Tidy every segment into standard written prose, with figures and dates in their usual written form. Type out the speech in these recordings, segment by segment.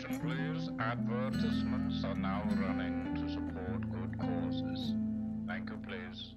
Attention please, advertisements are now running to support good causes. Thank you please.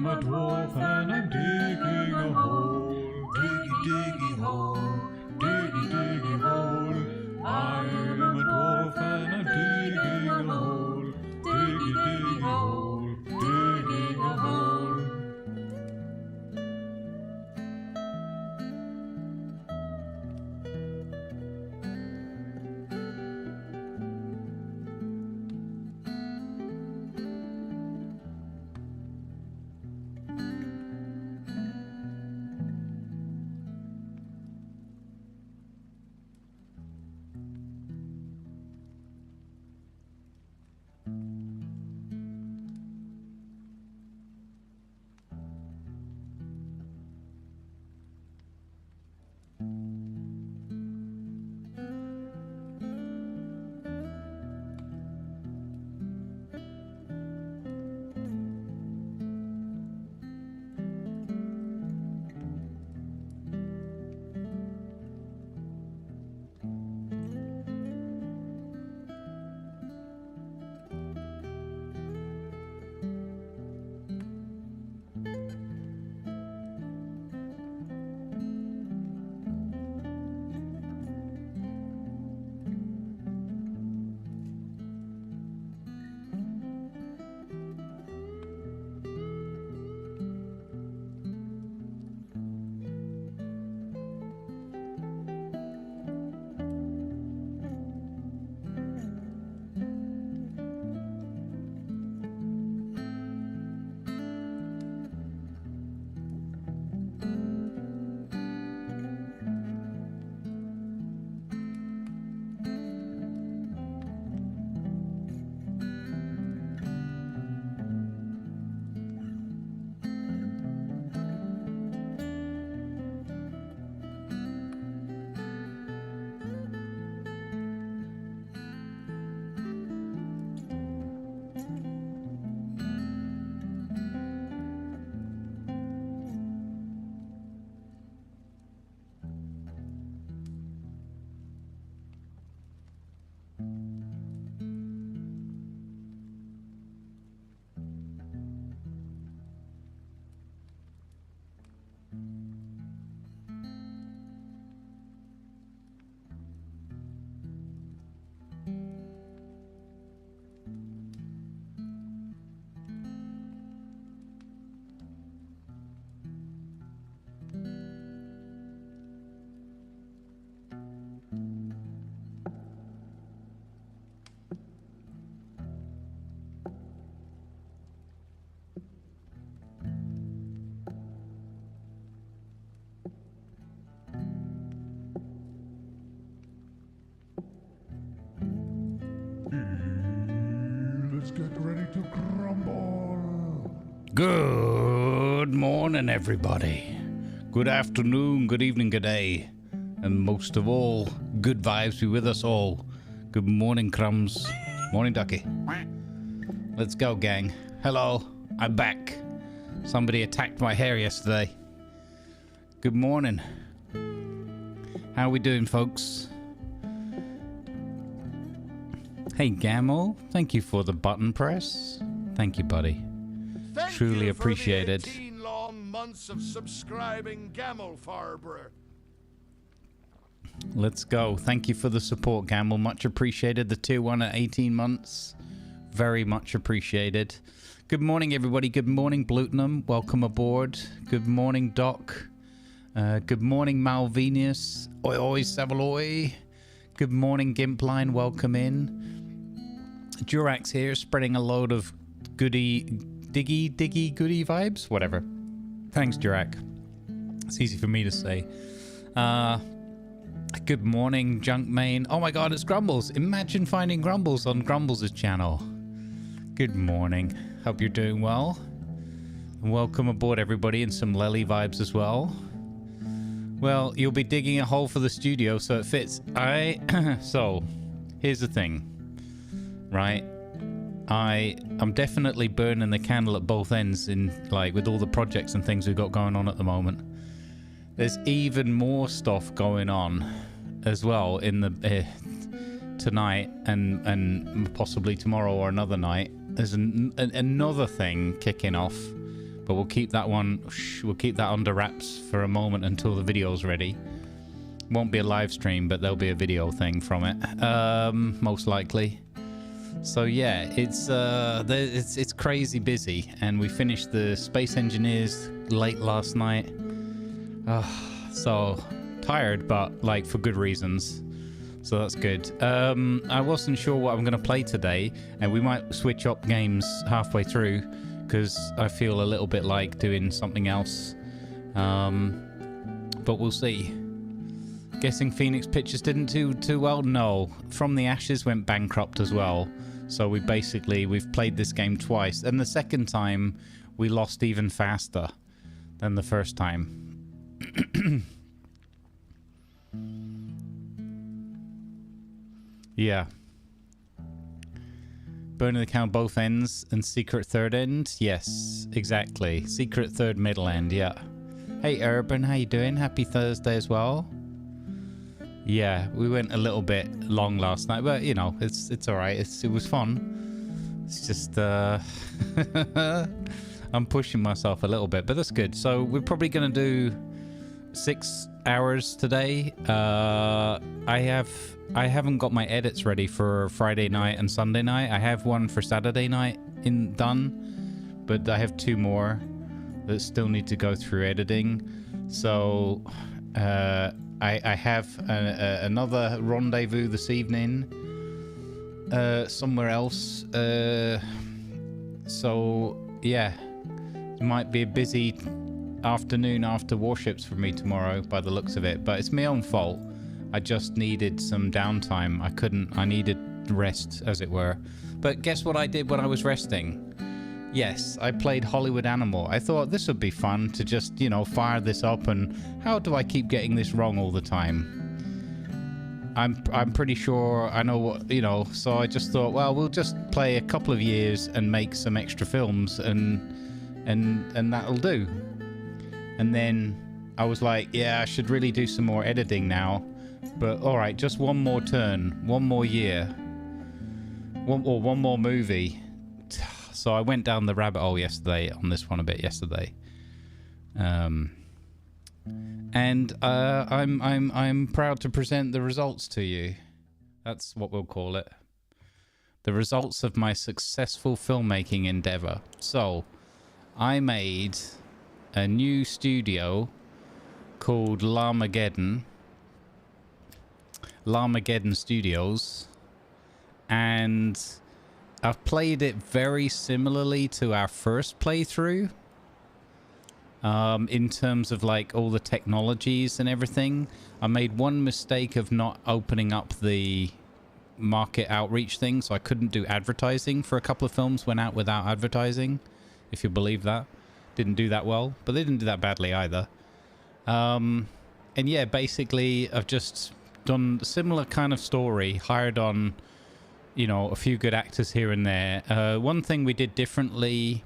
I'm a dwarf and I'm digging a hole, diggy diggy hole, diggy diggy hole. I am a dwarf and I'm digging a hole, diggy diggy hole, digging a hole. Let's get ready to grumble. Good morning, everybody. Good afternoon, good evening, good day. And most of all, good vibes be with us all. Good morning, Crumbs. Morning, Ducky. Let's go, gang. Hello, I'm back. Somebody attacked my hair yesterday. Good morning. How we doing, folks? Hey, Gamel. Thank you for the button press. Thank you, buddy. Truly appreciated. 18 long months of subscribing Gamel Farber. Let's go. Thank you for the support, Gamble. Much appreciated. The tier 1 at 18 months. Very much appreciated. Good morning, everybody. Good morning, Blutenham. Welcome aboard. Good morning, Doc. Good morning, Malvenius. Oi, oi, Savaloy. Good morning, Gimpline. Welcome in. Durax here, spreading a load of diggy goody vibes. Whatever. Thanks, Durac. It's easy for me to say. Good morning, Junkmain. Oh my god, it's Grumbles. Imagine finding Grumbles on Grumbles' channel. Good morning. Hope you're doing well. And welcome aboard, everybody, and some Lely vibes as well. Well, you'll be digging a hole for the studio so it fits. So, here's the thing. Right? I'm definitely burning the candle at both ends with all the projects and things we've got going on at the moment. There's even more stuff going on as well in the tonight and possibly tomorrow or another night. There's another thing kicking off, but we'll keep that under wraps for a moment until the video's ready. Won't be a live stream, but there'll be a video thing from it, most likely. So yeah, it's crazy busy, and we finished the Space Engineers late last night. So tired, but like for good reasons. So that's good. I wasn't sure what I'm going to play today, and we might switch up games halfway through because I feel a little bit like doing something else. But we'll see. Guessing Phoenix Pictures didn't do too well? No. From the Ashes went bankrupt as well. So we've played this game twice, and the second time we lost even faster than the first time. Yeah. Burning the count both ends and secret third end? Yes, exactly. Secret third middle end, yeah. Hey Urban, how you doing? Happy Thursday as well. Yeah, we went a little bit long last night, but you know, it's alright. It was fun. It's just I'm pushing myself a little bit, but that's good. So we're probably gonna do 6 hours today. I haven't got my edits ready for Friday night and Sunday night. I have one for Saturday night done, but I have 2 more that still need to go through editing. So I have another rendezvous this evening somewhere else. So yeah, it might be a busy afternoon after warships for me tomorrow by the looks of it, but it's my own fault. I just needed some downtime. I needed rest, as it were. But guess what I did when I was resting? Yes, I played Hollywood Animal. I thought this would be fun to just, you know, fire this up, and how do I keep getting this wrong all the time? I'm pretty sure I know what, you know, so I just thought, well, we'll just play a couple of years and make some extra films and that'll do. And then I was like, yeah, I should really do some more editing now. But all right, just one more turn, one more year, one more movie. So I went down the rabbit hole yesterday on this one a bit yesterday, and I'm proud to present the results to you. That's what we'll call it. The results of my successful filmmaking endeavor. So I made a new studio called Llamageddon Studios, and I've played it very similarly to our first playthrough, in terms of like all the technologies and everything. I made one mistake of not opening up the market outreach thing, so I couldn't do advertising for a couple of films. Went out without advertising, if you believe that. Didn't do that well, but they didn't do that badly either. And yeah, basically I've just done a similar kind of story, hired on, you know, a few good actors here and there. One thing we did differently,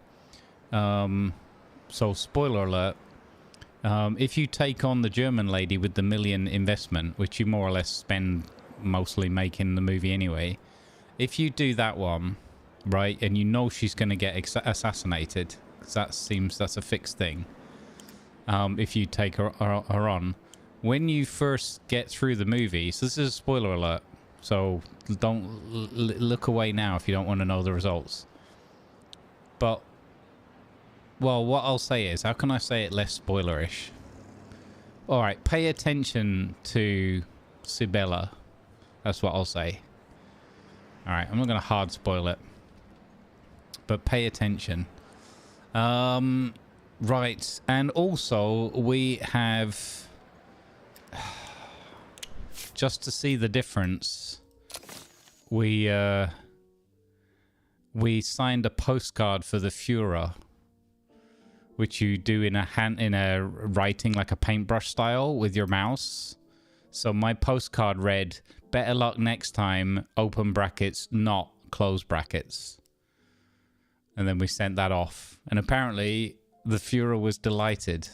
so spoiler alert, if you take on the German lady with the $1 million investment, which you more or less spend mostly making the movie anyway, if you do that one, right, and you know she's going to get assassinated, because that's a fixed thing, if you take her on, when you first get through the movie, so this is a spoiler alert, so don't look away now if you don't want to know the results. But, well, what I'll say is, how can I say it less spoilerish? All right, pay attention to Sibella. That's what I'll say. All right, I'm not going to hard spoil it, but pay attention. Right, and also we have, just to see the difference, we signed a postcard for the Führer, which you do in a writing like a paintbrush style with your mouse. So my postcard read, "Better luck next time, open brackets, not close brackets." And then we sent that off. And apparently the Führer was delighted.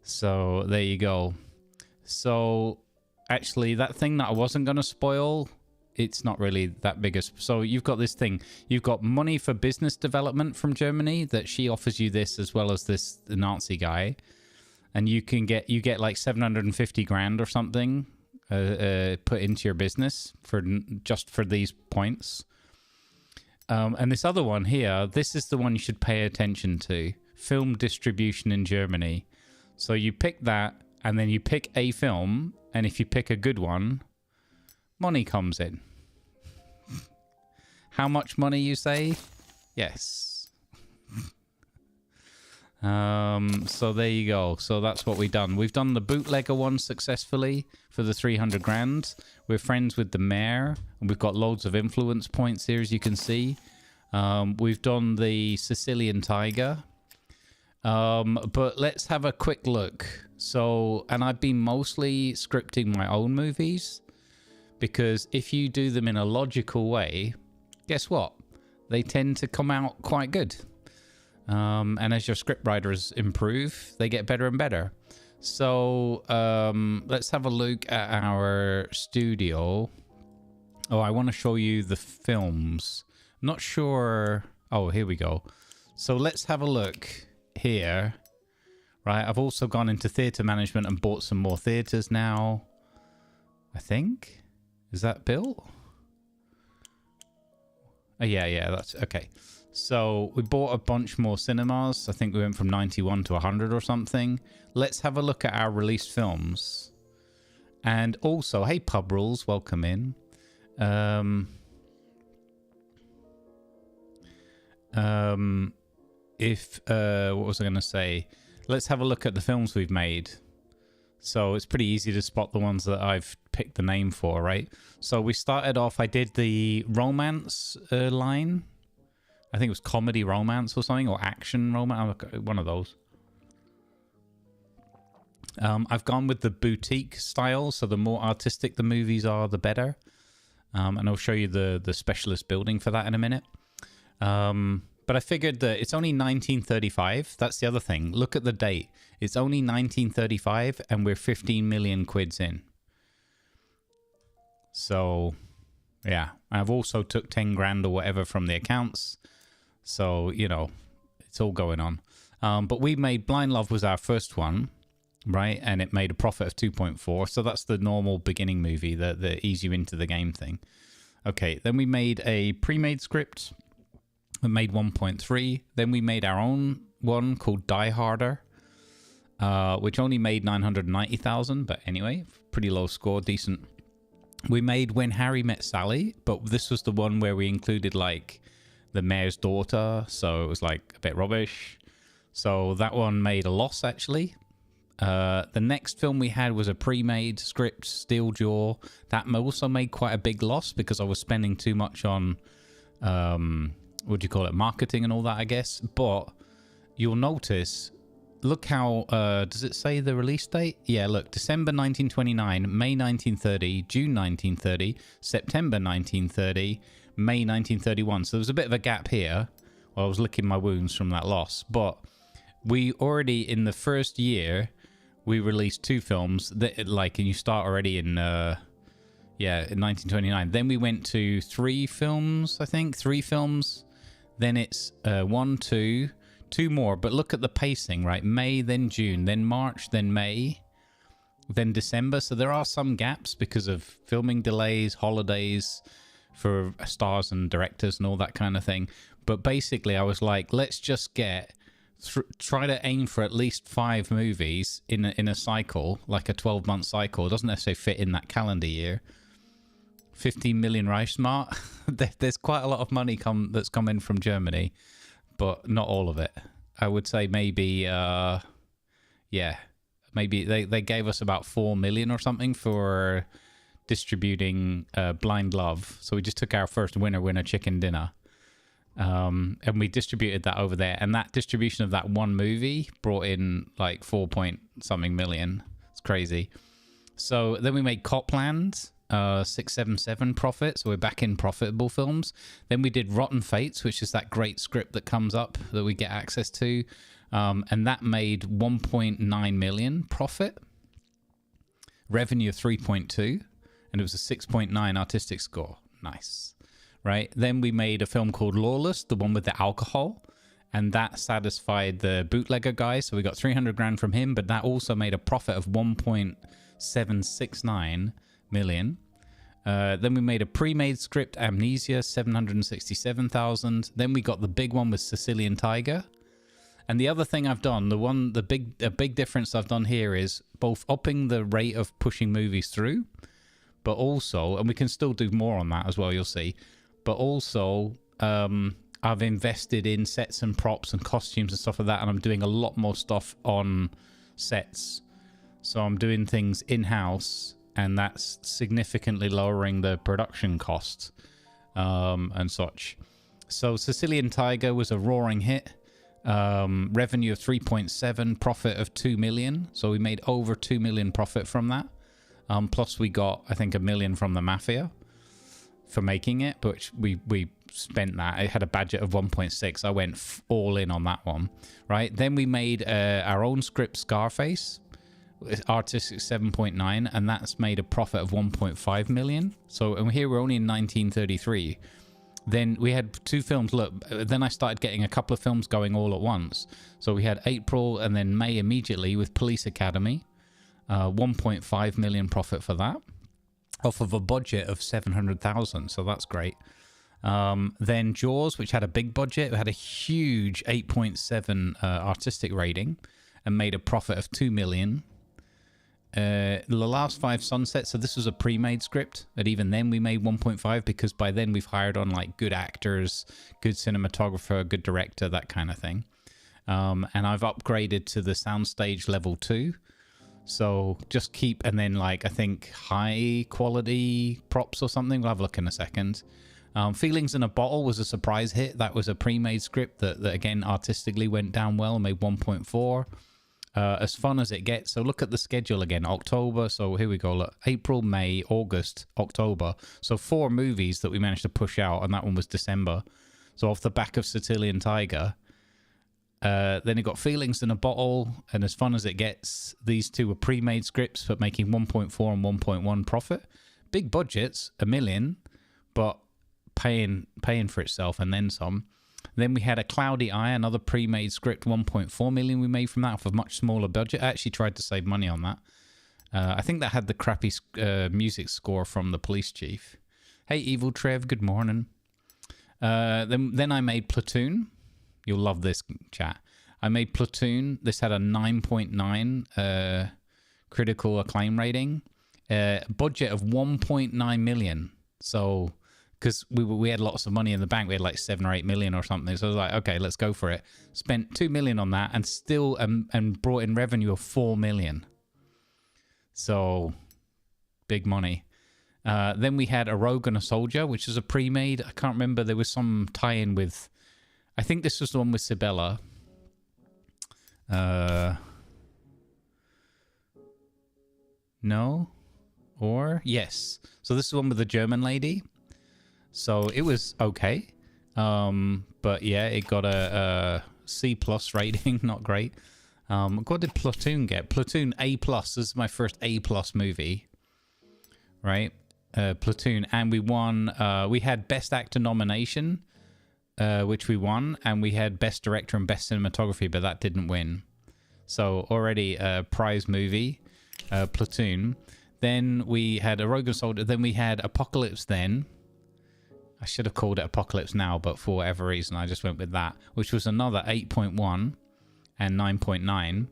So there you go. So actually that thing that I wasn't going to spoil, it's not really that big a... So you've got this thing. You've got money for business development from Germany that she offers you this as well as this the Nazi guy. And you get like 750 grand or something put into your business just for these points. And this other one here, this is the one you should pay attention to. Film distribution in Germany. So you pick that, and then you pick a film, and if you pick a good one, money comes in. How much money, you say? Yes. So there you go. So that's what we've done. We've done the bootlegger one successfully for the 300 grand. We're friends with the mayor, and we've got loads of influence points here, as you can see. We've done the Sicilian tiger. But let's have a quick look. So, and I've been mostly scripting my own movies, because if you do them in a logical way, guess what? They tend to come out quite good. And as your scriptwriters improve, they get better and better. So let's have a look at our studio. Oh, I want to show you the films. Not sure. Oh, here we go. So let's have a look here. Right, I've also gone into theatre management and bought some more theatres now. I think. Is that built? Oh, yeah, that's okay. So we bought a bunch more cinemas. I think we went from 91 to 100 or something. Let's have a look at our released films. And also, hey, Pub Rules, welcome in. What was I going to say? Let's have a look at the films we've made. So it's pretty easy to spot the ones that I've picked the name for, right? So we started off, I did the romance line. I think it was comedy romance or something, or action romance, one of those. I've gone with the boutique style, so the more artistic the movies are, the better. And I'll show you the specialist building for that in a minute. But I figured that it's only 1935. That's the other thing. Look at the date. It's only 1935, and we're 15 million quids in. So, yeah. I've also took 10 grand or whatever from the accounts. So, you know, it's all going on. But we made Blind Love was our first one, right? And it made a profit of 2.4. So that's the normal beginning movie, the ease you into the game thing. Okay, then we made a pre-made script. We made 1.3. Then we made our own one called Die Harder, which only made 990,000. But anyway, pretty low score, decent. We made When Harry Met Sally, but this was the one where we included like the mayor's daughter, so it was like a bit rubbish. So that one made a loss actually. The next film we had was a pre-made script, Steeljaw. That also made quite a big loss because I was spending too much on what do you call it, marketing and all that, I guess. But you'll notice, look how does it say the release date? Yeah, look, December 1929, May 1930, June 1930, September 1930, May 1931. So there was a bit of a gap here while I was licking my wounds from that loss. But we already, in the first year, we released 2 films that, like, and you start already in yeah, in 1929. Then we went to 3 films, I think, 3 films. Then it's 1, 2, 2 more. But look at the pacing, right? May, then June, then March, then May. then December. So there are some gaps because of filming delays, holidays for stars and directors and all that kind of thing. But basically, I was like, let's just try to aim for at least 5 movies in a cycle, like a 12-month cycle. It doesn't necessarily fit in that calendar year. 15 million Reichsmark. There's quite a lot of money that's come in from Germany, but not all of it. I would say maybe, maybe they gave us about 4 million or something for distributing Blind Love. So we just took our first winner chicken dinner. And we distributed that over there. And that distribution of that one movie brought in like 4-point-something million. It's crazy. So then we made Copland, 677 profit. So we're back in profitable films. Then we did Rotten Fates, which is that great script that comes up that we get access to. And that made 1.9 million profit. Revenue of 3.2. And it was a 6.9 artistic score. Nice. Right? Then we made a film called Lawless, the one with the alcohol. And that satisfied the bootlegger guy. So we got 300 grand from him. But that also made a profit of 1.769 million. Then we made a pre-made script, Amnesia, 767,000. Then we got the big one with Sicilian Tiger. And the other thing I've done, a big difference I've done here is both upping the rate of pushing movies through, but also, and we can still do more on that as well, you'll see, but also I've invested in sets and props and costumes and stuff like that, and I'm doing a lot more stuff on sets. So I'm doing things in-house, and that's significantly lowering the production costs and such. So Sicilian Tiger was a roaring hit. Revenue of 3.7, profit of 2 million. So we made over 2 million profit from that. Plus we got, I think, 1 million from the Mafia for making it, but we spent that. It had a budget of 1.6. I went all in on that one, right? Then we made our own script, Scarface, artistic 7.9, and that's made a profit of 1.5 million. So, and here we're only in 1933. Then we had 2 films. Look, then I started getting a couple of films going all at once. So we had April and then May immediately with Police Academy. 1.5 million profit for that, off of a budget of 700,000. So that's great. Then Jaws, which had a big budget, had a huge 8.7 artistic rating and made a profit of 2 million. The Last 5 Sunsets, so this was a pre-made script, and even then we made 1.5 because by then we've hired on like good actors, good cinematographer, good director, that kind of thing. And I've upgraded to the soundstage level 2. So just keep, and then like I think high quality props or something. We'll have a look in a second. Feelings in a Bottle was a surprise hit. That was a pre-made script that again artistically went down well, made 1.4. As fun as it gets. So look at the schedule again. October. So here we go. Look, April, May, August, October. So 4 movies that we managed to push out, and that one was December. So off the back of Sicilian Tiger. Then you got Feelings in a Bottle, and As Fun as It Gets. These 2 were pre-made scripts, but making 1.4 and 1.1 profit. Big budgets, 1 million, but paying for itself and then some. Then we had A Cloudy Eye, another pre-made script, 1.4 million we made from that for a much smaller budget. I actually tried to save money on that. I think that had the crappy music score from the police chief. Hey, Evil Trev, good morning. Then I made Platoon. You'll love this, chat. I made Platoon. This had a 9.9 critical acclaim rating. Budget of 1.9 million. So... because we had lots of money in the bank. We had like 7 or 8 million or something. So I was like, okay, let's go for it. Spent 2 million on that and still and brought in revenue of 4 million. So big money. Then we had A Rogue and a Soldier, which is a pre-made. I can't remember. There was some tie-in with, I think this was the one with Sibella. No? Or? Yes. So this is the one with the German lady. So it was okay. But yeah, it got a C+ rating, not great. What did Platoon get? Platoon A+. This is my first A+ movie. Right? Platoon. And we won, we had Best Actor nomination, which we won. And we had Best Director and Best Cinematography, but that didn't win. So already a prize movie. Platoon. Then we had a Rogue Soldier. Then we had Apocalypse then. I should have called it Apocalypse Now, but for whatever reason, I just went with that, which was another 8.1 and 9.9.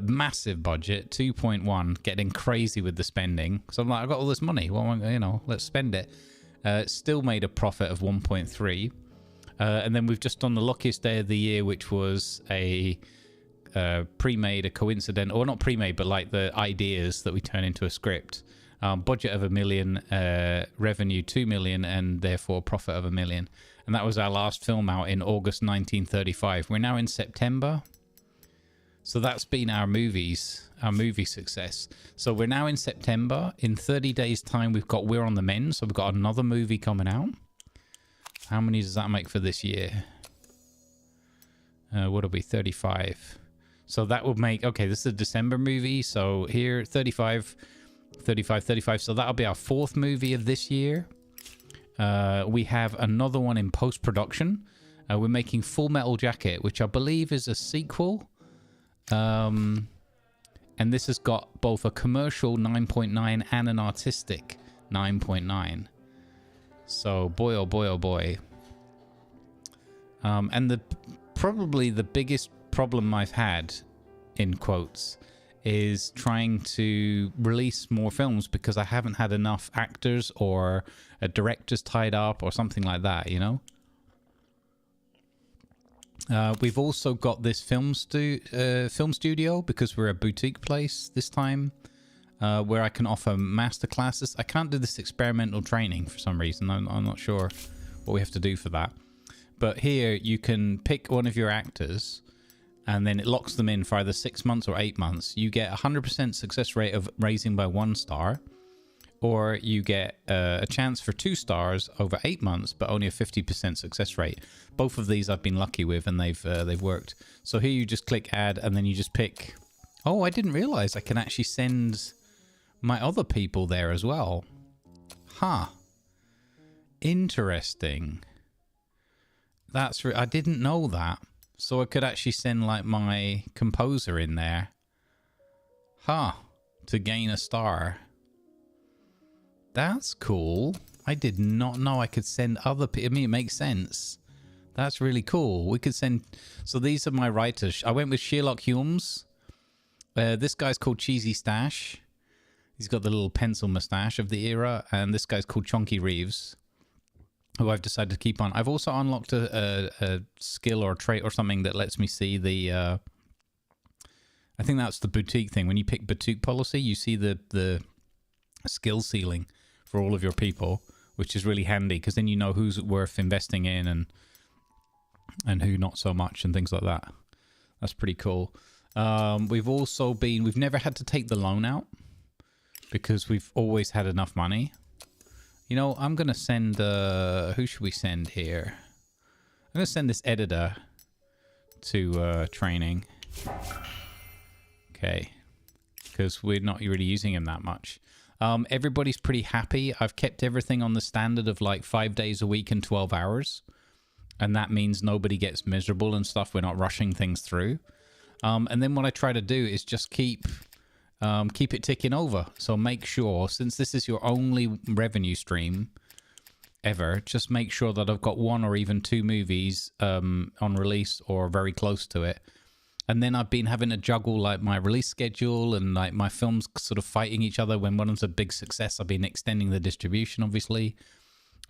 Massive budget, 2.1, getting crazy with the spending. So I'm like, I got all this money. Well, you know, let's spend it. Still made a profit of 1.3. And then we've just done the luckiest day of the year, which was a pre-made, a coincident, or not pre-made, but like the ideas that we turn into a script. Budget of $1 million, revenue 2 million, and therefore profit of $1 million. And that was our last film out in August 1935. We're now in September. So that's been our movie success. So we're now in September. In 30 days time, we've got We're on the Mend. So we've got another movie coming out. How many does that make for this year? What'll be 35? So that would make, okay, this is a December movie. So here, 35. So that'll be our 4th movie of this year. We have another one in post-production. We're making Full Metal Jacket, which I believe is a sequel. And this has got both a commercial 9.9 and an artistic 9.9. So boy, oh boy, oh boy. And probably the biggest problem I've had, in quotes, is trying to release more films because I haven't had enough actors or directors tied up or something like that, you know? We've also got this film studio because we're a boutique place this time, where I can offer masterclasses. I can't do this experimental training for some reason. I'm not sure what we have to do for that. But here you can pick one of your actors and then it locks them in for either 6 months or 8 months. You get 100% success rate of raising by 1 star, or you get a chance for 2 stars over 8 months, but only a 50% success rate. Both of these I've been lucky with, and they've worked. So here you just click add, and then you just pick. Oh, I didn't realize I can actually send my other people there as well. Huh. Interesting. I didn't know that. So I could actually send like my composer in there. Huh. To gain a star. That's cool. I did not know I could send other people. I mean, it makes sense. That's really cool. We could send... So these are my writers. I went with Sherlock Holmes. This guy's called Cheesy Stash. He's got the little pencil mustache of the era. And this guy's called Chonky Reeves, who I've decided to keep on. I've also unlocked a skill or a trait or something that lets me see the... I think that's the boutique thing. When you pick boutique policy, you see the skill ceiling for all of your people, which is really handy because then you know who's worth investing in and who not so much and things like that. That's pretty cool. We've never had to take the loan out because we've always had enough money. You know, I'm going to send, who should we send here? I'm going to send this editor to training. Okay. Because we're not really using him that much. Everybody's pretty happy. I've kept everything on the standard of like 5 days a week and 12 hours. And that means nobody gets miserable and stuff. We're not rushing things through. And then what I try to do is just keep it ticking over. So make sure, since this is your only revenue stream ever, just make sure that I've got 1 or even 2 movies on release or very close to it. And then I've been having to juggle like my release schedule and like my films sort of fighting each other. When one of them's a big success, I've been extending the distribution, obviously.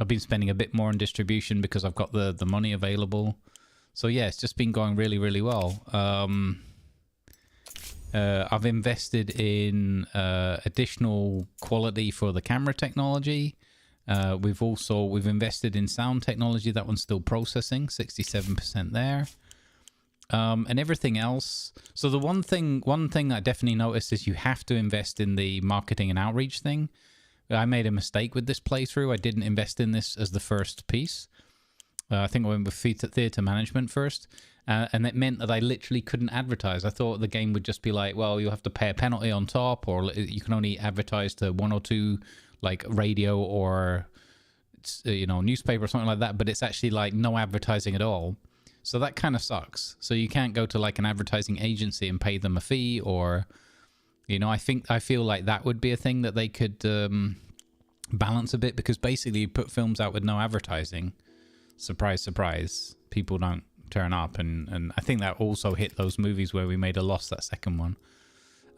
I've been spending a bit more on distribution because I've got the money available. So yeah, it's just been going really, really well. I've invested in additional quality for the camera technology. We've invested in sound technology. That one's still processing, 67% there. And everything else. So the one thing I definitely noticed is you have to invest in the marketing and outreach thing. I made a mistake with this playthrough. I didn't invest in this as the first piece. I think I went with theatre management first. And it meant that I literally couldn't advertise. I thought the game would just be like, well, you have to pay a penalty on top, or you can only advertise to 1 or 2, like radio or, newspaper or something like that. But it's actually like no advertising at all. So that kind of sucks. So you can't go to like an advertising agency and pay them a fee or You know, I feel like that would be a thing that they could balance a bit, because basically you put films out with no advertising. Surprise, surprise. People don't turn up, and I think that also hit those movies where we made a loss, that second one.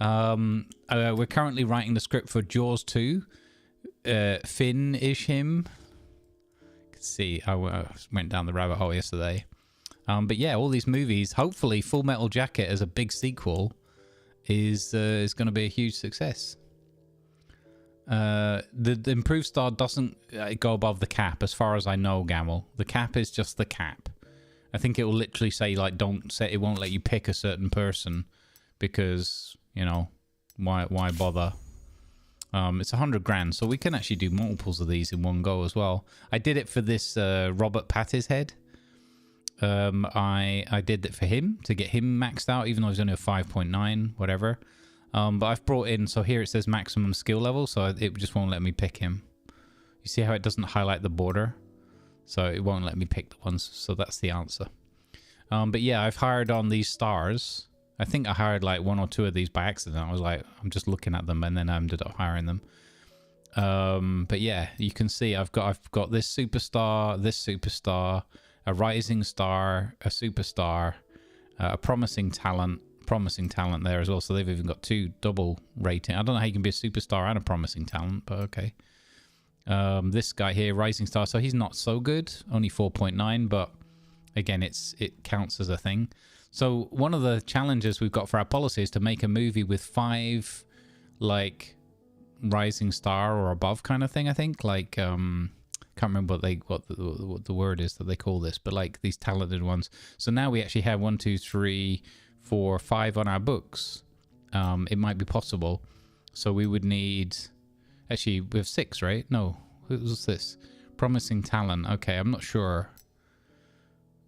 We're currently writing the script for Jaws 2. Finn is him. You can see I went down the rabbit hole yesterday. But yeah, all these movies, hopefully Full Metal Jacket as a big sequel is going to be a huge success. The improved star doesn't go above the cap, as far as I know, Gamble. The cap is just the cap. I think it will literally say, like, it won't let you pick a certain person, because, you know, why bother? It's 100 grand, so we can actually do multiples of these in one go as well. I did it for this Robert Patty's head. I did it for him to get him maxed out, even though he's only a 5.9, whatever. But I've brought in, so here it says maximum skill level, so it just won't let me pick him. You see how it doesn't highlight the border? So it won't let me pick the ones, so that's the answer. But yeah, I've hired on these stars. I think I hired like 1 or 2 of these by accident. I was like, I'm just looking at them, and then I ended up hiring them. But yeah, you can see I've got this superstar, a rising star, a superstar, a promising talent there as well. So they've even got 2 double rating. I don't know how you can be a superstar and a promising talent, but okay. This guy here, rising star, so he's not so good, only 4.9, but again, it counts as a thing. So one of the challenges we've got for our policy is to make a movie with 5 like rising star or above kind of thing. I think, like, can't remember what the word is that they call this, but like these talented ones. So now we actually have 1, 2, 3, 4, 5 on our books. It might be possible. So we would need, actually we have 6, right? No, who's this? Promising talent. Okay, I'm not sure.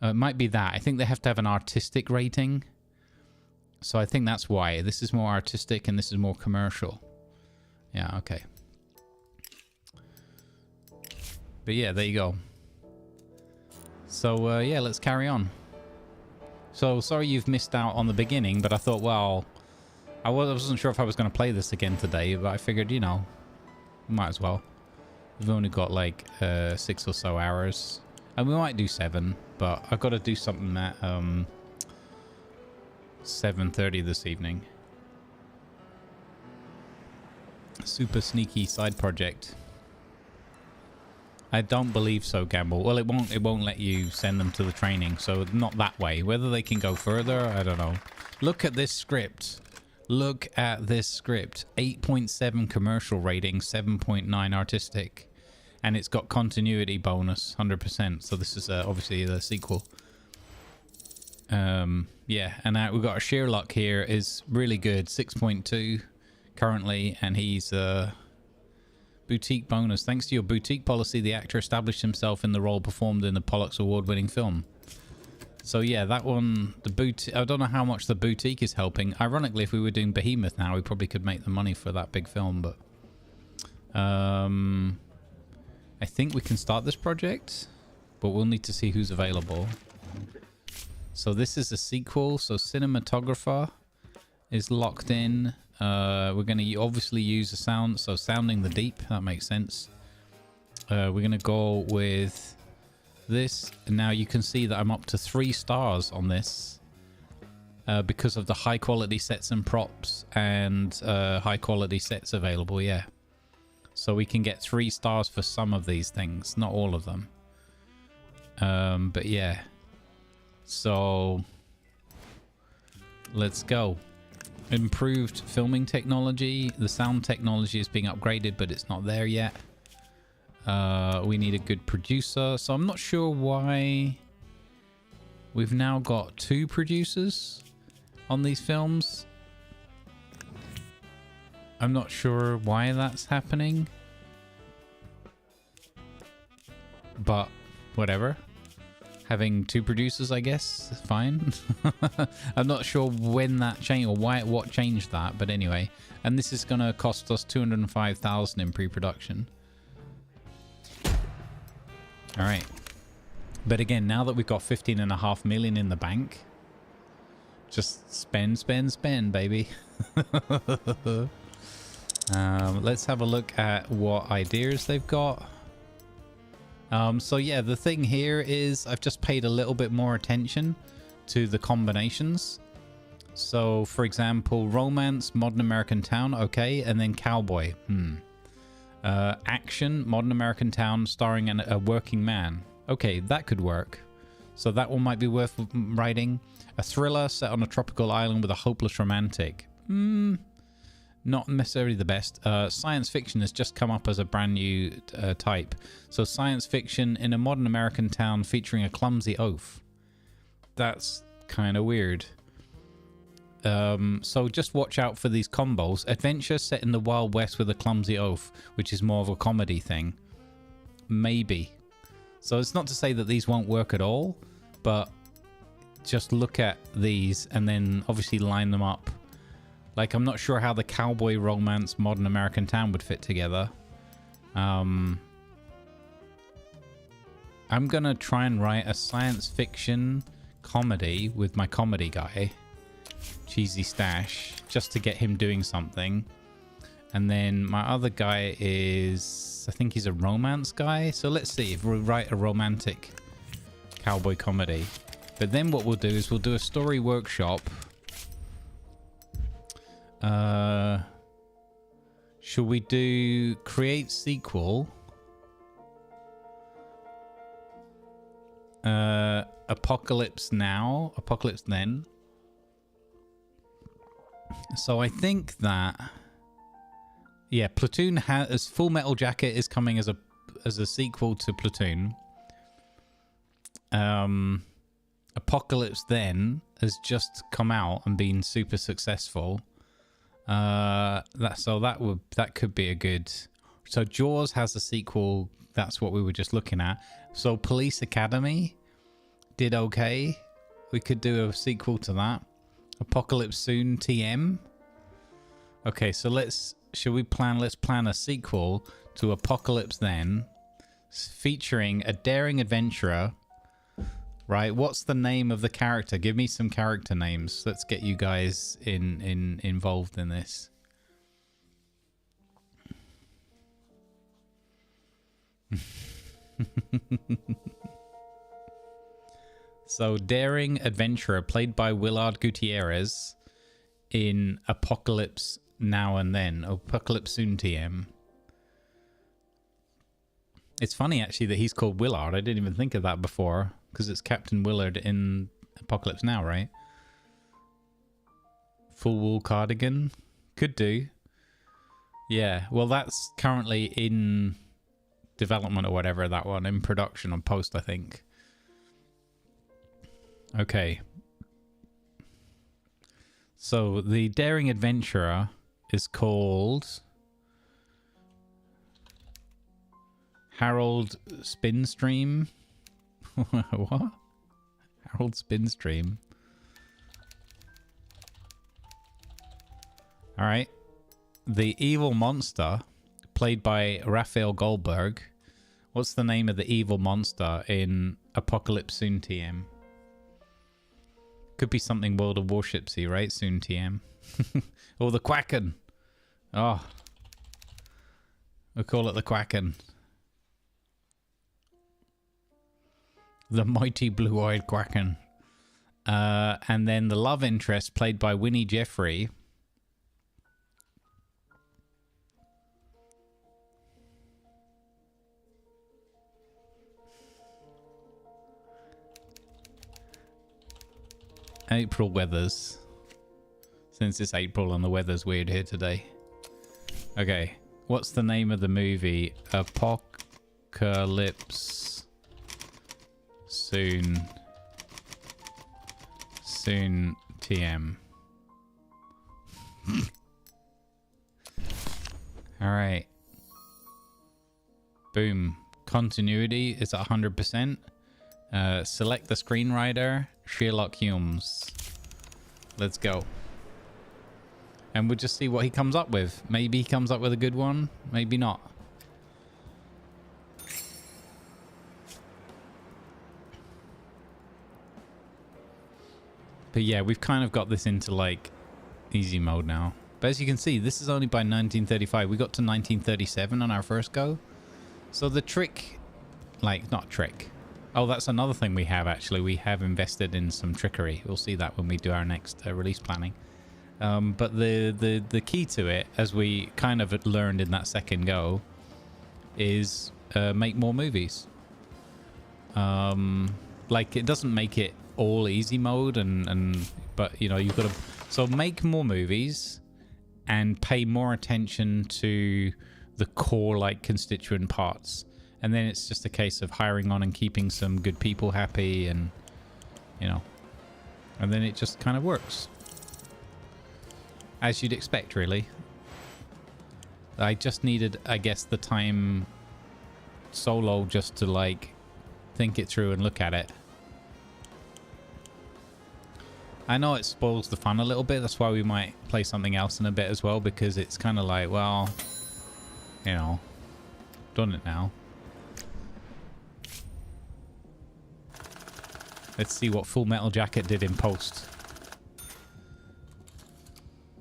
It might be that. I think they have to have an artistic rating. So I think that's why. This is more artistic and this is more commercial. Yeah, okay. But yeah, there you go. So yeah, let's carry on. So sorry you've missed out on the beginning, but I thought, well, I wasn't sure if I was going to play this again today, but I figured, you know, might as well. We've only got like 6 or so hours. And we might do 7, but I've got to do something at 7:30 this evening. Super sneaky side project. I don't believe so, Gamble. Well, it won't let you send them to the training, so not that way. Whether they can go further, I don't know. Look at this script. Look at this script. 8.7 commercial rating, 7.9 artistic. And it's got continuity bonus, 100%. So this is obviously the sequel. Yeah, and we've got a Sherlock here is really good, 6.2 currently, and he's boutique bonus. Thanks to your boutique policy, the actor established himself in the role performed in the Pollux award-winning film. So yeah, that one, the boutique. I don't know how much the boutique is helping. Ironically, if we were doing Behemoth now, we probably could make the money for that big film, but I think we can start this project, but we'll need to see who's available. So this is a sequel, so cinematographer is locked in. We're going to obviously use a sound, so Sounding the Deep, that makes sense. We're going to go with this, and now you can see that I'm up to 3 stars on this because of the high quality sets and props and high quality sets available, yeah. So we can get 3 stars for some of these things, not all of them. But yeah. So let's go. Improved filming technology. The sound technology is being upgraded, but it's not there yet. We need a good producer. So I'm not sure why we've now got 2 producers on these films. I'm not sure why that's happening, but whatever. Having 2 producers, I guess, is fine. I'm not sure when that changed or what changed that, but anyway. And this is going to cost us 205,000 in pre-production. All right. But again, now that we've got 15.5 million in the bank, just spend, baby. Let's have a look at what ideas they've got. So yeah, the thing here is I've just paid a little bit more attention to the combinations. So for example, romance, modern American town, okay, and then cowboy. Action, modern American town starring a working man. Okay, that could work. So that one might be worth writing. A thriller set on a tropical island with a hopeless romantic. Not necessarily the best. Science fiction has just come up as a brand new type. So science fiction in a modern American town featuring a clumsy oaf. That's kind of weird. So just watch out for these combos. Adventure set in the Wild West with a clumsy oaf, which is more of a comedy thing. Maybe. So it's not to say that these won't work at all, but just look at these and then obviously line them up. Like, I'm not sure how the cowboy romance modern American town would fit together. I'm gonna try and write a science fiction comedy with my comedy guy, Cheesy Stash, just to get him doing something. And then my other guy is, I think he's a romance guy. So let's see if we write a romantic cowboy comedy. But then what we'll do is we'll do a story workshop. Should we do create sequel? Apocalypse now, apocalypse then. So I think that, yeah, Platoon has Full Metal Jacket is coming as a sequel to Platoon. Apocalypse Then has just come out and been super successful. That could be a good. So Jaws has a sequel. That's what we were just looking at. So Police Academy did okay. We could do a sequel to that. Apocalypse Soon TM. Okay, so let's plan a sequel to Apocalypse Then, featuring a daring adventurer. Right, what's the name of the character? Give me some character names. Let's get you guys involved in this. So, daring adventurer played by Willard Gutierrez in Apocalypse Now and Then. Apocalypse Soon TM. It's funny actually that he's called Willard. I didn't even think of that before, because it's Captain Willard in Apocalypse Now, right? Full wool cardigan. Could do. Yeah, well that's currently in development or whatever, that one. In production on post, I think. Okay. So the daring adventurer is called Harold Spinstream. What? Harold Spinstream. Alright. The evil monster, played by Raphael Goldberg. What's the name of the evil monster in Apocalypse Soon TM? Could be something World of Warshipsy, right? Soon TM. Or the Quacken. Oh. We'll call it the Quacken. The mighty blue-eyed Quacken. And then the love interest, played by Winnie Jeffrey. April Weathers. Since it's April and the weather's weird here today. Okay. What's the name of the movie? Apocalypse Soon TM. Alright. Boom. Continuity is at 100%. Select the screenwriter, Sherlock Holmes. Let's go. And we'll just see what he comes up with. Maybe he comes up with a good one, maybe not. But yeah, we've kind of got this into like easy mode now. But as you can see, this is only by 1935. We got to 1937 on our first go. So the trick, like, not trick. Oh, that's another thing we have, actually. We have invested in some trickery. We'll see that when we do our next release planning. But the key to it, as we kind of learned in that second go, is make more movies. Like, it doesn't make it all easy mode, but, you know, you've got to... So make more movies and pay more attention to the core, like, constituent parts. And then it's just a case of hiring on and keeping some good people happy and, you know, and then it just kind of works. As you'd expect, really. I just needed, I guess, the time solo just to, like, think it through and look at it. I know it spoils the fun a little bit. That's why we might play something else in a bit as well, because it's kind of like, well, you know, done it now. Let's see what Full Metal Jacket did in post.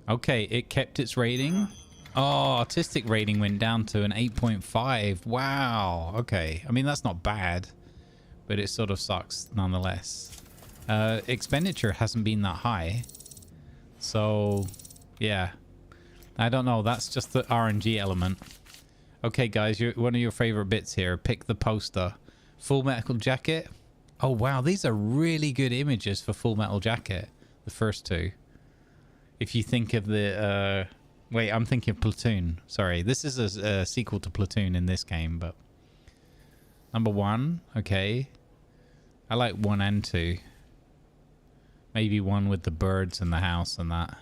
Okay, it kept its rating. Oh, artistic rating went down to an 8.5. Wow. Okay. I mean, that's not bad, but it sort of sucks nonetheless. Expenditure hasn't been that high. So, yeah. I don't know. That's just the RNG element. Okay, guys, one of your favorite bits here. Pick the poster. Full Metal Jacket. Oh, wow. These are really good images for Full Metal Jacket. The first two. If you think of the... wait, I'm thinking of Platoon. Sorry. This is a sequel to Platoon in this game, but... Number 1. Okay. I like 1 and 2. Maybe 1 with the birds and the house and that.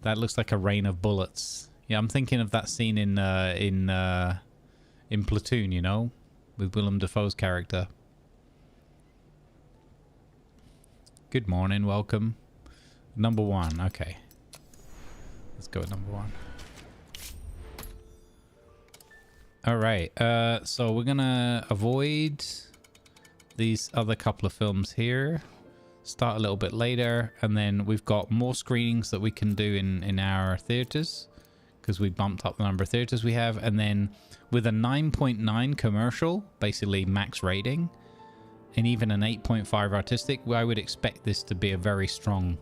That looks like a rain of bullets. Yeah, I'm thinking of that scene in Platoon, you know? With Willem Dafoe's character. Good morning, welcome. Number 1, okay. Let's go with number 1. Alright, so we're gonna avoid these other couple of films here. Start a little bit later, and then we've got more screenings that we can do in our theaters, because we bumped up the number of theaters we have. And then with a 9.9 commercial, basically max rating, and even an 8.5 artistic, I would expect this to be a very strong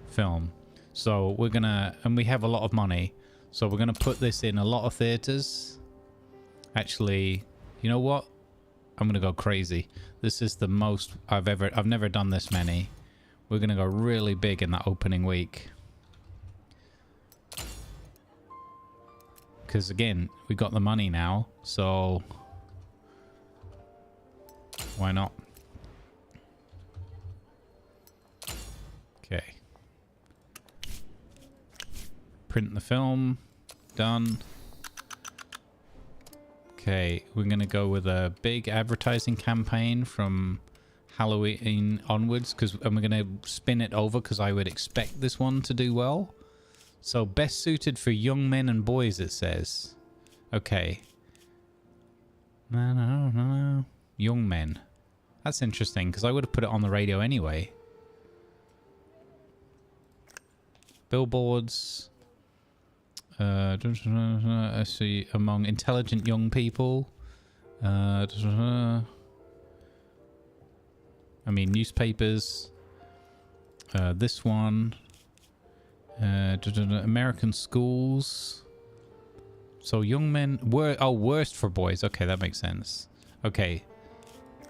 film. So we're gonna, and we have a lot of money, so we're gonna put this in a lot of theaters. Actually, you know what? I'm gonna go crazy. This is the most I've never done this many. We're gonna go really big in that opening week. Because again, we got the money now, so why not? Okay. Print the film. Done. Okay, we're going to go with a big advertising campaign from Halloween onwards, and we're going to spin it over because I would expect this one to do well. So, best suited for young men and boys, it says. Okay. No. Young men. That's interesting, because I would have put it on the radio anyway. Billboards. I see among intelligent young people. I mean, newspapers. This one. American schools. So young men were worst for boys. Okay, that makes sense. Okay,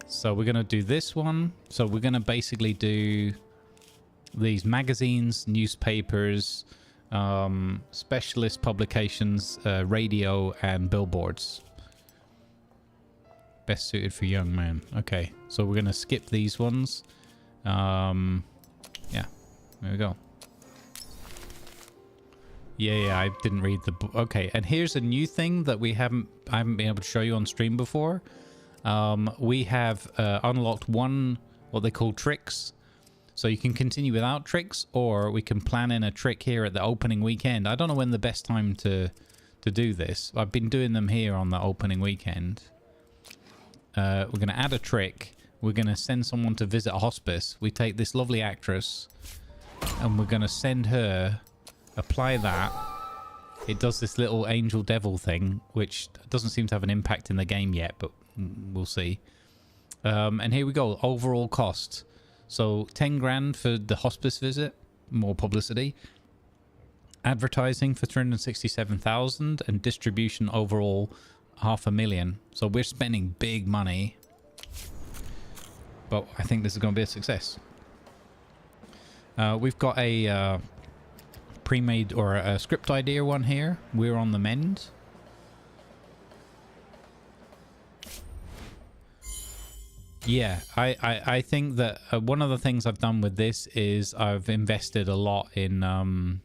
so we're gonna do this one. So we're gonna basically do these magazines, newspapers, specialist publications, radio, and billboards. Best suited for young men. Okay, so we're gonna skip these ones. Yeah, there we go. Yeah, I didn't read the book. Okay, and here's a new thing that I haven't been able to show you on stream before. We have unlocked what they call tricks. So you can continue without tricks, or we can plan in a trick here at the opening weekend. I don't know when the best time to do this. I've been doing them here on the opening weekend. We're going to add a trick. We're going to send someone to visit a hospice. We take this lovely actress, and we're going to send her apply that. It does this little angel devil thing, which doesn't seem to have an impact in the game yet, but we'll see. And here we go. Overall cost. So 10 grand for the hospice visit, more publicity. Advertising for 367,000 and distribution overall 500,000. So we're spending big money, but I think this is going to be a success. We've got a pre-made or a script idea one here. We're on the mend. Yeah, I think that one of the things I've done with this is I've invested a lot in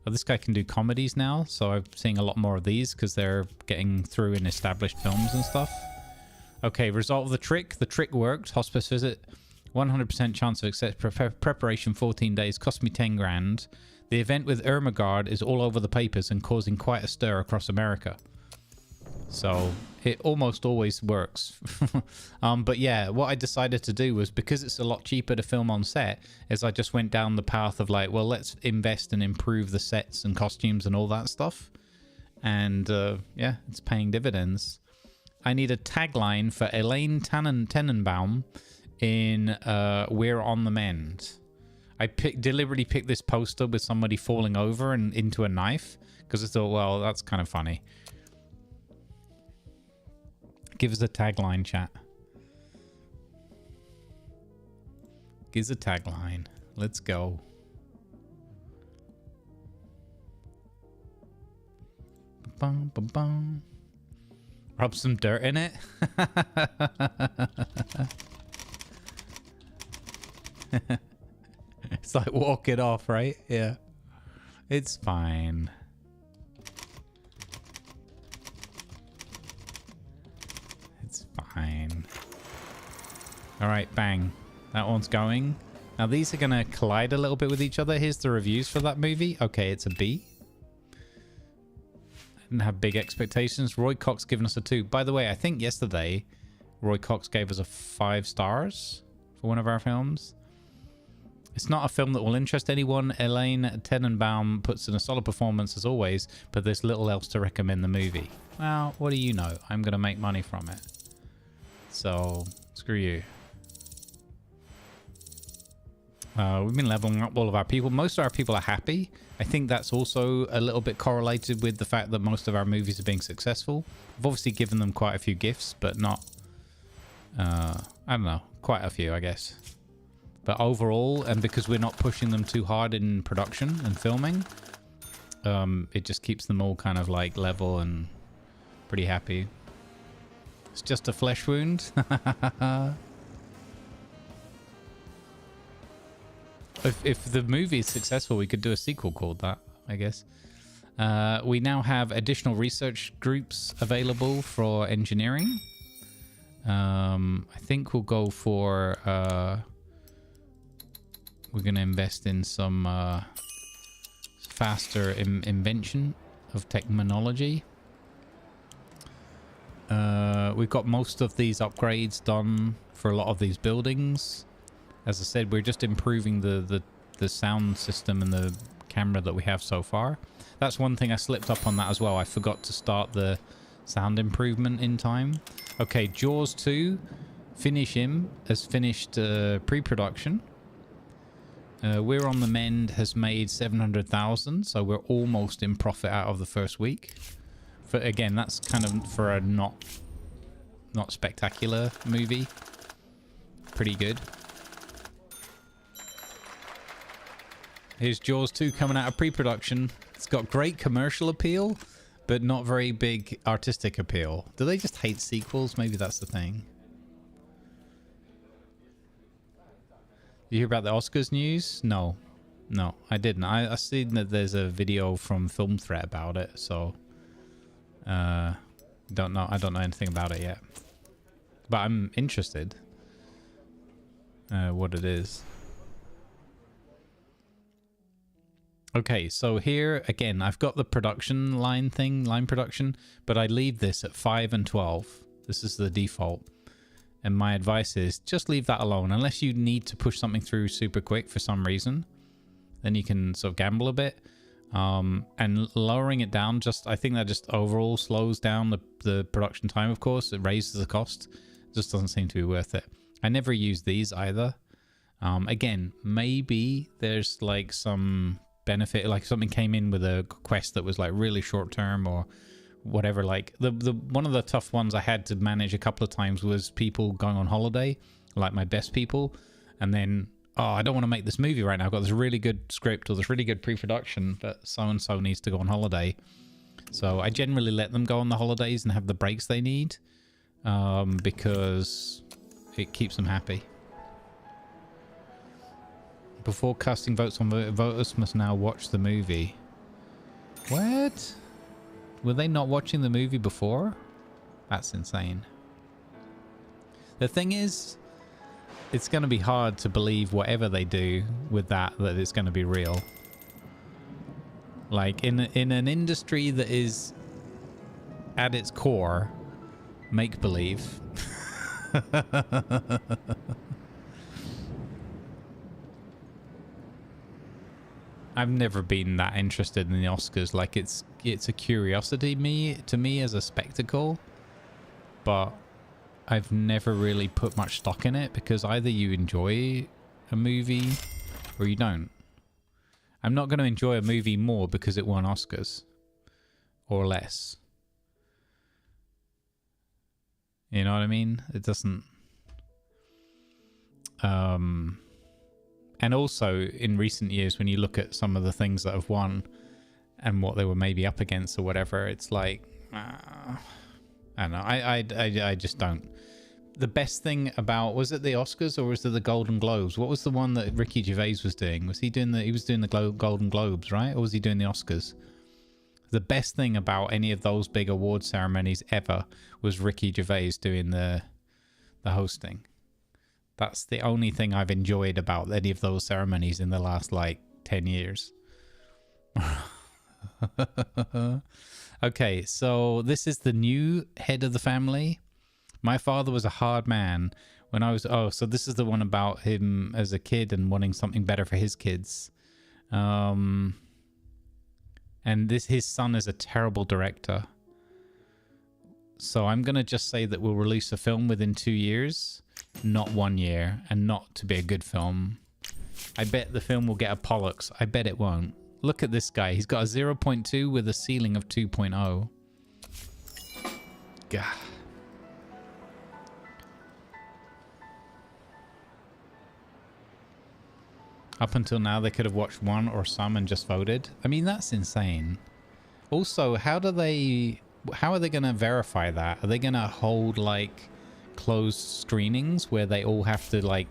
this guy can do comedies now, so I'm seeing a lot more of these because they're getting through in established films and stuff. Okay, result of the trick. The trick worked. Hospice visit, 100% chance of success. Preparation 14 days. Cost me 10 grand. The event with Llamageddon is all over the papers and causing quite a stir across America. So it almost always works. But yeah, what I decided to do was, because it's a lot cheaper to film on set, is I just went down the path of like, well, let's invest and improve the sets and costumes and all that stuff. And yeah, it's paying dividends. I need a tagline for Elaine Tenenbaum in We're on the Mend. I deliberately picked this poster with somebody falling over and into a knife because I thought, well, that's kind of funny. Give us a tagline, chat. Give us a tagline. Let's go. Bum, bum, bum. Rub some dirt in it. It's like walk it off, right? Yeah. It's fine. It's fine. All right, bang. That one's going. Now these are going to collide a little bit with each other. Here's the reviews for that movie. Okay, it's a B. I didn't have big expectations. Roy Cox giving us a 2. By the way, I think yesterday Roy Cox gave us a 5 stars for one of our films. It's not a film that will interest anyone. Elaine Tenenbaum puts in a solid performance as always, but there's little else to recommend the movie. Well, what do you know? I'm going to make money from it. So, screw you. We've been leveling up all of our people. Most of our people are happy. I think that's also a little bit correlated with the fact that most of our movies are being successful. I've obviously given them quite a few gifts, but not... I don't know. Quite a few, I guess. But overall, and because we're not pushing them too hard in production and filming, it just keeps them all kind of like level and pretty happy. It's just a flesh wound. If the movie is successful, we could do a sequel called that, I guess. We now have additional research groups available for engineering. I think we'll go for... we're going to invest in some faster invention of technology. We've got most of these upgrades done for a lot of these buildings. As I said, we're just improving the sound system and the camera that we have so far. That's one thing I slipped up on that as well. I forgot to start the sound improvement in time. Okay, Jaws 2, Finish Him has finished pre-production. We're on the Mend has made 700,000, so we're almost in profit out of the first week. Again, that's kind of for a not spectacular movie. Pretty good. Here's Jaws 2 coming out of pre-production. It's got great commercial appeal, but not very big artistic appeal. Do they just hate sequels? Maybe that's the thing. You hear about the Oscars news? No, I didn't. I seen that there's a video from Film Threat about it, so don't know. I don't know anything about it yet, but I'm interested. What it is. Okay, so here again, I've got the production line production, but I leave this at 5 and 12. This is the default. And my advice is just leave that alone. Unless you need to push something through super quick for some reason, then you can sort of gamble a bit. And lowering it down, I think that just overall slows down the production time, of course. It raises the cost. It just doesn't seem to be worth it. I never use these either. Again, maybe there's like some benefit, like something came in with a quest that was like really short term or whatever. Like the one of the tough ones I had to manage a couple of times was people going on holiday, like my best people, and then, oh, I don't want to make this movie right now. I've got this really good script or this really good pre-production, but so-and-so needs to go on holiday. So I generally let them go on the holidays and have the breaks they need, because it keeps them happy. Before casting votes on voters must now watch the movie. What? Were they not watching the movie before? That's insane. The thing is, it's going to be hard to believe whatever they do with that it's going to be real. Like in an industry that is at its core make-believe. I've never been that interested in the Oscars. Like it's a curiosity to me as a spectacle, but I've never really put much stock in it because either you enjoy a movie or you don't. I'm not going to enjoy a movie more because it won Oscars or less. You know what I mean? It doesn't. And also in recent years, when you look at some of the things that have won and what they were maybe up against or whatever, it's like, I don't know. I just don't. The best thing about, was it the Oscars or was it the Golden Globes? What was the one that Ricky Gervais was doing? Was he doing he was doing the Golden Globes, right? Or was he doing the Oscars? The best thing about any of those big award ceremonies ever was Ricky Gervais doing the hosting. That's the only thing I've enjoyed about any of those ceremonies in the last, like, 10 years. Okay, so this is the new head of the family. My father was a hard man when I was... Oh, so this is the one about him as a kid and wanting something better for his kids. And his son is a terrible director. So I'm going to just say that we'll release a film within 2 years, not 1 year, and not to be a good film. I bet the film will get a Pollux. I bet it won't. Look at this guy. He's got a 0.2 with a ceiling of 2.0. Gah. Up until now, they could have watched one or some and just voted. I mean, that's insane. Also, how are they going to verify that? Are they going to hold, like, closed screenings where they all have to, like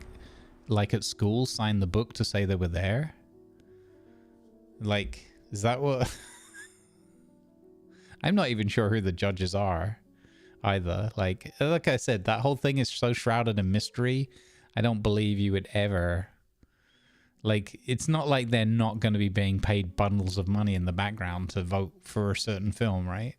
at school, sign the book to say they were there? Like, is that what... I'm not even sure who the judges are either. Like I said, that whole thing is so shrouded in mystery. I don't believe you would ever... Like, it's not like they're not going to be being paid bundles of money in the background to vote for a certain film, right?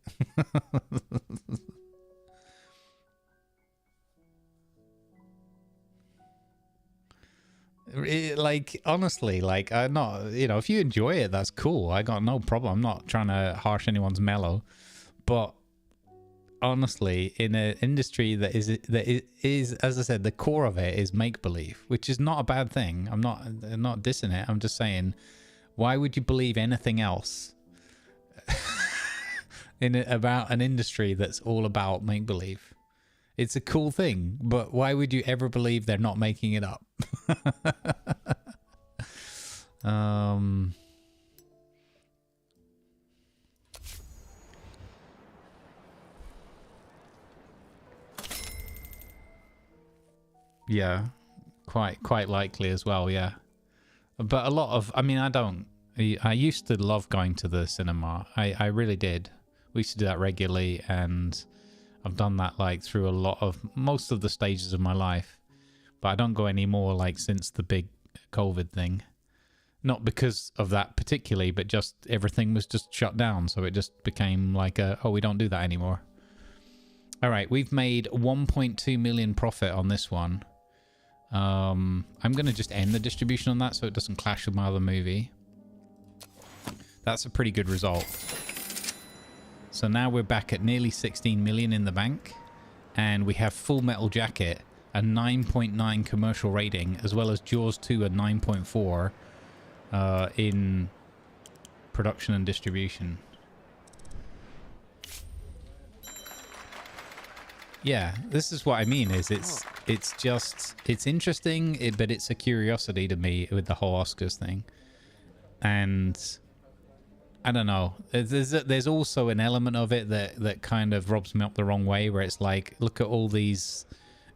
Like, honestly, like, I'm not, you know, if you enjoy it, that's cool. I got no problem. I'm not trying to harsh anyone's mellow. But honestly, in an industry that is, as I said, the core of it is make-believe, which is not a bad thing. I'm not dissing it. I'm just saying, why would you believe anything else about an industry that's all about make-believe? It's a cool thing, but why would you ever believe they're not making it up? Yeah, quite likely as well, yeah. But a lot of, I mean, I used to love going to the cinema. I really did. We used to do that regularly, and I've done that like through most of the stages of my life. But I don't go anymore, like, since the big COVID thing. Not because of that particularly, but just everything was just shut down. So it just became like we don't do that anymore. All right, we've made 1.2 million profit on this one. I'm going to just end the distribution on that so it doesn't clash with my other movie. That's a pretty good result. So now we're back at nearly 16 million in the bank, and we have Full Metal Jacket, a 9.9 commercial rating, as well as Jaws 2, a 9.4 in production and distribution. Yeah, this is what I mean, is it's interesting, but it's a curiosity to me with the whole Oscars thing. And I don't know, there's also an element of it that kind of rubs me up the wrong way, where it's like, look at all these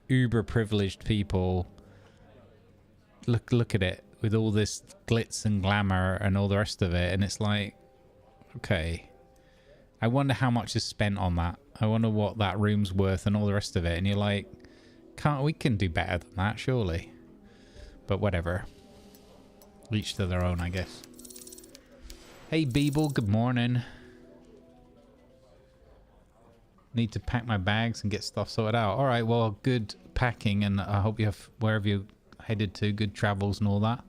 uber privileged people, look at it with all this glitz and glamour and all the rest of it, and it's like, okay, I wonder how much is spent on that. I wonder what that room's worth and all the rest of it. And you're like, we can do better than that, surely. But whatever. Each to their own, I guess. Hey, Beeble, good morning. Need to pack my bags and get stuff sorted out. All right, well, good packing, and I hope you have, wherever you headed to, good travels and all that.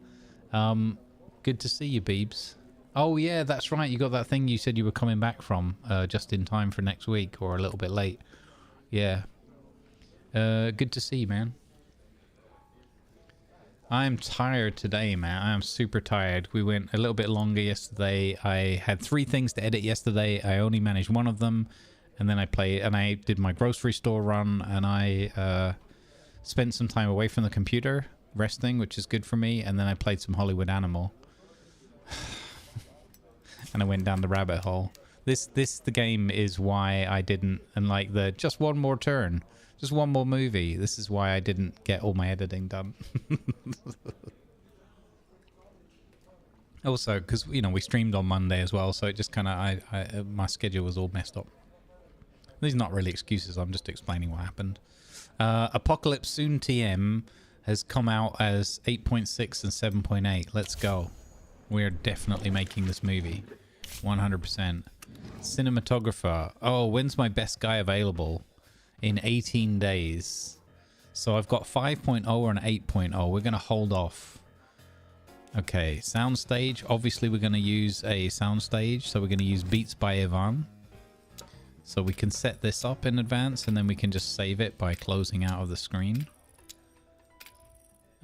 Good to see you, Beebs. Oh, yeah, that's right. You got that thing you said you were coming back from just in time for next week, or a little bit late. Yeah. Good to see you, man. I'm tired today, man. I am super tired. We went a little bit longer yesterday. I had 3 things to edit yesterday. I only managed one of them. And then I did my grocery store run, and I spent some time away from the computer resting, which is good for me. And then I played some Hollywood Animal. And I went down the rabbit hole. The game is why I didn't, and like just one more turn, just one more movie. This is why I didn't get all my editing done. Also, because we streamed on Monday as well, so it just kind of my schedule was all messed up. These are not really excuses. I'm just explaining what happened. Apocalypse Soon TM has come out as 8.6 and 7.8. Let's go. We're definitely making this movie. 100%. Cinematographer. Oh, when's my best guy available? In 18 days. So I've got 5.0 and 8.0. We're going to hold off. Okay, soundstage. Obviously, we're going to use a soundstage. So we're going to use Beats by Ivan. So we can set this up in advance, and then we can just save it by closing out of the screen.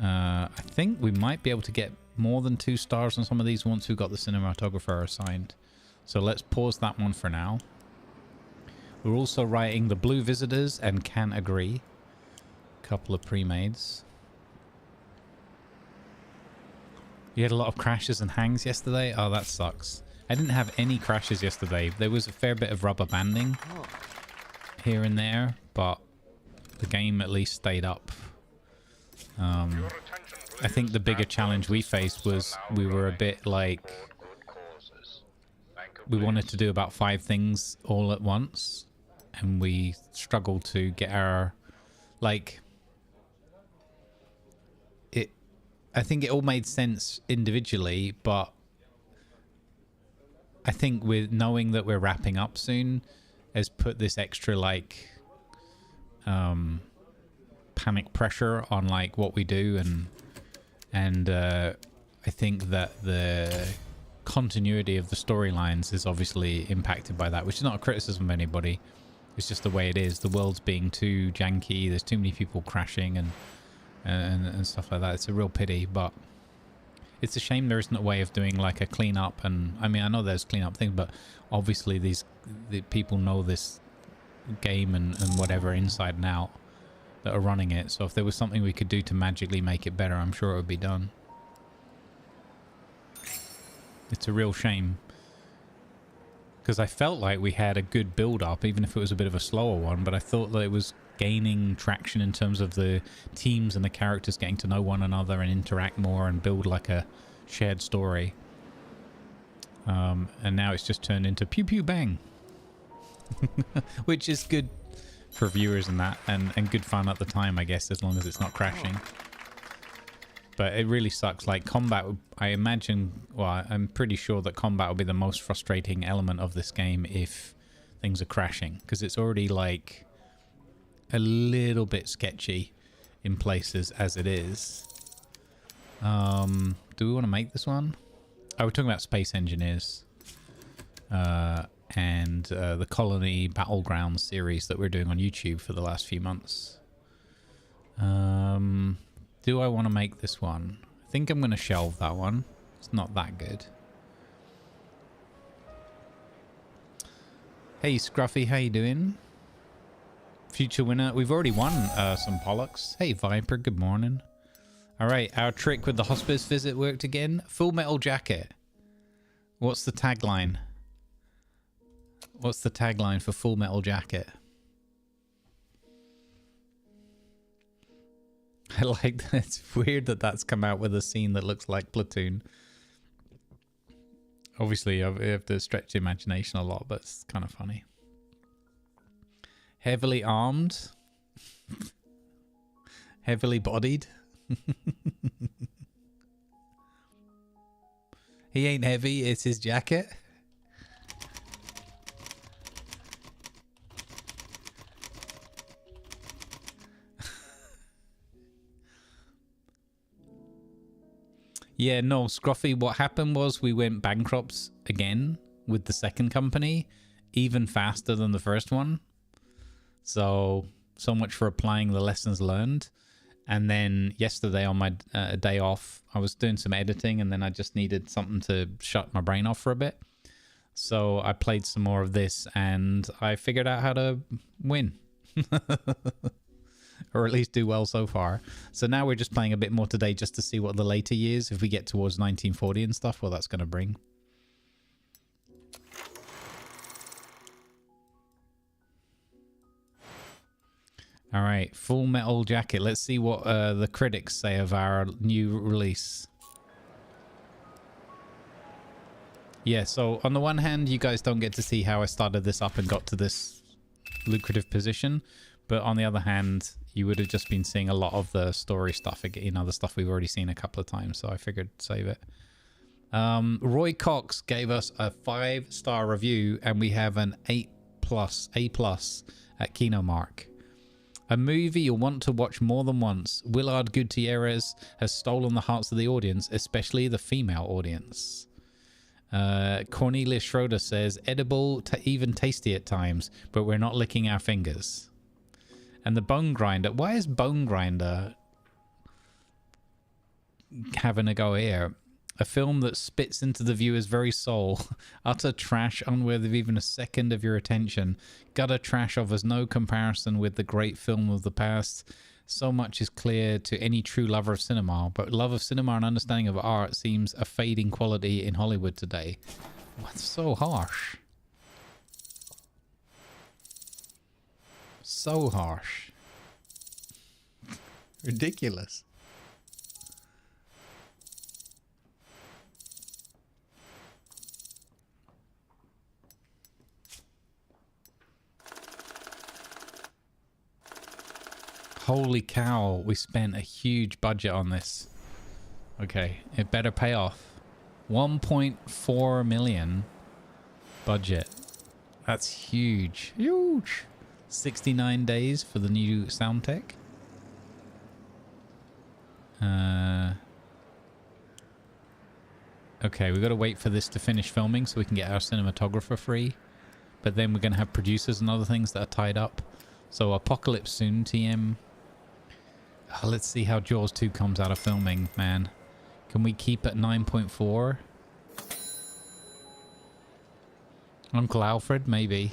I think we might be able to get more than 2 stars on some of these once we've got the cinematographer assigned. So let's pause that one for now. We're also writing The Blue Visitors and Can Agree. Couple of pre-mades. You had a lot of crashes and hangs yesterday? Oh, that sucks. I didn't have any crashes yesterday. There was a fair bit of rubber banding here and there, but the game at least stayed up. I think the bigger challenge we faced was we were a bit like, we wanted to do about 5 things all at once, and we struggled to get our, like, I think it all made sense individually, but I think with knowing that we're wrapping up soon has put this extra, like, panic pressure on, like, what we do, and I think that the continuity of the storylines is obviously impacted by that, which is not a criticism of anybody. It's just the way it is. The world's being too janky. There's too many people crashing and stuff like that. It's a real pity, but it's a shame there isn't a way of doing like a cleanup. And I mean, I know there's cleanup things, but obviously the people know this game and whatever inside and out that are running it. So if there was something we could do to magically make it better, I'm sure it would be done. It's a real shame, because I felt like we had a good build-up, even if it was a bit of a slower one, but I thought that it was gaining traction in terms of the teams and the characters getting to know one another and interact more and build like a shared story. And now it's just turned into pew pew bang. Which is good for viewers and that, and good fun at the time, I guess, as long as it's not crashing. But it really sucks. Like, combat, I imagine, well, I'm pretty sure that combat will be the most frustrating element of this game if things are crashing, because it's already like a little bit sketchy in places as it is. Do we want to make this one? Oh, we're talking about space engineers. and the Colony Battleground series that we're doing on YouTube for the last few months. Do I want to make this one? I think I'm going to shelve that one. It's not that good. Hey Scruffy, how you doing? Future winner. We've already won some Pollux. Hey Viper, good morning. Alright, our trick with the hospice visit worked again. Full Metal Jacket. What's the tagline? What's the tagline for Full Metal Jacket? I like that. It's weird that that's come out with a scene that looks like Platoon. Obviously, I have to stretch the imagination a lot, but it's kind of funny. Heavily armed. Heavily bodied. He ain't heavy, it's his jacket. Yeah, no, Scruffy, what happened was we went bankrupt again with the second company, even faster than the first one. So much for applying the lessons learned. And then yesterday on my day off, I was doing some editing and then I just needed something to shut my brain off for a bit. So I played some more of this and I figured out how to win. Or at least do well so far. So now we're just playing a bit more today just to see what the later years, if we get towards 1940 and stuff, what that's going to bring. All right, Full Metal Jacket. Let's see what the critics say of our new release. Yeah, so on the one hand, you guys don't get to see how I started this up and got to this lucrative position. But on the other hand, you would have just been seeing a lot of the story stuff, you know, the stuff we've already seen a couple of times. So I figured save it. Roy Cox gave us a 5-star review and we have an A+ at Kinomark. A movie you'll want to watch more than once. Willard Gutierrez has stolen the hearts of the audience, especially the female audience. Cornelius Schroeder says, edible, even tasty at times, but we're not licking our fingers. And the Bone Grinder. Why is Bone Grinder having a go here? A film that spits into the viewer's very soul. Utter trash, unworthy of even a second of your attention. Gutter trash offers no comparison with the great film of the past. So much is clear to any true lover of cinema, but love of cinema and understanding of art seems a fading quality in Hollywood today. What's so harsh? So harsh. Ridiculous. Holy cow, we spent a huge budget on this. Okay, it better pay off. 1.4 million budget. That's huge. Huge. 69 days for the new sound tech. Okay, we've got to wait for this to finish filming so we can get our cinematographer free. But then we're going to have producers and other things that are tied up. So Apocalypse soon, TM. Oh, let's see how Jaws 2 comes out of filming, man. Can we keep at 9.4? Uncle Alfred, maybe.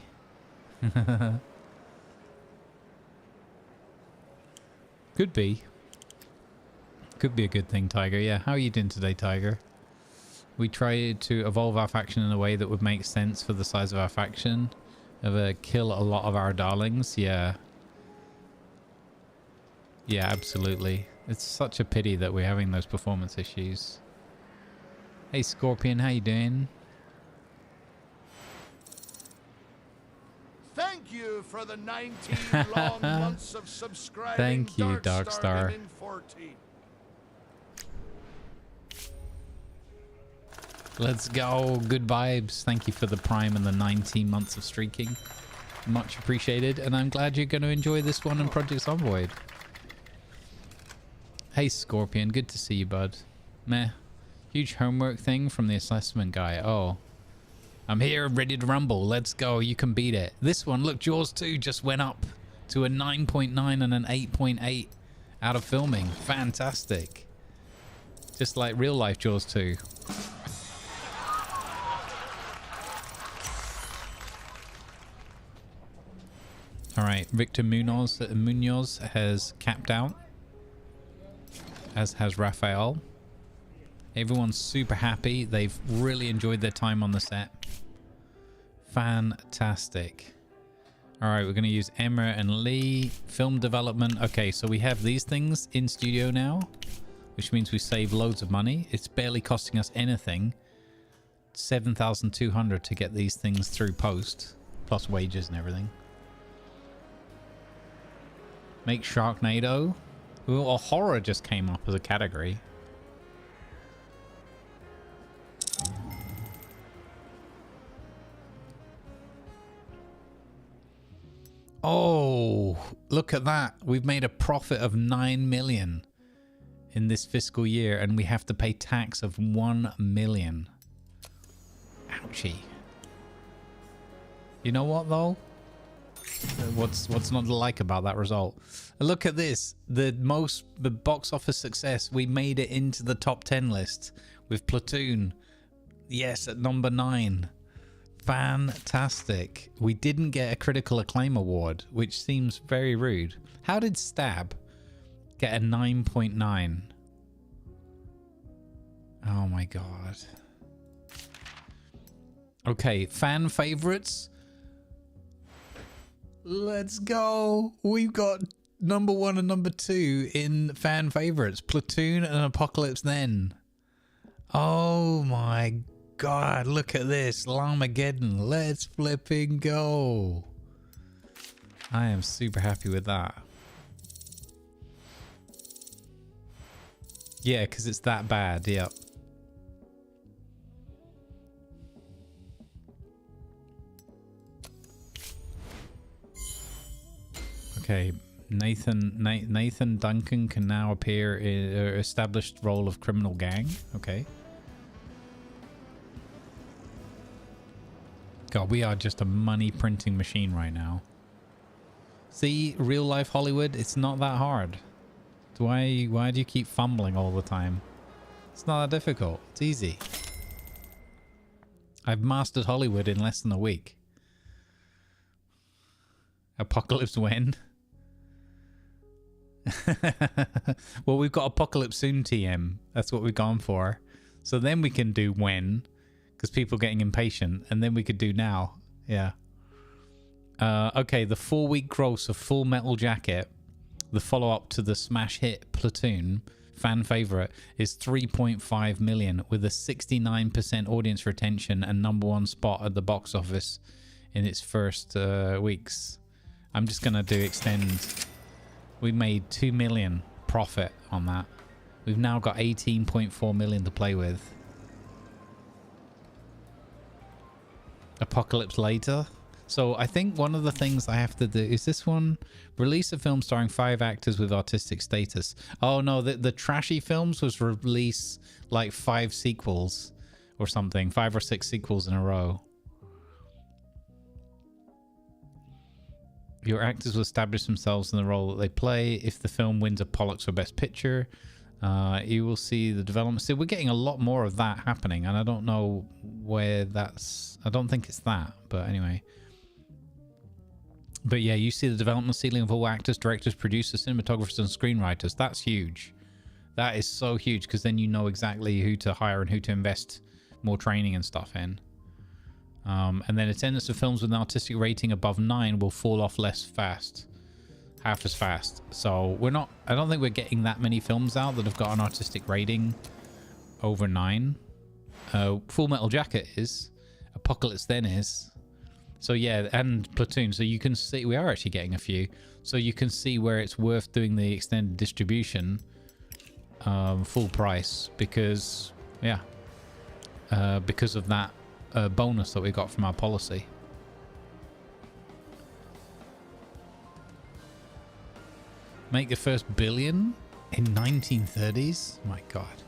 Could be. Could be a good thing, Tiger. Yeah, how are you doing today, Tiger? We try to evolve our faction in a way that would make sense for the size of our faction. Kill a lot of our darlings. Yeah. Yeah, absolutely. It's such a pity that we're having those performance issues. Hey, Scorpion, how you doing? Thank you for the 19 long months of subscribing. Thank you, Darkstar. Let's go. Good vibes. Thank you for the Prime and the 19 months of streaking. Much appreciated. And I'm glad you're going to enjoy this one in Project Zomboid. Hey, Scorpion. Good to see you, bud. Meh. Huge homework thing from the assessment guy. Oh. I'm here ready to rumble. Let's go. You can beat it. This one, look, Jaws 2 just went up to a 9.9 and an 8.8 out of filming. Fantastic. Just like real life Jaws 2. All right, Victor Munoz has capped out, as has Raphael. Everyone's super happy. They've really enjoyed their time on the set. Fantastic. All right, we're going to use Emma and Lee. Film development. Okay, so we have these things in studio now, which means we save loads of money. It's barely costing us anything. 7,200 to get these things through post, plus wages and everything. Make Sharknado. Ooh, a horror just came up as a category. Oh, look at that. We've made a profit of 9 million in this fiscal year, and we have to pay tax of 1 million. Ouchie. You know what, though? What's not to like about that result? Look at this. The box office success. We made it into the top 10 list with Platoon. Yes, at number 9. Fantastic. We didn't get a critical acclaim award, which seems very rude. How did Stab get a 9.9? Oh my god. Okay, fan favorites. Let's go. We've got number 1 and number 2 in fan favorites. Platoon and Apocalypse Then. Oh my god, look at this. Llamageddon. Let's flipping go. I am super happy with that. Yeah, because it's that bad. Yep. Okay, Nathan Duncan can now appear in an established role of criminal gang. Okay. God, we are just a money printing machine right now. See, real life Hollywood, it's not that hard. Why do you keep fumbling all the time? It's not that difficult. It's easy. I've mastered Hollywood in less than a week. Apocalypse when? Well, we've got Apocalypse Soon TM. That's what we've gone for. So then we can do when, because people are getting impatient, and then we could do now. Yeah. Okay, the 4-week gross of Full Metal Jacket, the follow-up to the smash hit Platoon, fan favorite, is 3.5 million with a 69% audience retention and #1 spot at the box office in its first weeks. I'm just gonna do extend. We made 2 million profit on that. We've now got 18.4 million to play with. Apocalypse Later. So I think one of the things I have to do is this one. Release a film starring 5 actors with artistic status. Oh no, the trashy films was release like 5 sequels or something. 5 or 6 sequels in a row. Your actors will establish themselves in the role that they play. If the film wins a Pollux for Best Picture, you will see the development. See, we're getting a lot more of that happening, and I don't know where that's... I don't think it's that, but anyway. But yeah, you see the development ceiling of all actors, directors, producers, cinematographers, and screenwriters. That's huge. That is so huge, because then you know exactly who to hire and who to invest more training and stuff in. And then attendance of films with an artistic rating above 9 will fall off half as fast. So we're not, I don't think we're getting that many films out that have got an artistic rating over 9. Full Metal Jacket is, Apocalypse Then is. So yeah, and Platoon. So you can see, we are actually getting a few. So you can see where it's worth doing the extended distribution full price, because, yeah, because of that bonus that we got from our policy. Make the first billion in 1930s? My god.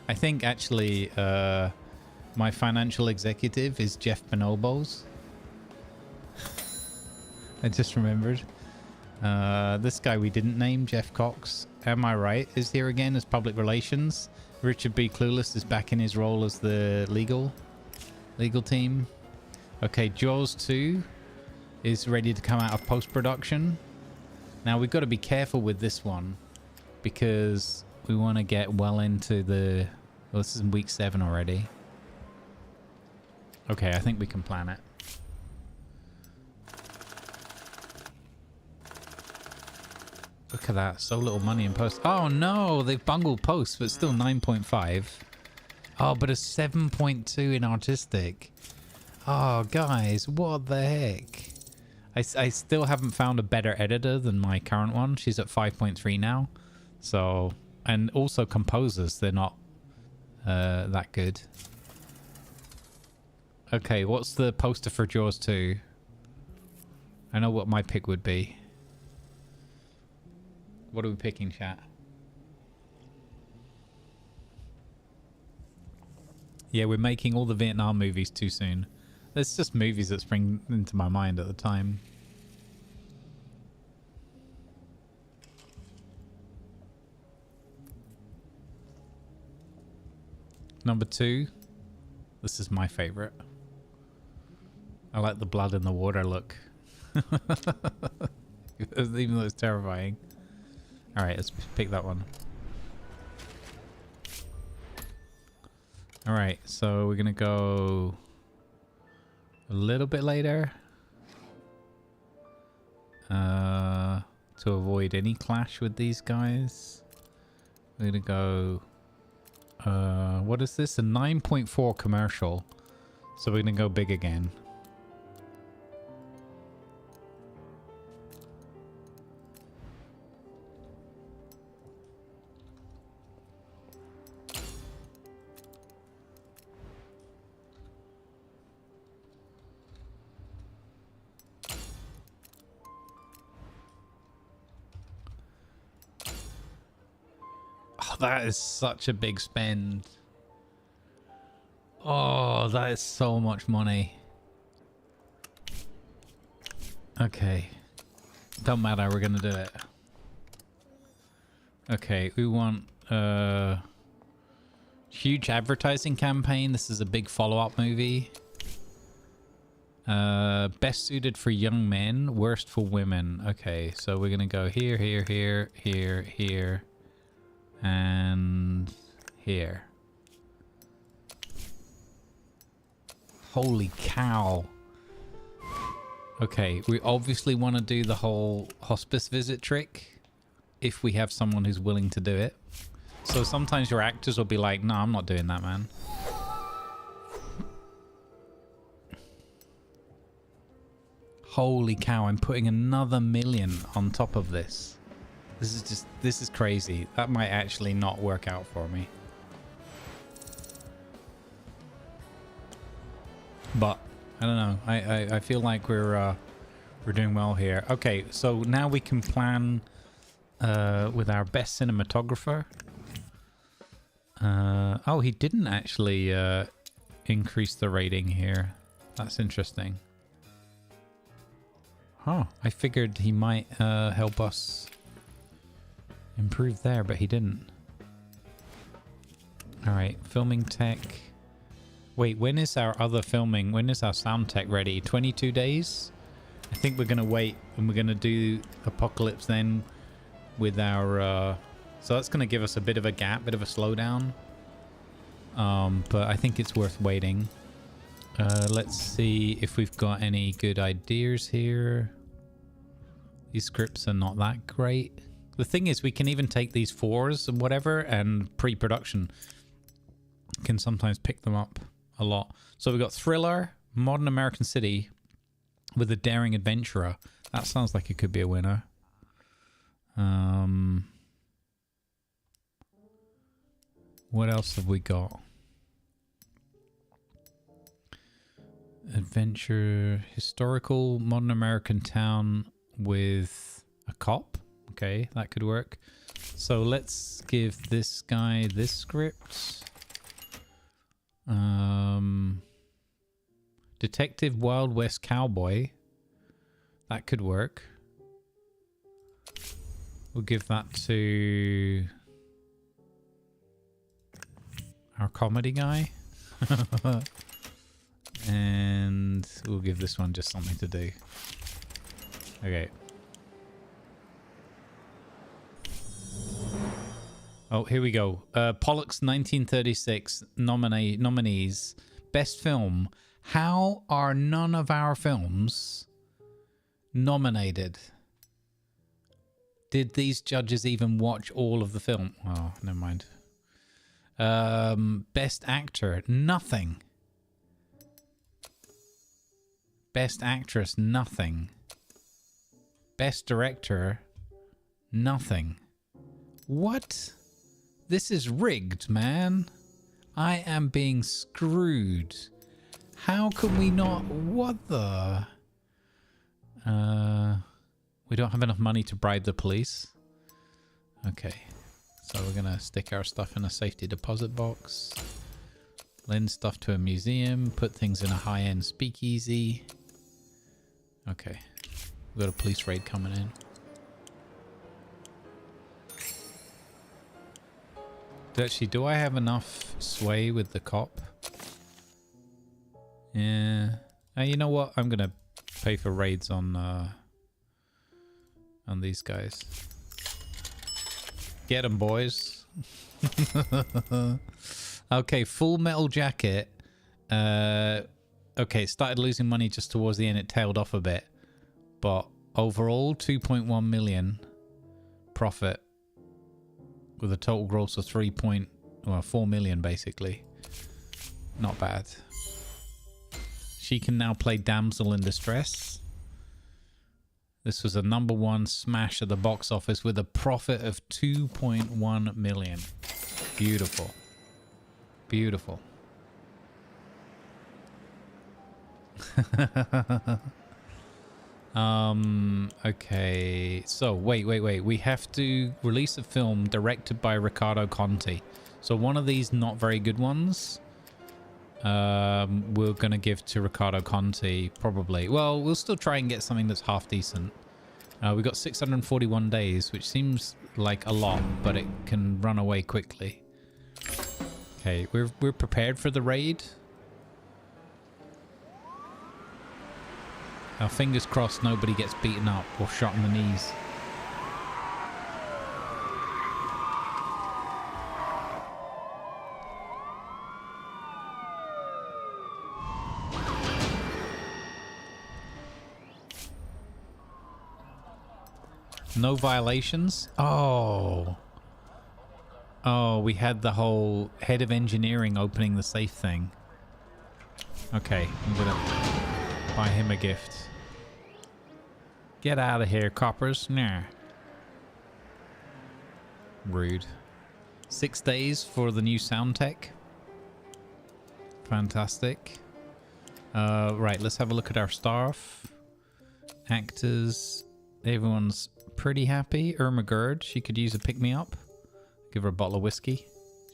I think actually my financial executive is Jeff Bonobos. I just remembered. This guy we didn't name, Jeff Cox, am I right, is here again as public relations. Richard B. Clueless is back in his role as the legal team. Okay, Jaws 2 is ready to come out of post-production. Now we've got to be careful with this one because we want to get well into the... Well, this is in week 7 already. Okay, I think we can plan it. Look at that. So little money in post. Oh, no. They've bungled post, but still 9.5. Oh, but a 7.2 in artistic. Oh, guys. What the heck? I still haven't found a better editor than my current one. She's at 5.3 now. So, and also composers. They're not that good. Okay, what's the poster for Jaws 2? I know what my pick would be. What are we picking, chat? Yeah, we're making all the Vietnam movies too soon. It's just movies that spring into my mind at the time. Number 2. This is my favorite. I like the blood in the water look. Even though it's terrifying. Alright, let's pick that one. Alright, so we're gonna go a little bit later. To avoid any clash with these guys. We're gonna go... what is this? A 9.4 commercial. So we're gonna go big again. That is such a big spend. Oh, that is so much money. Okay. Don't matter, we're gonna do it. Okay, we want huge advertising campaign. This is a big follow-up movie. Best suited for young men, worst for women. Okay, so we're gonna go here, here, here, here, here. And here. Holy cow. Okay, we obviously want to do the whole hospice visit trick if we have someone who's willing to do it. So sometimes your actors will be like, no, I'm not doing that, man. Holy cow, I'm putting another 1 million on top of this. This is crazy. That might actually not work out for me. But I don't know. I feel like we're doing well here. Okay, so now we can plan with our best cinematographer. Oh, he didn't actually increase the rating here. That's interesting. Huh, I figured he might help us improve there, but he didn't. Alright, filming tech. Wait, when is our other filming? When is our sound tech ready? 22 days? I think we're going to wait and we're going to do Apocalypse then with our... so that's going to give us a bit of a gap, bit of a slowdown. But I think it's worth waiting. Let's see if we've got any good ideas here. These scripts are not that great. The thing is, we can even take these 4s and whatever, and pre-production can sometimes pick them up a lot. So we've got thriller, modern American city with a daring adventurer. That sounds like it could be a winner. What else have we got? Adventure, historical, modern American town with a cop. Okay, that could work. So let's give this guy this script. Detective Wild West Cowboy. That could work. We'll give that to our comedy guy. And we'll give this one just something to do. Okay. Oh, here we go. Pollock's 1936 nominees. Best film. How are none of our films nominated? Did these judges even watch all of the film? Oh, never mind. Best actor. Nothing. Best actress. Nothing. Best director. Nothing. What? This is rigged, man. I am being screwed. How can we not? What the? We don't have enough money to bribe the police. Okay. So we're going to stick our stuff in a safety deposit box. Lend stuff to a museum. Put things in a high-end speakeasy. Okay. We've got a police raid coming in. Actually, do I have enough sway with the cop? Yeah. You know what? I'm gonna pay for raids on these guys. Get 'em, boys. Okay, Full Metal Jacket. Okay, it started losing money just towards the end. It tailed off a bit, but overall, 2.1 million profit. With a total gross of 4 million, basically. Not bad. She can now play Damsel in Distress. This was a #1 smash at the box office with a profit of 2.1 million. Beautiful. Beautiful. Okay, so wait. We have to release a film directed by Riccardo Conti. So one of these not very good ones, we're gonna give to Riccardo Conti, probably. Well, we'll still try and get something that's half decent. We've got 641 days, which seems like a lot, but it can run away quickly. Okay, we're prepared for the raid. Fingers crossed nobody gets beaten up or shot in the knees. No violations? Oh. Oh, we had the whole head of engineering opening the safe thing. Okay, I'm gonna buy him a gift. Get out of here, coppers. Nah. Rude. 6 days for the new sound tech. Fantastic. Right, let's have a look at our staff. Actors. Everyone's pretty happy. Irma Gerd, she could use a pick-me-up. Give her a bottle of whiskey.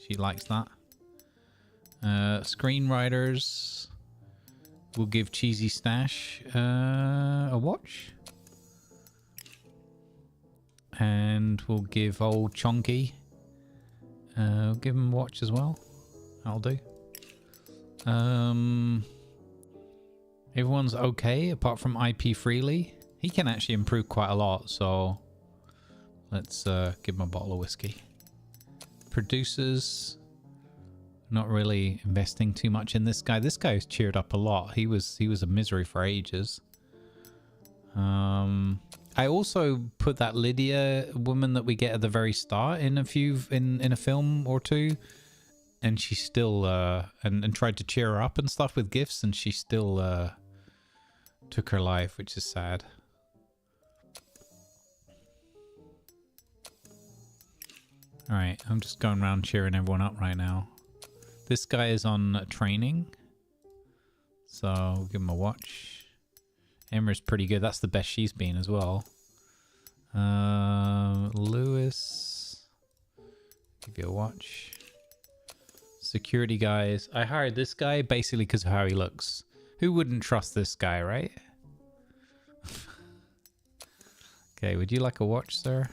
She likes that. Screenwriters. We'll give Cheesy Stash a watch. And we'll give old Chonky. We'll give him a watch as well. That'll do. Everyone's okay apart from IP Freely. He can actually improve quite a lot, so let's give him a bottle of whiskey. Producers. Not really investing too much in this guy. This guy's cheered up a lot. He was a misery for ages. I also put that Lydia woman that we get at the very start in a film or two, and she still and tried to cheer her up and stuff with gifts, and she still took her life, which is sad. All right, I'm just going around cheering everyone up right now. This guy is on training, so we'll give him a watch. Emma's pretty good. That's the best she's been as well. Lewis, give you a watch. Security guys. I hired this guy basically because of how he looks. Who wouldn't trust this guy, right? Okay, would you like a watch, sir?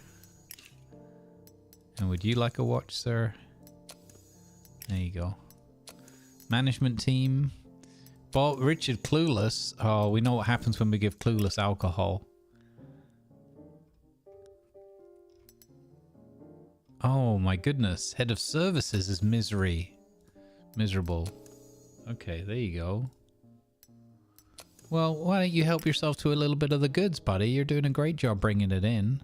And would you like a watch, sir? There you go. Management team. Bob, Richard Clueless. Oh, we know what happens when we give Clueless alcohol. Oh my goodness. Head of services is miserable. Okay, there you go. Well, why don't you help yourself to a little bit of the goods, buddy? You're doing a great job bringing it in.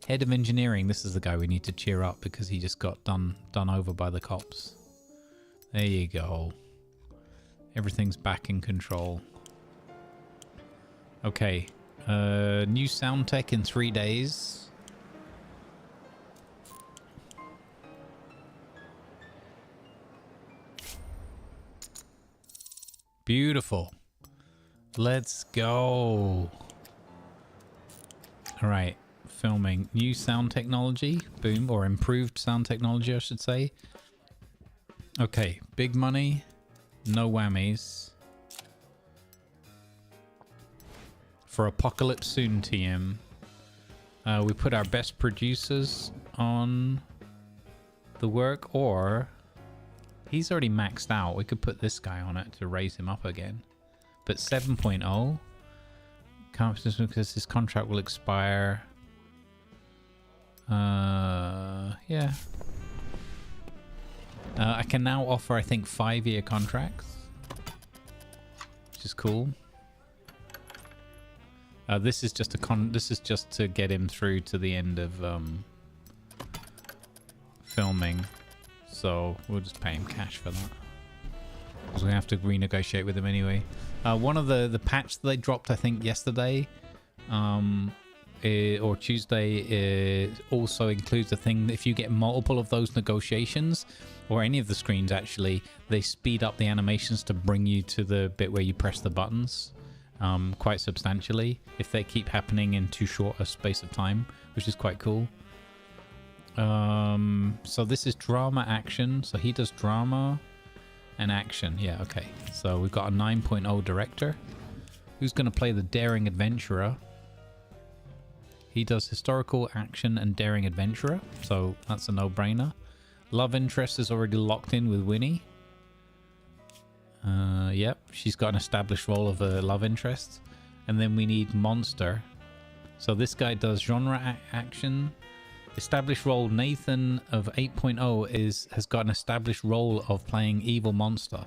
Head of engineering. This is the guy we need to cheer up because he just got done over by the cops. There you go. Everything's back in control. Okay. New sound tech in 3 days. Beautiful. Let's go. All right. Filming. New sound technology. Boom. Or improved sound technology, I should say. Okay. Big money. No whammies. For Apocalypse Soon TM. We put our best producers on the work, or he's already maxed out. We could put this guy on it to raise him up again. But 7.0. Competition because his contract will expire. Yeah. I can now offer, I think, 5-year contracts, which is cool. This is just this is just to get him through to the end of filming, so we'll just pay him cash for that because we have to renegotiate with him anyway. One of the patch that they dropped, I think yesterday, or Tuesday, also includes the thing that if you get multiple of those negotiations, or any of the screens actually, they speed up the animations to bring you to the bit where you press the buttons quite substantially if they keep happening in too short a space of time, which is quite cool. So this is drama action, so he does drama and action. Yeah, okay. So we've got a 9.0 director who's going to play the daring adventurer. He does historical action and daring adventurer, so that's a no-brainer. Love interest is already locked in with Winnie. Yep, she's got an established role of a love interest. And then we need monster. So this guy does genre action. Established role Nathan of 8.0 has got an established role of playing evil monster.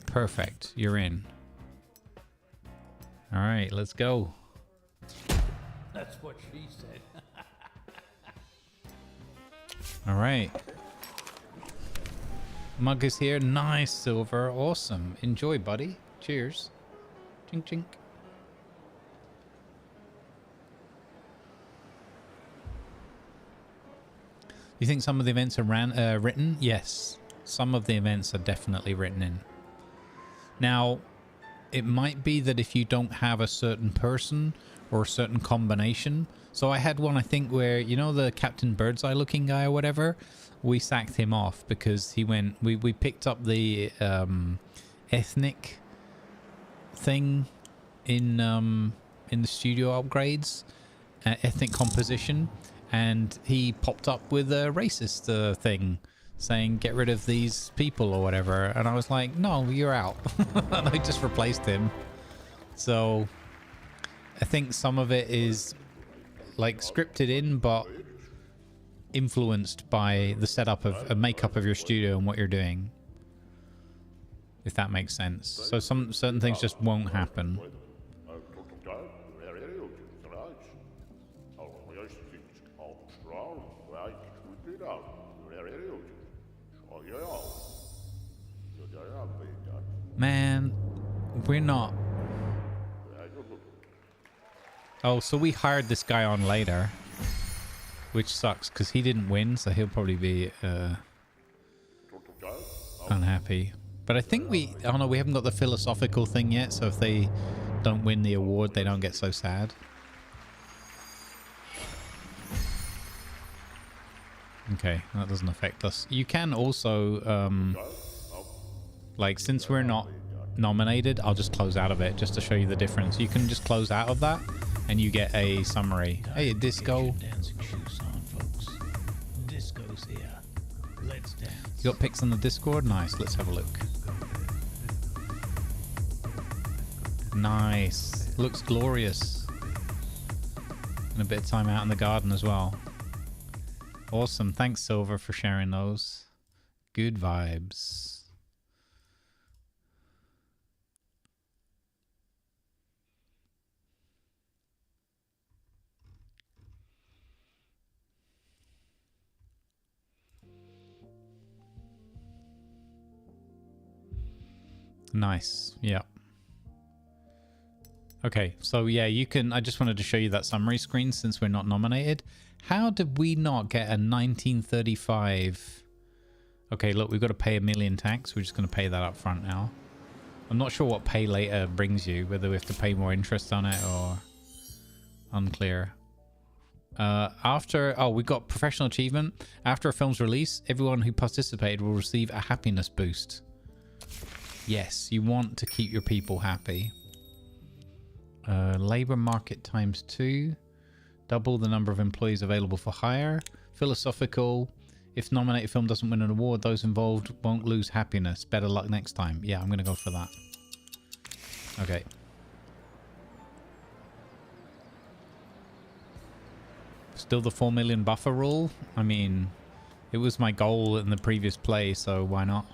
Perfect, you're in. All right, let's go. That's what she said. All right. Mug is here. Nice, Silver. Awesome. Enjoy, buddy. Cheers. Chink, chink. You think some of the events are written? Yes. Some of the events are definitely written in. Now, it might be that if you don't have a certain person or a certain combination. So I had one, I think, where, you know, the Captain Birdseye looking guy or whatever, we sacked him off because he went, we picked up the ethnic thing in the studio upgrades, ethnic composition, and he popped up with a racist thing saying get rid of these people or whatever, and I was like, no, you're out. And I just replaced him. So I think some of it is like scripted in, but influenced by the setup of a makeup of your studio and what you're doing, if that makes sense. So some certain things just won't happen. Man, we're not. Oh, so we hired this guy on later, which sucks because he didn't win, so he'll probably be unhappy. But I think we haven't got the philosophical thing yet, so if they don't win the award, they don't get so sad. Okay, that doesn't affect us. You can also, like, since we're not nominated, I'll just close out of it just to show you the difference. You can just close out of that and you get a summary. Hey, disco. Dancing shoes on, folks. Disco's here. Let's dance. You got pics on the Discord? Nice, let's have a look. Nice. Looks glorious. And a bit of time out in the garden as well. Awesome. Thanks, Silver, for sharing those. Good vibes. Nice. Yeah. Okay, so yeah, you can... I just wanted to show you that summary screen since we're not nominated. How did we not get a 1935? Okay, look, we've got to pay $1 million tax. We're just going to pay that up front now. I'm not sure what pay later brings you, whether we have to pay more interest on it or... Unclear. Oh, we got professional achievement. After a film's release, everyone who participated will receive a happiness boost. Yes, you want to keep your people happy. Labor market ×2. Double the number of employees available for hire. Philosophical. If nominated film doesn't win an award, those involved won't lose happiness. Better luck next time. Yeah, I'm going to go for that. Okay. Still the 4 million buffer rule? I mean, it was my goal in the previous play, so why not?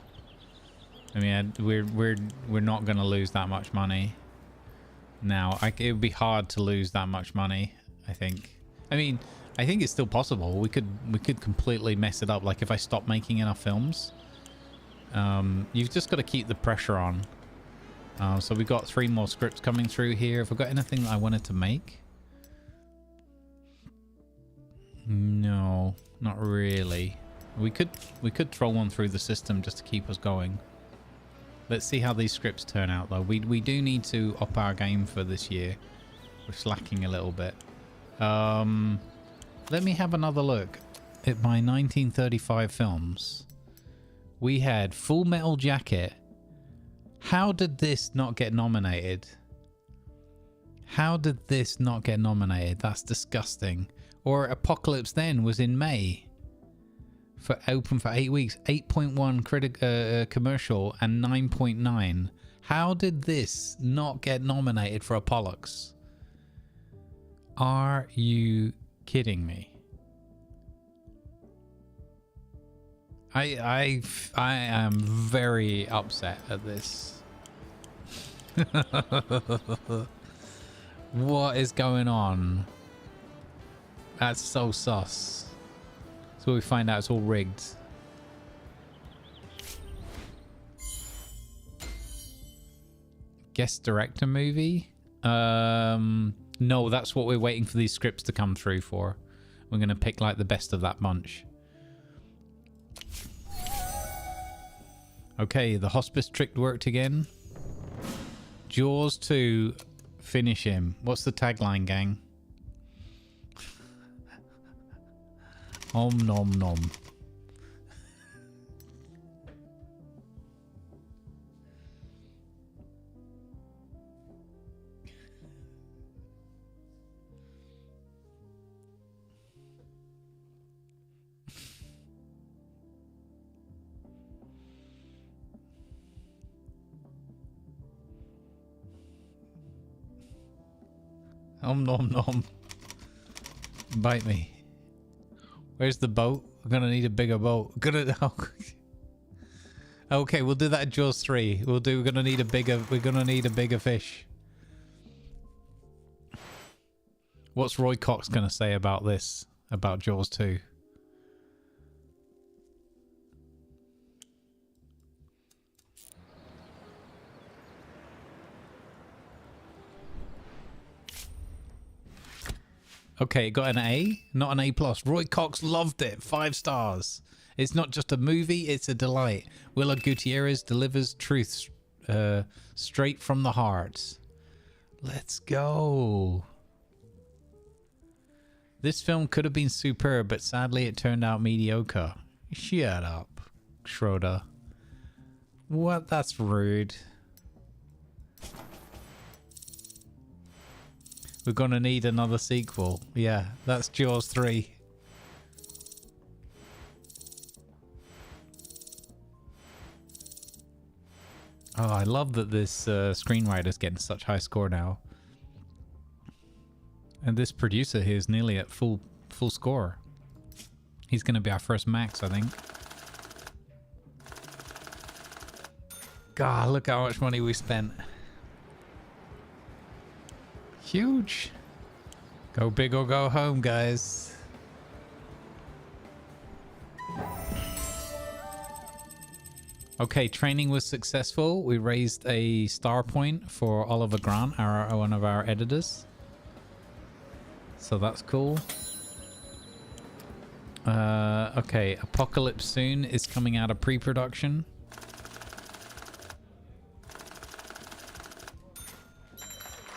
I mean, we're not going to lose that much money. Now, it would be hard to lose that much money, I think. I mean, I think it's still possible. We could completely mess it up. Like if I stop making enough films, you've just got to keep the pressure on. So we've got 3 more scripts coming through here. Have I got anything that I wanted to make? No, not really. We could throw one through the system just to keep us going. Let's see how these scripts turn out, though. We do need to up our game for this year. We're slacking a little bit. Let me have another look at my 1935 films. We had Full Metal Jacket. How did this not get nominated? How did this not get nominated? That's disgusting. Or Apocalypse Then was in May. Open for 8 weeks, 8.1 commercial and 9.9. How did this not get nominated for Apollox? Are you kidding me? I am very upset at this. What is going on? That's so sus. So we find out it's all rigged. Guest director movie? No, that's what we're waiting for these scripts to come through for. We're going to pick like the best of that bunch. Okay, the hospice trick worked again. Jaws 2, finish him. What's the tagline, gang? Om nom nom. Om nom nom. Bite me. Where's the boat? We're gonna need a bigger boat. Okay, we'll do that at Jaws 3. We're gonna need a bigger fish. What's Roy Cox gonna say about this? About Jaws 2? Okay, it got an A, not an A+. Roy Cox loved it. 5 stars. It's not just a movie, it's a delight. Willa Gutierrez delivers truth straight from the heart. Let's go. This film could have been superb, but sadly it turned out mediocre. Shut up, Schroeder. What? That's rude. We're gonna need another sequel. Yeah, that's Jaws 3. Oh, I love that this screenwriter's getting such high score now. And this producer here is nearly at full score. He's going to be our first max, I think. God, look how much money we spent. Huge. Go big or go home, guys. Okay, training was successful. We raised a star point for Oliver Grant, one of our editors. So that's cool. Okay, Apocalypse Soon is coming out of pre-production.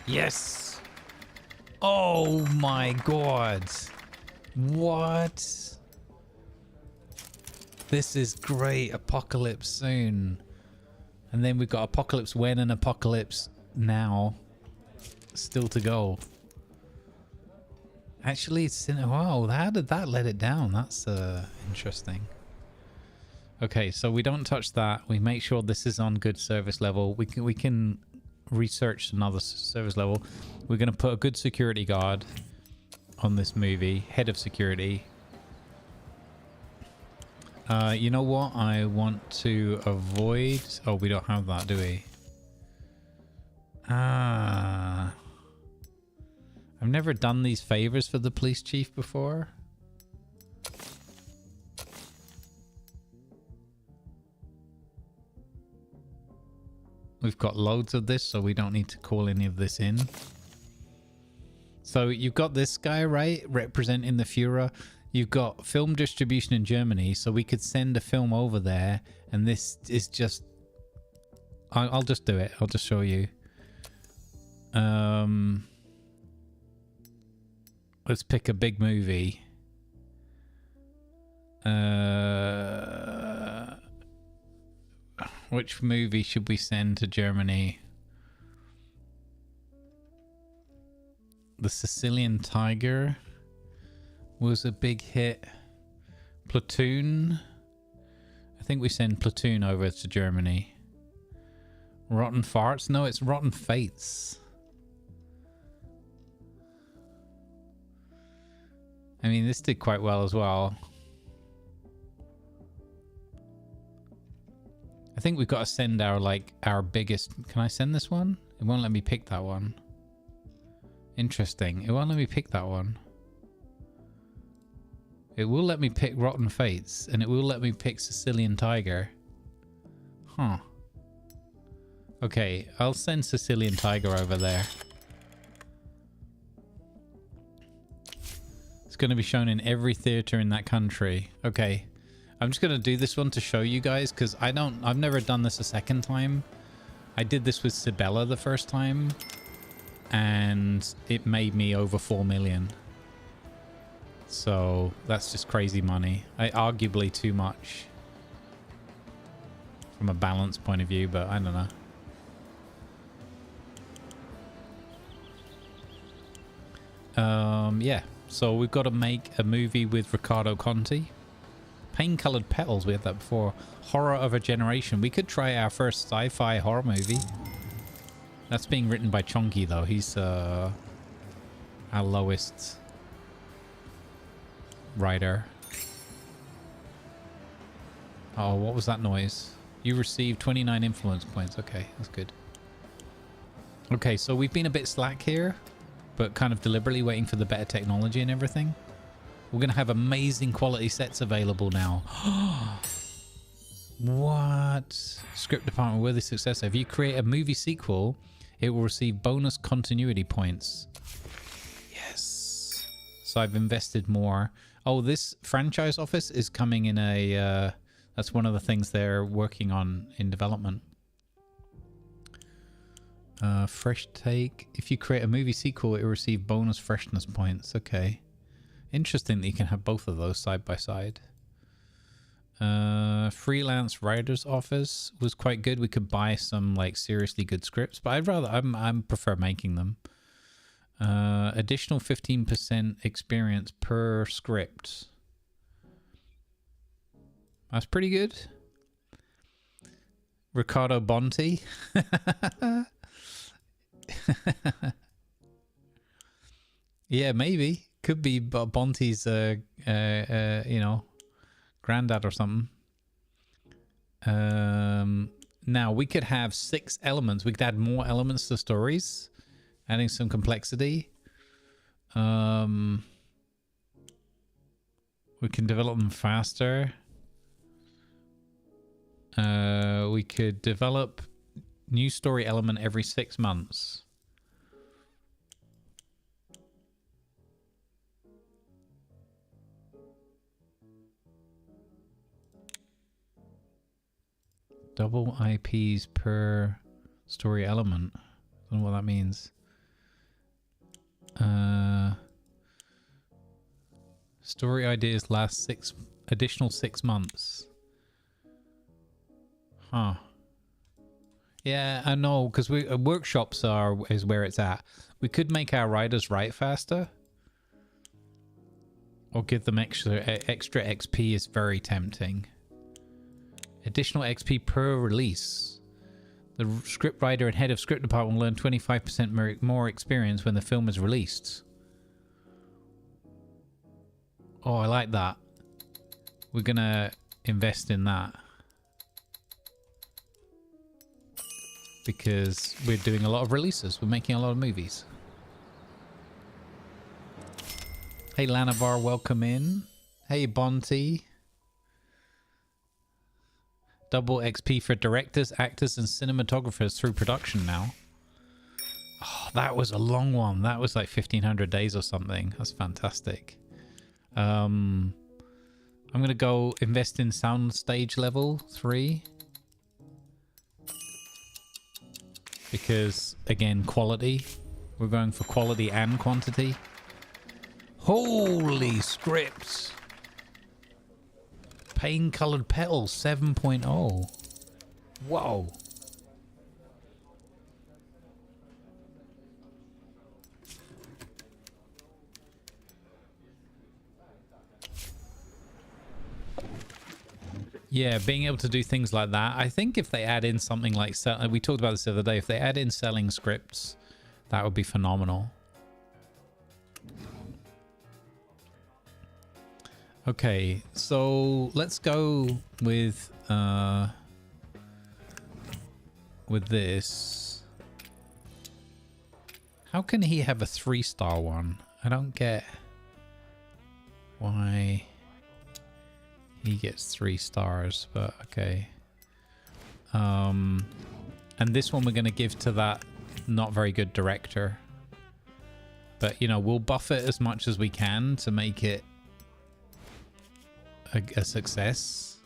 Yes! Oh my god! What? This is great. Apocalypse Soon. And then we've got Apocalypse When and Apocalypse Now. Still to go. Actually, it's in... Wow, how did that let it down? That's interesting. Okay, so we don't touch that. We make sure this is on good service level. We can research another service level. We're going to put a good security guard on this movie. Head of security. You know what? I want to avoid... Oh, we don't have that, do we? Ah. I've never done these favors for the police chief before. We've got loads of this, so we don't need to call any of this in. So you've got this guy, right? Representing the Führer. You've got film distribution in Germany, so we could send a film over there, and this is just... I'll just do it. I'll just show you. Let's pick a big movie. Which movie should we send to Germany? The Sicilian Tiger was a big hit. Platoon. I think we send Platoon over to Germany. Rotten Farts? No, it's Rotten Fates. I mean, this did quite well as well. I think we've got to send our biggest... Can I send this one? It won't let me pick that one. Interesting. It won't let me pick that one. It will let me pick Rotten Fates, and it will let me pick Sicilian Tiger. Huh. Okay, I'll send Sicilian Tiger over there. It's going to be shown in every theater in that country. Okay. I'm just going to do this one to show you guys, because I've never done this a second time. I did this with Sibella the first time, and it made me over 4 million. So that's just crazy money. Arguably too much from a balance point of view, but I don't know. Yeah, so we've got to make a movie with Riccardo Conti. Pain-Colored Petals, we had that before. Horror of a Generation. We could try our first sci-fi horror movie. That's being written by Chonky, though. He's our lowest writer. Oh, what was that noise? You received 29 influence points. Okay, that's good. Okay, so we've been a bit slack here, but kind of deliberately waiting for the better technology and everything. We're going to have amazing quality sets available now. What? Script department worthy successor. If you create a movie sequel, it will receive bonus continuity points. Yes. So I've invested more. Oh, this franchise office is coming in a... that's one of the things they're working on in development. Fresh take. If you create a movie sequel, it will receive bonus freshness points. Okay. Interesting that you can have both of those side by side. Freelance writer's office was quite good. We could buy some like seriously good scripts, but I prefer making them. Additional 15% experience per script. That's pretty good. Ricardo Bonti. Yeah, maybe. Could be Bonti's, you know, granddad or something. Now, we could have 6 elements. We could add more elements to stories, adding some complexity. We can develop them faster. We could develop new story element every 6 months. Double IPs per story element. I don't know what that means. Story ideas last additional 6 months. Huh. Yeah, I know, because workshops is where it's at. We could make our writers write faster, or give them extra XP is very tempting. Additional XP per release. The script writer and head of script department will learn 25% more experience when the film is released. Oh, I like that. We're gonna invest in that. Because we're doing a lot of releases. We're making a lot of movies. Hey, Lanavar, welcome in. Hey, Bonti. Double XP for directors, actors, and cinematographers through production now. Oh, that was a long one. That was like 1,500 days or something. That's fantastic. I'm going to go invest in sound stage level 3. Because, again, quality. We're going for quality and quantity. Holy scripts! Pain-colored petals 7.0. Whoa. Yeah, being able to do things like that. I think if they add in something like... we talked about this the other day. If they add in selling scripts, that would be phenomenal. Okay, so let's go with this. How can he have a 3-star one? I don't get why he gets 3 stars, but okay. And this one we're going to give to that not very good director. But, you know, we'll buff it as much as we can to make it a success.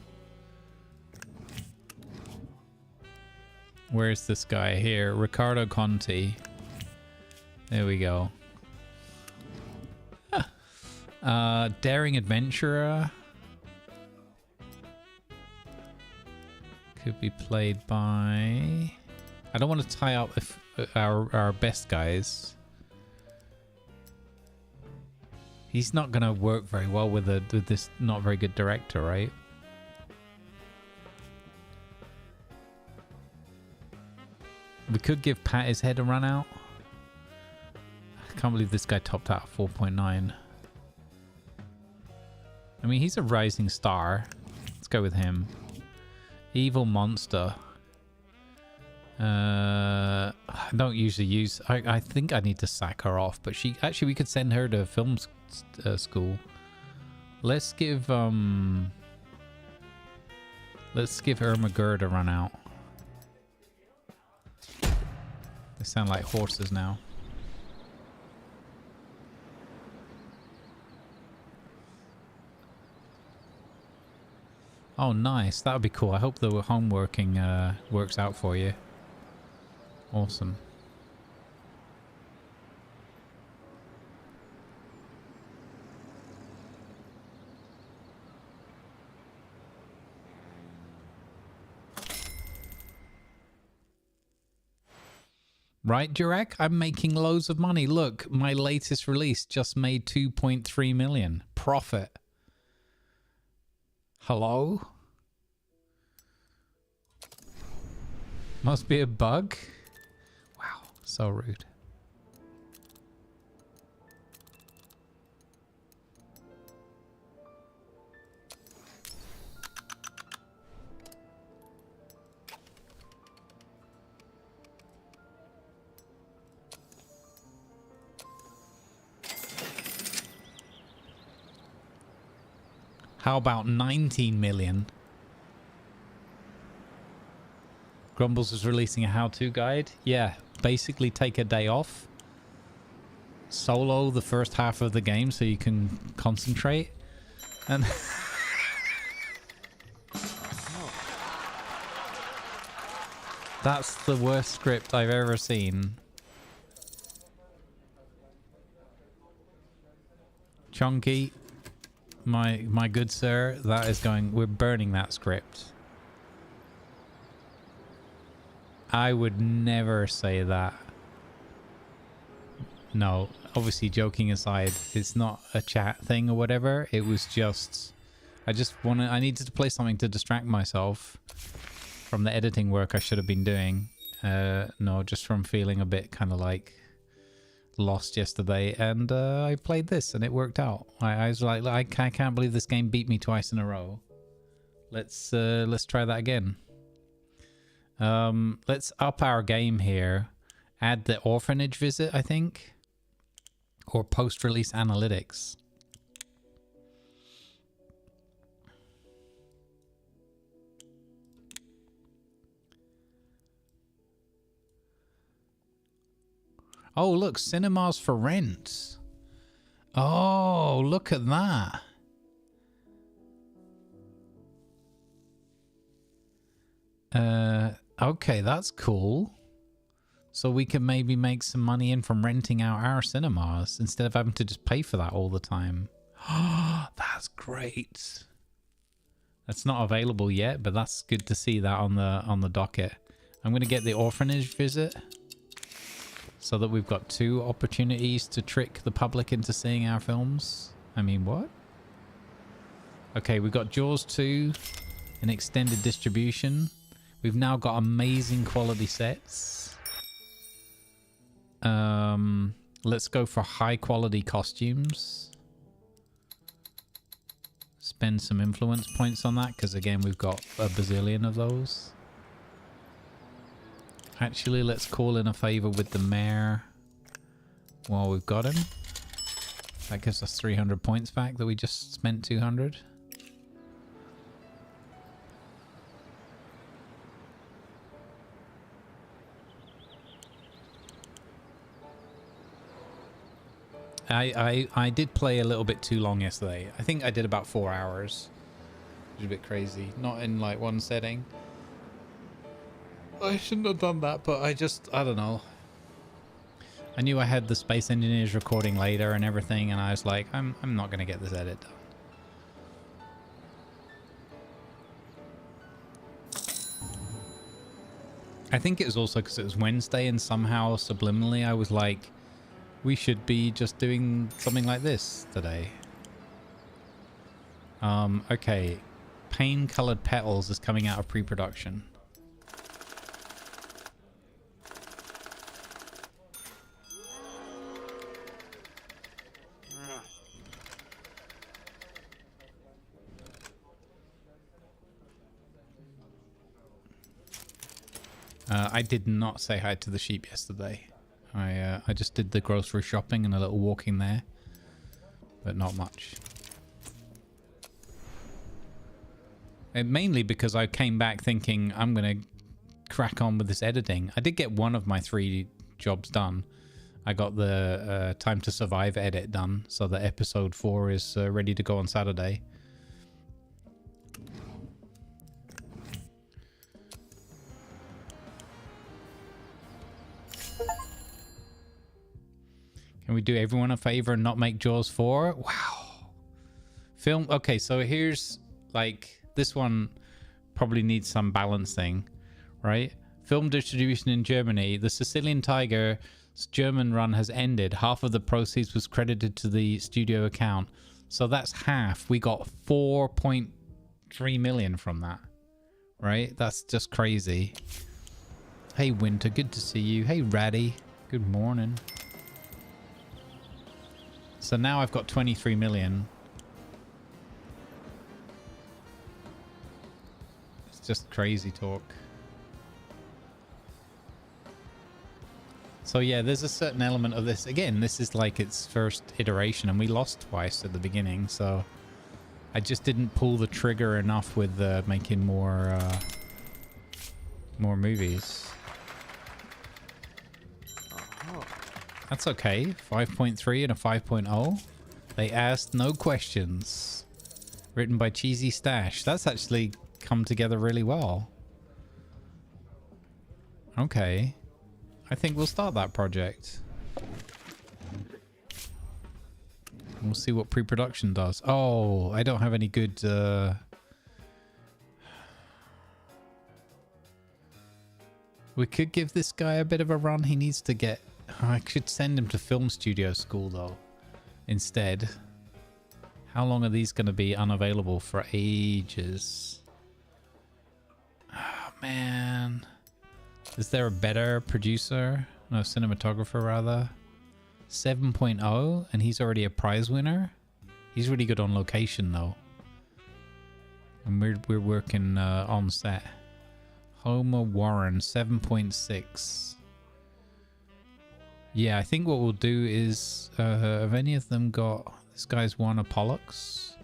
Where's this guy here? Ricardo Conti. There we go. Daring Adventurer. Could be played by... I don't want to tie up our best guys. He's not going to work very well with this not very good director, right? We could give Pat his head a run out. I can't believe this guy topped out at 4.9. I mean, he's a rising star. Let's go with him. Evil Monster. I don't usually use... I think I need to sack her off, but she... Actually, we could send her to film school. Let's give Irma Gerd a run out. They sound like horses now. Oh, nice. That would be cool. I hope the homeworking works out for you. Awesome. Right, Durek? I'm making loads of money. Look, my latest release just made 2.3 million profit. Hello? Must be a bug? Wow, so rude. How about 19 million? Grumbles is releasing a how-to guide. Yeah, basically take a day off. Solo the first half of the game so you can concentrate. And that's the worst script I've ever seen. Chunky. My good sir, that is going... We're burning that script. I would never say that. No, obviously joking aside, it's not a chat thing or whatever. It was just... I needed to play something to distract myself from the editing work I should have been doing. No, just from feeling a bit kind of like... lost yesterday, and I played this and it worked out. I was like, I can't believe this game beat me twice in a row. Let's try that again. Let's up our game here. Add the orphanage visit, I think, or post-release analytics. Oh, look, cinemas for rent. Oh, look at that. Okay, that's cool. So we can maybe make some money in from renting out our cinemas instead of having to just pay for that all the time. Oh, that's great. That's not available yet, but that's good to see that on the docket. I'm going to get the orphanage visit, so that we've got 2 opportunities to trick the public into seeing our films. I mean, what? Okay, we've got Jaws 2 in extended distribution. We've now got amazing quality sets. Let's go for high quality costumes. Spend some influence points on that, because again, we've got a bazillion of those. Actually, let's call in a favor with the mayor while we've got him. That gives us 300 points back that we just spent 200. I did play a little bit too long yesterday. I think I did about 4 hours. Which is a bit crazy. Not in like one setting. I shouldn't have done that, but I don't know. I knew I had the Space Engineers recording later and everything, and I was like, I'm not going to get this edit done. I think it was also because it was Wednesday, and somehow subliminally I was like, we should be just doing something like this today. Okay. Pain-colored petals is coming out of pre-production. I did not say hi to the sheep yesterday. I just did the grocery shopping and a little walking there, but not much. And mainly because I came back thinking I'm going to crack on with this editing. I did get one of my 3 jobs done. I got the Time to Survive edit done, so that episode 4 is ready to go on Saturday. Can we do everyone a favor and not make Jaws 4? Wow. Film. Okay, so here's like, this one probably needs some balancing, right? Film distribution in Germany. The Sicilian Tiger's German run has ended. Half of the proceeds was credited to the studio account. So that's half. We got 4.3 million from that. Right? That's just crazy. Hey, Winter. Good to see you. Hey, Ratty. Good morning. So now I've got 23 million. It's just crazy talk. So yeah, there's a certain element of this. Again, this is like its first iteration, and we lost twice at the beginning. So I just didn't pull the trigger enough with making more movies. That's okay. 5.3 and a 5.0. They asked no questions. Written by Cheesy Stash. That's actually come together really well. Okay. I think we'll start that project. We'll see what pre-production does. Oh, I don't have any good... We could give this guy a bit of a run. He needs to get... I could send him to film studio school, though, instead. How long are these going to be unavailable? For ages. Oh, man. Is there a better producer? No, cinematographer, rather. 7.0, and he's already a prize winner. He's really good on location, though. And we're working on set. Homer Warren, 7.6. Yeah, I think what we'll do is... have any of them got... This guy's won a Pollux.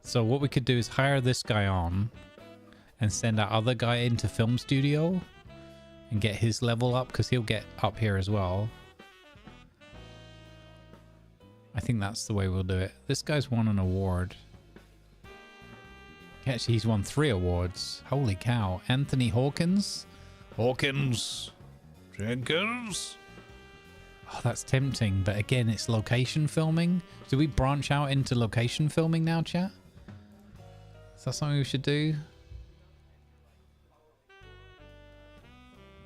So what we could do is hire this guy on and send our other guy into film studio and get his level up, because he'll get up here as well. I think that's the way we'll do it. This guy's won an award. Actually, he's won 3 awards. Holy cow. Anthony Hawkins? Jenkins? Oh, that's tempting. But again, it's location filming. Do we branch out into location filming now, chat? Is that something we should do?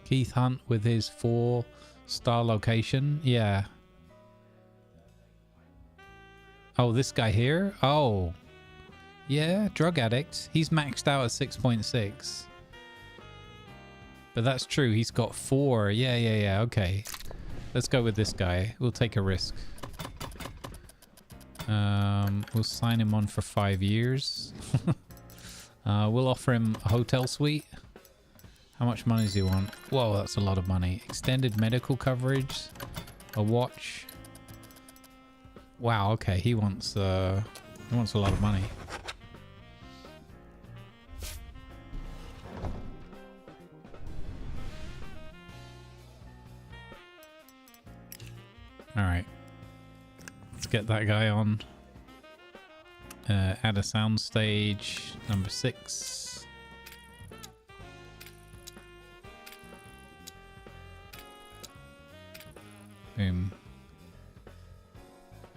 Keith Hunt with his 4-star location. Yeah. Oh, this guy here? Oh. Yeah, drug addict. He's maxed out at 6.6. But that's true. He's got 4. Yeah. Okay. Let's go with this guy. We'll take a risk. We'll sign him on for 5 years. We'll offer him a hotel suite. How much money does he want? Whoa, that's a lot of money. Extended medical coverage. A watch. Wow, okay. He wants a lot of money. Alright. Let's get that guy on. Add a sound stage. Number 6. Boom.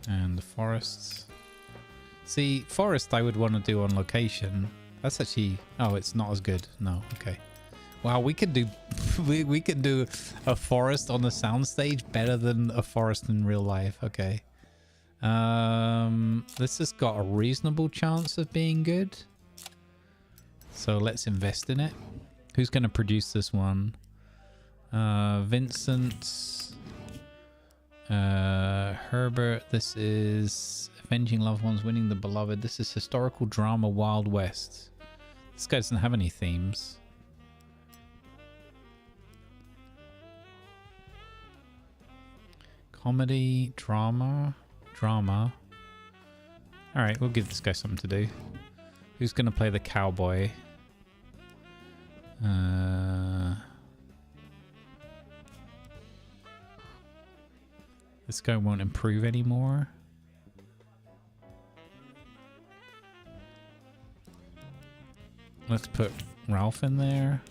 And the forests. See, forest I would want to do on location. That's actually... Oh, it's not as good. No, okay. Wow, we could do... we could do a forest on the soundstage better than a forest in real life. Okay. This has got a reasonable chance of being good. So let's invest in it. Who's going to produce this one? Vincent... Herbert. This is Avenging Loved Ones, Winning the Beloved. This is Historical Drama Wild West. This guy doesn't have any themes. Comedy, drama. Alright, we'll give this guy something to do. Who's going to play the cowboy? This guy won't improve anymore. Let's put Ralph in there.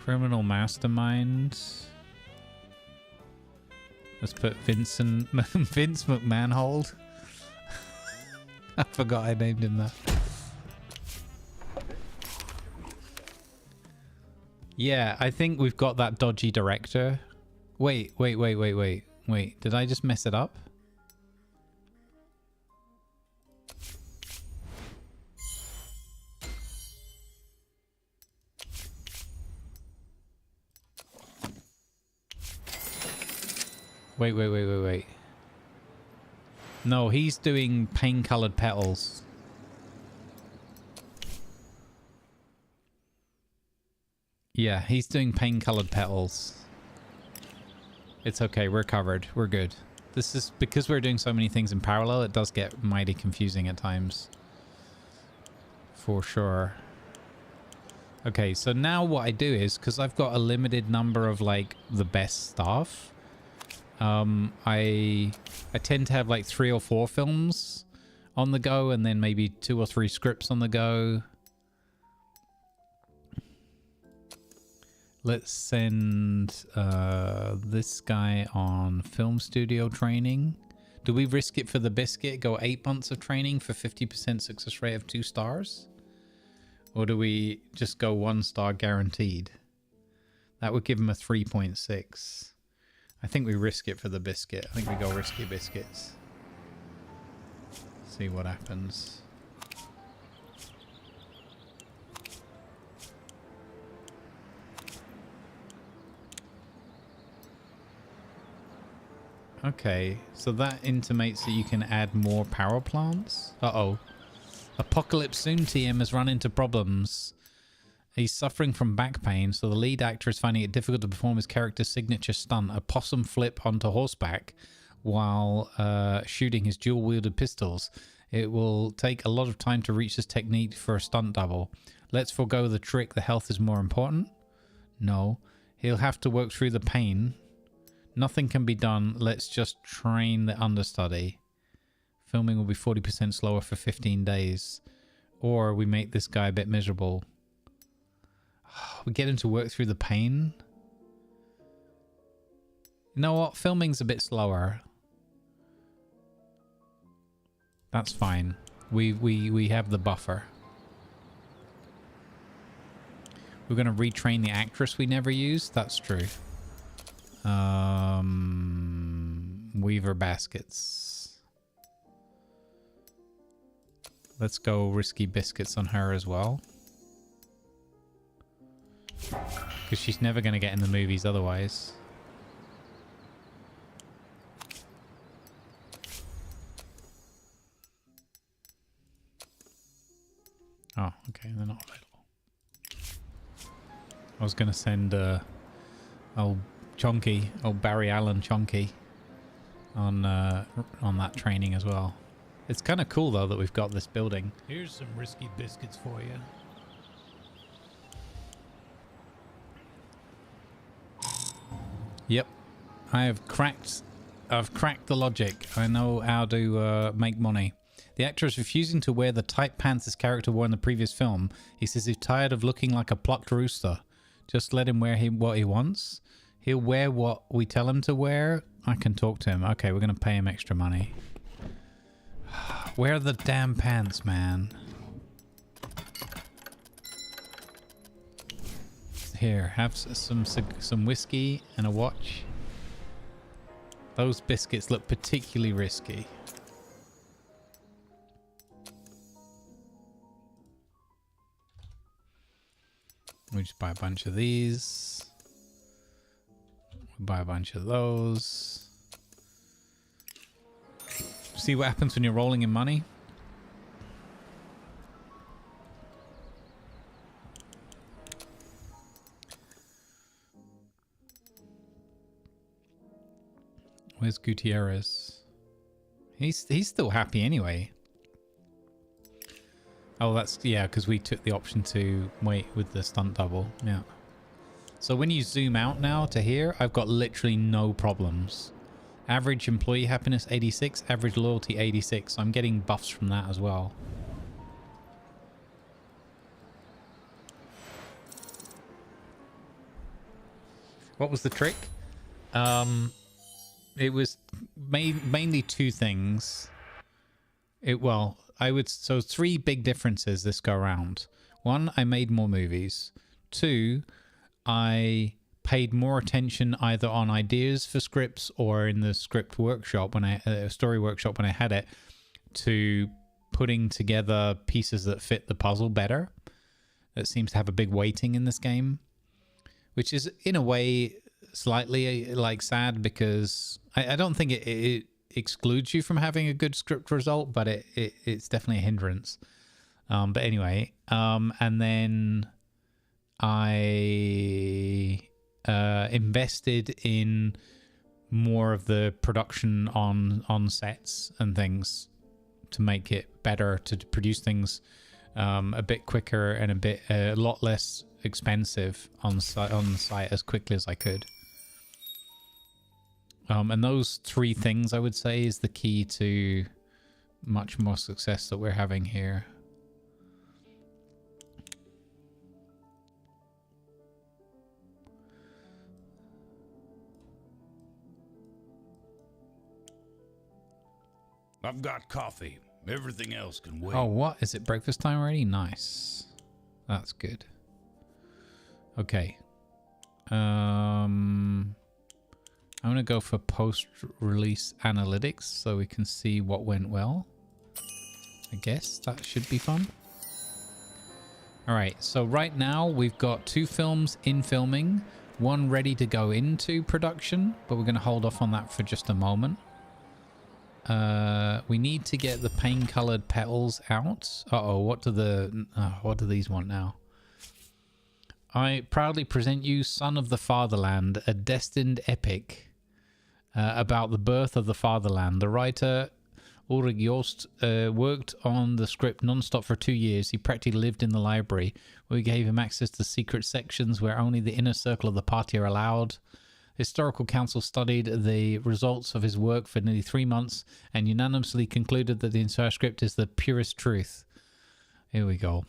Criminal Mastermind. Let's put Vince McMahonhold. I forgot I named him that. Yeah, I think we've got that dodgy director. Wait. Did I just mess it up? Wait. No, he's doing pain-colored petals. Yeah, he's doing pain-colored petals. It's okay, we're covered. We're good. This is because we're doing so many things in parallel, it does get mighty confusing at times. For sure. Okay, so now what I do is, because I've got a limited number of, like, the best stuff, I tend to have, like, 3 or 4 films on the go, and then maybe 2 or 3 scripts on the go. Let's send this guy on film studio training. Do we risk it for the biscuit? Go 8 months of training for 50% success rate of 2 stars? Or do we just go 1 star guaranteed? That would give him a 3.6. I think we risk it for the biscuit. I think we go risky biscuits. See what happens. Okay, so that intimates that you can add more power plants. Uh-oh. Apocalypse Soon TM has run into problems. He's suffering from back pain, so the lead actor is finding it difficult to perform his character's signature stunt, a possum flip onto horseback, while shooting his dual-wielded pistols. It will take a lot of time to reach this technique for a stunt double. Let's forego the trick. The health is more important? No. He'll have to work through the pain. Nothing can be done. Let's just train the understudy. Filming will be 40% slower for 15 days. Or we make this guy a bit miserable. We get him to work through the pain. You know what? Filming's a bit slower. That's fine. We have the buffer. We're going to retrain the actress we never used. That's true. Weaver baskets. Let's go risky biscuits on her as well. Because she's never going to get in the movies otherwise. Oh, okay, they're not available. I was going to send old Chonky, old Barry Allen Chonky on that training as well. It's kind of cool though that we've got this building. Here's some risky biscuits for you. Yep, I've cracked the logic. I know how to make money. The actor is refusing to wear the tight pants his character wore in the previous film. He says he's tired of looking like a plucked rooster. Just let him wear what he wants. He'll wear what we tell him to wear. I can talk to him. Okay, we're going to pay him extra money. Wear the damn pants, man. Here, have some whiskey and a watch. Those biscuits look particularly risky. We just buy a bunch of these. We buy a bunch of those. See what happens when you're rolling in money? Where's Gutierrez? He's still happy anyway. Oh, that's, yeah, because we took the option to wait with the stunt double. Yeah. So when you zoom out now to here, I've got literally no problems. Average employee happiness 86, average loyalty 86. So I'm getting buffs from that as well. What was the trick? It was mainly 2 things. Well, so 3 big differences this go around. 1, I made more movies. 2, I paid more attention either on ideas for scripts or in the script workshop story workshop when I had it, to putting together pieces that fit the puzzle better. That seems to have a big weighting in this game, which is in a way slightly like sad, because I don't think it excludes you from having a good script result, but it's definitely a hindrance. But anyway, and then I invested in more of the production on sets and things to make it better, to produce things a bit quicker and a lot less expensive on the site as quickly as I could. And those 3 things, I would say, is the key to much more success that we're having here. I've got coffee. Everything else can wait. Oh, what? Is it breakfast time already? Nice. That's good. Okay. I'm going to go for post-release analytics so we can see what went well. I guess that should be fun. All right. So right now we've got 2 films in filming, 1 ready to go into production, but we're going to hold off on that for just a moment. We need to get the pain-colored petals out. Uh-oh, what do these want now? I proudly present you Son of the Fatherland, a destined epic about the birth of the fatherland. The writer Ulrich Jost worked on the script non-stop for 2 years. He practically lived in the library. We gave him access to secret sections where only the inner circle of the party are allowed. Historical Council studied the results of his work for nearly 3 months and unanimously concluded that the entire script is the purest truth. Here we go.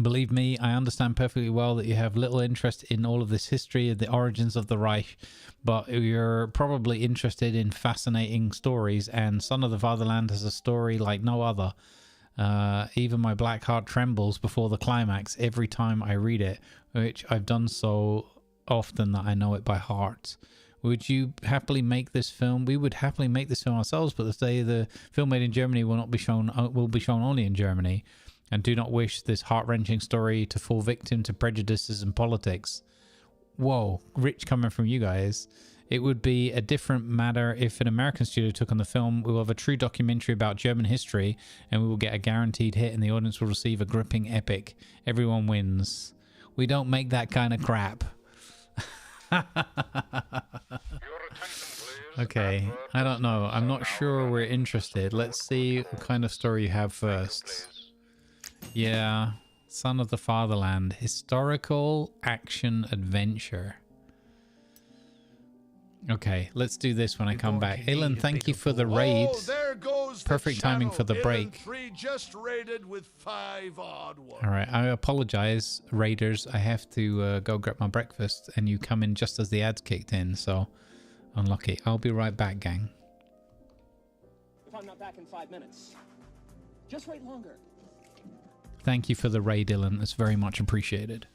Believe me, I understand perfectly well that you have little interest in all of this history and the origins of the Reich, but you're probably interested in fascinating stories, and Son of the Fatherland has a story like no other. Even my black heart trembles before the climax every time I read it, which I've done so often that I know it by heart. Would you happily make this film? We would happily make this film ourselves, but the film made in Germany will be shown only in Germany, and do not wish this heart-wrenching story to fall victim to prejudices and politics. Whoa, rich coming from you guys. It would be a different matter if an American studio took on the film. We will have a true documentary about German history, and we will get a guaranteed hit, and the audience will receive a gripping epic. Everyone wins. We don't make that kind of crap. Okay, I don't know. I'm not sure we're interested. Let's see what kind of story you have first. Yeah, Son of the Fatherland. Historical action adventure. Okay, let's do this when I come back. Alan, thank you for the raid. Oh, there goes Perfect the timing for the channel. break. 3 just raided with 5 odd ones. All right, I apologize, raiders. I have to go grab my breakfast, and you come in just as the ads kicked in, so unlucky. I'll be right back, gang. If I'm not back in 5 minutes, just wait longer. Thank you for the raid, Dylan. It's very much appreciated.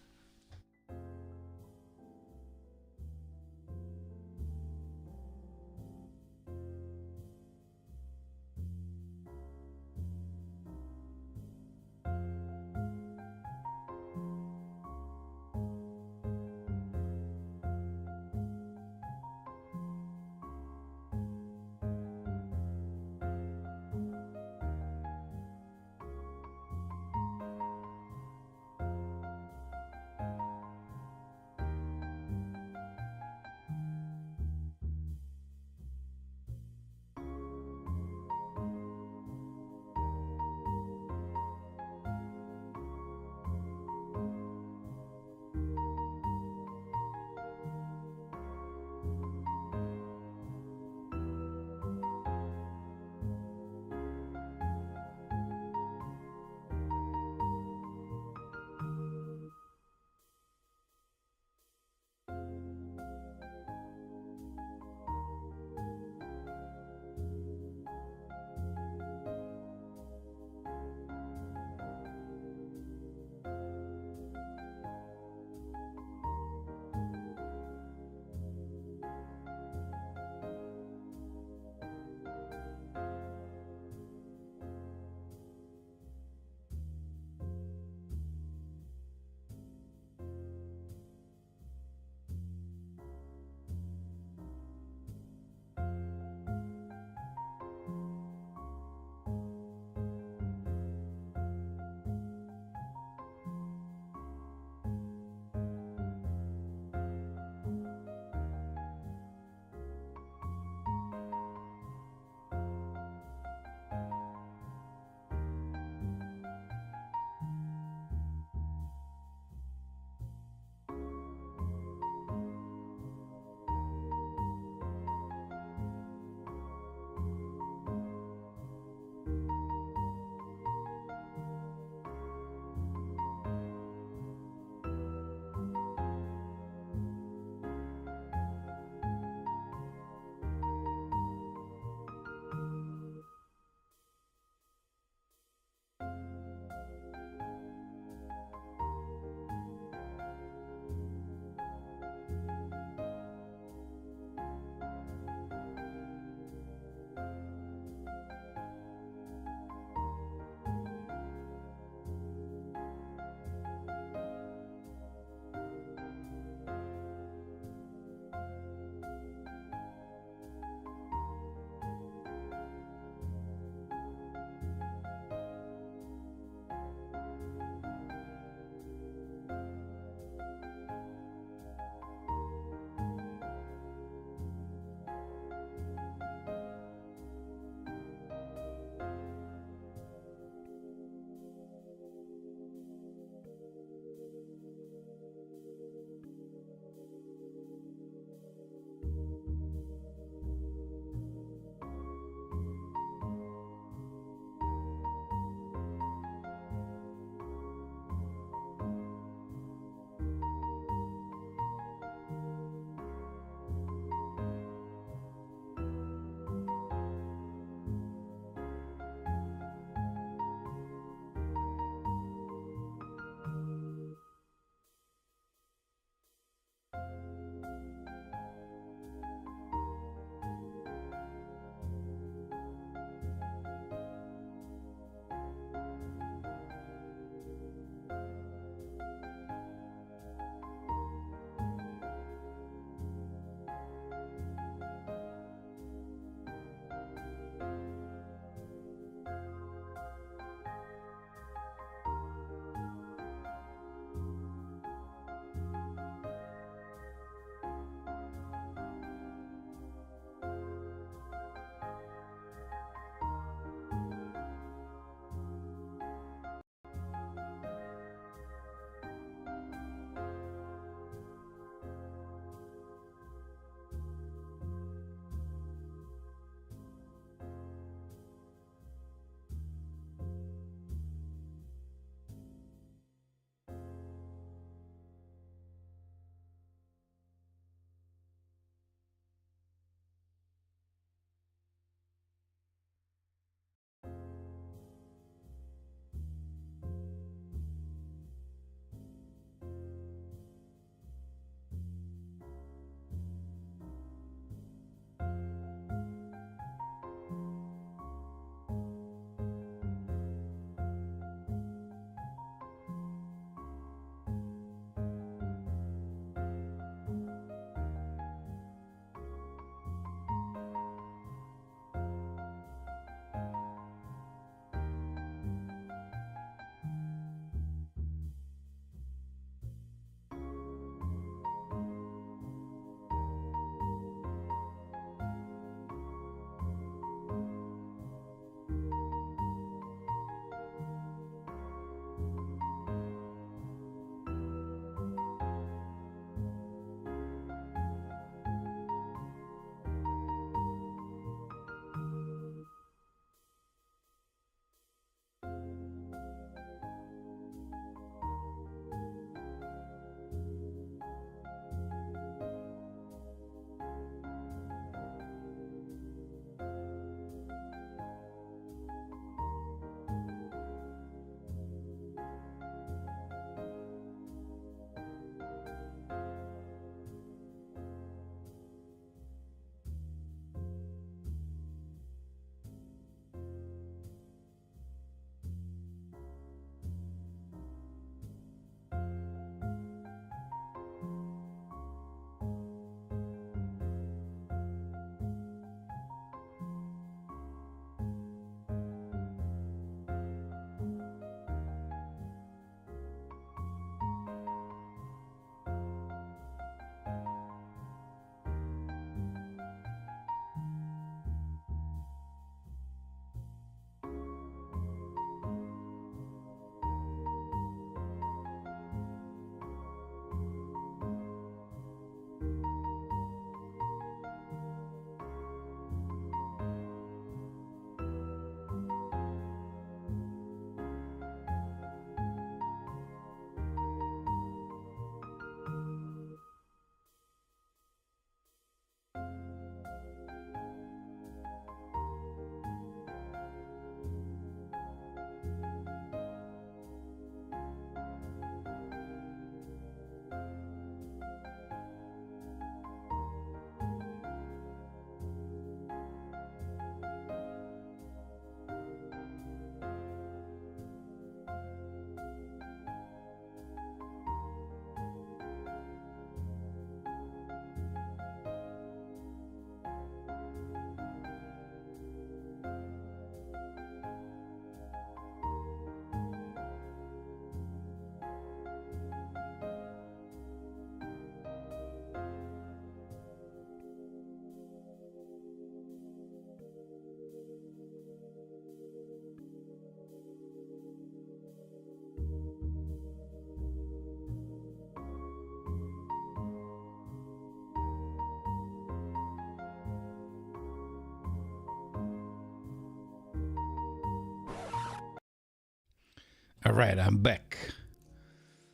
Alright, I'm back.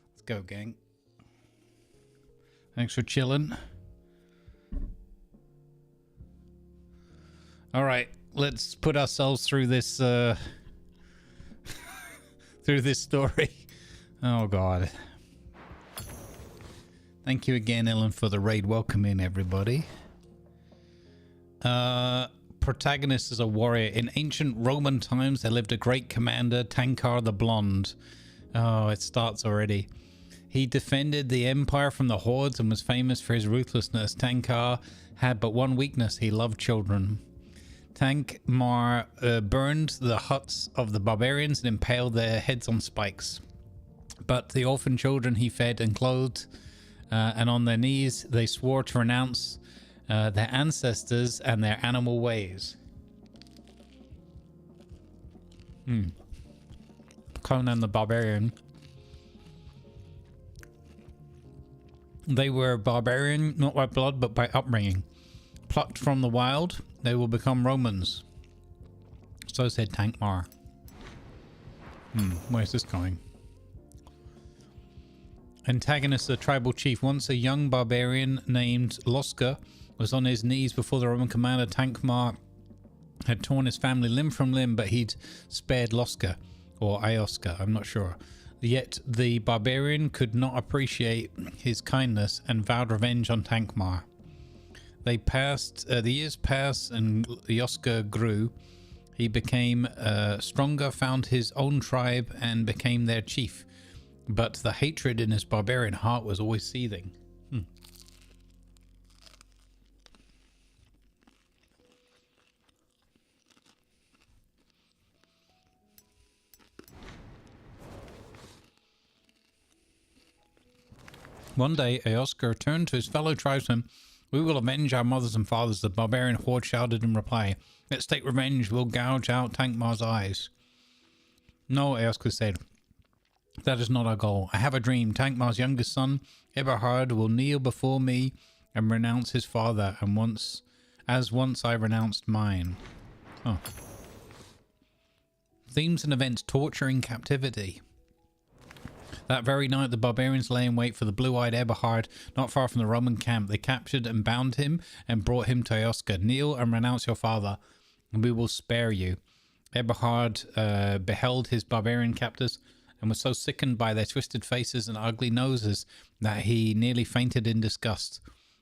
Let's go, gang. Thanks for chilling. Alright, let's put ourselves through this through this story. Oh god. Thank you again, Ellen, for the raid. Welcome in, everybody. Protagonist is a warrior. In ancient Roman times, there lived a great commander, Tankar the Blonde. Oh, it starts already. He defended the empire from the hordes and was famous for his ruthlessness. Tankar had but one weakness. He loved children. Tankmar burned the huts of the barbarians and impaled their heads on spikes. But the orphan children he fed and clothed, and on their knees they swore to renounce their ancestors and their animal ways. Conan the Barbarian. They were barbarian not by blood but by upbringing. Plucked from the wild, they will become Romans. So said Tankmar. Where's this going? Antagonist, the tribal chief. Once a young barbarian named Loska was on his knees before the Roman commander. Tankmar had torn his family limb from limb, but he'd spared Loska, or Ioska, I'm not sure. Yet the barbarian could not appreciate his kindness and vowed revenge on Tankmar. The years passed and Ioska grew. He became stronger, found his own tribe, and became their chief. But the hatred in his barbarian heart was always seething. One day, Ioska turned to his fellow tribesmen. "We will avenge our mothers and fathers," the barbarian horde shouted in reply. "Let's take revenge. We'll gouge out Tankmar's eyes." "No," Ioska said. "That is not our goal. I have a dream. Tankmar's youngest son, Eberhard, will kneel before me and renounce his father, and once I renounced mine." Oh. Themes and events: torture in captivity. That very night, the barbarians lay in wait for the blue-eyed Eberhard, not far from the Roman camp. They captured and bound him and brought him to Ioska. "Kneel and renounce your father, and we will spare you." Eberhard beheld his barbarian captors and was so sickened by their twisted faces and ugly noses that he nearly fainted in disgust.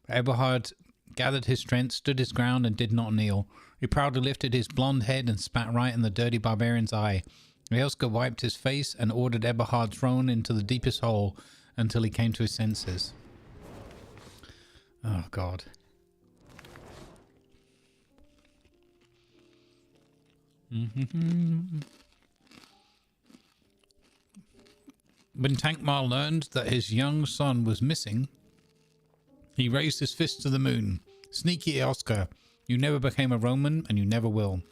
Eberhard gathered his strength, stood his ground, and did not kneel. He proudly lifted his blonde head and spat right in the dirty barbarian's eye. Ioska wiped his face and ordered Eberhard thrown into the deepest hole until he came to his senses. Oh, God. When Tankmar learned that his young son was missing, he raised his fist to the moon. "Sneaky Ioska, you never became a Roman and you never will."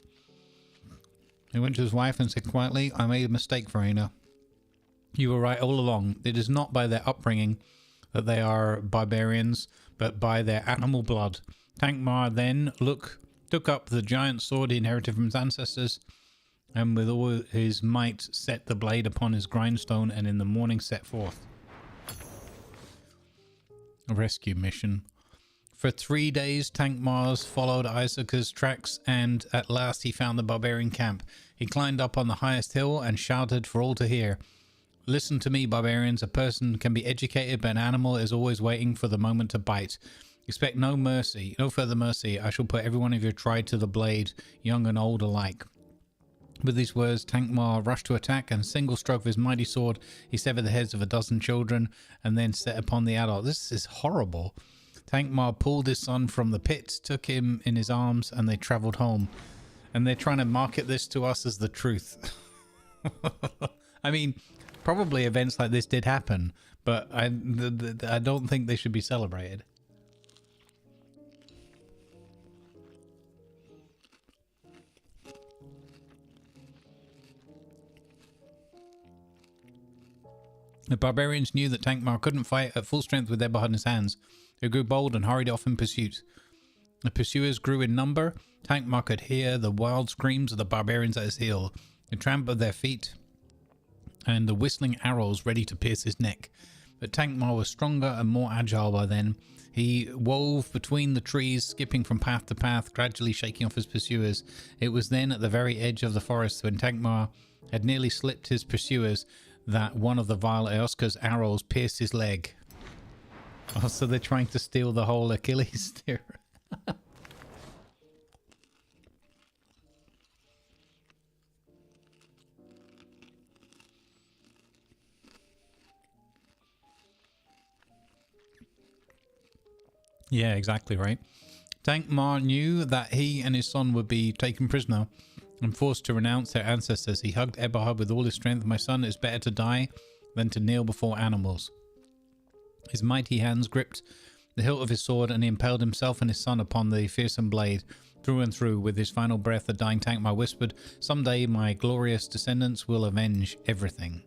He went to his wife and said quietly, "I made a mistake, Verena. You were right all along. It is not by their upbringing that they are barbarians, but by their animal blood." Tankmar then took up the giant sword he inherited from his ancestors, and with all his might set the blade upon his grindstone, and in the morning set forth. A rescue mission. For 3 days, Tankmar followed Ioska's tracks, and at last he found the barbarian camp. He climbed up on the highest hill and shouted for all to hear. "Listen to me, barbarians. A person can be educated, but an animal is always waiting for the moment to bite. Expect no mercy, no further mercy. I shall put every one of your tribe to the blade, young and old alike." With these words, Tankmar rushed to attack, and single stroke of his mighty sword, he severed the heads of a dozen children, and then set upon the adult. This is horrible. Tankmar pulled his son from the pit, took him in his arms, and they travelled home. And they're trying to market this to us as the truth. I mean, probably events like this did happen, but I don't think they should be celebrated. The barbarians knew that Tankmar couldn't fight at full strength with Eberhard in his hands. They grew bold and hurried off in pursuit. The pursuers grew in number. Tankmar could hear the wild screams of the barbarians at his heel, the tramp of their feet, and the whistling arrows ready to pierce his neck. But Tankmar was stronger and more agile by then. He wove between the trees, skipping from path to path, gradually shaking off his pursuers. It was then at the very edge of the forest, when Tankmar had nearly slipped his pursuers, that one of the vile Eoska's arrows pierced his leg. Oh, so they're trying to steal the whole Achilles there. Yeah, exactly right. Tankmar knew that he and his son would be taken prisoner and forced to renounce their ancestors. He hugged Eberhard with all his strength. My son, it's better to die than to kneel before animals. His mighty hands gripped the hilt of his sword, and he impaled himself and his son upon the fearsome blade. Through and through, with his final breath, the dying Tankmar whispered, "Someday my glorious descendants will avenge everything."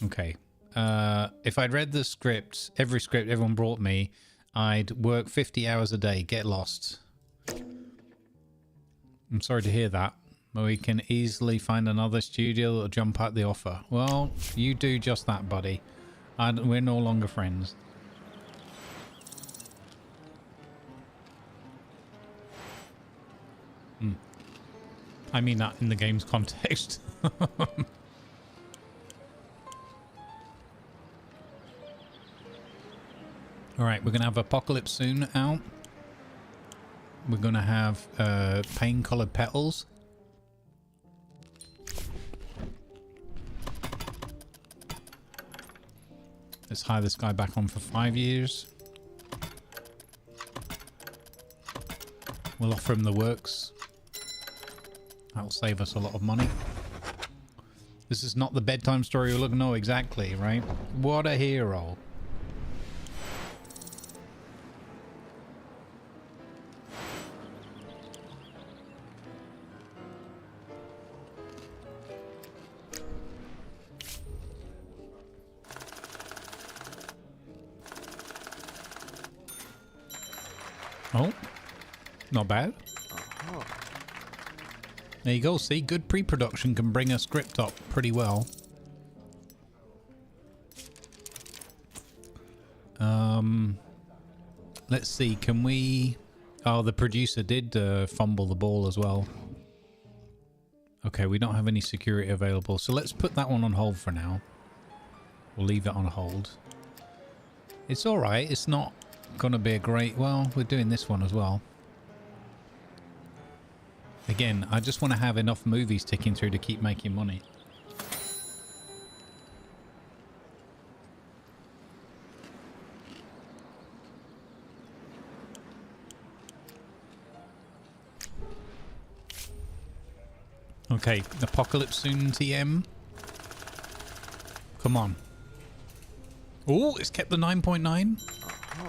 Okay. If I'd read the script, every script everyone brought me, I'd work 50 hours a day, get lost. I'm sorry to hear that, but we can easily find another studio that'll jump at the offer. Well, you do just that, buddy. We're no longer friends. I mean that in the game's context. Alright, we're going to have Apocalypse soon out. We're going to have pain-coloured petals. Let's hire this guy back on for 5 years. We'll offer him the works. That'll save us a lot of money. This is not the bedtime story you're looking. No, exactly, right? What a hero. Oh, not bad. There you go. See, good pre-production can bring a script up pretty well. Let's see. Can we? Oh, the producer did fumble the ball as well. Okay, we don't have any security available, so let's put that one on hold for now. We'll leave it on hold. It's all right. It's not gonna be a great. Well, we're doing this one as well. Again, I just want to have enough movies ticking through to keep making money. Okay, Apocalypse soon, TM. Come on. Oh, it's kept the 9.9.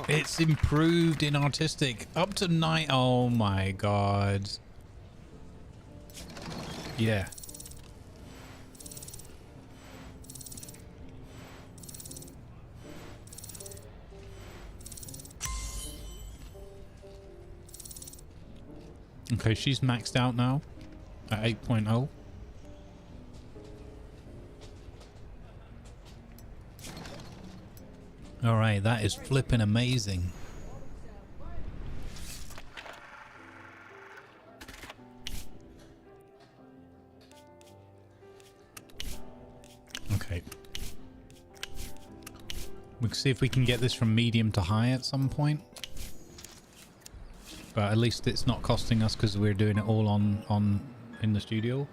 It's improved in artistic. Up to 9. Oh my god. Yeah. Okay, she's maxed out now at 8.0. All right, that is flipping amazing. Okay. We can see if we can get this from medium to high at some point. But at least it's not costing us because we're doing it all on in the studio.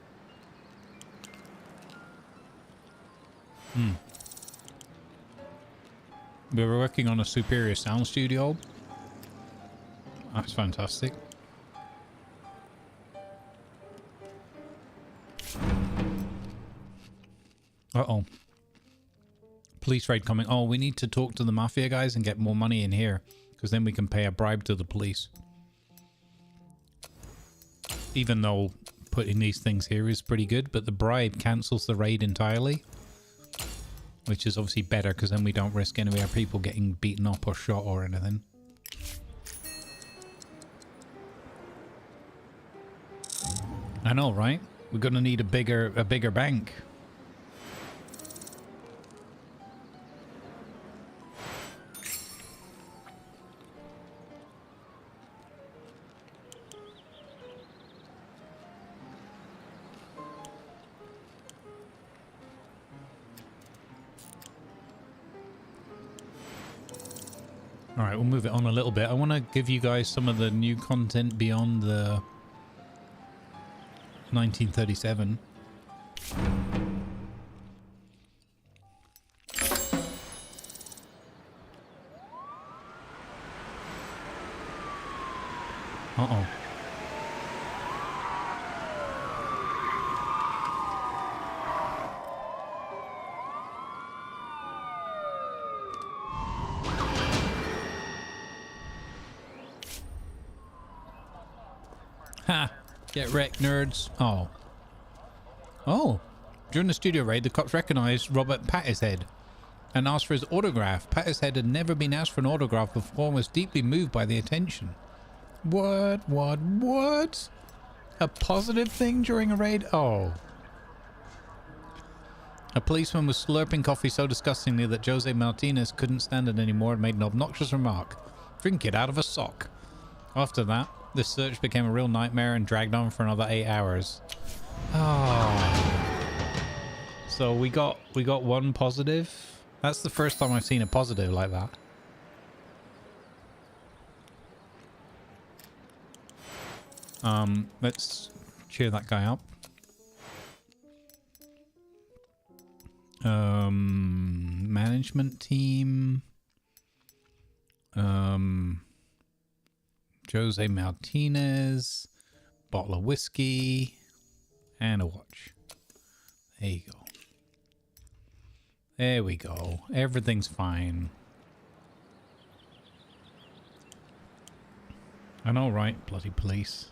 We were working on a superior sound studio. That's fantastic. Uh-oh. Police raid coming. Oh, we need to talk to the mafia guys and get more money in here, because then we can pay a bribe to the police. Even though putting these things here is pretty good, but the bribe cancels the raid entirely. Which is obviously better, because then we don't risk any of our people getting beaten up or shot or anything. I know, right? We're gonna need a bigger bank. All right, we'll move it on a little bit. I want to give you guys some of the new content beyond the 1937. Uh-oh. Ha! Get wrecked, nerds. Oh. Oh. During the studio raid, the cops recognized Robert Pattishead and asked for his autograph. Pattishead had never been asked for an autograph before and was deeply moved by the attention. What? A positive thing during a raid? Oh. A policeman was slurping coffee so disgustingly that Jose Martinez couldn't stand it anymore and made an obnoxious remark. Drink it out of a sock. After that, the search became a real nightmare and dragged on for another 8 hours. Oh. So we got one positive. That's the first time I've seen a positive like that. Let's cheer that guy up. Management team. Jose Martinez, bottle of whiskey, and a watch. There you go. There we go. Everything's fine. I know, right? Bloody police.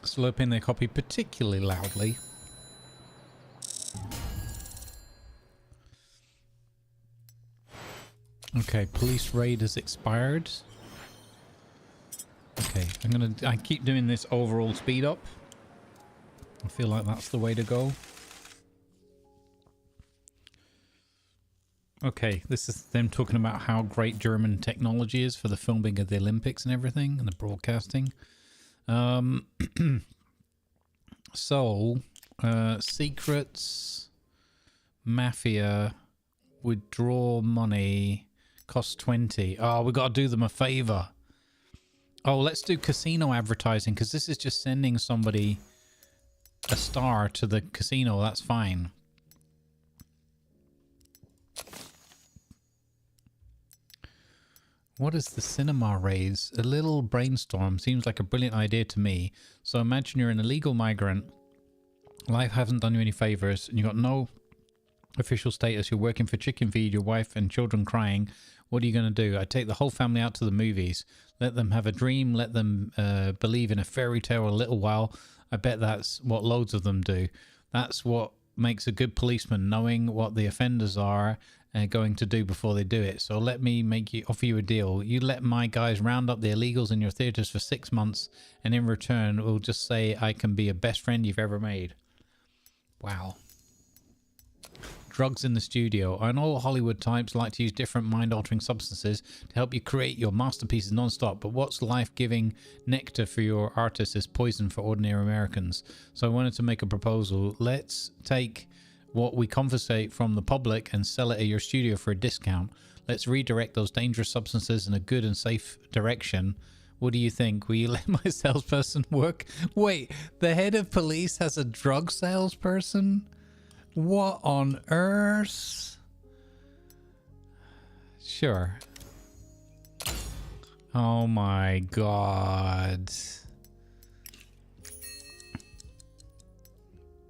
Slurping their copy particularly loudly. Okay, police raid has expired. Okay, I keep doing this overall speed up. I feel like that's the way to go. Okay, this is them talking about how great German technology is for the filming of the Olympics and everything, and the broadcasting. Secrets, mafia, withdraw money, cost 20. Oh, we got to do them a favor. Oh, let's do casino advertising, because this is just sending somebody a star to the casino. That's fine. What is the cinema raise? A little brainstorm seems like a brilliant idea to me. So imagine you're an illegal migrant. Life hasn't done you any favors, and you got no official status. You're working for chicken feed, your wife and children crying. What are you going to do? I take the whole family out to the movies. Let them have a dream. Let them believe in a fairy tale a little while. I bet that's what loads of them do. That's what makes a good policeman, knowing what the offenders are going to do before they do it. So let me offer you a deal. You let my guys round up the illegals in your theaters for 6 months, and in return we'll just say I can be a best friend you've ever made. Wow. Drugs in the studio. I know Hollywood types like to use different mind-altering substances to help you create your masterpieces non-stop, but what's life-giving nectar for your artists is poison for ordinary Americans. So I wanted to make a proposal. Let's take what we confiscate from the public and sell it at your studio for a discount. Let's redirect those dangerous substances in a good and safe direction. What do you think? Will you let my salesperson work? Wait, the head of police has a drug salesperson? What on earth? Sure. Oh my god.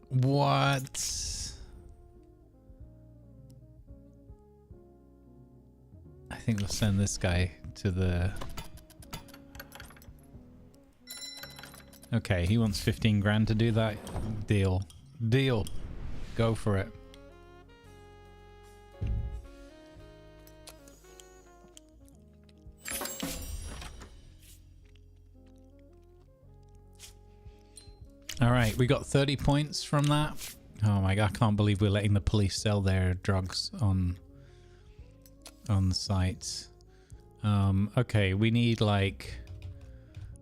What? I think we'll send this guy to the... Okay, he wants 15 grand to do that. Deal. Deal. Go for it. All right, we got 30 points from that. Oh my god, I can't believe we're letting the police sell their drugs on on the site. Okay, we need like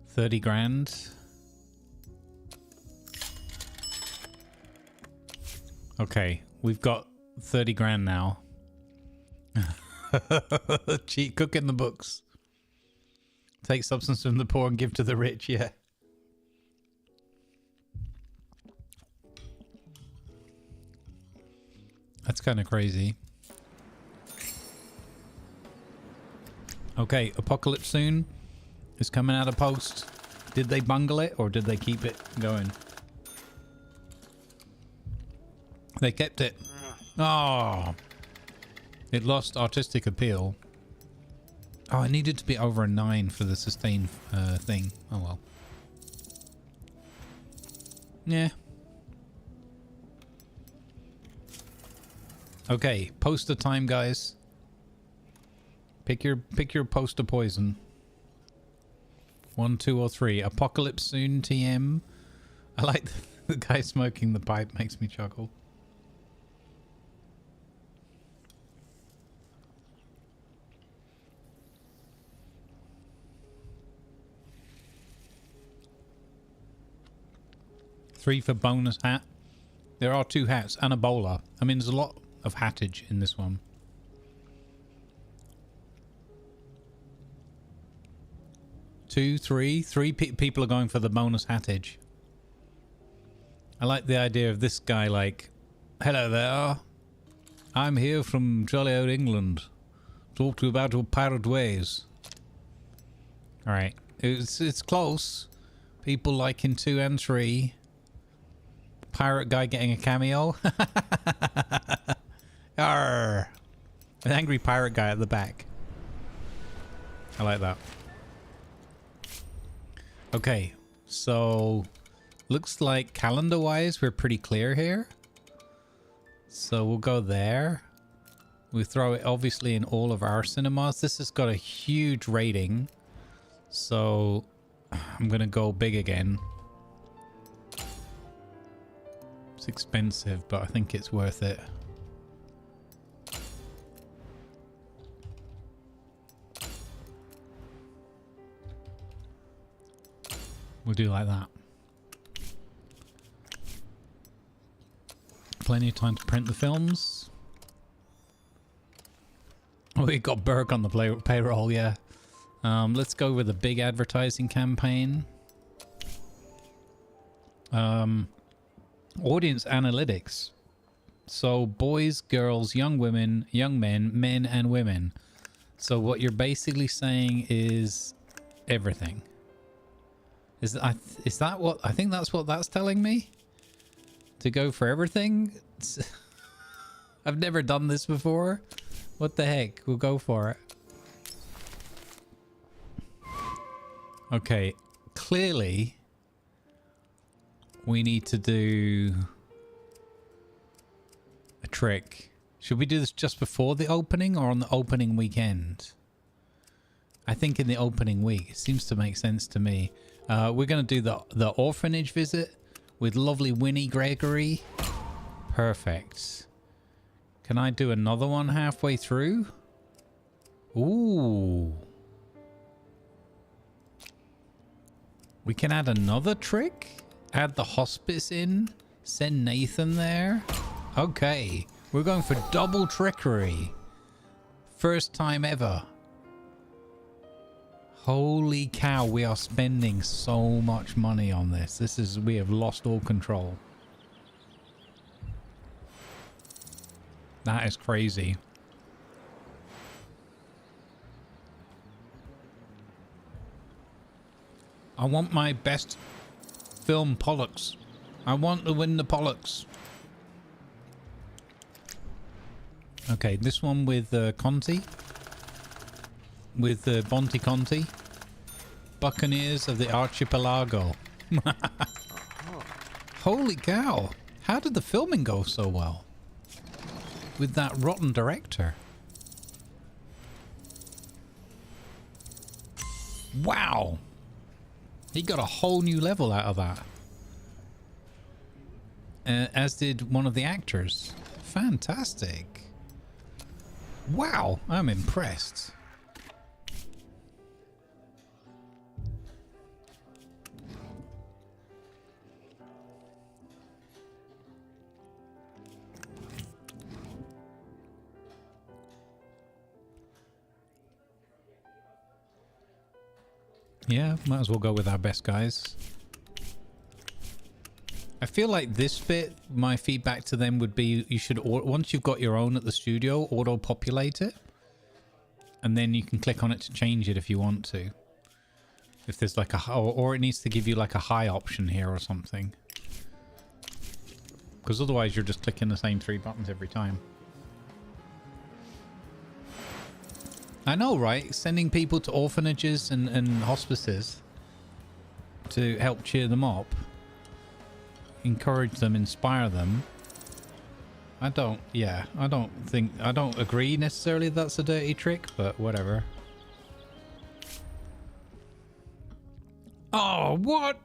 30 grand. Okay, we've got 30 grand now. Cheat cook in the books. Take substance from the poor and give to the rich, yeah. That's kind of crazy. Okay, Apocalypse Soon is coming out of post. Did they bungle it or did they keep it going? They kept it. Oh, it lost artistic appeal. Oh, I needed to be over a 9 for the sustain thing. Oh well. Yeah. Okay, poster time, guys. Pick your poster poison. 1, 2, or 3. Apocalypse Soon TM. I like the guy smoking the pipe, makes me chuckle. Three for bonus hat. There are 2 hats and a bowler. I mean, there's a lot of hattage in this one. 2, 3. 3 people are going for the bonus hattage. I like the idea of this guy like, hello there. I'm here from jolly old England. Talk to you about your pirate ways. Alright. It's close. People liking 2 and 3. Pirate guy getting a cameo. Arr. An angry pirate guy at the back. I like that. Okay, so looks like calendar wise we're pretty clear here. So we'll go there. We throw it obviously in all of our cinemas. This has got a huge rating. So I'm gonna go big again. It's expensive, but I think it's worth it. We'll do like that. Plenty of time to print the films. Oh, we got Berg on the payroll, yeah. Let's go with a big advertising campaign. Audience analytics. So boys, girls, young women, young men, men and women. So what you're basically saying is everything. Is that what I think that's what that's telling me? To go for everything? I've never done this before. What the heck? We'll go for it. Okay, clearly we need to do a trick. Should we do this just before the opening or on the opening weekend? I think in the opening week. It seems to make sense to me. We're going to do the orphanage visit with lovely Winnie Gregory. Perfect. Can I do another one halfway through? Ooh. We can add another trick. Add the hospice in. Send Nathan there. Okay. We're going for double trickery. First time ever. Holy cow, we are spending so much money on this. We have lost all control. That is crazy. I want my best film Pollux. I want to win the Pollux. Okay, this one with Conti. With Bonte Conti. Buccaneers of the Archipelago. Holy cow. How did the filming go so well? With that rotten director. Wow. He got a whole new level out of that. As did one of the actors. Fantastic. Wow, I'm impressed. Yeah, might as well go with our best guys. I feel like this bit, my feedback to them would be you should, once you've got your own at the studio, auto-populate it. And then you can click on it to change it if you want to. If there's like a, or it needs to give you like a high option here or something. Because otherwise you're just clicking the same 3 buttons every time. I know, right? Sending people to orphanages and hospices to help cheer them up. Encourage them, inspire them. I don't agree necessarily that's a dirty trick, but whatever. Oh, what?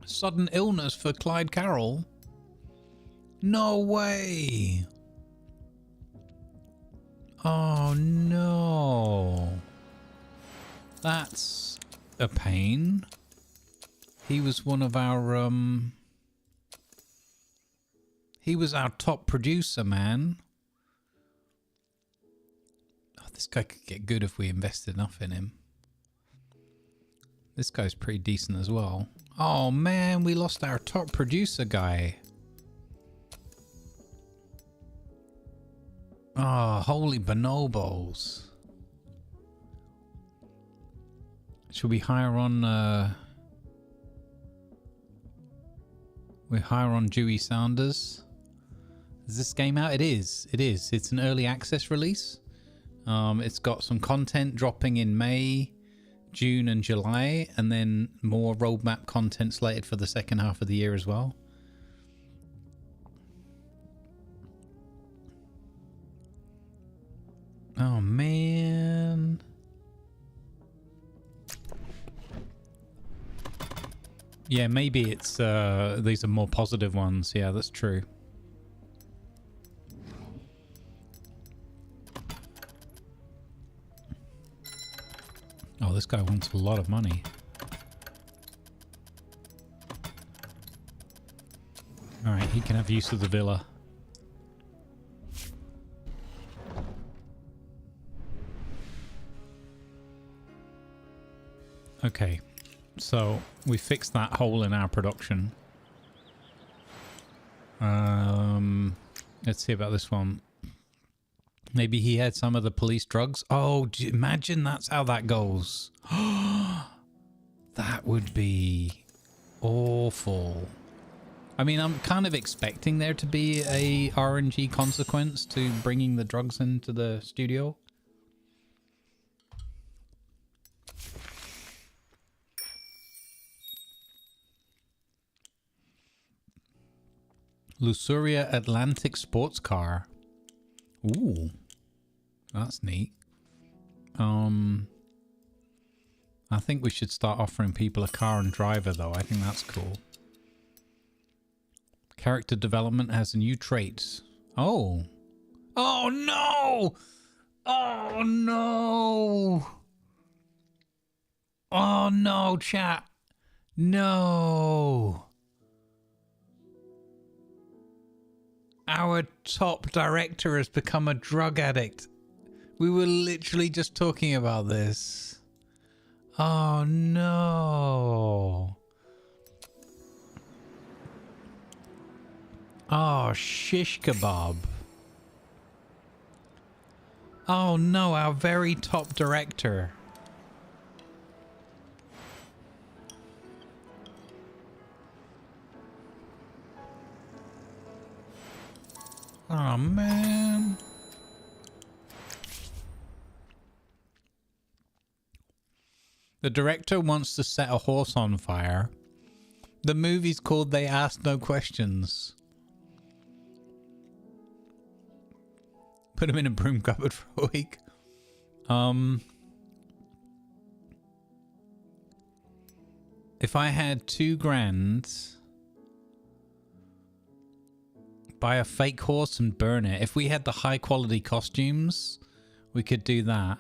Sudden illness for Clyde Carroll? No way. Oh no. That's a pain. He was one of our he was our top producer, man. Oh, this guy could get good if we invested enough in him. This guy's pretty decent as well. Oh man, we lost our top producer guy. Oh, holy bonobos. Should we hire on we hire on Dewey Saunders? Is this game out? It is. It is. It's an early access release. It's got some content dropping in May, June and July, and then more roadmap content slated for the second half of the year as well. Oh man. Yeah, maybe it's these are more positive ones. Yeah, that's true. Oh, this guy wants a lot of money. All right, he can have use of the villa. Okay, so we fixed that hole in our production. Let's see about this one. Maybe he had some of the police drugs. Oh, imagine that's how that goes. That would be awful. I mean, I'm kind of expecting there to be a RNG consequence to bringing the drugs into the studio. Luxuria Atlantic sports car. Ooh, that's neat. I think we should start offering people a car and driver, though. I think that's cool. Character development has new traits. Oh. Oh, no! Oh, no! Oh, no, chat. No! Our top director has become a drug addict. We were literally just talking about this. Oh no. Oh, shish kebab. Oh no, our very top director. Oh man. The director wants to set a horse on fire. The movie's called They Ask No Questions. Put him in a broom cupboard for a week. If I had $2 grand, Buy a fake horse and burn it. If we had the high quality costumes, we could do that.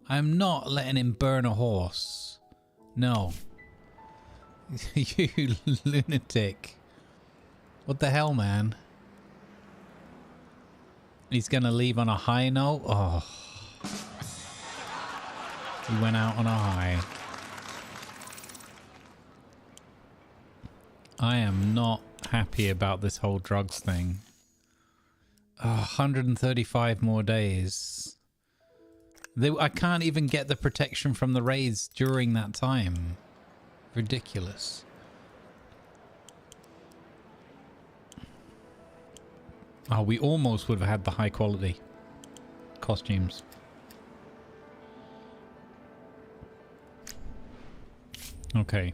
I'm not letting him burn a horse. No. You lunatic. What the hell, man? He's gonna leave on a high note? Oh. He went out on a high. I am not happy about this whole drugs thing. 135 more days. I can't even get the protection from the raids during that time. Ridiculous. Oh, we almost would have had the high quality costumes. Okay.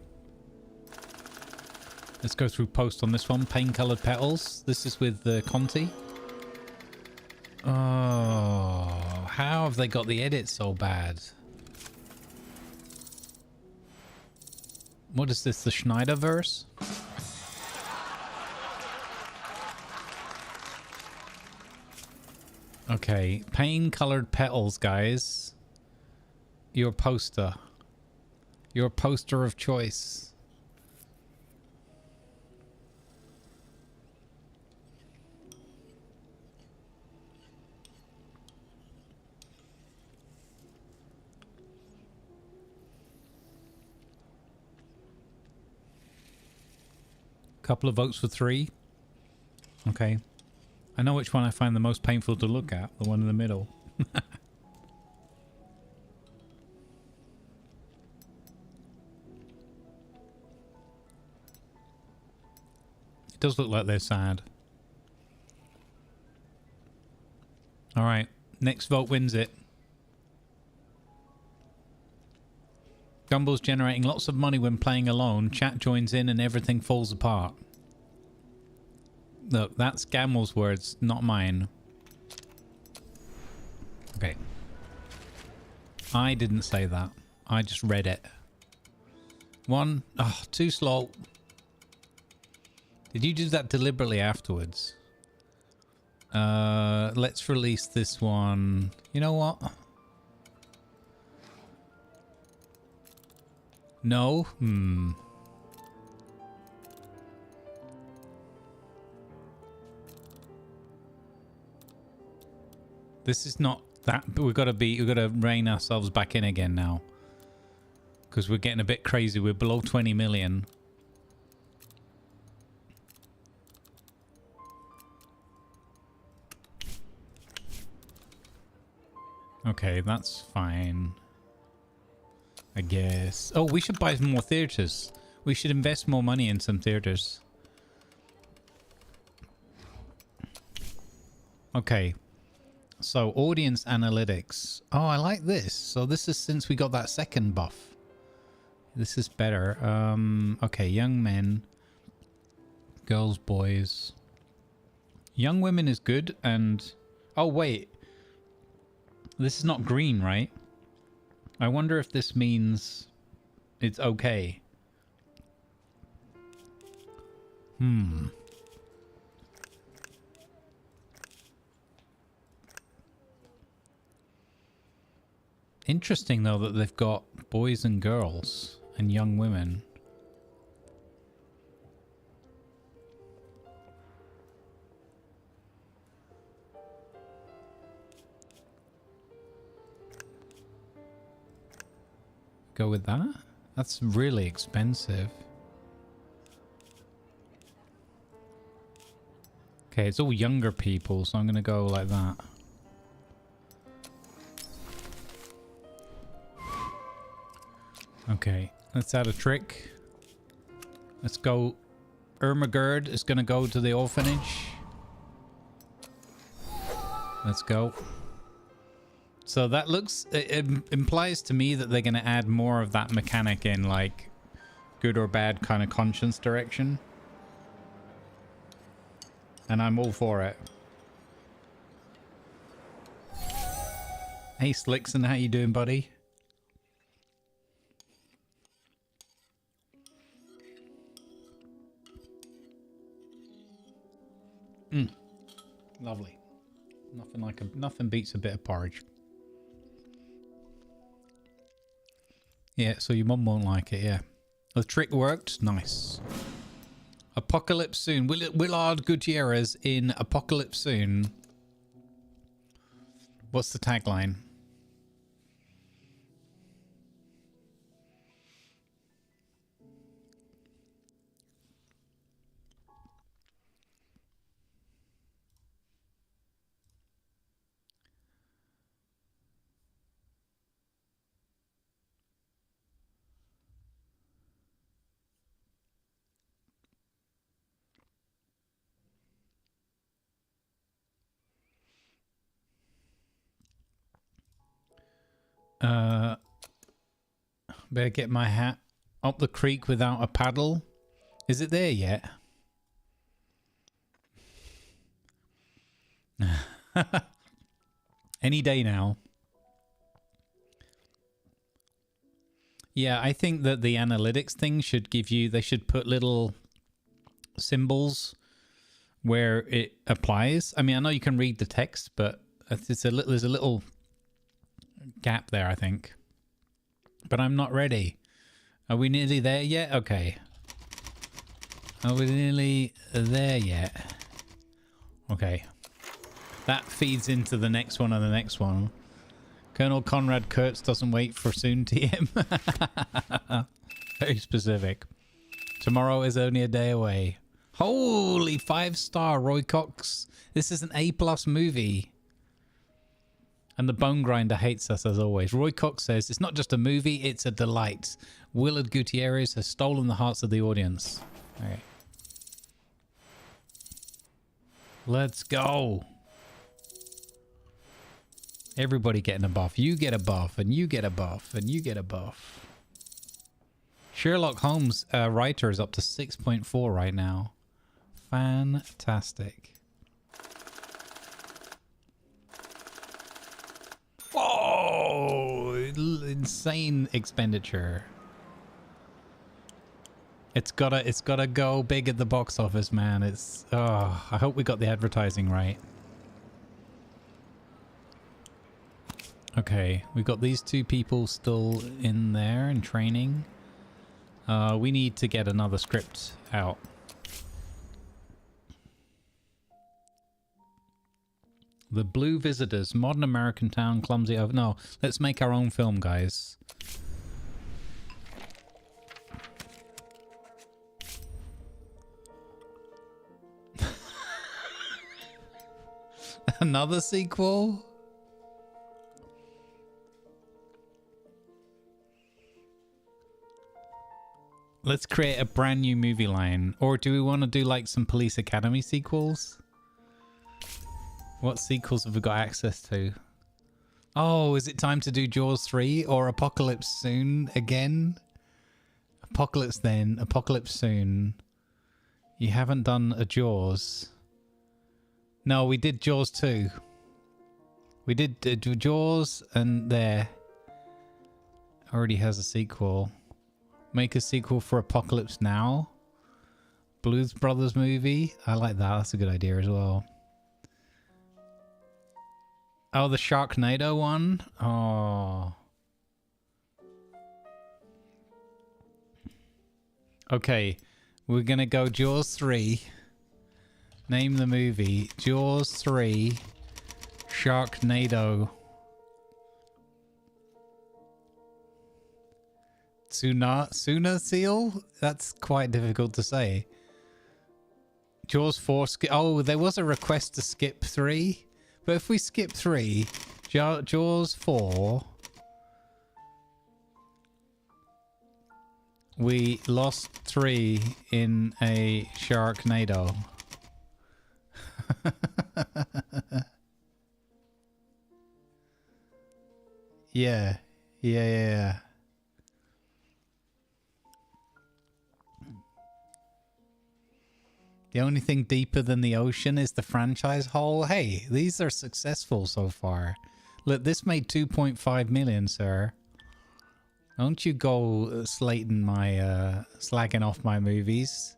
Let's go through post on this one. Pain colored petals. This is with Conti. Oh, how have they got the edit so bad? What is this? The Schneiderverse? Okay, pain colored petals, guys. Your poster. Your poster of choice. Couple of votes for 3. Okay. I know which one I find the most painful to look at. The one in the middle. It does look like they're sad. Alright. Next vote wins it. Gumble's generating lots of money when playing alone. Chat joins in and everything falls apart. Look, that's Gamel's words, not mine. Okay. I didn't say that. I just read it. 1. Oh, too slow. Did you do that deliberately afterwards? Let's release this one. You know what? No? This is not that, but we've got to rein ourselves back in again now. Because we're getting a bit crazy. We're below 20 million. Okay, that's fine. I guess. Oh, we should buy more theaters. We should invest more money in some theaters. Okay. So, audience analytics. Oh, I like this. So this is since we got that second buff. This is better. Okay, young men. Girls, boys. Young women is good and... Oh, wait. This is not green, right? I wonder if this means it's okay. Interesting, though, that they've got boys and girls and young women. Go with that? That's really expensive. Okay, it's all younger people, so I'm going to go like that. Okay, let's add a trick. Let's go. Llamageddon is going to go to the orphanage. Let's go. So that looks... It implies to me that they're going to add more of that mechanic in, like, good or bad kind of conscience direction. And I'm all for it. Hey, Slickson, how you doing, buddy? Lovely. Nothing beats a bit of porridge. Yeah, so your mum won't like it, yeah. The trick worked. Nice. Apocalypse soon. Willard Gutierrez in Apocalypse soon. What's the tagline? Better get my hat up the creek without a paddle. Is it there yet? Any day now. Yeah, I think that the analytics thing should give you, they should put little symbols where it applies. I mean, I know you can read the text, but there's a little gap there, I think. But I'm not ready. Are we nearly there yet? Okay. Are we nearly there yet? Okay. That feeds into the next one and the next one. Colonel Conrad Kurtz doesn't wait for soon TM. Very specific. Tomorrow is only a day away. Holy 5-star Roy Cox. This is an A+ movie. And the Bone Grinder hates us as always. Roy Cox says, it's not just a movie, it's a delight. Willard Gutierrez has stolen the hearts of the audience. Okay. Let's go. Everybody getting a buff. You get a buff, and you get a buff, and you get a buff. Sherlock Holmes writer is up to 6.4 right now. Fantastic. Whoa! Insane expenditure. It's gotta go big at the box office, man. It's I hope we got the advertising right. Okay, we've got these two people still in there in training. We need to get another script out. The Blue Visitors, modern American town, clumsy over. No, let's make our own film, guys. Another sequel? Let's create a brand new movie line. Or do we want to do like some Police Academy sequels? What sequels have we got access to? Oh, is it time to do Jaws 3 or Apocalypse soon again? Apocalypse then, Apocalypse soon. You haven't done a Jaws. No, we did Jaws 2. We did Jaws and there. Already has a sequel. Make a sequel for Apocalypse Now. Blues Brothers movie. I like that. That's a good idea as well. Oh, the Sharknado one? Oh. Okay. We're going to go Jaws 3. Name the movie. Jaws 3. Sharknado. Sooner Seal? That's quite difficult to say. Jaws 4. Oh, there was a request to skip 3. But if we skip 3, Jaws 4, we lost 3 in a Sharknado. Yeah. The only thing deeper than the ocean is the franchise hole. Hey, these are successful so far. Look, this made 2.5 million, sir. Don't you go slating my, slagging off my movies.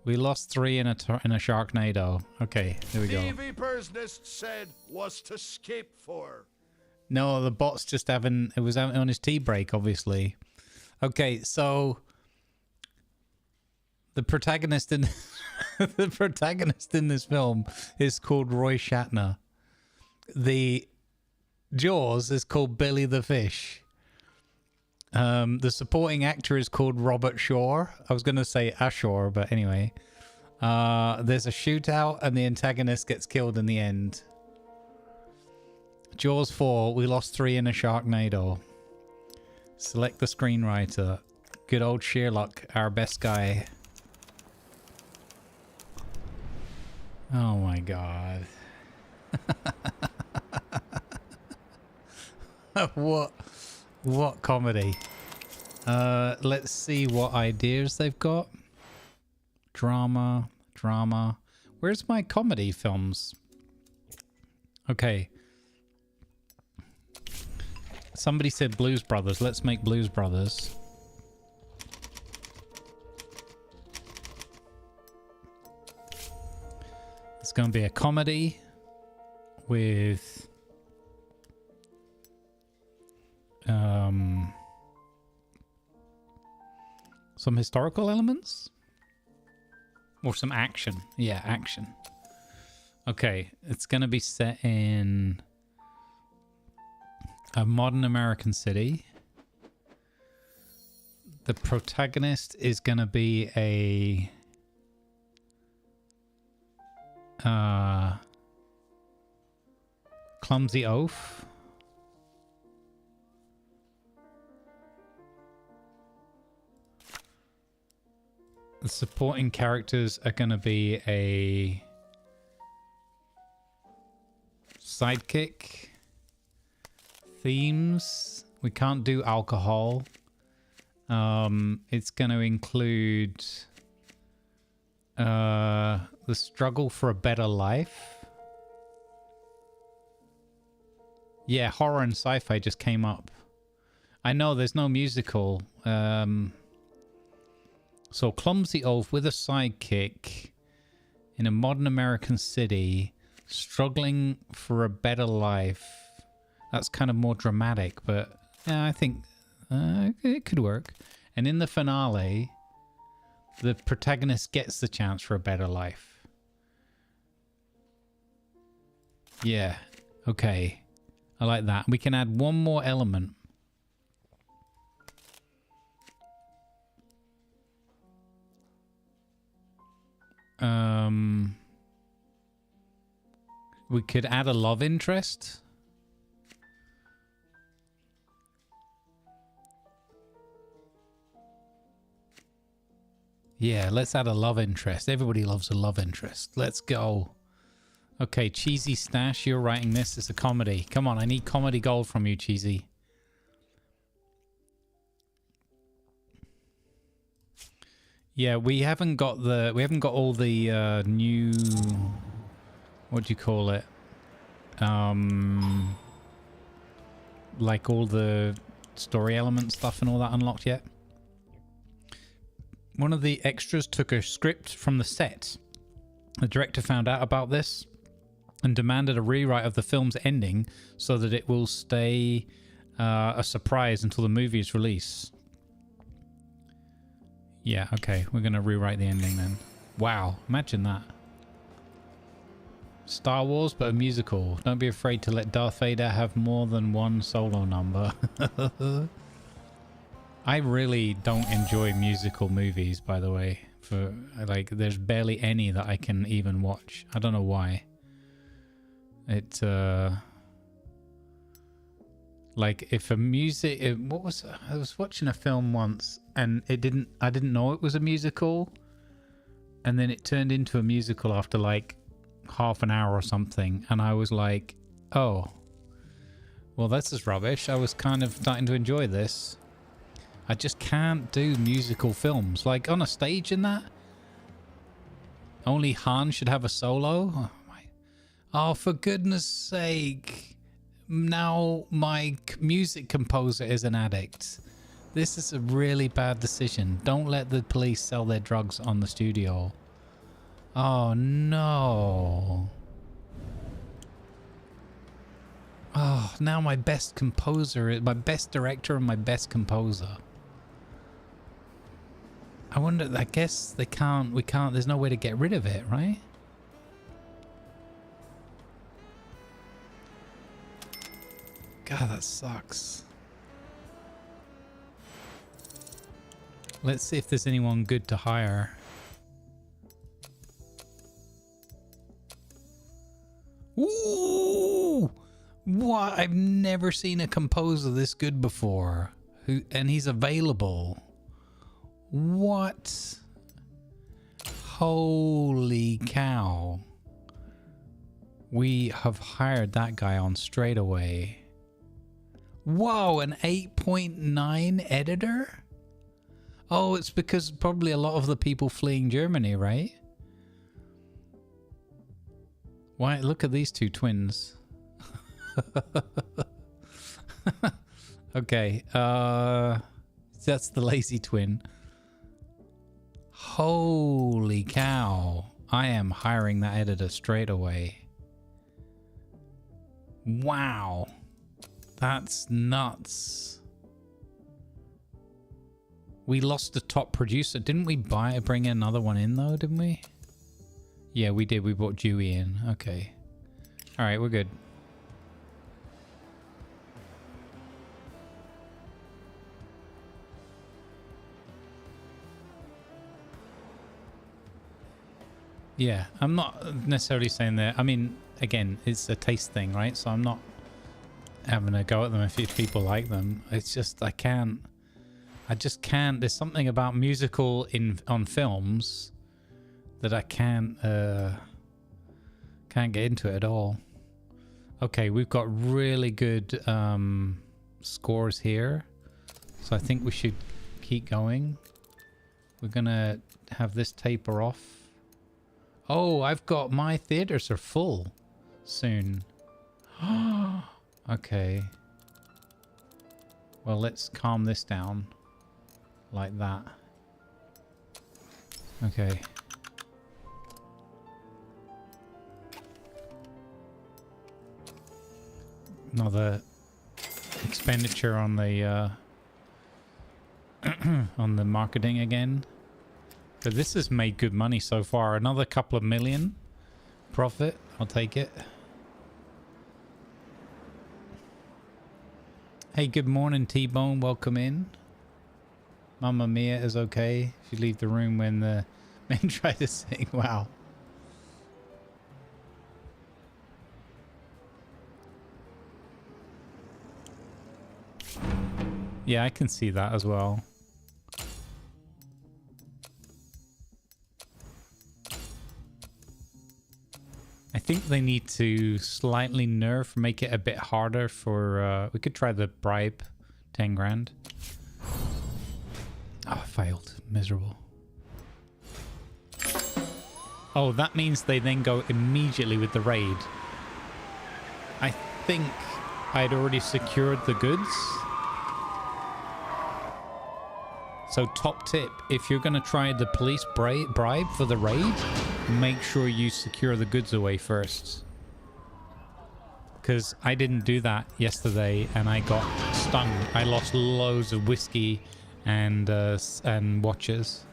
We lost 3 in a Sharknado. Okay, here we go. TV business said was to skip for. No, the bot's just having... It was on his tea break, obviously. Okay, so... The protagonist in... the protagonist in this film is called Roy Shatner. The Jaws is called Billy the Fish. The supporting actor is called Robert Shaw. I was going to say Ashore, but anyway. There's a shootout and the antagonist gets killed in the end. Jaws 4, we lost 3 in a Sharknado. Select the screenwriter. Good old Sherlock, our best guy. Oh my god. What comedy? Let's see what ideas they've got. Drama. Where's my comedy films? Okay. Somebody said Blues Brothers. Let's make Blues Brothers. It's going to be a comedy with some historical elements or some action. Yeah, action. Okay, it's going to be set in a modern American city. The protagonist is going to be a clumsy oaf. The supporting characters are going to be a sidekick. Themes. We can't do alcohol. It's going to include the struggle for a better life. Yeah, horror and sci-fi just came up. I know there's no musical. So clumsy oaf with a sidekick in a modern American city, struggling for a better life. That's kind of more dramatic, but yeah, I think it could work. And in the finale, the protagonist gets the chance for a better life. Yeah, okay. I like that. We can add one more element. We could add a love interest. Yeah, let's add a love interest. Everybody loves a love interest. Let's go. Okay, Cheesy Stash, you're writing this. It's a comedy. Come on, I need comedy gold from you, Cheesy. Yeah, we haven't got all the new, what do you call it? Like all the story element stuff and all that unlocked yet. One of the extras took a script from the set. The director found out about this and demanded a rewrite of the film's ending so that it will stay a surprise until the movie is released. Yeah, okay. We're going to rewrite the ending then. Wow, imagine that. Star Wars, but a musical. Don't be afraid to let Darth Vader have more than one solo number. I really don't enjoy musical movies, by the way. For like, there's barely any that I can even watch. I don't know why. It like if a music, I was watching a film once and I didn't know it was a musical, and then it turned into a musical after like half an hour or something, and I was like, oh, well, this is rubbish. I was kind of starting to enjoy this. I just can't do musical films. Like on a stage in that, only Han should have a solo. Oh, oh, for goodness sake. Now my music composer is an addict. This is a really bad decision. Don't let the police sell their drugs on the studio. Oh no. Oh, now my best composer, my best director and my best composer. I wonder, I guess we can't, there's no way to get rid of it, right? God, that sucks. Let's see if there's anyone good to hire. Ooh! What? I've never seen a composer this good before. And he's available. What? Holy cow. We have hired that guy on straight away. Whoa, an 8.9 editor? Oh, it's because probably a lot of the people fleeing Germany, right? Why, look at these two twins. Okay, that's the lazy twin. Holy cow. I am hiring that editor straight away. Wow. That's nuts. We lost the top producer. Didn't we bring another one in though, didn't we? Yeah, we did. We brought Dewey in. Okay. All right, we're good. Yeah, I'm not necessarily saying that. I mean, again, it's a taste thing, right? So I'm not having a go at them if people like them. It's just I just can't. There's something about musical on films that I can't get into it at all. Okay, we've got really good scores here, so I think we should keep going. We're gonna have this taper off. Oh, I've got my theaters are full soon. Okay. Well, let's calm this down like that. Okay. Another expenditure on the on the marketing again. But this has made good money so far. Another couple of million profit. I'll take it. Hey, good morning, T-Bone. Welcome in. Mamma Mia is okay if you leave the room when the men try to sing. Wow. Yeah, I can see that as well. I think they need to slightly nerf, make it a bit harder for... we could try the bribe, 10 grand. Oh, failed. Miserable. Oh, that means they then go immediately with the raid. I think I'd already secured the goods. So top tip, if you're going to try the police bribe for the raid, make sure you secure the goods away first. Because I didn't do that yesterday and I got stung. I lost loads of whiskey and watches.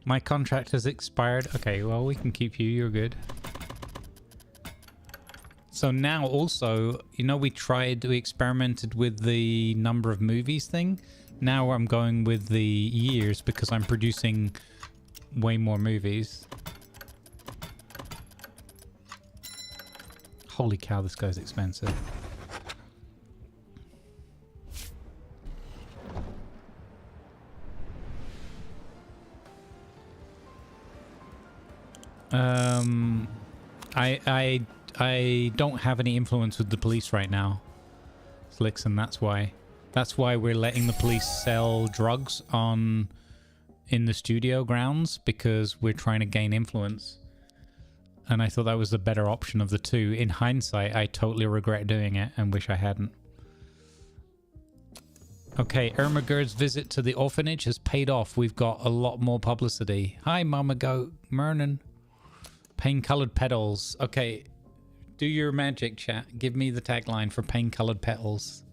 My contract has expired. Okay, well, we can keep you. You're good. So now also, you know, we experimented with the number of movies thing. Now I'm going with the years because I'm producing way more movies. Holy cow, this guy's expensive. I don't have any influence with the police right now, Slicks, and that's why we're letting the police sell drugs in the studio grounds, because we're trying to gain influence. And I thought that was the better option of the two. In hindsight, I totally regret doing it and wish I hadn't. Okay, Ermagerd's visit to the orphanage has paid off. We've got a lot more publicity. Hi, Mama Goat. Mernon. Pain-colored petals. Okay, do your magic, chat. Give me the tagline for pain-colored petals.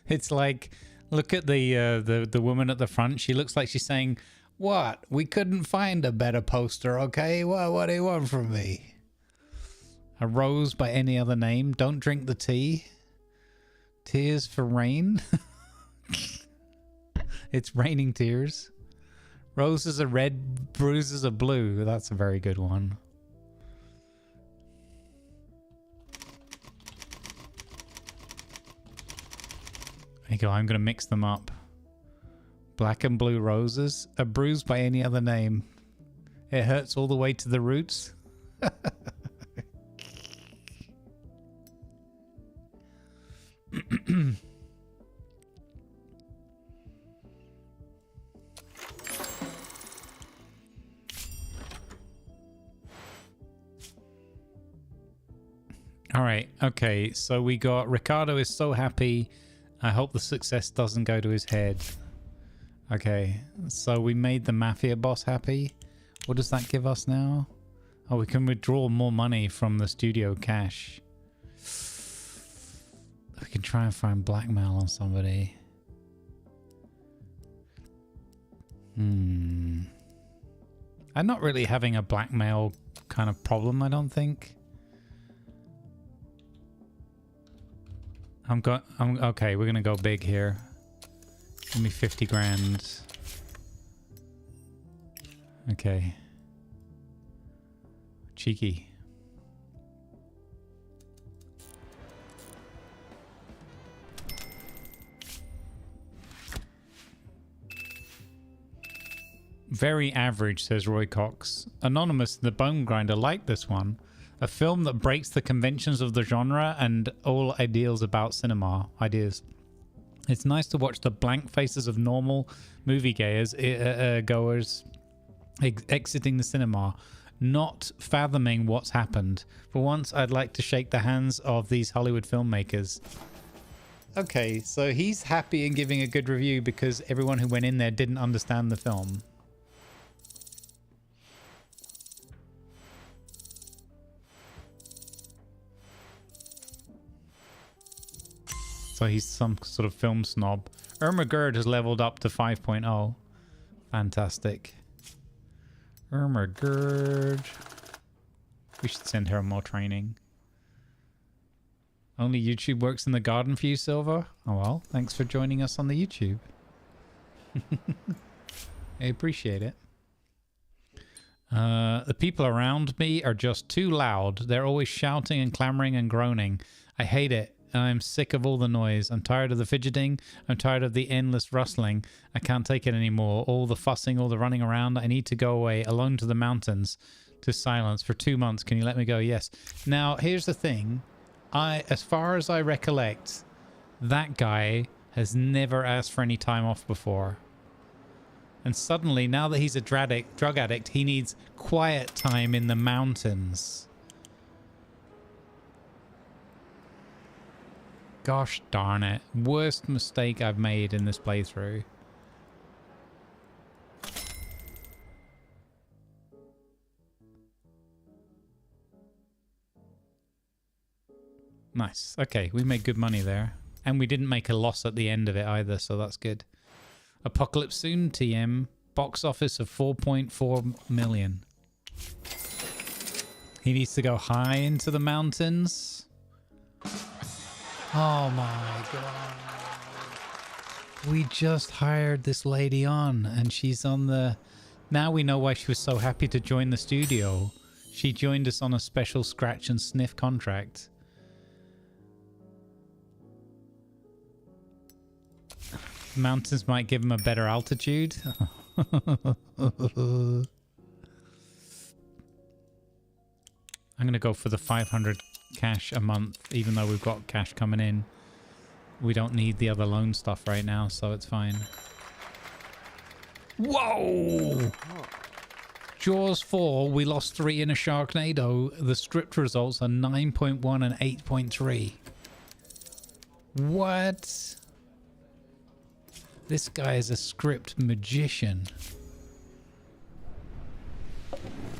It's like, look at the woman at the front. She looks like she's saying, "What? We couldn't find a better poster, okay? What do you want from me? A rose by any other name? Don't drink the tea. Tears for rain." It's raining tears. Roses are red, bruises are blue. That's a very good one. There you go. I'm going to mix them up. Black and blue roses. A bruise by any other name. It hurts all the way to the roots. All right. Okay. So we got Ricardo is so happy. I hope the success doesn't go to his head. Okay, so we made the mafia boss happy. What does that give us now? Oh, we can withdraw more money from the studio cash. We can try and find blackmail on somebody. I'm not really having a blackmail kind of problem, I don't think. Okay, we're gonna go big here. Give me 50 grand. Okay. Cheeky. Very average, says Roy Cox. Anonymous, the Bone Grinder, liked this one. A film that breaks the conventions of the genre and all ideals about cinema. Ideas. It's nice to watch the blank faces of normal goers exiting the cinema, not fathoming what's happened. For once, I'd like to shake the hands of these Hollywood filmmakers. Okay, so he's happy and giving a good review because everyone who went in there didn't understand the film. So he's some sort of film snob. Ermagerd has leveled up to 5.0. Fantastic. Ermagerd. We should send her more training. Only YouTube works in the garden for you, Silver? Oh well, thanks for joining us on the YouTube. I appreciate it. The people around me are just too loud. They're always shouting and clamoring and groaning. I hate it. I'm sick of all the noise. I'm tired of the fidgeting. I'm tired of the endless rustling. I can't take it anymore. All the fussing, all the running around. I need to go away alone to the mountains, to silence for 2 months. Can you let me go? Yes. Now, here's the thing. As far as I recollect, that guy has never asked for any time off before. And suddenly, now that he's a drug addict, he needs quiet time in the mountains. Gosh darn it. Worst mistake I've made in this playthrough. Nice. Okay, we made good money there. And we didn't make a loss at the end of it either, so that's good. Apocalypse Soon, TM. Box office of 4.4 million. He needs to go high into the mountains. Oh my god. We just hired this lady on and she's on the... Now we know why she was so happy to join the studio. She joined us on a special scratch and sniff contract. Mountains might give him a better altitude. I'm going to go for the 500 cash a month, even though we've got cash coming in. We don't need the other loan stuff right now, so it's fine. Whoa! Jaws 4, we lost 3 in a Sharknado. The script results are 9.1 and 8.3. What? This guy is a script magician.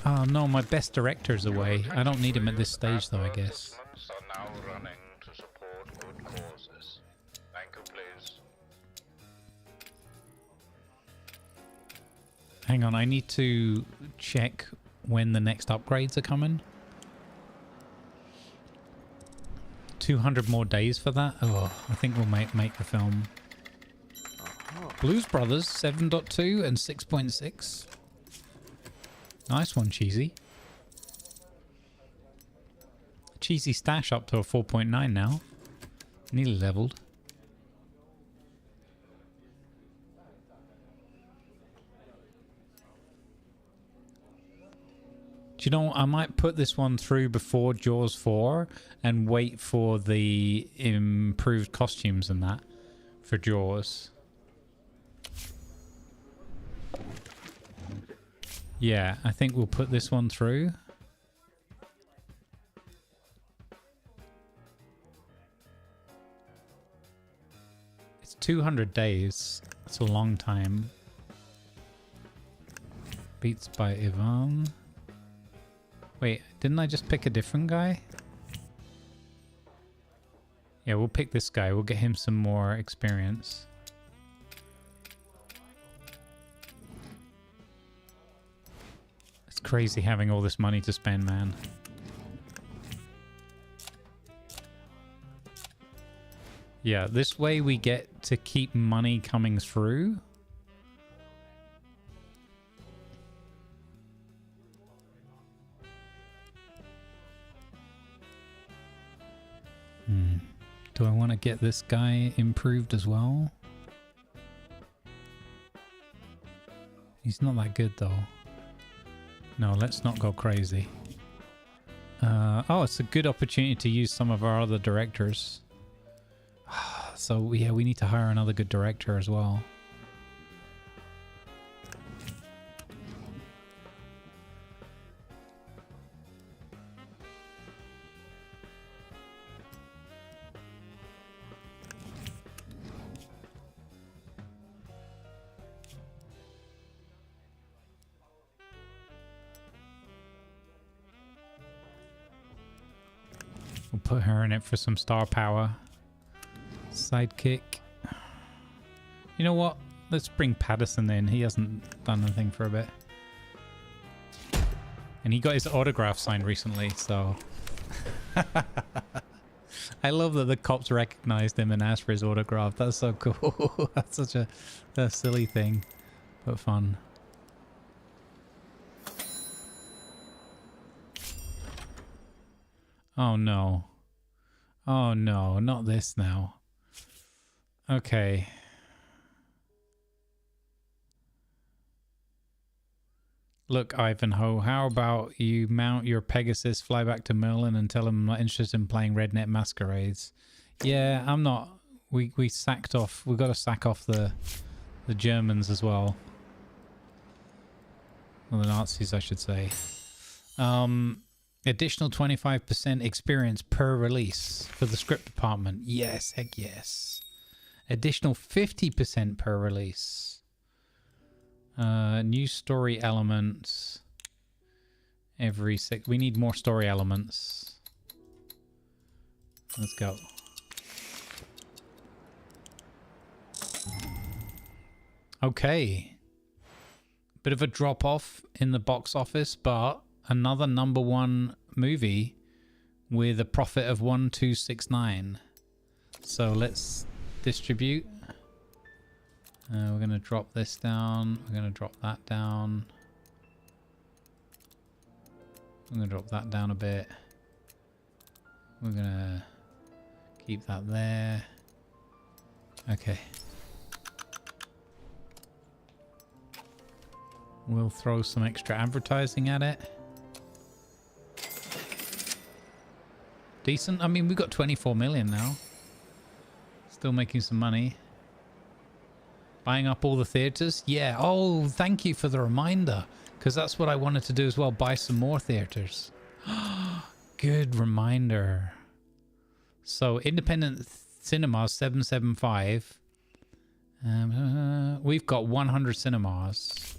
Oh no, my best director's away. I don't need him at this stage though, I guess. Advertisements are now running to support good causes. Thank you, please. Hang on, I need to check when the next upgrades are coming. 200 more days for that? Oh, I think we'll make the film. Blues Brothers 7.2 and 6.6. Nice one, Cheesy. Cheesy stash up to a 4.9 now. Nearly leveled. Do you know, I might put this one through before Jaws 4 and wait for the improved costumes and that for Jaws. Yeah, I think we'll put this one through. It's 200 days. That's a long time. Beats by Ivan. Wait, didn't I just pick a different guy? Yeah, we'll pick this guy. We'll get him some more experience. It's crazy having all this money to spend, man. Yeah, this way we get to keep money coming through. Do I want to get this guy improved as well? He's not that good though. No, let's not go crazy. Oh, it's a good opportunity to use some of our other directors. So yeah, we need to hire another good director as well. We'll put her in it for some star power. Sidekick. You know what? Let's bring Patterson in. He hasn't done anything for a bit. And he got his autograph signed recently, so... I love that the cops recognized him and asked for his autograph. That's so cool. That's such a silly thing, but fun. Oh no. Oh no, not this now. Okay. Look, Ivanhoe, how about you mount your Pegasus, fly back to Merlin and tell him I'm not interested in playing Redneck Masquerades. Yeah, I'm not. We sacked off. We've got to sack off the Germans as well. Well, the Nazis, I should say. Additional 25% experience per release for the script department. Yes, heck yes. Additional 50% per release. New story elements. Every 6. We need more story elements. Let's go. Okay. Bit of a drop off in the box office, but another #1 movie with a profit of 1269. So let's distribute. We're going to drop this down. We're going to drop that down. I'm going to drop that down a bit. We're going to keep that there. Okay. We'll throw some extra advertising at it. decent. I mean, we've got 24 million now. Still making some money. Buying up all the theaters. Yeah. Oh, thank you for the reminder. Because that's what I wanted to do as well. Buy some more theaters. Good reminder. So, independent cinemas, 775. We've got 100 cinemas.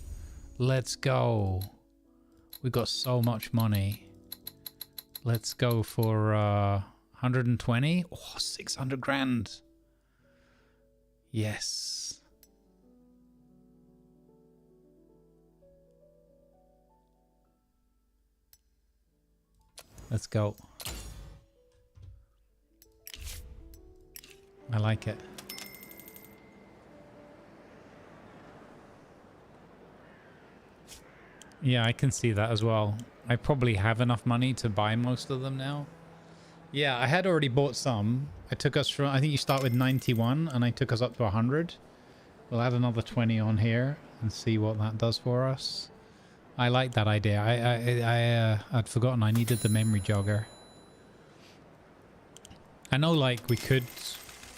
Let's go. We've got so much money. Let's go for 120. Oh, 600 grand. Yes. Let's go. I like it. Yeah, I can see that as well. I probably have enough money to buy most of them now. Yeah, I had already bought some. I took us from, I think you start with 91 and I took us up to 100. We'll add another 20 on here and see what that does for us. I like that idea. I'd forgotten I needed the memory jogger. I know, like, we could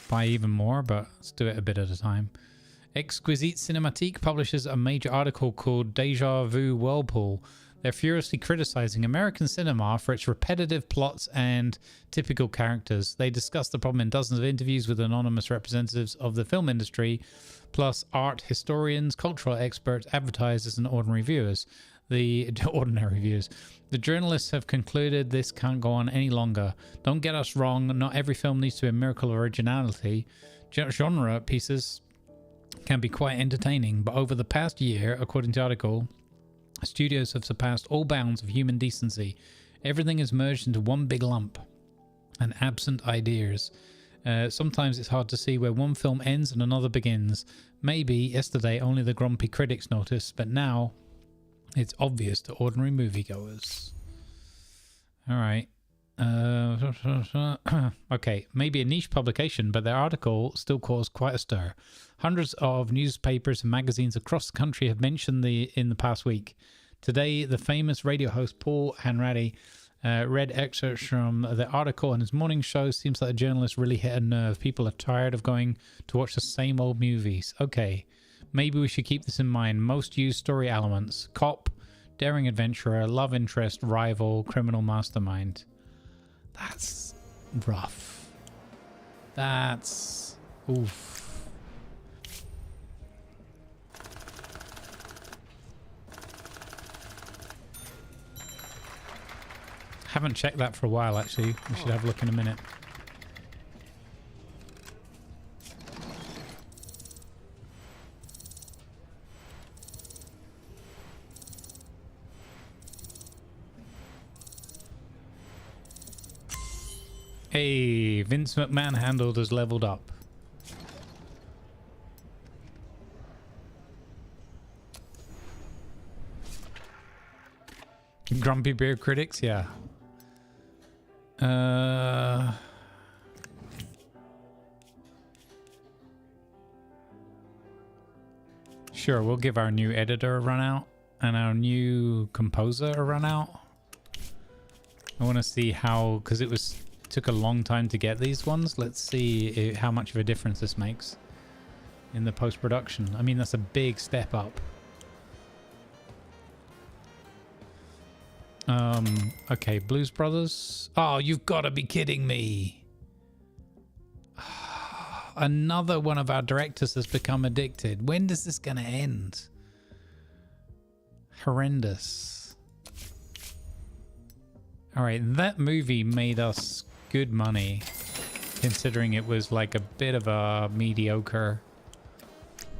buy even more, but let's do it a bit at a time. Exquisite Cinematique publishes a major article called Deja Vu Whirlpool. They're furiously criticizing American cinema for its repetitive plots and typical characters. They discuss the problem in dozens of interviews with anonymous representatives of the film industry, plus art historians, cultural experts, advertisers, and ordinary viewers. The journalists have concluded this can't go on any longer. Don't get us wrong, not every film needs to be a miracle of originality. Genre pieces can be quite entertaining, but over the past year, according to the article, studios have surpassed all bounds of human decency. Everything is merged into one big lump, and absent ideas. Sometimes it's hard to see where one film ends and another begins. Maybe yesterday only the grumpy critics noticed, but now it's obvious to ordinary moviegoers. All right. Okay, maybe a niche publication, but their article still caused quite a stir. Hundreds of newspapers and magazines across the country have mentioned in the past week. Today, the famous radio host Paul Hanratty read excerpts from the article on his morning show. Seems like the journalist really hit a nerve. People are tired of going to watch the same old movies. Okay, maybe we should keep this in mind. Most used story elements: cop, daring adventurer, love interest, rival, criminal mastermind. That's rough. That's... oof. Haven't checked that for a while, actually. We should have a look in a minute. Hey, Vince McMahon handled has leveled up. Grumpy beer critics, yeah. Sure, we'll give our new editor a run out and our new composer a run out. I want to see how, because it took a long time to get these ones. Let's see how much of a difference this makes in the post-production. I mean, that's a big step up. Okay, Blues Brothers. Oh, you've got to be kidding me. Another one of our directors has become addicted. When is this going to end? Horrendous. All right, that movie made us good money, considering it was like a bit of a mediocre.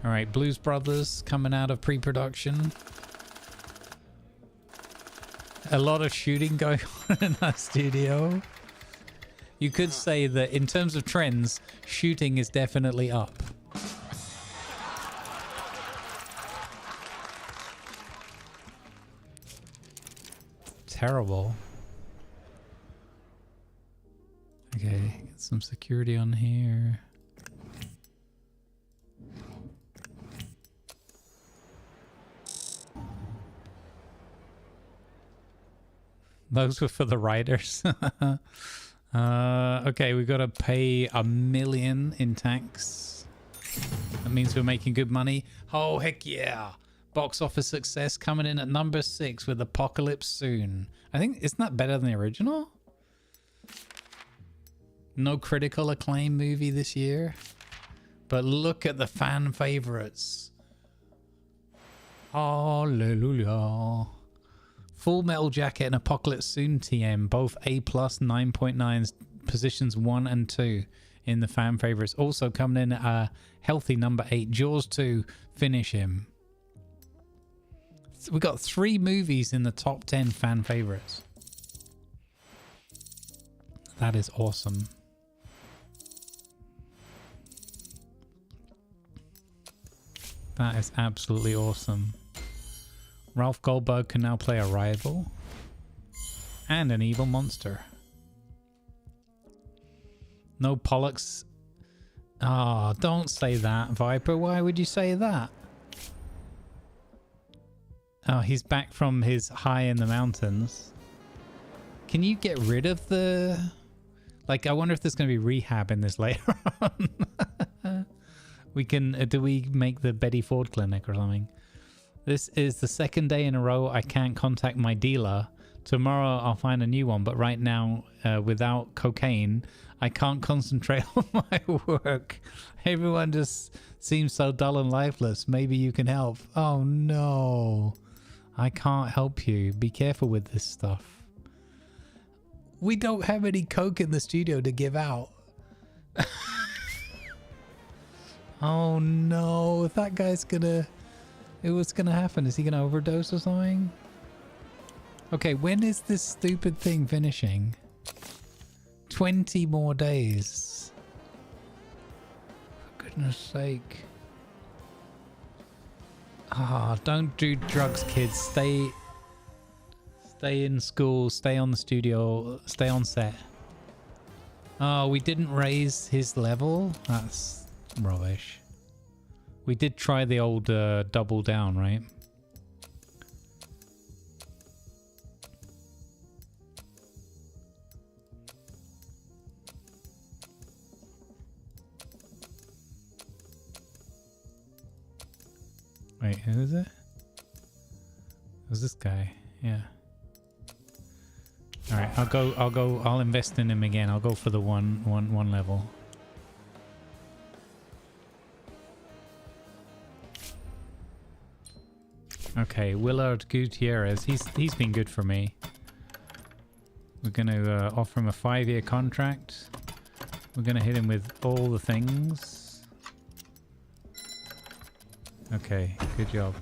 All right, Blues Brothers coming out of pre-production. A lot of shooting going on in that studio. You could say that in terms of trends, shooting is definitely up. Terrible. Okay, get some security on here. Those were for the writers. Okay, we got to pay $1 million in tax. That means we're making good money. Oh, heck yeah. Box office success coming in at number 6 with Apocalypse Soon. I think, isn't that better than the original? No critical acclaim movie this year. But look at the fan favorites. Hallelujah. Full Metal Jacket and Apocalypse Soon TM, both A+, 9.9s, positions 1 and 2 in the fan favorites. Also coming in at a healthy number 8. Jaws 2, finish him. We got 3 movies in the top 10 fan favorites. That is awesome. That is absolutely awesome. Ralph Goldberg can now play a rival and an evil monster. No Pollux. Ah, oh, don't say that, Viper. Why would you say that? Oh, he's back from his high in the mountains. Can you get rid of the... Like, I wonder if there's going to be rehab in this later on. We can... do we make the Betty Ford clinic or something? This is the second day in a row I can't contact my dealer. Tomorrow I'll find a new one, but right now, without cocaine, I can't concentrate on my work. Everyone just seems so dull and lifeless. Maybe you can help. Oh no. I can't help you. Be careful with this stuff. We don't have any coke in the studio to give out. Oh no. If that guy's gonna... What's gonna happen? Is he gonna overdose or something? Okay, when is this stupid thing finishing? 20 more days. For goodness sake. Ah, don't do drugs, kids. Stay in school, stay on the studio, stay on set. Oh, we didn't raise his level? That's rubbish. We did try the old double down, right? Wait, who is it? Who's this guy? Yeah. All right, I'll invest in him again. I'll go for the one level. Okay, Willard Gutierrez. He's been good for me. We're gonna offer him a 5-year contract. We're gonna hit him with all the things. Okay, good job.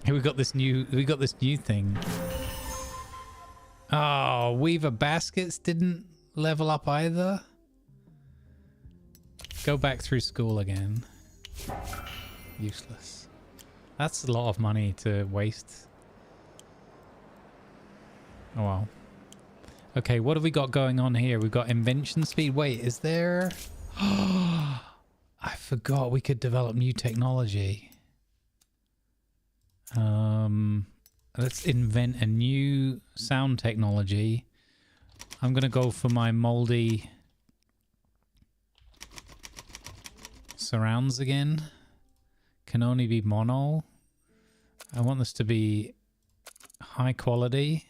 Hey, we got this new thing. Oh, Weaver Baskets didn't level up either. Go back through school again. Useless. That's a lot of money to waste. Oh well. Okay, what have we got going on here? We've got invention speed. Wait, is there... I forgot we could develop new technology. Let's invent a new sound technology. I'm going to go for my moldy surrounds again. Can only be mono. I want this to be high quality,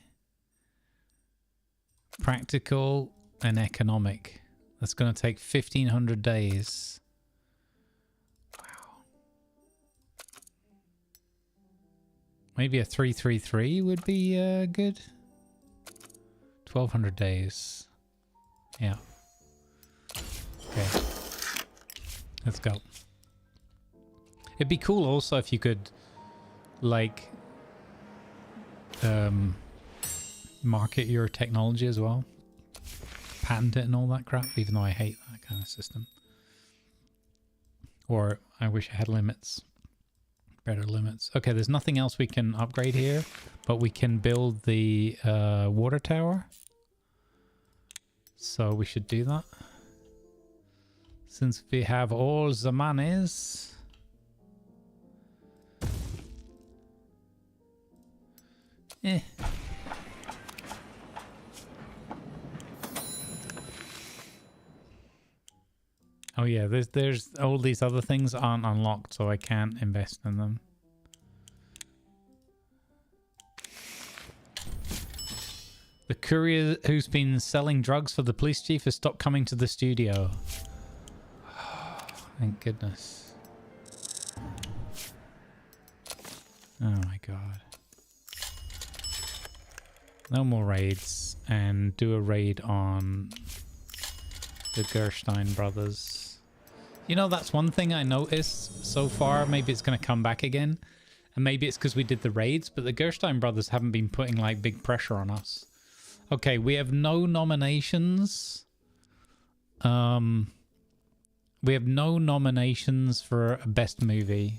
practical, and economic. That's going to take 1,500 days. Wow. Maybe a 333 would be good. 1,200 days. Yeah. Okay. Let's go. It'd be cool also if you could, like, market your technology as well. Patent it and all that crap, even though I hate that kind of system. Or I wish I had limits. Better limits. Okay, there's nothing else we can upgrade here, but we can build the water tower. So we should do that. Since we have all the monies. Eh. Oh yeah, there's all these other things aren't unlocked, so I can't invest in them. The courier who's been selling drugs for the police chief has stopped coming to the studio. Thank goodness. Oh my god. No more raids, and do a raid on the Gerstein brothers. You know, that's one thing I noticed so far. Maybe it's going to come back again, and maybe it's because we did the raids, but the Gerstein brothers haven't been putting like big pressure on us. Okay, we have no nominations. We have no nominations for best movie.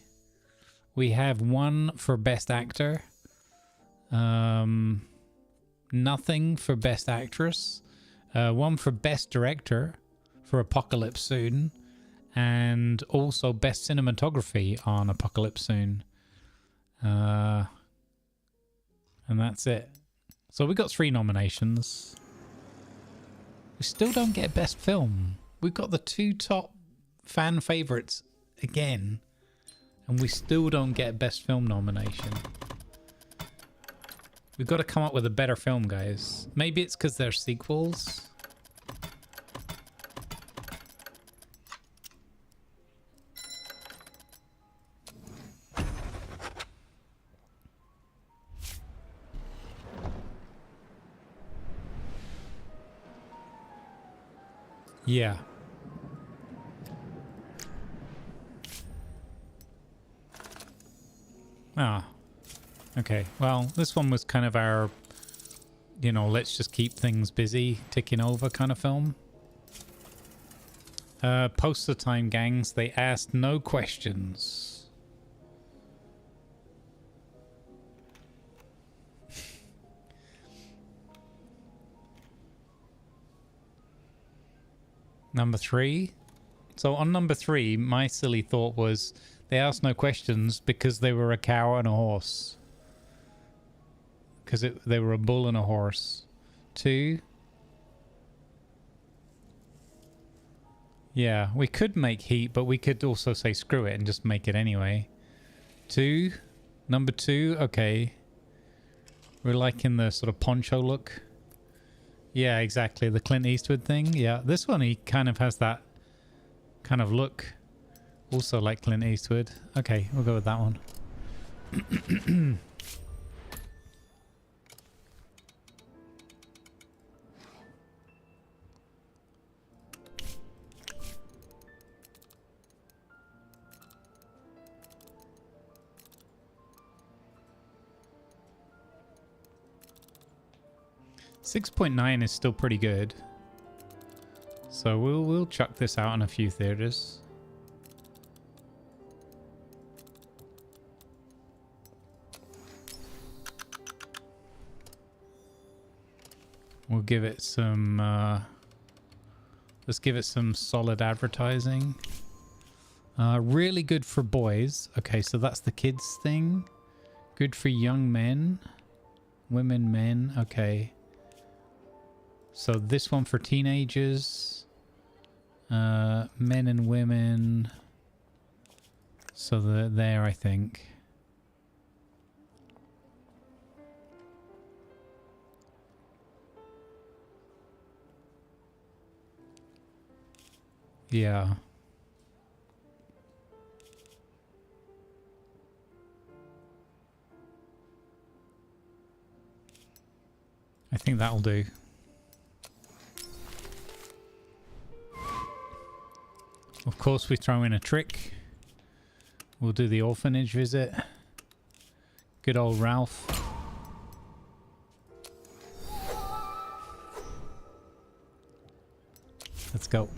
We have one for best actor. Nothing for best actress. One for best director for Apocalypse Soon, and also best cinematography on Apocalypse Soon. And that's it. So we got 3 nominations. We still don't get best film. We've got the 2 top fan favorites again, and we still don't get best film nomination. We've got to come up with a better film, guys. Maybe it's because they're sequels. Yeah. Ah. Okay. Well, this one was kind of our, you know, let's just keep things busy, ticking over kind of film. Poster time, gangs. They asked no questions. Number 3. So on number 3, my silly thought was they asked no questions because they were a cow and a horse. Because they were a bull and a horse. 2. Yeah, we could make Heat, but we could also say screw it and just make it anyway. 2. Number 2, okay. We're liking the sort of poncho look. Yeah, exactly. The Clint Eastwood thing. Yeah, this one, he kind of has that kind of look. Also like Clint Eastwood. Okay, we'll go with that one. 6.9 is still pretty good. So we'll chuck this out in a few theaters. We'll give it some let's give it some solid advertising. Really good for boys. Okay, so that's the kids thing. Good for young men. Women, men. Okay. So this one for teenagers. Men and women. So they're there, I think. Yeah. I think that'll do. Of course, we throw in a trick. We'll do the orphanage visit. Good old Ralph. Let's go.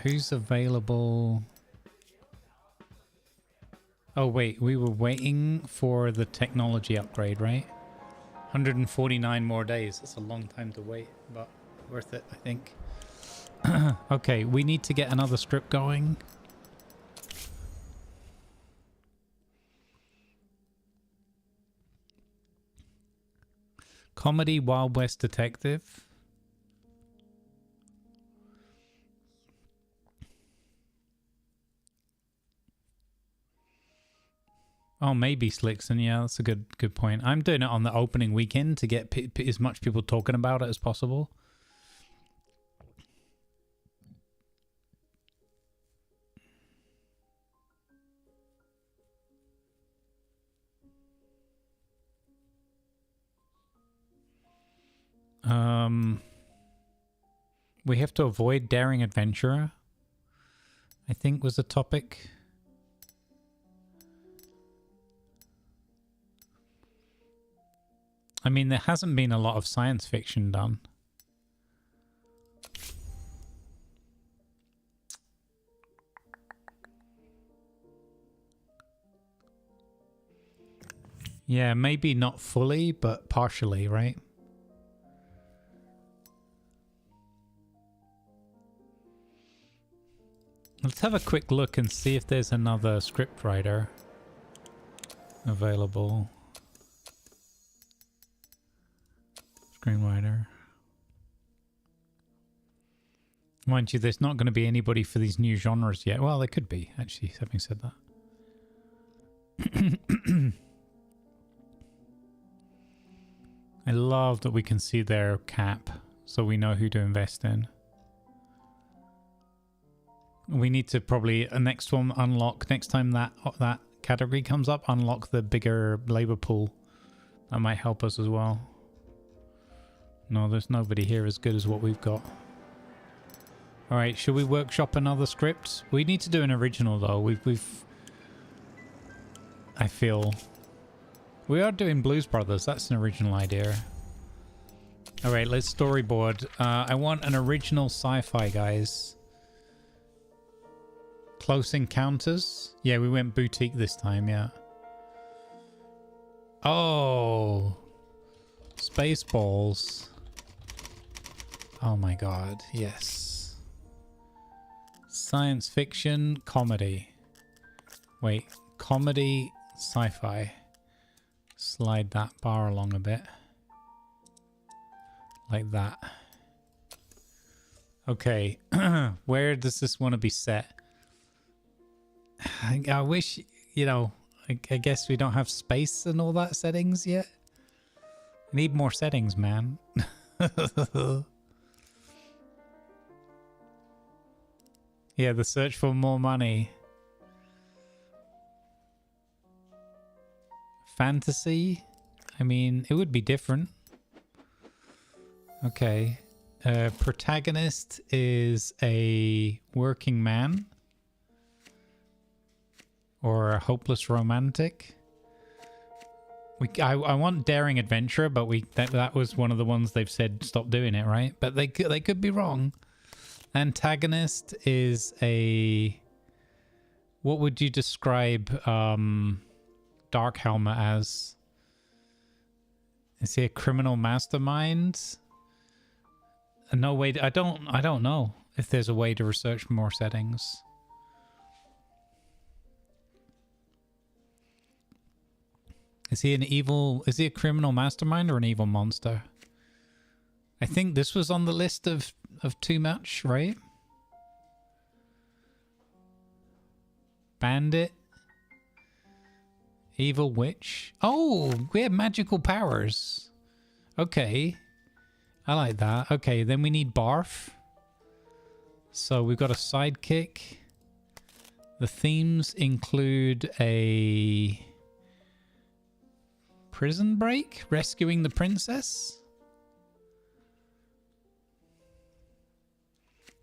Who's available? Oh wait, we were waiting for the technology upgrade, right? 149 more days. That's a long time to wait, but Worth it, I think. Okay, we need to get another script going. Comedy Wild West Detective. Oh, maybe Slickson. Yeah, that's a good point. I'm doing it on the opening weekend to get as much people talking about it as possible. We have to avoid daring adventurer, I think was the topic. I mean, there hasn't been a lot of science fiction done. Yeah, maybe not fully, but partially, right? Let's have a quick look and see if there's another script writer available. Screenwriter. Mind you, there's not going to be anybody for these new genres yet. Well, there could be, actually, having said that. I love that we can see their cap, so we know who to invest in. We need to probably, next one, unlock, next time that category comes up, unlock the bigger labor pool. That might help us as well. No, there's nobody here as good as what we've got. Alright, should we workshop another script? We need to do an original though. We've I feel... We are doing Blues Brothers, that's an original idea. Alright, let's storyboard. I want an original sci-fi, guys. Close Encounters. Yeah, we went boutique this time, yeah. Oh! Spaceballs. Oh my god, yes. Science fiction, comedy. Wait, comedy, sci-fi. Slide that bar along a bit. Like that. Okay, where does this want to be set? I wish, you know, I guess we don't have space and all that settings yet. I need more settings, man. Yeah, the search for more money. Fantasy? I mean, it would be different. Okay. Protagonist is a working man. Or a hopeless romantic. I want daring adventurer, but that was one of the ones they've said stop doing it, right? But they could be wrong. Antagonist is a... What would you describe Dark Helmet as? Is he a criminal mastermind? No way. I don't know if there's a way to research more settings. Is he an evil... Is he a criminal mastermind or an evil monster? I think this was on the list of too much, right? Bandit. Evil witch. Oh, we have magical powers. Okay. I like that. Okay, then we need Barf. So we've got a sidekick. The themes include a... Prison break? Rescuing the princess?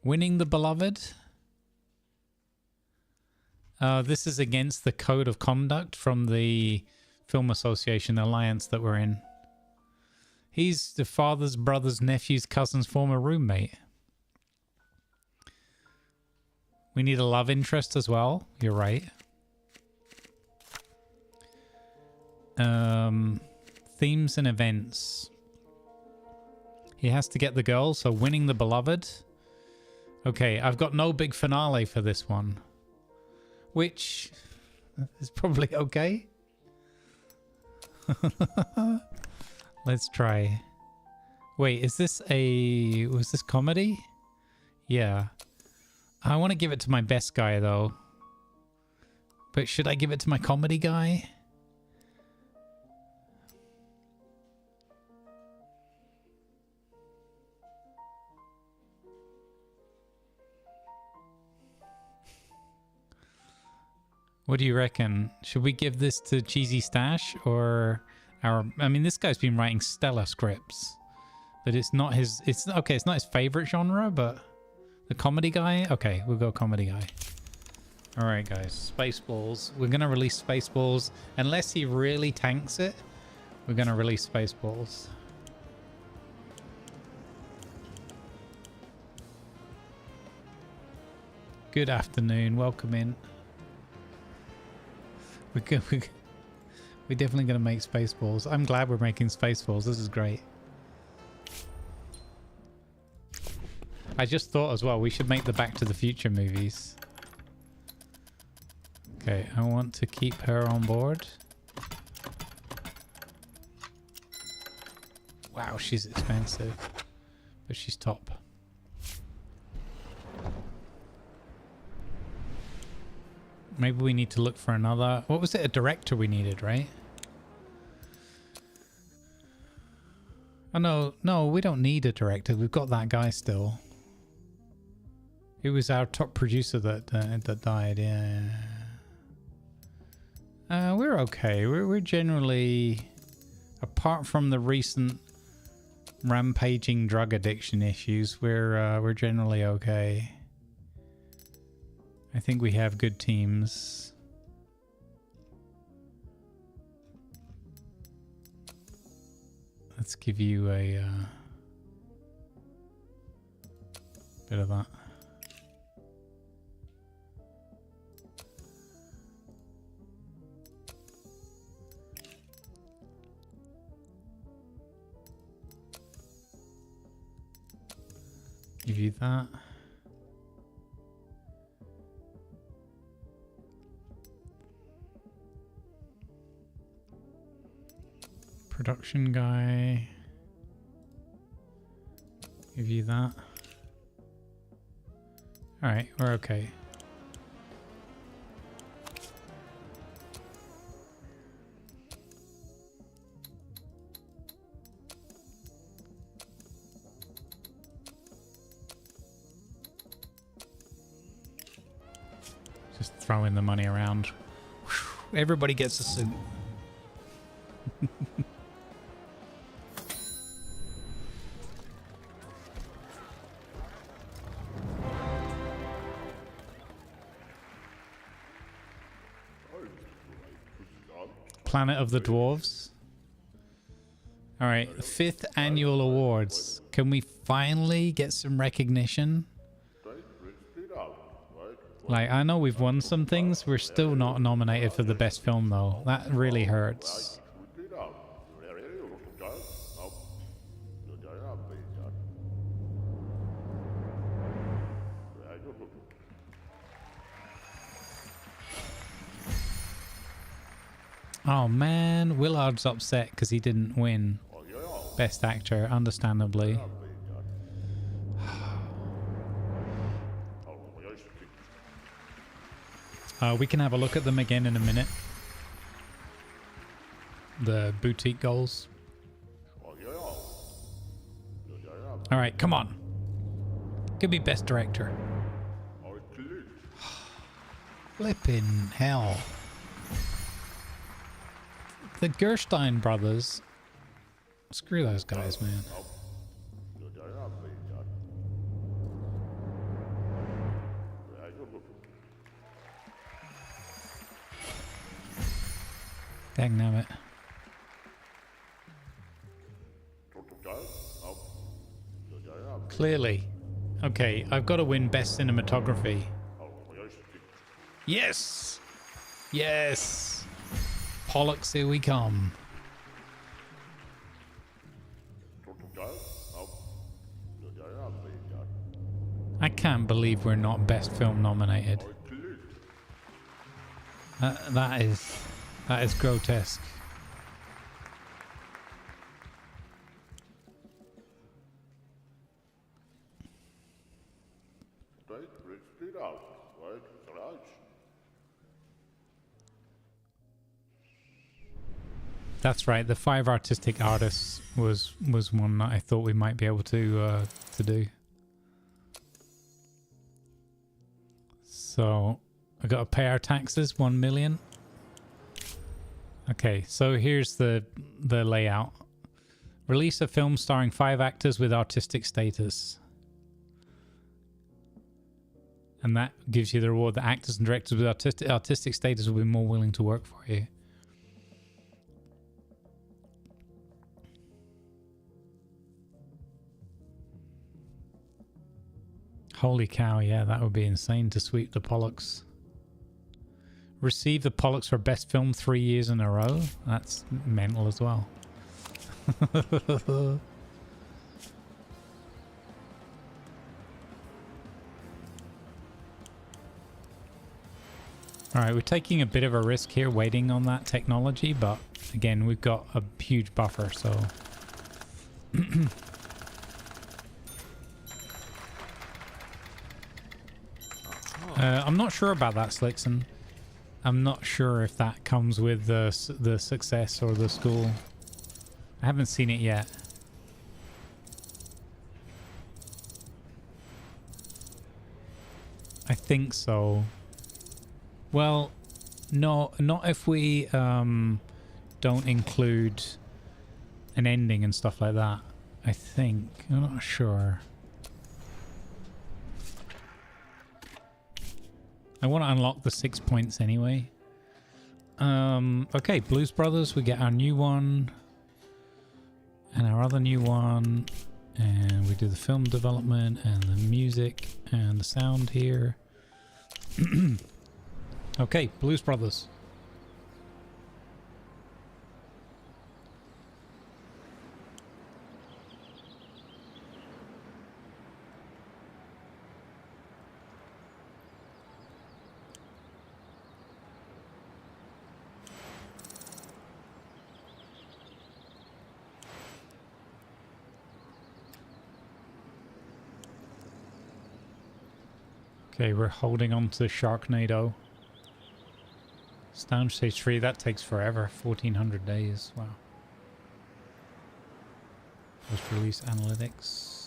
Winning the beloved? This is against the code of conduct from the Film Association Alliance that we're in. He's the father's, brother's, nephew's, cousin's former roommate. We need a love interest as well. You're right. Themes and events. He has to get the girl, so winning the beloved. Okay, I've got no big finale for this one. Which is probably okay. Let's try. Wait, is this a... was this comedy? Yeah. I want to give it to my best guy, though. But should I give it to my comedy guy? What do you reckon? Should we give this to Cheesy Stash or our... I mean, this guy's been writing stellar scripts. But it's not his... It's okay, it's not his favorite genre, but... The comedy guy? Okay, we'll go comedy guy. Alright, guys. Spaceballs. We're going to release Spaceballs. Unless he really tanks it, we're going to release Spaceballs. Good afternoon. Welcome in. We're definitely going to make Spaceballs. I'm glad we're making Spaceballs. This is great. I just thought as well, we should make the Back to the Future movies. Okay, I want to keep her on board. Wow, she's expensive. But she's top. Maybe we need to look for another... What was it? A director we needed, right? Oh, no, we don't need a director. We've got that guy still. It was our top producer that died, yeah. We're okay. We're generally... Apart from the recent rampaging drug addiction issues, we're generally okay. I think we have good teams. Let's give you a bit of that. Give you that. Production guy. Give you that. Alright, we're okay. Just throwing the money around. Everybody gets a suit. Planet of the Dwarves. All right, 5th annual awards. Can we finally get some recognition? Like, I know we've won some things. We're still not nominated for the best film, though. That really hurts. Oh man, Willard's upset because he didn't win Best Actor, understandably. We can have a look at them again in a minute. The boutique goals. Alright, come on. Give me Best Director. Flippin' hell. The Gerstein brothers. Screw those guys, man. Dangnabbit. Clearly. Okay, I've got to win Best Cinematography. Yes! Yes! Pollux, here we come. I can't believe we're not Best Film nominated. That is grotesque. That's right. The 5 artistic artists was one that I thought we might be able to do. So I got to pay our taxes, 1 million. Okay, so here's the layout. Release a film starring 5 actors with artistic status. And that gives you the reward that actors and directors with artistic status will be more willing to work for you. Holy cow, yeah, that would be insane to sweep the Pollux. Receive the Pollux for Best Film 3 years in a row? That's mental as well. Alright, we're taking a bit of a risk here waiting on that technology, but again, we've got a huge buffer, so... I'm not sure about that, Slickson. I'm not sure if that comes with the success or the school. I haven't seen it yet. I think so. Well, no, not if we don't include an ending and stuff like that. I think. I'm not sure. I want to unlock the 6 points anyway. Okay, Blues Brothers, we get our new one. And our other new one. And we do the film development and the music and the sound here. Okay, Blues Brothers. Okay, we're holding on to Sharknado. Sound stage 3, that takes forever. 1400 days. Wow. Post release analytics.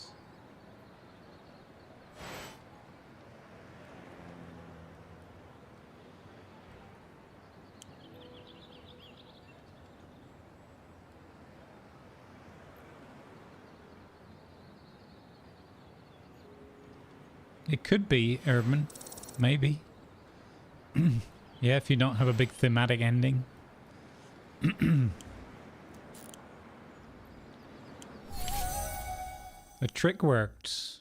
It could be Urban, maybe. Yeah, if you don't have a big thematic ending. The trick worked.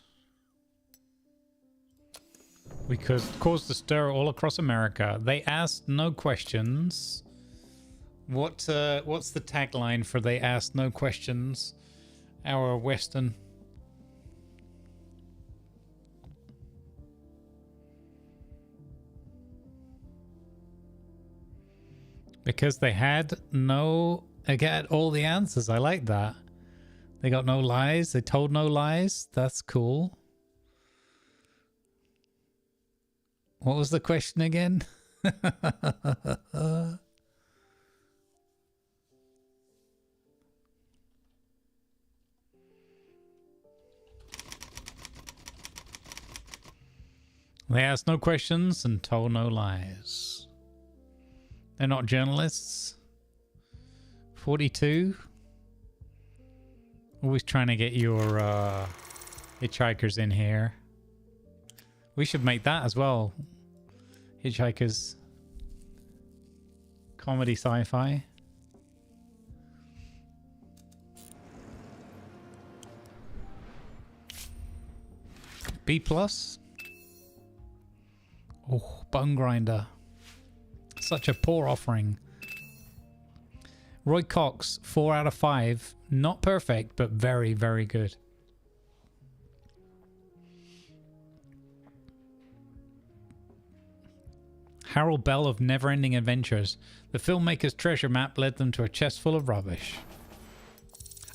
We could cause the stir all across America. They asked no questions. What's the tagline for "They asked no questions"? Our Western. Because they had all the answers. I like that. They got no lies. They told no lies. That's cool. What was the question again? They asked no questions and told no lies. They're not journalists. 42. Always trying to get your hitchhikers in here. We should make that as well. Hitchhikers. Comedy sci-fi. B+. Oh, Bone Grinder. Such a poor offering. Roy Cox, 4 out of 5. Not perfect, but very, very good. Harold Bell of Never-Ending Adventures. The filmmaker's treasure map led them to a chest full of rubbish.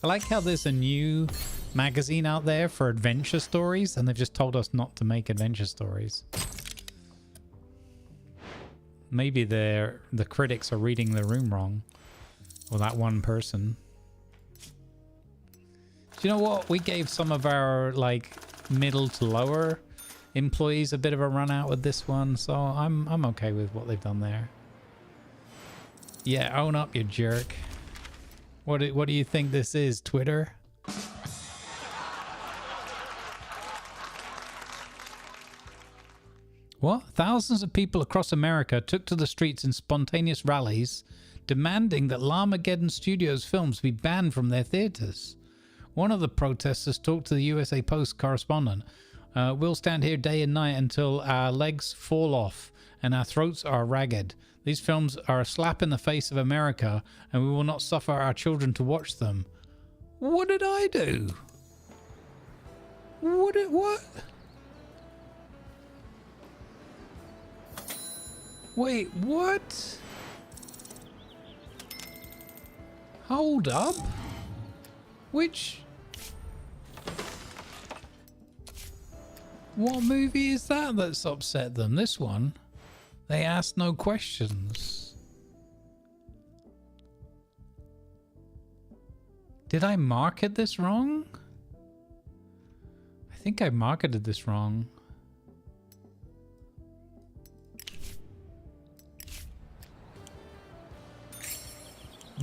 I like how there's a new magazine out there for adventure stories, and they've just told us not to make adventure stories. Maybe the critics are reading the room wrong. Or that one person. Do you know what? We gave some of our, like, middle to lower employees a bit of a run out with this one, so I'm okay with what they've done there. Yeah, own up, you jerk. What do you think this is, Twitter? What? Thousands of people across America took to the streets in spontaneous rallies, demanding that Llamageddon Studios films be banned from their theaters. One of the protesters talked to the USA Post correspondent. We'll stand here day and night until our legs fall off and our throats are ragged. These films are a slap in the face of America, and we will not suffer our children to watch them. What did I do? What? Wait, what? Hold up. Which... What movie is that that's upset them? This one? They asked no questions. Did I market this wrong? I think I marketed this wrong.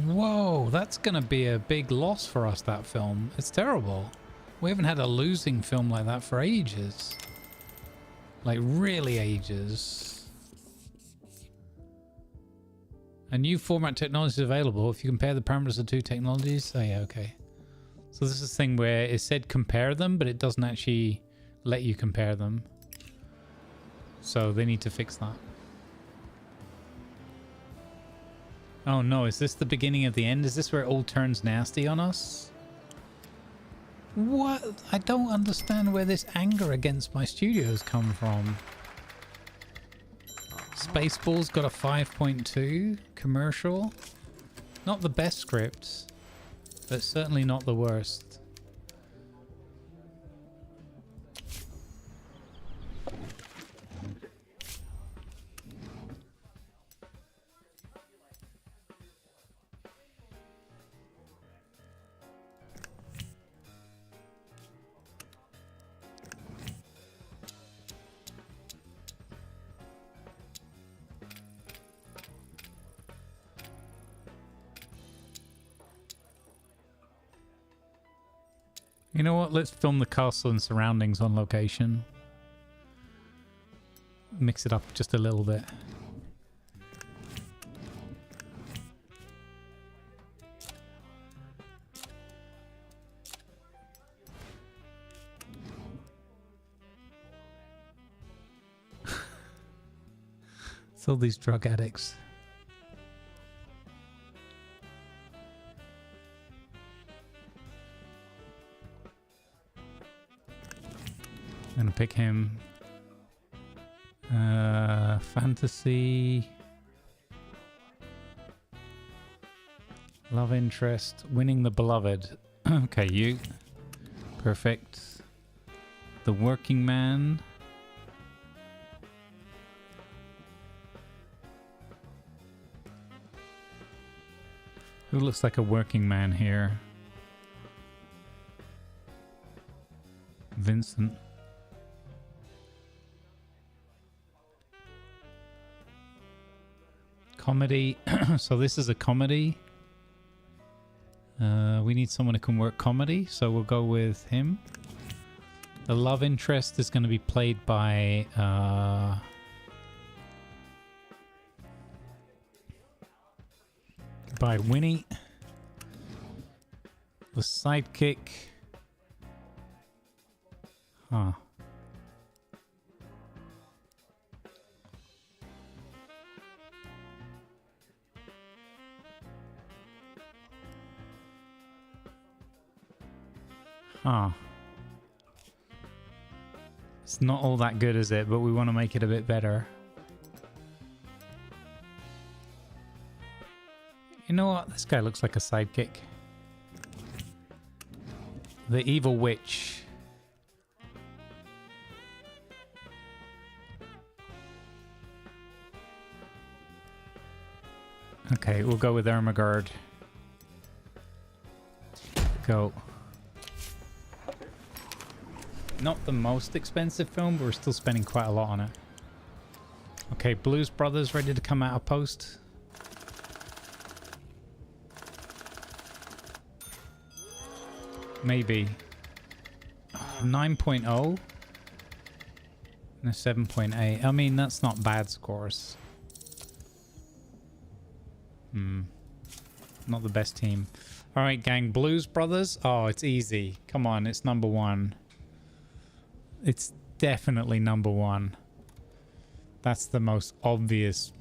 Whoa, that's gonna be a big loss for us, that film. It's terrible. We haven't had a losing film like that for ages. Like, really ages. A new format technology is available. If you compare the parameters of two technologies... Oh, yeah, okay. So this is a thing where it said compare them, but it doesn't actually let you compare them. So they need to fix that. Oh no, is this the beginning of the end? Is this where it all turns nasty on us? What? I don't understand where this anger against my studios come from. Spaceballs got a 5.2 commercial. Not the best script, but certainly not the worst. You know what? Let's film the castle and surroundings on location. Mix it up just a little bit. It's all these drug addicts. I'm gonna pick him. Fantasy. Love interest. Winning the beloved. Okay, you. Perfect. The working man. Who looks like a working man here? Vincent. Comedy. So this is a comedy. We need someone who can work comedy, so we'll go with him. The love interest is going to be played by Winnie. The sidekick. Huh. Huh. It's not all that good, is it? But we want to make it a bit better. know what? This guy looks like a sidekick. The evil witch. Okay, we'll go with Llamageddon. Go. Not the most expensive film, but we're still spending quite a lot on it. Okay, Blues Brothers ready to come out of post. Maybe. 9.0 and a 7.8. I mean, that's not bad scores. Not the best team. All right, gang. Blues Brothers. Oh, it's easy. Come on, it's number one. It's definitely number one. That's the most obvious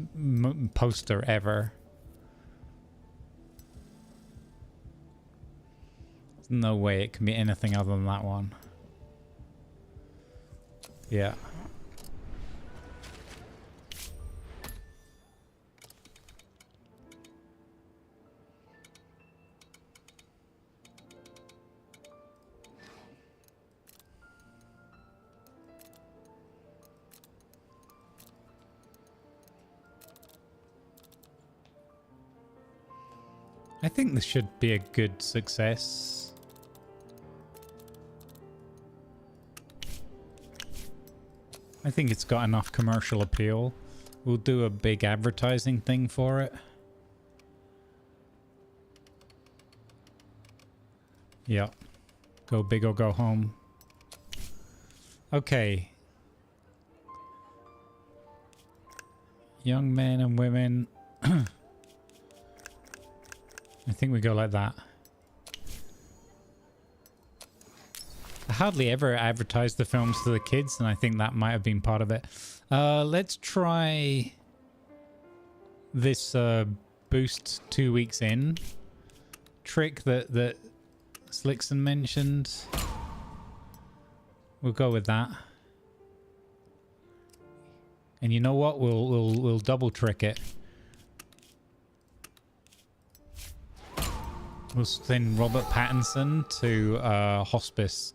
poster ever. There's no way it can be anything other than that one. Yeah. I think this should be a good success. I think it's got enough commercial appeal. We'll do a big advertising thing for it. Yeah. Go big or go home. Okay. Young men and women. I think we go like that. I hardly ever advertise the films to the kids, and I think that might have been part of it. Let's try this boost 2 weeks in trick that Slickson mentioned. We'll go with that. And you know what? We'll double trick it. We'll send Robert Pattinson to hospice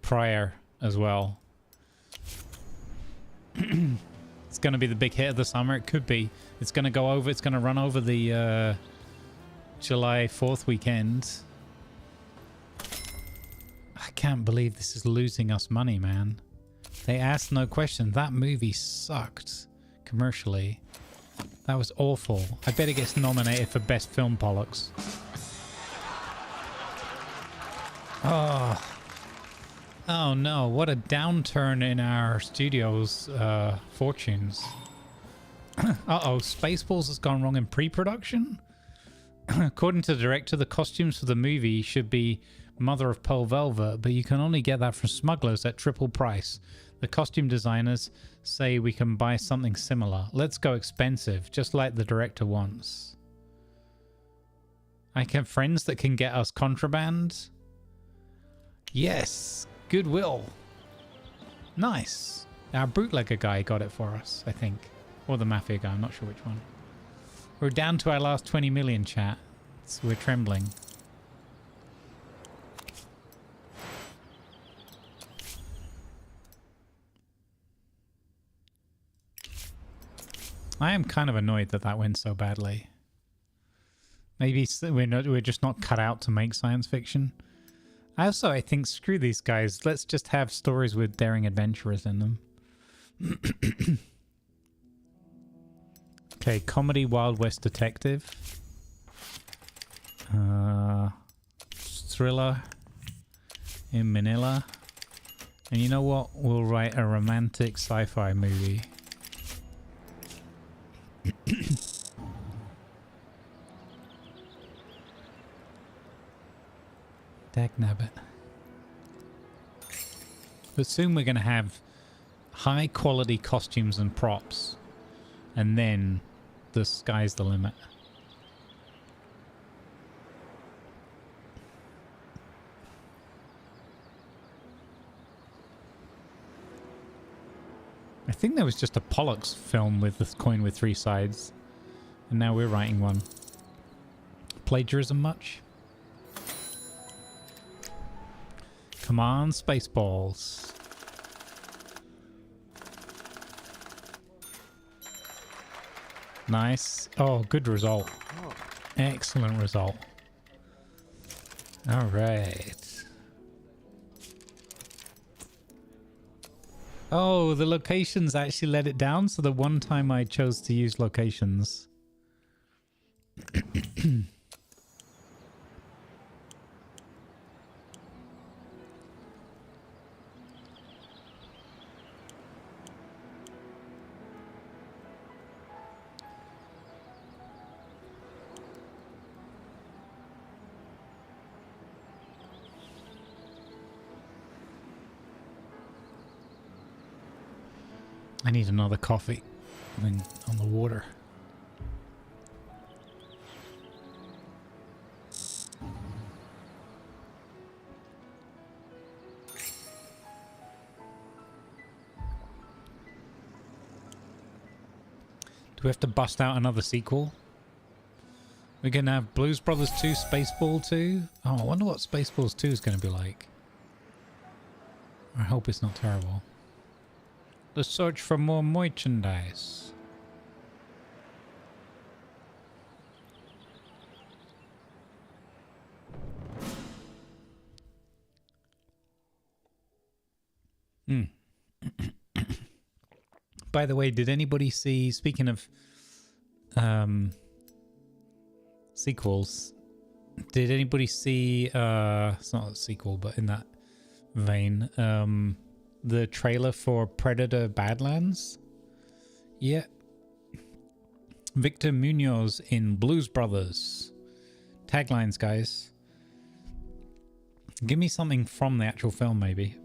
prior as well. It's going to be the big hit of the summer. It could be. It's going to go over. It's going to run over the July 4th weekend. I can't believe this is losing us money, man. They asked no question. That movie sucked commercially. That was awful. I bet it gets nominated for Best Film Pollux. Oh no, what a downturn in our studio's fortunes. Uh-oh, Spaceballs has gone wrong in pre-production? According to the director, the costumes for the movie should be Mother of Pearl Velvet, but you can only get that from smugglers at triple price. The costume designers say we can buy something similar. Let's go expensive, just like the director wants. I have friends that can get us contraband. Yes, Goodwill. Nice. Our bootlegger guy got it for us, I think. Or the mafia guy, I'm not sure which one. We're down to our last 20 million, chat. So we're trembling. I am kind of annoyed that that went so badly. Maybe we're just not cut out to make science fiction. Also, I think, screw these guys. Let's just have stories with daring adventurers in them. Okay, comedy Wild West detective. Thriller in Manila. And you know what? We'll write a romantic sci-fi movie. Dagnabbit. But soon we're going to have high quality costumes and props. And then the sky's the limit. I think there was just a Pollux film with the coin with 3 sides. And now we're writing one. plagiarism much. Come on, Spaceballs. Nice. Oh, good result. Excellent result. All right. Oh, the locations actually let it down. So the one time I chose to use locations. I need another coffee on the water. Do we have to bust out another sequel? We're going to have Blues Brothers 2, Spaceball 2. Oh, I wonder what Spaceballs 2 is going to be like. I hope it's not terrible. The search for more merchandise. By the way, did anybody see, speaking of sequels, did anybody see, it's not a sequel, but in that vein, the trailer for Predator Badlands? Yeah. Victor Munoz in Blues Brothers. Taglines, guys. Give me something from the actual film, maybe.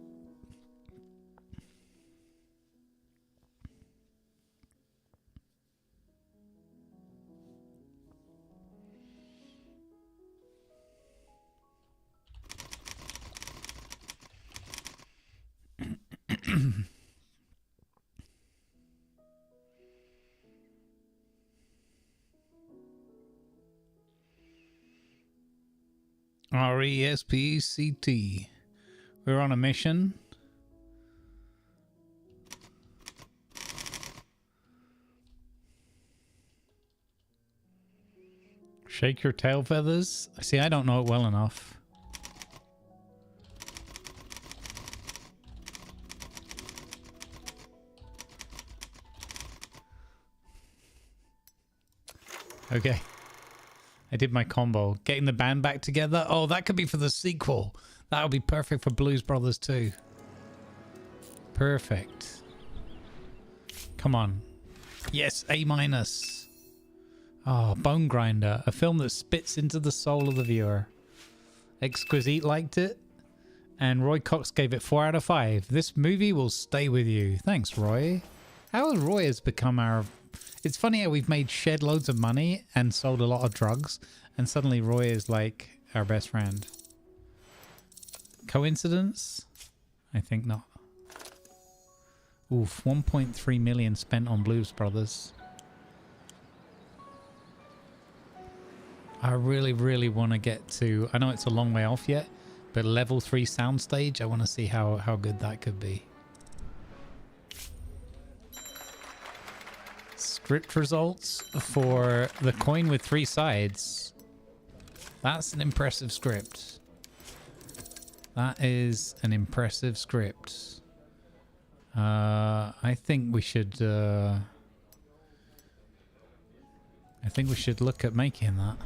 R-E-S-P-E-C-T. We're on a mission. Shake your tail feathers? See, I don't know it well enough. Okay. I did my combo. Getting the band back together. Oh, that could be for the sequel. That would be perfect for Blues Brothers 2. Perfect. Come on. Yes, A-. Oh, Bone Grinder. A film that spits into the soul of the viewer. Exquisite liked it. And Roy Cox gave it 4 out of 5. This movie will stay with you. Thanks, Roy. How has Roy become our... It's funny how we've made shed loads of money and sold a lot of drugs, and suddenly Roy is like our best friend. Coincidence? I think not. Oof, 1.3 million spent on Blues Brothers. I really, really want to get to... I know it's a long way off yet, but level 3 soundstage, I want to see how good that could be. Script results for The Coin with 3 Sides. That's an impressive script. That is an impressive script. I think we should look at making that.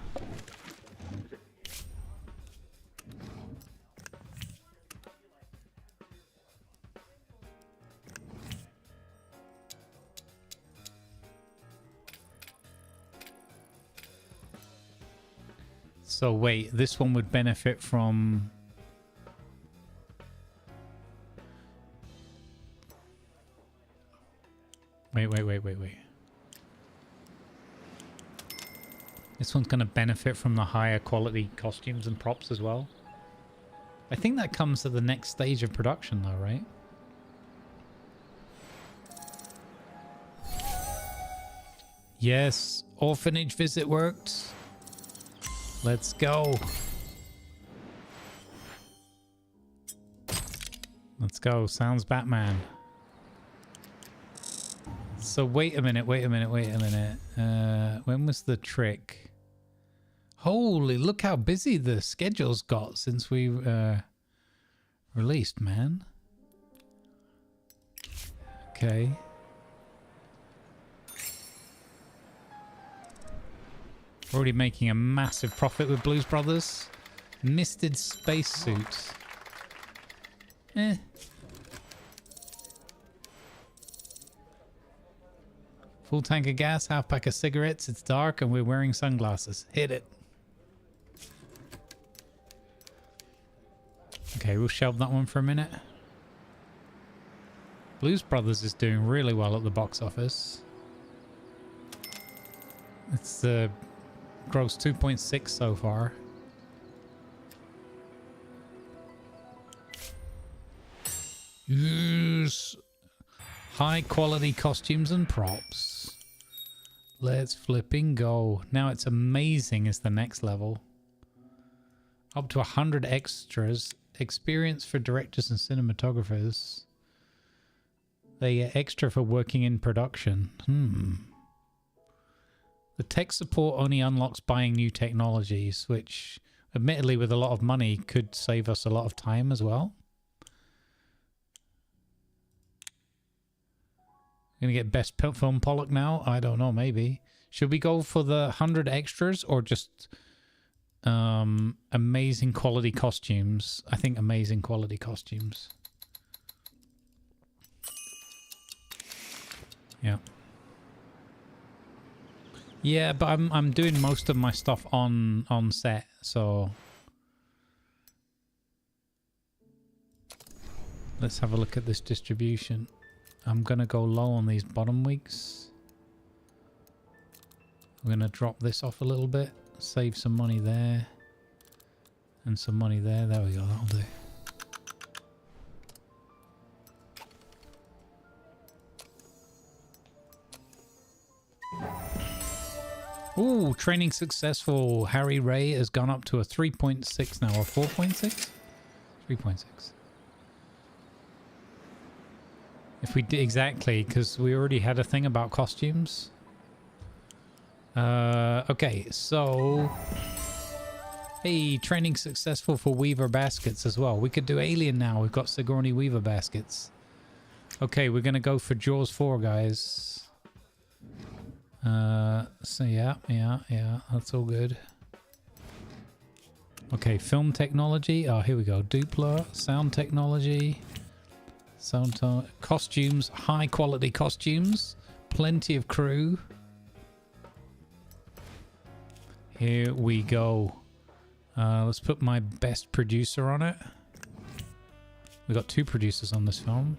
So wait, this one would benefit from... Wait. This one's going to benefit from the higher quality costumes and props as well. I think that comes to the next stage of production though, right? Yes, orphanage visit worked. Let's go. Let's go. Sounds Batman. So wait a minute. When was the trick? Holy, look how busy the schedule's got since we released, man. Okay. Already making a massive profit with Blues Brothers. Misted spacesuit. Eh. Full tank of gas, half pack of cigarettes. It's dark and we're wearing sunglasses. Hit it. Okay, we'll shelve that one for a minute. Blues Brothers is doing really well at the box office. It's gross 2.6 so far. Use high quality costumes and props. Let's flipping go. Now it's amazing is the next level. Up to 100 extras. Experience for directors and cinematographers. They get extra for working in production. The tech support only unlocks buying new technologies, which admittedly with a lot of money could save us a lot of time as well. Gonna get best film Pollock now? I don't know, maybe. Should we go for the 100 extras or just amazing quality costumes? I think amazing quality costumes. Yeah. Yeah, but I'm doing most of my stuff on set, so let's have a look at this distribution. I'm gonna go low on these bottom weeks. I'm gonna drop this off a little bit, save some money there, and some money there. There we go, that'll do. Ooh, training successful. Harry Ray has gone up to a 3.6 now, or 4.6? 3.6. If we did exactly, because we already had a thing about costumes. Okay, so hey, training successful for Weaver baskets as well. We could do Alien now. We've got Sigourney Weaver baskets. Okay, we're gonna go for Jaws 4, guys. So yeah, that's all good. Okay, film technology. Oh, here we go. Dupla, sound technology, costumes, high quality costumes, plenty of crew. Here we go. Let's put my best producer on it. We got 2 producers on this film.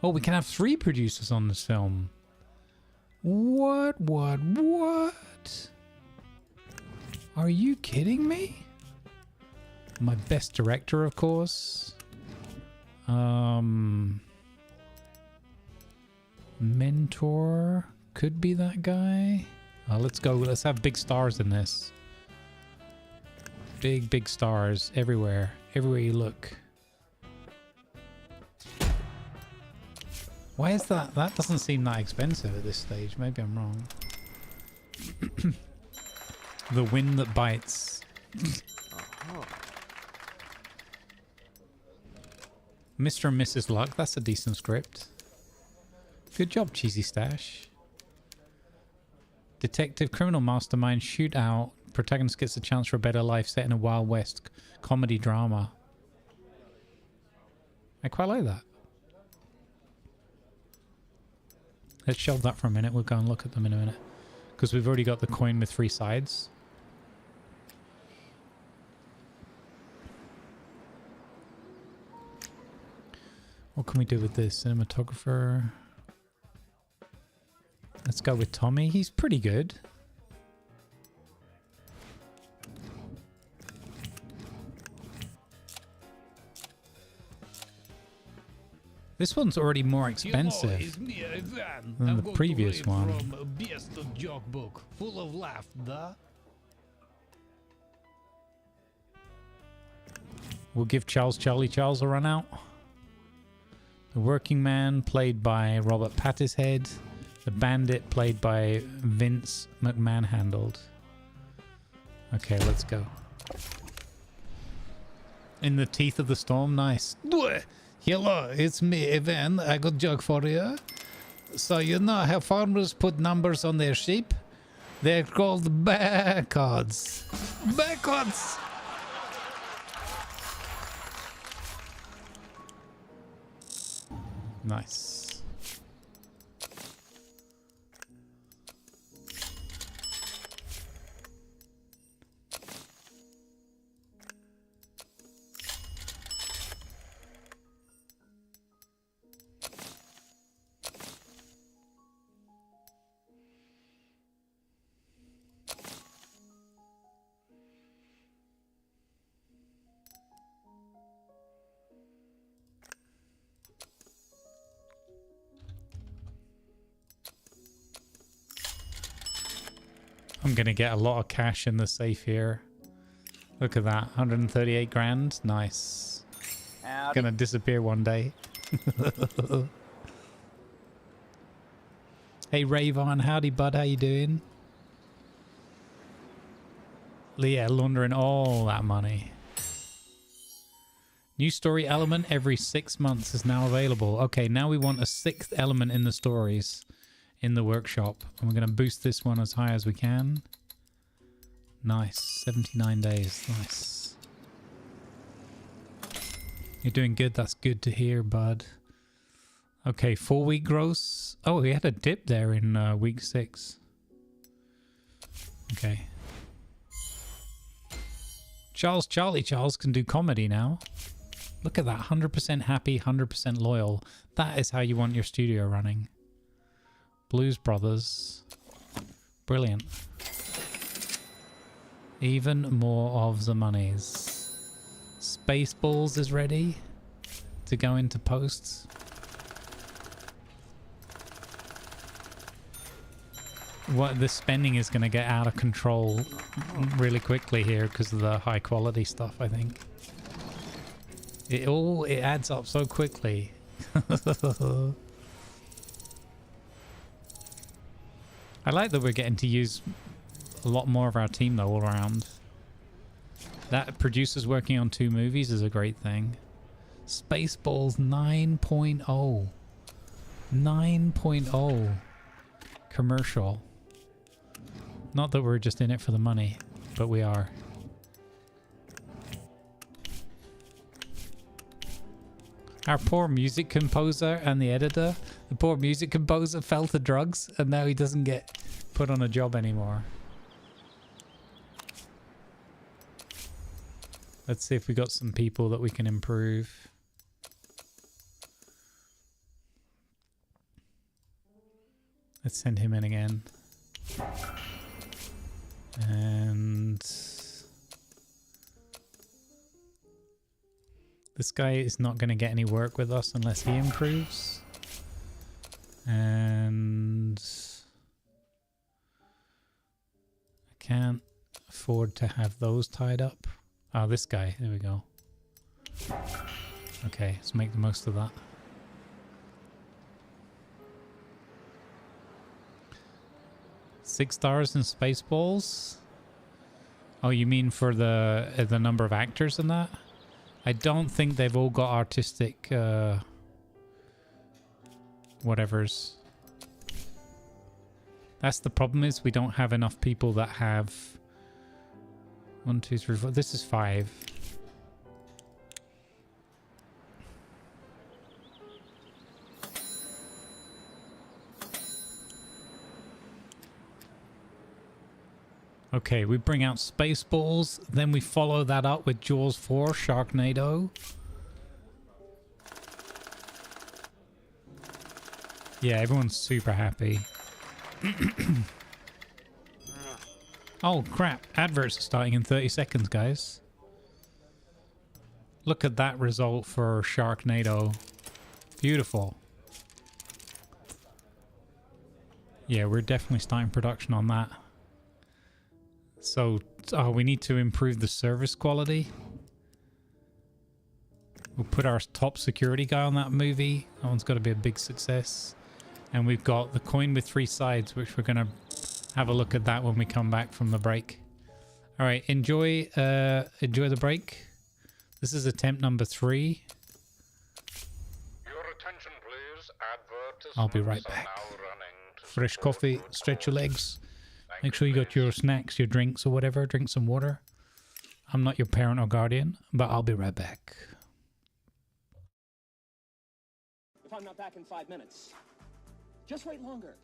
Oh, we can have 3 producers on this film. What? Are you kidding me? My best director, of course. Mentor could be that guy. Let's go. Let's have big stars in this. Big stars everywhere. Everywhere you look. Why is that? That doesn't seem that expensive at this stage. Maybe I'm wrong. The wind that bites. Mr. and Mrs. Luck. That's a decent script. Good job, Cheesy Stash. Detective criminal mastermind shootout. Protagonist gets a chance for a better life set in a Wild West comedy drama. I quite like that. Let's shelve that for a minute. We'll go and look at them in a minute. Because we've already got the coin with 3 sides. What can we do with this? Cinematographer. Let's go with Tommy. He's pretty good. This one's already more expensive than the previous one. From best joke book, full of laugh, da? We'll give Charlie Charles a run out. The Working Man, played by Robert Pattishead. The Bandit, played by Vince McMahon-Handled. Okay, let's go. In the teeth of the storm, nice. Hello, it's me, Evan. I got a joke for you. So you know how farmers put numbers on their sheep? They're called backwards. Backwards! Nice. I'm gonna get a lot of cash in the safe here. Look at that, 138 grand. Nice. Gonna disappear one day. Hey Rayvon, howdy bud, how you doing? Yeah, laundering all that money. New story element every 6 months is now available. Okay, now we want a 6th element in the stories in the workshop. And we're going to boost this one as high as we can. Nice. 79 days. Nice. You're doing good. That's good to hear, bud. Okay, 4-week gross. Oh, we had a dip there in week 6. Okay. Charlie Charles can do comedy now. Look at that. 100% happy, 100% loyal. That is how you want your studio running. Blues Brothers. Brilliant. Even more of the monies. Spaceballs is ready to go into posts. What the spending is going to get out of control really quickly here because of the high quality stuff, I think. It adds up so quickly. I like that we're getting to use a lot more of our team though all around. That producers working on 2 movies is a great thing. Spaceballs 9.0. 9.0 commercial. Not that we're just in it for the money, but we are. Our poor music composer and the editor. The poor music composer fell to drugs and now he doesn't get put on a job anymore. Let's see if we got some people that we can improve. Let's send him in again. And this guy is not going to get any work with us unless he improves. And I can't afford to have those tied up. Oh, this guy. There we go. Okay, let's make the most of that. $6 in Spaceballs? Oh, you mean for the number of actors in that? I don't think they've all got artistic whatevers. That's the problem, is we don't have enough people that have 1, 2, 3, 4. This is 5. Okay, we bring out Spaceballs, then we follow that up with Jaws 4, Sharknado. Yeah, everyone's super happy. Oh crap, adverts are starting in 30 seconds, guys. Look at that result for Sharknado. Beautiful. Yeah, we're definitely starting production on that. So, we need to improve the service quality. We'll put our top security guy on that movie. That one's got to be a big success. And we've got the coin with 3 sides, which we're going to have a look at that when we come back from the break. All right, enjoy the break. This is attempt number 3. Your attention, please. Advertisements I'll be right are back. now running to Fresh support coffee, good stretch your causes. legs. Thank Make sure you got please. your snacks, your drinks or whatever. Drink some water. I'm not your parent or guardian, but I'll be right back. If I'm not back in 5 minutes, just wait longer.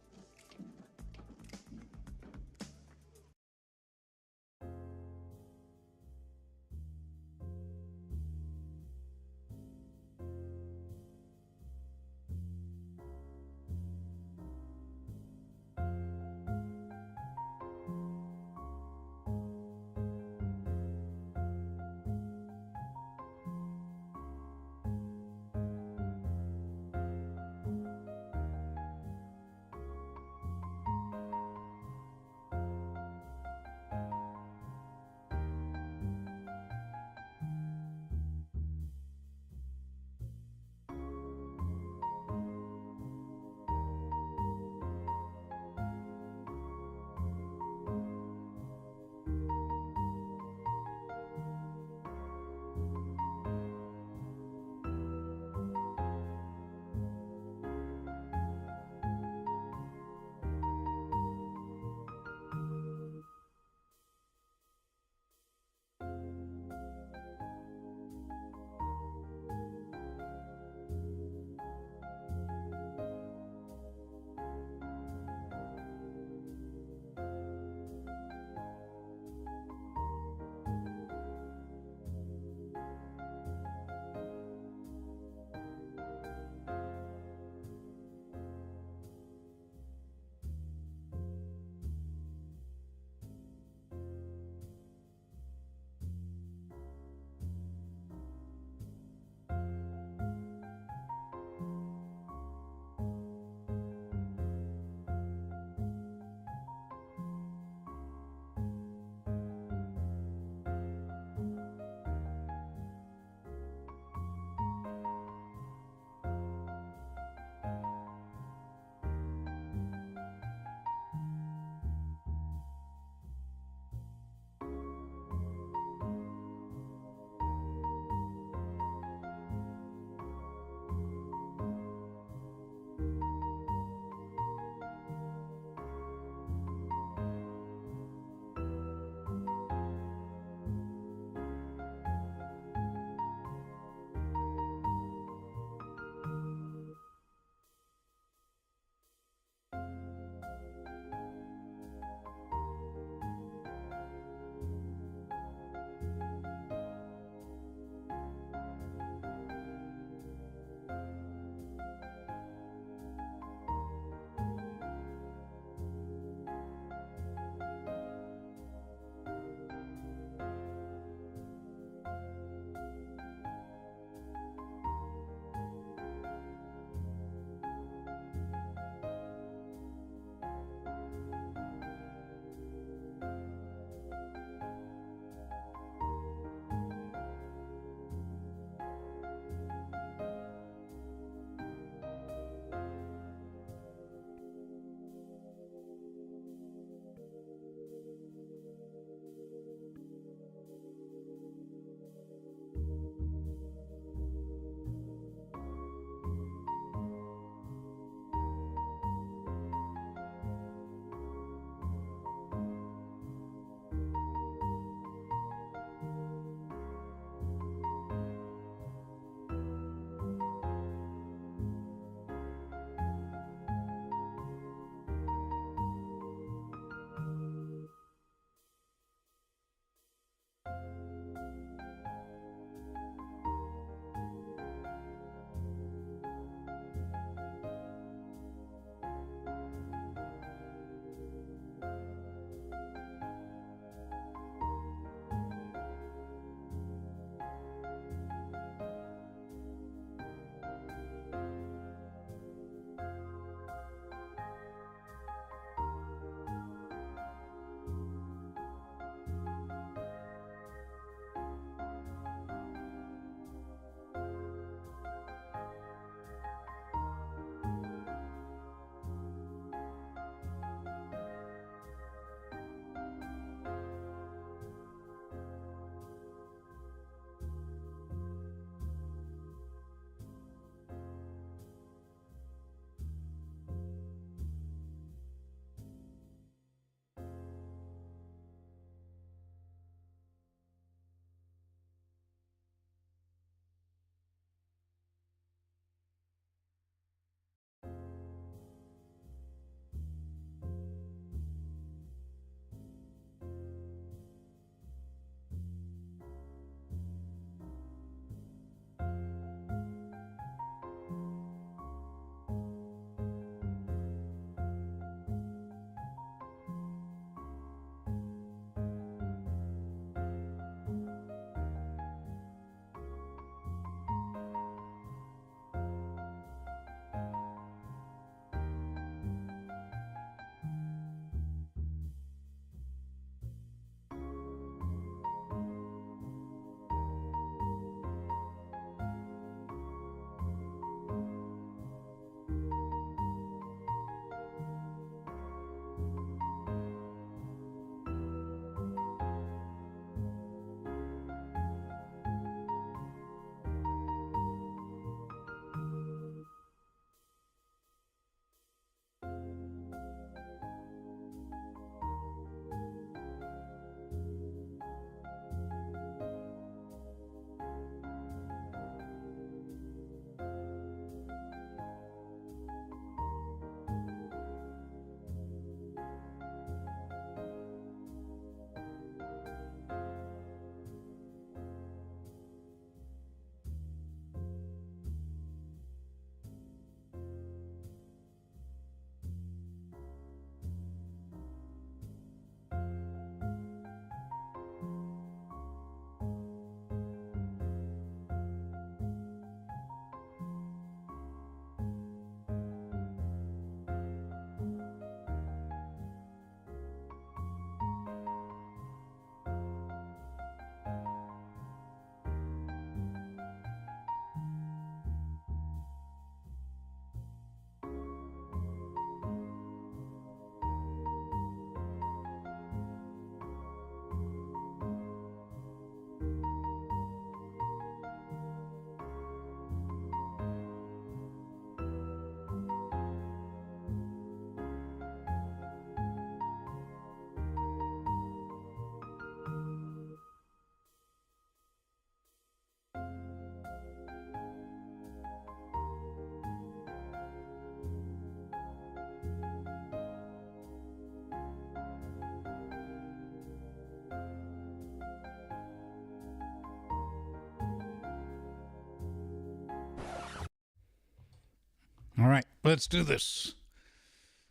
All right, let's do this.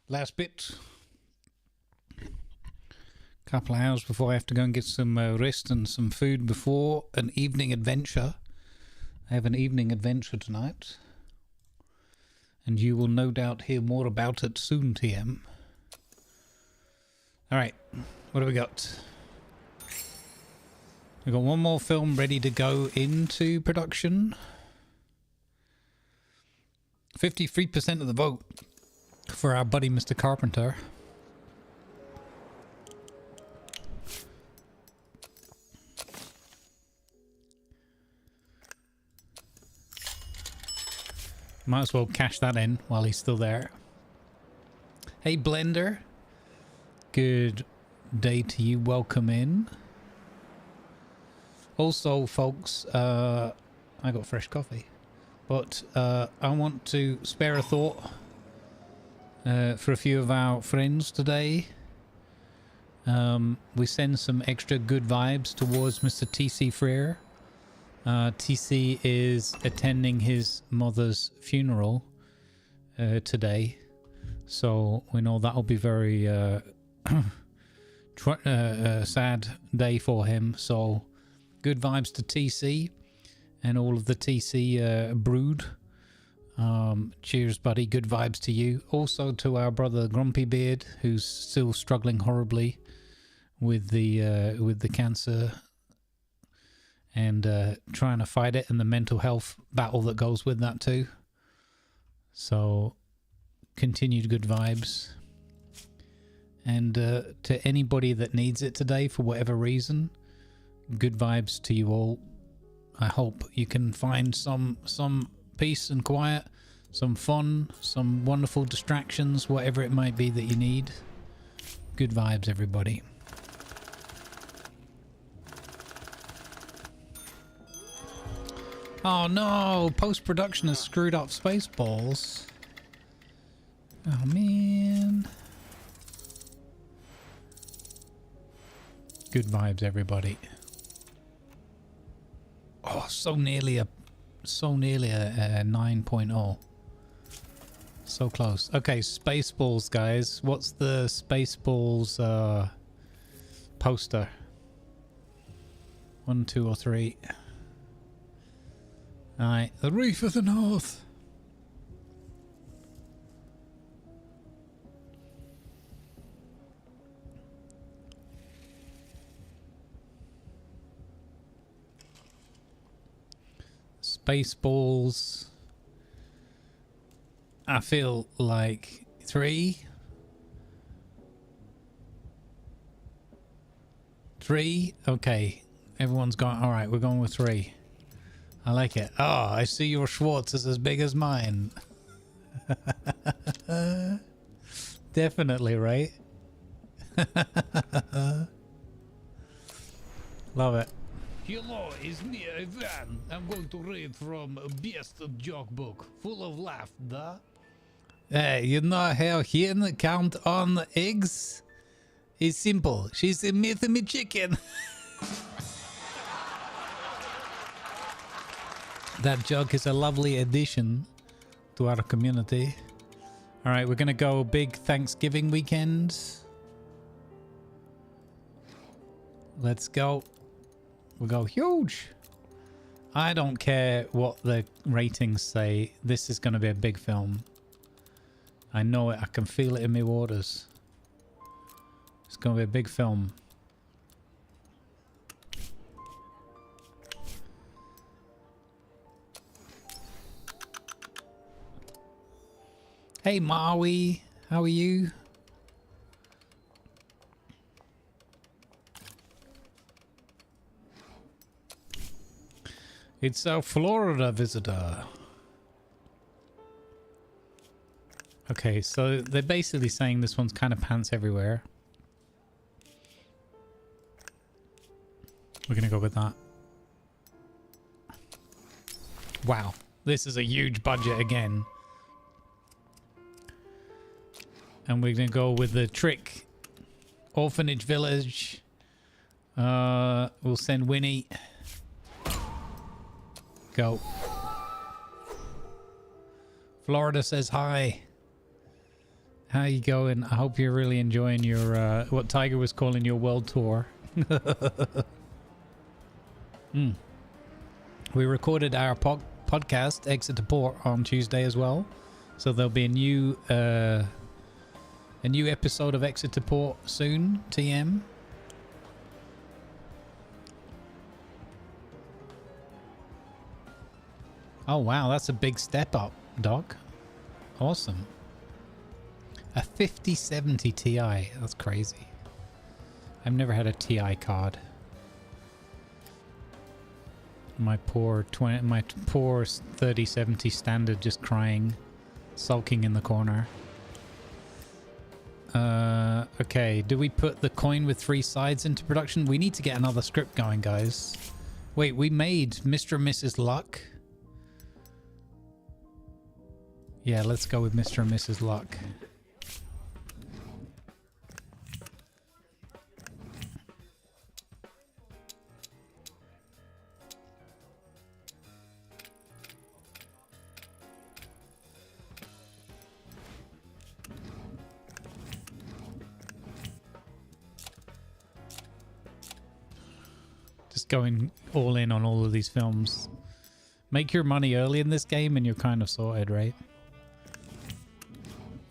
Last bit. Couple of hours before I have to go and get some rest and some food before an evening adventure. I have an evening adventure tonight. And you will no doubt hear more about it soon, TM. Alright, what do we got? We've got one more film ready to go into production. 53% of the vote for our buddy Mr. Carpenter. Might as well cash that in while he's still there. Hey Blender. Good day to you. Welcome in. Also, folks, I got fresh coffee. But I want to spare a thought for a few of our friends today. We send some extra good vibes towards Mr. TC Freer. TC is attending his mother's funeral today. So we know that'll be very sad day for him. So good vibes to TC and all of the TC brood. Cheers, buddy. Good vibes to you. Also to our brother Grumpy Beard, who's still struggling horribly with the cancer and trying to fight it, and the mental health battle that goes with that too. So continued good vibes. And to anybody that needs it today for whatever reason, good vibes to you all. I hope you can find some peace and quiet, some fun, some wonderful distractions, whatever it might be that you need. Good vibes, everybody. Oh no, post-production has screwed up Spaceballs. Oh man. Good vibes, everybody. Oh, so nearly a 9.0. So close. Okay, Spaceballs, guys. What's the Spaceballs poster? 1, 2, or 3? Alright, the Reef of the North. Spaceballs. I feel like 3. 3? Okay. Everyone's gone. Alright, we're going with 3. I like it. Oh, I see your Schwartz is as big as mine. Definitely, right? Love it. Hello, it's me, Ivan. I'm going to read from a best joke book, full of laugh, duh? Hey, you know how hen count on eggs? It's simple. She's a myth me chicken. That joke is a lovely addition to our community. All right, we're going to go big Thanksgiving weekend. Let's go. We'll go huge. I don't care what the ratings say. This is going to be a big film. I know it. I can feel it in my waters. It's going to be a big film. Hey Maui, how are you? It's our Florida visitor. Okay, so they're basically saying this one's kind of pants everywhere. We're gonna go with that. Wow, this is a huge budget again. And we're gonna go with the trick. Orphanage Village. We'll send Winnie. Go. Florida says hi. How you going? I hope you're really enjoying your what Tiger was calling your world tour. We recorded our podcast Exit to Port on Tuesday as well, so there'll be a new episode of Exit to Port soon. TM. Oh wow, that's a big step up, Doc. Awesome. A 5070 Ti. That's crazy. I've never had a Ti card. My poor 3070 standard just crying, sulking in the corner. Okay, do we put the coin with 3 sides into production? We need to get another script going, guys. Wait, we made Mr. and Mrs. Luck. Yeah, let's go with Mr. and Mrs. Luck. Just going all in on all of these films. Make your money early in this game and you're kind of sorted, right?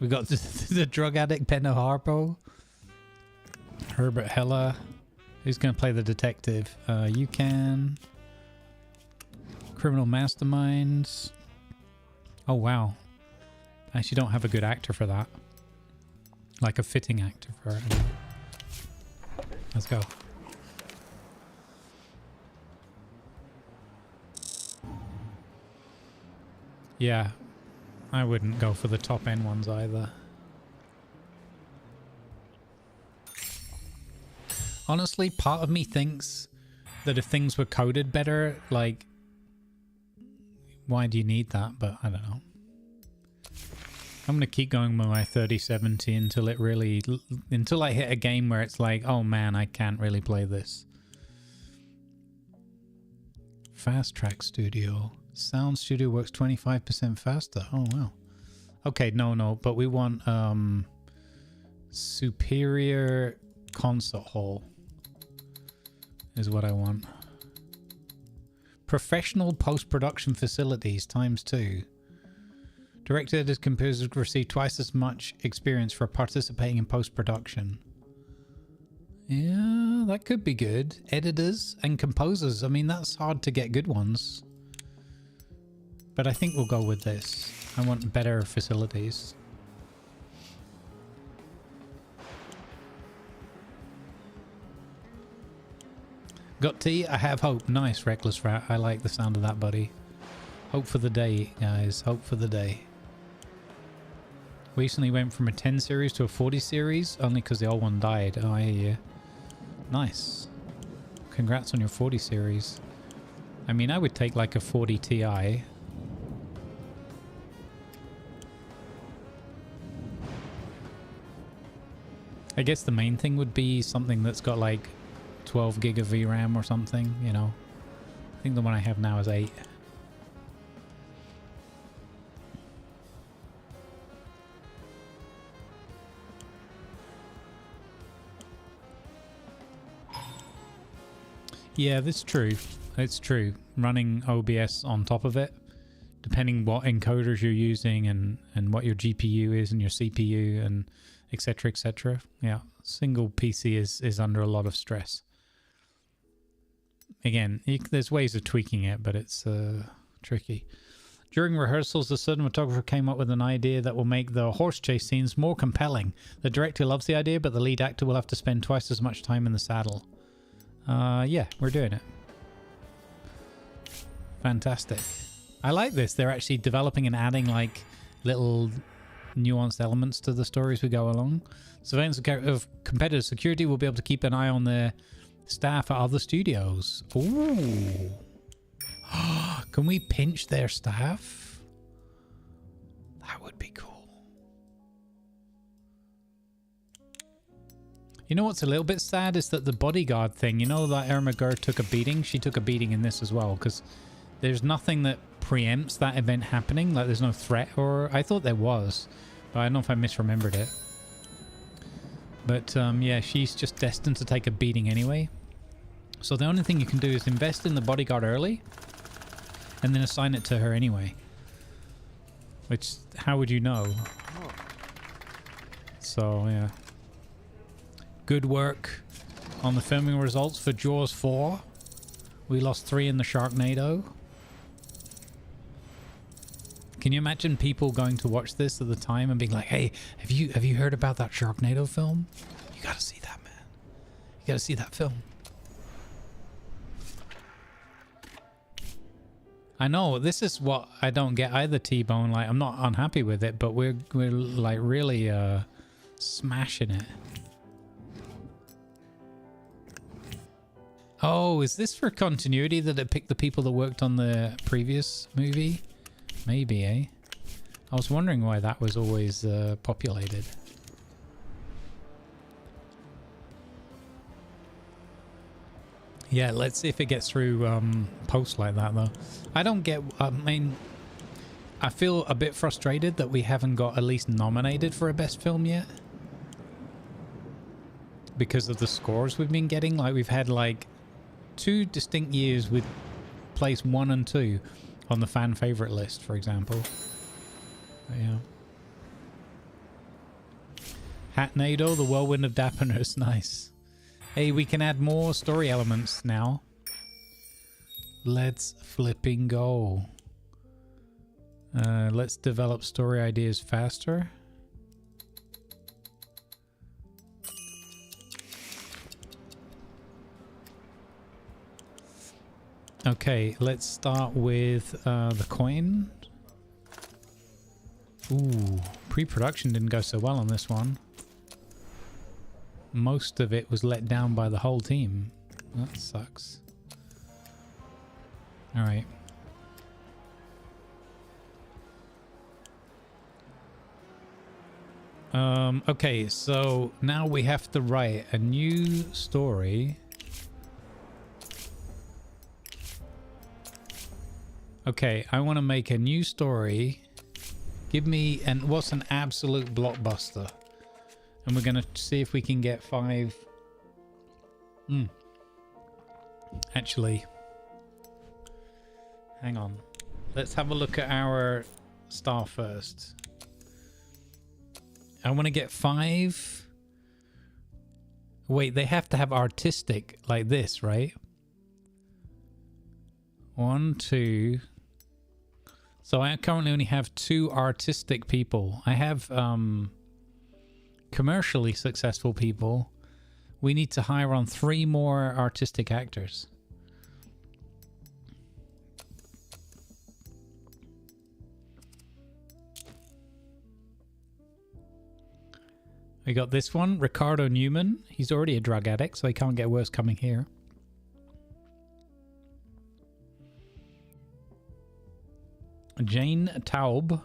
We got the drug addict Benno Harpo. Herbert Hella. Who's going to play the detective? You can. Criminal Masterminds. Oh, wow. I actually don't have a good actor for that. Like a fitting actor for it. Let's go. Yeah. I wouldn't go for the top end ones either. Honestly, part of me thinks that if things were coded better, like, why do you need that? But I don't know. I'm gonna keep going with my 3070 until it really, until I hit a game where it's like, oh man, I can't really play this. Fast Track Studio. Sound Studio works 25% faster. Oh wow. Okay, no, but we want superior concert hall is what I want. Professional post-production facilities ×2. Directors, composers receive twice as much experience for participating in post-production. Yeah, that could be good. Editors and composers. I mean, that's hard to get good ones. But I think we'll go with this. I want better facilities. Got tea? I have hope. Nice, Reckless Rat. I like the sound of that, buddy. Hope for the day, guys. Hope for the day. We recently went from a 10 series to a 40 series, only because the old one died. Oh, I hear you. Nice. Congrats on your 40 series. I mean, I would take like a 40 Ti. I guess the main thing would be something that's got like 12 gig of VRAM or something, you know. I think the one I have now is 8. Yeah, that's true. It's true. Running OBS on top of it, depending what encoders you're using and what your GPU is and your CPU and etc, etc. Yeah, single PC is under a lot of stress. Again, there's ways of tweaking it, but it's tricky. During rehearsals, the cinematographer came up with an idea that will make the horse chase scenes more compelling. The director loves the idea, but the lead actor will have to spend twice as much time in the saddle. Yeah, we're doing it. Fantastic. I like this. They're actually developing and adding like little nuanced elements to the stories we go along. Surveillance of competitive security will be able to keep an eye on their staff at other studios. Ooh. Can we pinch their staff? That would be cool. You know what's a little bit sad is that the bodyguard thing, you know that Irma Gerd took a beating? She took a beating in this as well, because There's nothing that preempts that event happening. Like there's no threat, or I thought there was, but I don't know if I misremembered it. But yeah, she's just destined to take a beating anyway. So the only thing you can do is invest in the bodyguard early and then assign it to her anyway. Which, how would you know? So, yeah. Good work on the filming results for Jaws 4. We lost 3 in the Sharknado. Can you imagine people going to watch this at the time and being like, hey, have you heard about that Sharknado film? You gotta see that, man. You gotta see that film. I know, this is what I don't get either, T-Bone. Like, I'm not unhappy with it, but we're like really smashing it. Oh, is this for continuity that it picked the people that worked on the previous movie? Maybe, eh? I was wondering why that was always populated. Yeah, let's see if it gets through posts like that, though. I don't get... I mean, I feel a bit frustrated that we haven't got at least nominated for a best film yet. Because of the scores we've been getting. Like, we've had, like, 2 distinct years with place 1 and 2 on the fan favorite list, for example. But yeah. Hatnado, the Whirlwind of Dapperness. Nice. Hey, we can add more story elements now. Let's flipping go. Let's develop story ideas faster. Okay, let's start with the coin. Ooh, pre-production didn't go so well on this one. Most of it was let down by the whole team. That sucks. Alright. Okay, so now we have to write a new story. Okay, I want to make a new story. Give me what's an absolute blockbuster? And we're going to see if we can get 5. Actually, hang on. Let's have a look at our star first. I want to get 5. Wait, they have to have artistic like this, right? 1, 2. So I currently only have 2 artistic people. I have commercially successful people. We need to hire on 3 more artistic actors. We got this one, Ricardo Newman. He's already a drug addict, so he can't get worse coming here. Jane Taub.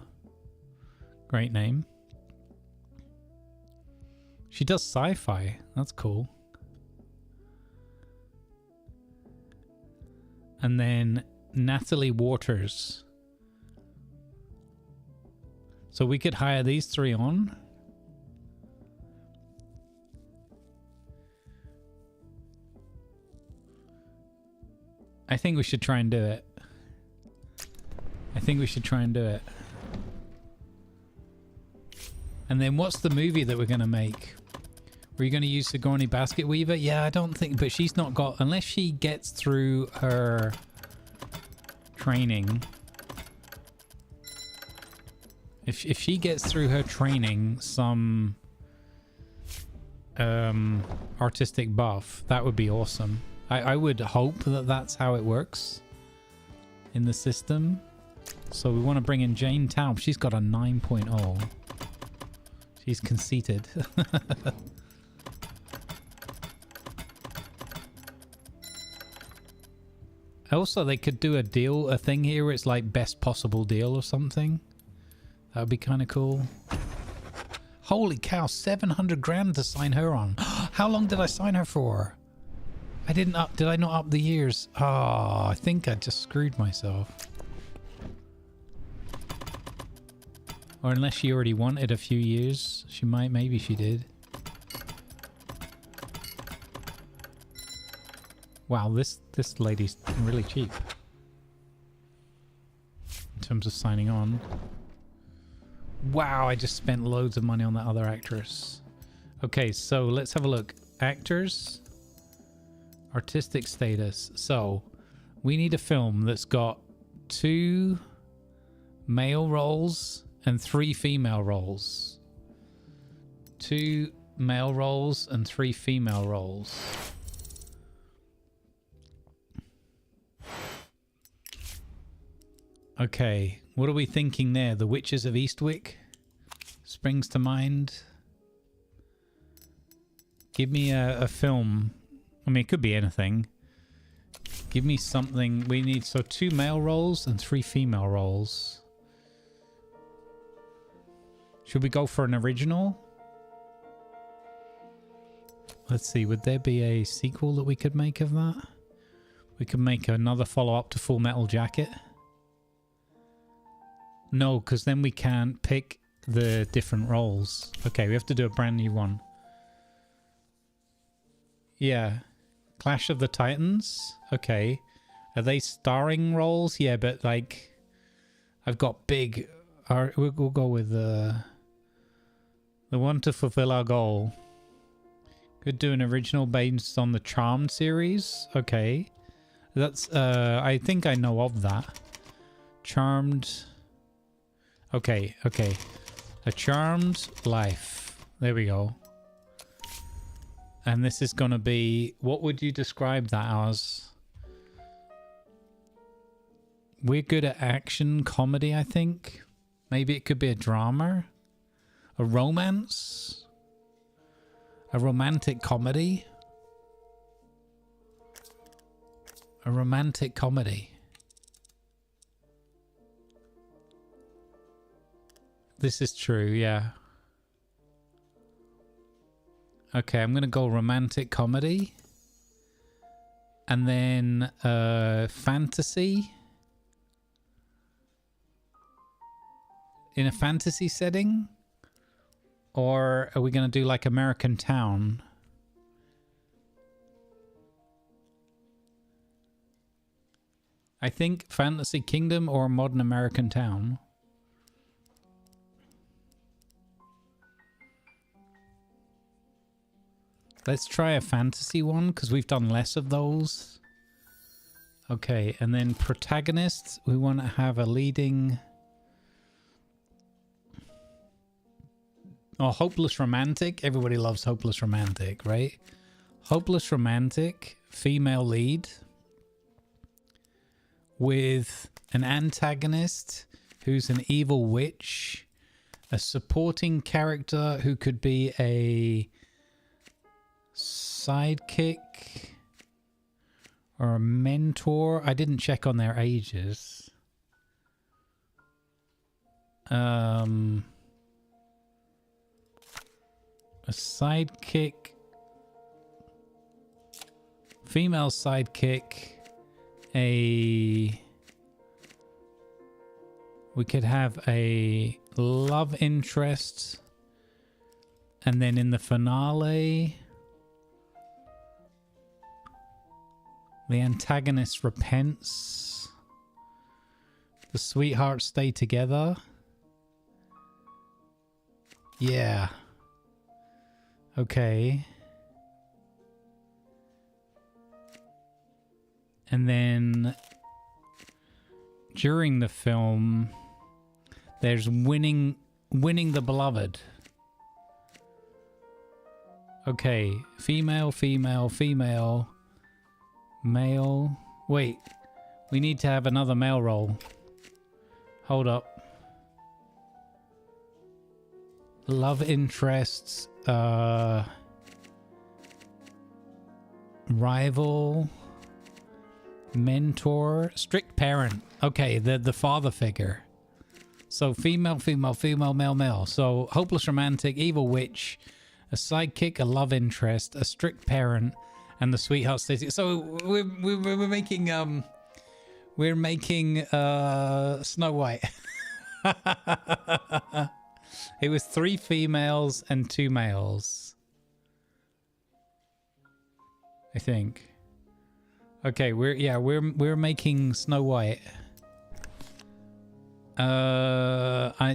Great name. She does sci-fi. That's cool. And then Natalie Waters. So we could hire these 3 on. I think we should try and do it. I think we should try and do it. And then what's the movie that we're going to make? Were you going to use Sigourney Basket Weaver? Yeah, I don't think... But she's not got... Unless she gets through her training. If she gets through her training some artistic buff, that would be awesome. I would hope that that's how it works in the system. So we want to bring in Jane Taub. She's got a 9.0. She's conceited. Also, they could do a thing here where it's like best possible deal or something. That would be kind of cool. Holy cow, 700 grand to sign her on. How long did I sign her for? I didn't up. Did I not up the years? Oh, I think I just screwed myself. Or unless she already wanted a few years, she might. Maybe she did. Wow, this lady's really cheap in terms of signing on. Wow, I just spent loads of money on that other actress. Okay, so let's have a look. Actors, artistic status. So we need a film that's got 2 male roles and 3 female roles. 2 male roles and 3 female roles. Okay, what are we thinking there? The Witches of Eastwick springs to mind. Give me a film. I mean, it could be anything. Give me something. We need, so 2 male roles and 3 female roles. Should we go for an original? Let's see, would there be a sequel that we could make of that? We could make another follow-up to Full Metal Jacket. No, because then we can't pick the different roles. Okay, we have to do a brand new one. Yeah. Clash of the Titans. Okay. Are they starring roles? Yeah, but like, I've got big... We'll go with the one to fulfill our goal. Could do an original based on the Charmed series. Okay. That's, I think I know of that. Charmed... Okay, okay. A Charmed Life. There we go. And this is going to be... What would you describe that as? We're good at action, comedy, I think. Maybe it could be a drama. A romance. A romantic comedy. A romantic comedy. This is true, yeah. Okay, I'm going to go romantic comedy. And then fantasy. In a fantasy setting? Or are we going to do like American Town? I think Fantasy Kingdom or Modern American Town. Let's try a fantasy one, because we've done less of those. Okay, and then protagonists. We want to have a leading... Oh, Hopeless Romantic. Everybody loves Hopeless Romantic, right? Hopeless Romantic, female lead. With an antagonist who's an evil witch. A supporting character who could be a... sidekick or a mentor. I didn't check on their ages. A sidekick, female sidekick, we could have a love interest, and then in the finale the antagonist repents. The sweethearts stay together. Yeah. Okay. And then during the film, there's winning the beloved. Okay. Female, female, female. Male. Wait. We need to have another male role. Hold up. Love interests. Rival. Mentor. Strict parent. Okay, the father figure. So female, female, female, male, male. So hopeless romantic, evil witch, a sidekick, a love interest, a strict parent, And the sweetheart stays. So we're making Snow White. It was 3 females and 2 males, I think. Okay, we're making Snow White.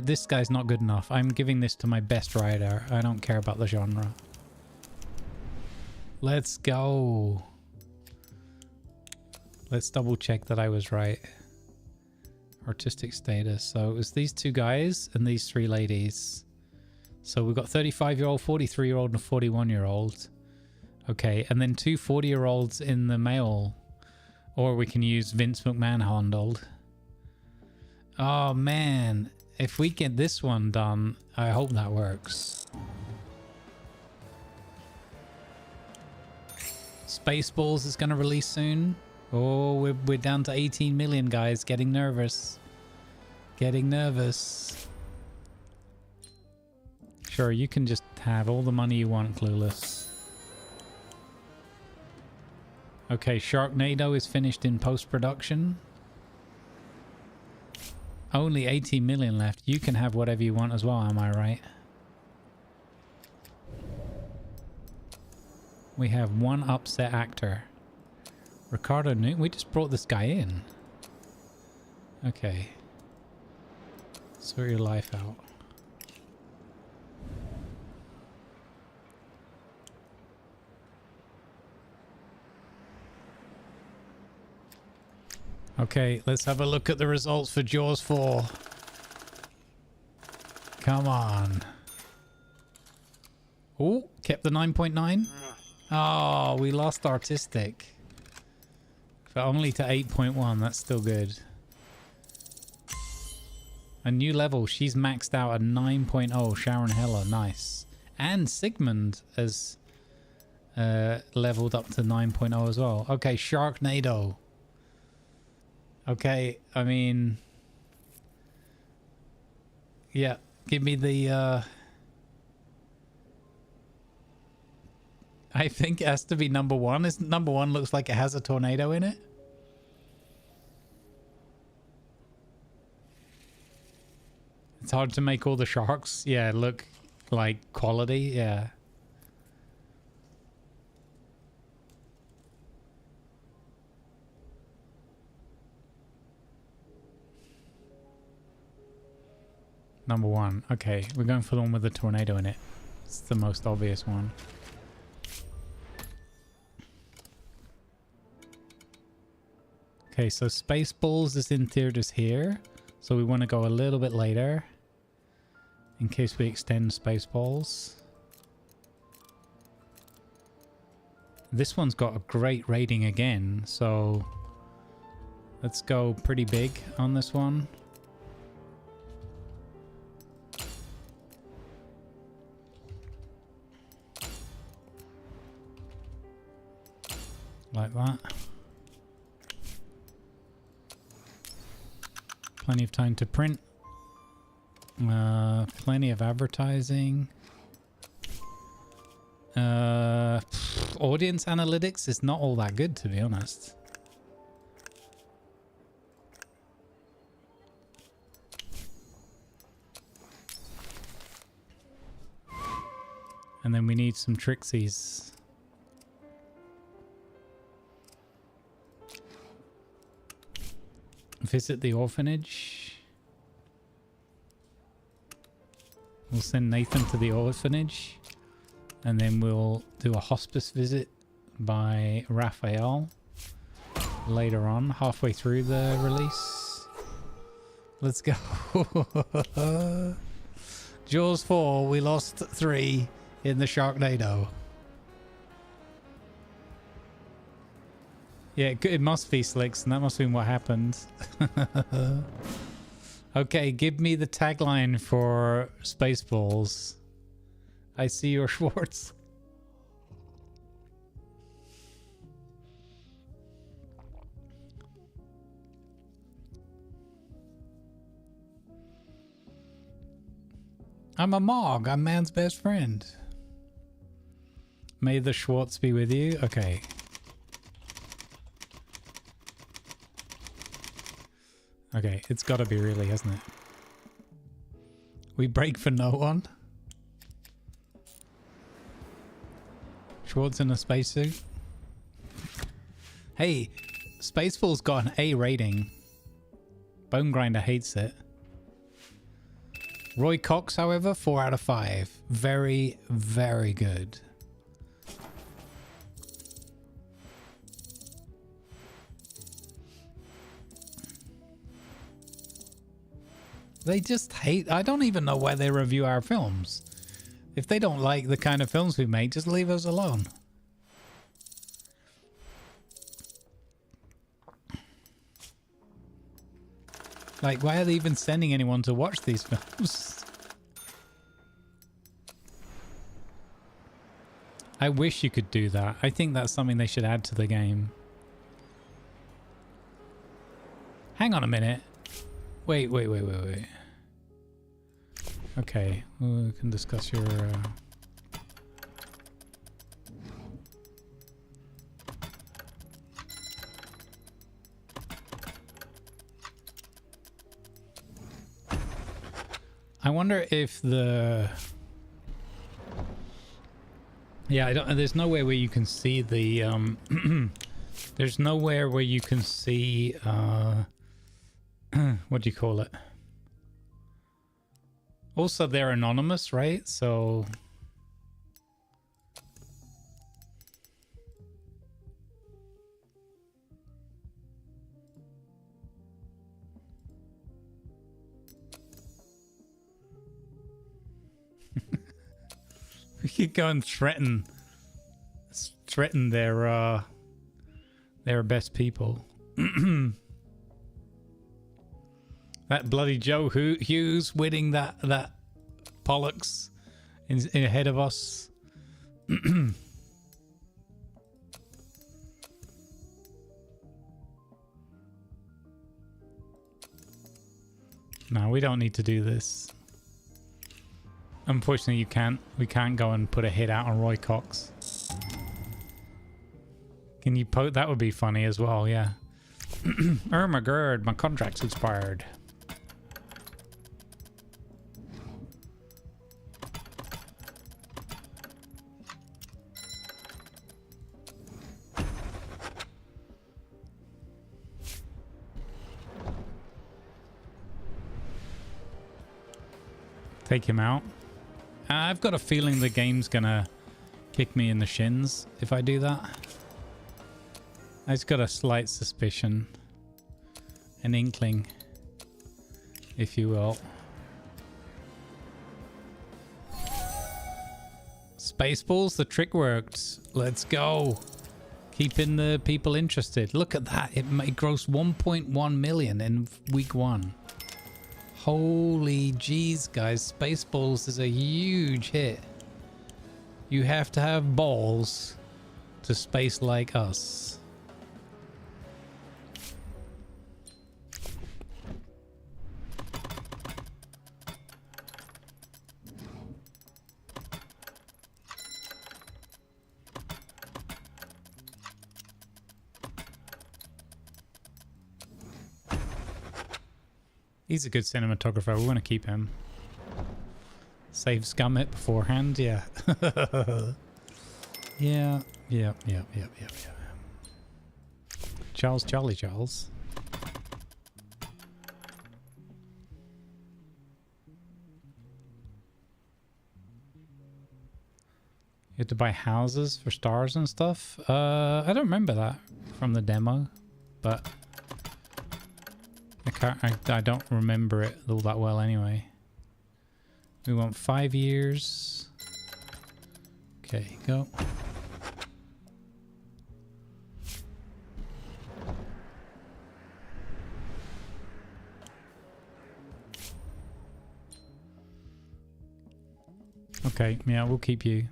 This guy's not good enough. I'm giving this to my best rider. I don't care about the genre. Let's go. Let's double check that I was right. Artistic status. So it was these 2 guys and these 3 ladies. So we've got 35-year-old, 43-year-old, and a 41-year-old. Okay, and then 2 40-year-olds in the male. Or we can use Vince McMahon handled. Oh man, if we get this one done, I hope that works. Spaceballs is going to release soon. Oh, we're down to 18 million, guys. Getting nervous. Getting nervous. Sure, you can just have all the money you want, Clueless. Okay, Sharknado is finished in post-production. Only 18 million left. You can have whatever you want as well, am I right? We have 1 upset actor. Ricardo Newton. We just brought this guy in. Okay. Sort your life out. Okay, let's have a look at the results for Jaws 4. Come on. Oh, kept the 9.9. Oh, we lost artistic. But only to 8.1. That's still good. A new level. She's maxed out at 9.0. Sharon Heller. Nice. And Sigmund has leveled up to 9.0 as well. Okay, Sharknado. Okay, I mean... Yeah, give me the... I think it has to be number 1. Isn't number 1 looks like it has a tornado in it? It's hard to make all the sharks, yeah, look like quality, yeah. Number 1. Okay, we're going for the one with the tornado in it. It's the most obvious one. Okay, so Spaceballs is in theaters here. So we want to go a little bit later. In case we extend Spaceballs. This one's got a great rating again. So let's go pretty big on this one. Like that. Plenty of time to print. Plenty of advertising. Audience analytics is not all that good, to be honest. And then we need some Trixies. Visit the orphanage. We'll send Nathan to the orphanage. And then we'll do a hospice visit by Raphael later on, halfway through the release. Let's go. Jaws 4, we lost 3 in the Sharknado. Yeah, it must be Slicks, and that must have been what happened. Okay, give me the tagline for Spaceballs. I see your Schwartz. I'm a Mog. I'm man's best friend. May the Schwartz be with you. Okay. Okay, it's got to be really, hasn't it? We break for no one. Schwartz in a spacesuit. Hey, Spacefall's got an A rating. Bone Grinder hates it. Roy Cox, however, 4 out of 5. Very, very good. They just hate... I don't even know why they review our films. If they don't like the kind of films we make, just leave us alone. Like, why are they even sending anyone to watch these films? I wish you could do that. I think that's something they should add to the game. Hang on a minute. Wait. Okay, we can discuss your... I wonder if the... Yeah, there's nowhere where you can see the... there's nowhere where you can see... what do you call it? Also, they're anonymous, right? So... we could go and threaten their best people. That bloody Joe Hughes winning that Pollux in ahead of us. No, we don't need to do this. Unfortunately, you can't. We can't go and put a hit out on Roy Cox. Can you poke? That would be funny as well, yeah. Oh my god, my contract's expired. Take him out. I've got a feeling the game's gonna kick me in the shins if I do that. I just got a slight suspicion. An inkling, if you will. Spaceballs, the trick worked. Let's go. Keeping the people interested. Look at that. It grossed 1.1 million in week 1. Holy jeez, guys. Spaceballs is a huge hit. You have to have balls to space like us. He's a good cinematographer. We want to keep him. Save Scummit beforehand, yeah. Yeah. Charlie Charles. You had to buy houses for stars and stuff. I don't remember that from the demo, but I don't remember it all that well anyway. We want 5 years. Okay, go. Okay, yeah, we'll keep you.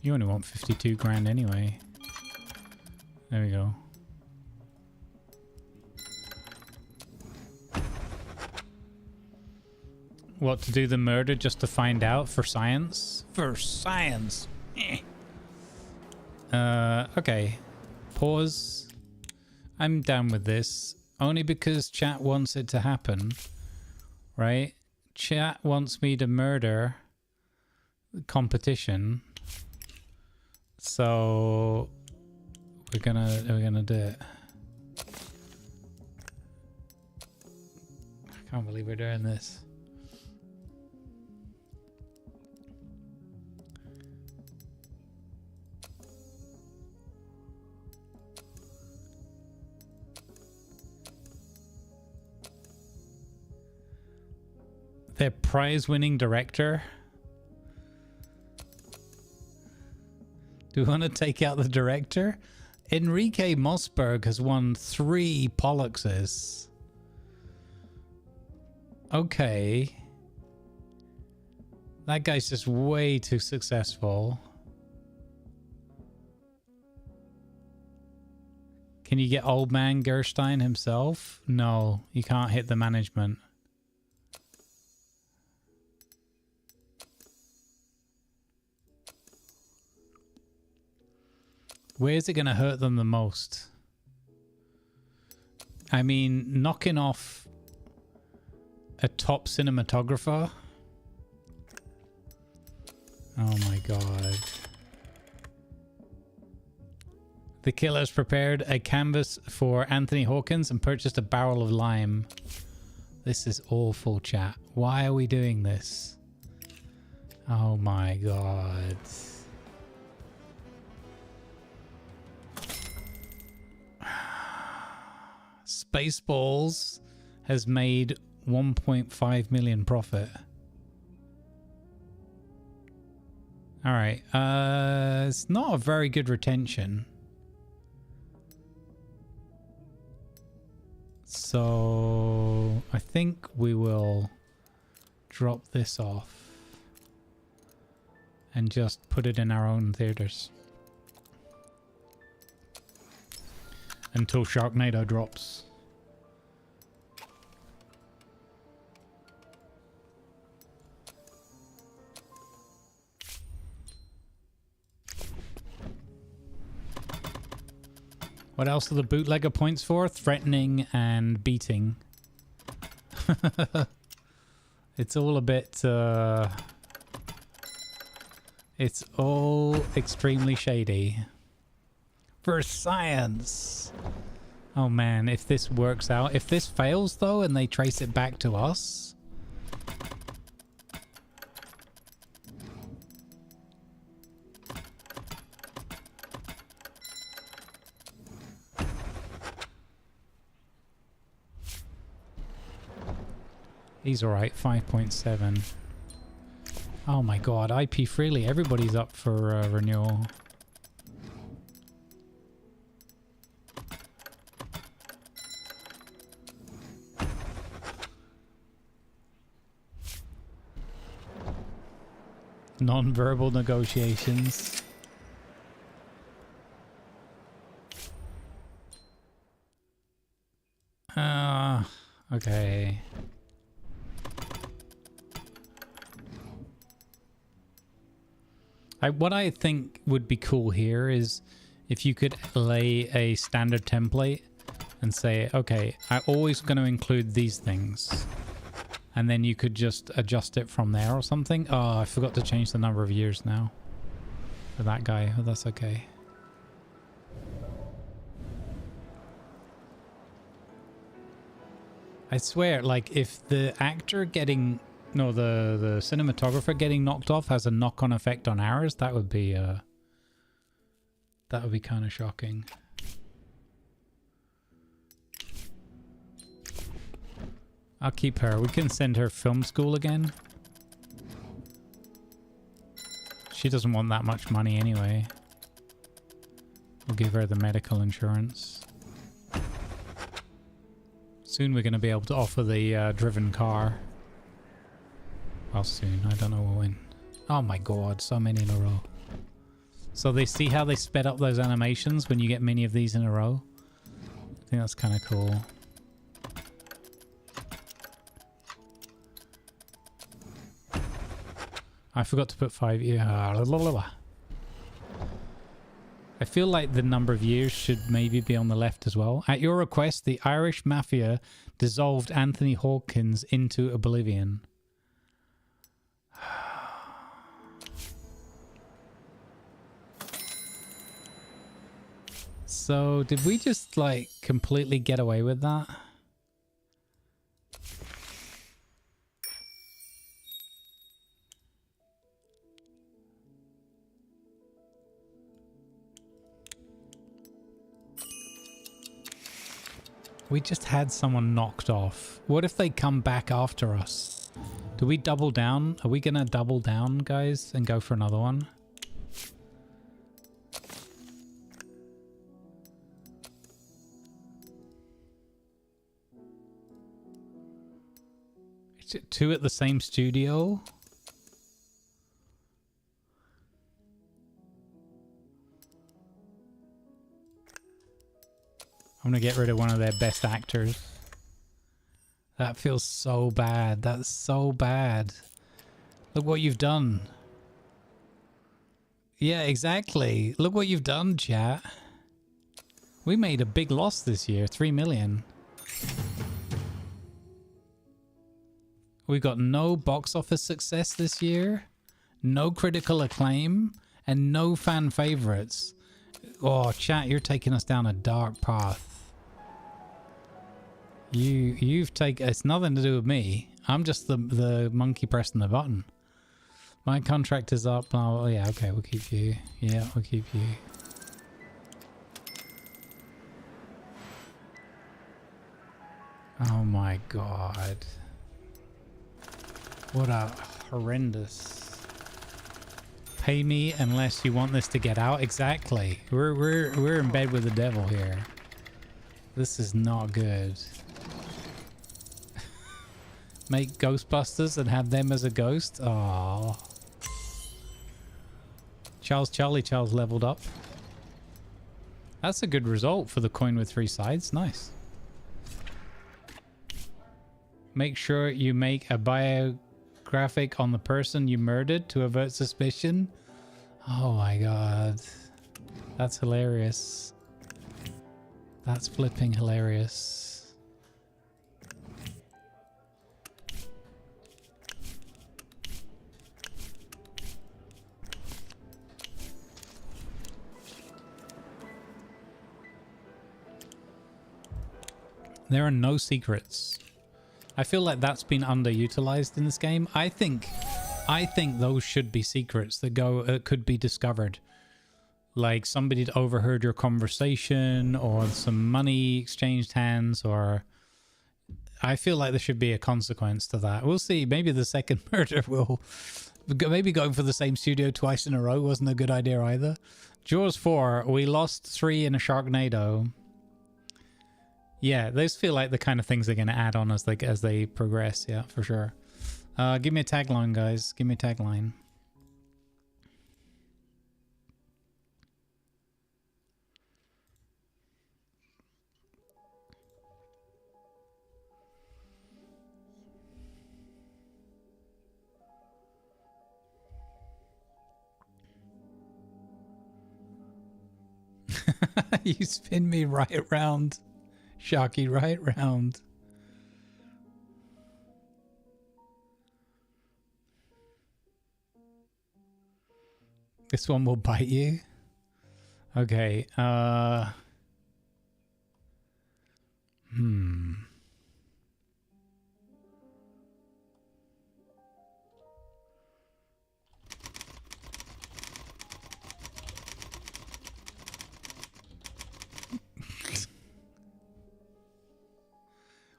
You only want 52 grand anyway. There we go. What, to do the murder just to find out for science? For science. Okay. pause. I'm down with this. Only because chat wants it to happen. Right? Chat wants me to murder the competition. So we're gonna do it. I can't believe we're doing this. Their prize-winning director. Do we want to take out the director? Enrique Mossberg has won 3 Polluxes. Okay. That guy's just way too successful. Can you get old man Gerstein himself? No, you can't hit the management. Where's it going to hurt them the most? I mean, knocking off a top cinematographer. Oh my god. The killer's prepared a canvas for Anthony Hawkins and purchased a barrel of lime. This is awful, chat. Why are we doing this? Oh my god. Spaceballs has made 1.5 million profit. All right. It's not a very good retention. So I think we will drop this off and just put it in our own theaters until Sharknado drops. What else are the bootlegger points for? Threatening and beating. It's all a bit... it's all extremely shady. For science! Oh man, if this works out... If this fails though and they trace it back to us... He's alright, 5.7. Oh my god, IP freely. Everybody's up for renewal. Non-verbal negotiations. Okay. What I think would be cool here is if you could lay a standard template and say, okay, I'm always going to include these things. And then you could just adjust it from there or something. Oh, I forgot to change the number of years now for that guy. Oh, that's okay. I swear, like, if the actor getting... No, the cinematographer getting knocked off has a knock-on effect on ours. That would be kind of shocking. I'll keep her. We can send her film school again. She doesn't want that much money anyway. We'll give her the medical insurance. Soon we're going to be able to offer the driven car. Well, soon. I don't know when. Oh my god, so many in a row. So they see how they sped up those animations when you get many of these in a row? I think that's kind of cool. I forgot to put 5... Yeah. I feel like the number of years should maybe be on the left as well. At your request, the Irish Mafia dissolved Anthony Hawkins into oblivion. So, did we just, like, completely get away with that? We just had someone knocked off. What if they come back after us? Do we double down? Are we gonna double down, guys, and go for another one? Is it 2 at the same studio? I'm gonna get rid of one of their best actors. That feels so bad. That's so bad. Look what you've done. Yeah, exactly. Look what you've done, chat. We made a big loss this year. 3 million. We got no box office success this year. No critical acclaim. And no fan favorites. Oh, chat, you're taking us down a dark path. You've taken... It's nothing to do with me. I'm just the monkey pressing the button. My contract is up. Oh, yeah, okay, we'll keep you. Yeah, we'll keep you. Oh my god. What a horrendous... Pay me unless you want this to get out. Exactly. We're in bed with the devil here. This is not good. Make Ghostbusters and have them as a ghost. Oh. Charlie leveled up. That's a good result for the coin with 3 sides. Nice. Make sure you make a biographic on the person you murdered to avert suspicion. Oh my god. That's hilarious. That's flipping hilarious. There are no secrets. I feel like that's been underutilized in this game. I think those should be secrets that could be discovered. Like somebody overheard your conversation, or some money exchanged hands, or I feel like there should be a consequence to that. We'll see. Maybe the second murder will... Maybe going for the same studio twice in a row wasn't a good idea either. Jaws 4, we lost 3 in a Sharknado. Yeah, those feel like the kind of things they're going to add on as they progress. Yeah, for sure. Give me a tagline, guys. Give me a tagline. You spin me right round. Sharky, right round. This one will bite you. Okay.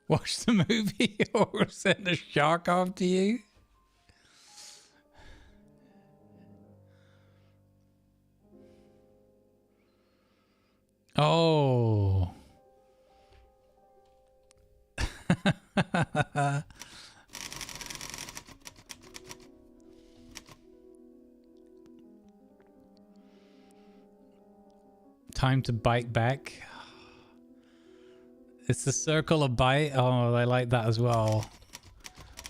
Watch the movie or send a shark after you? Oh. Time to bite back. It's the circle of bite. Oh, I like that as well.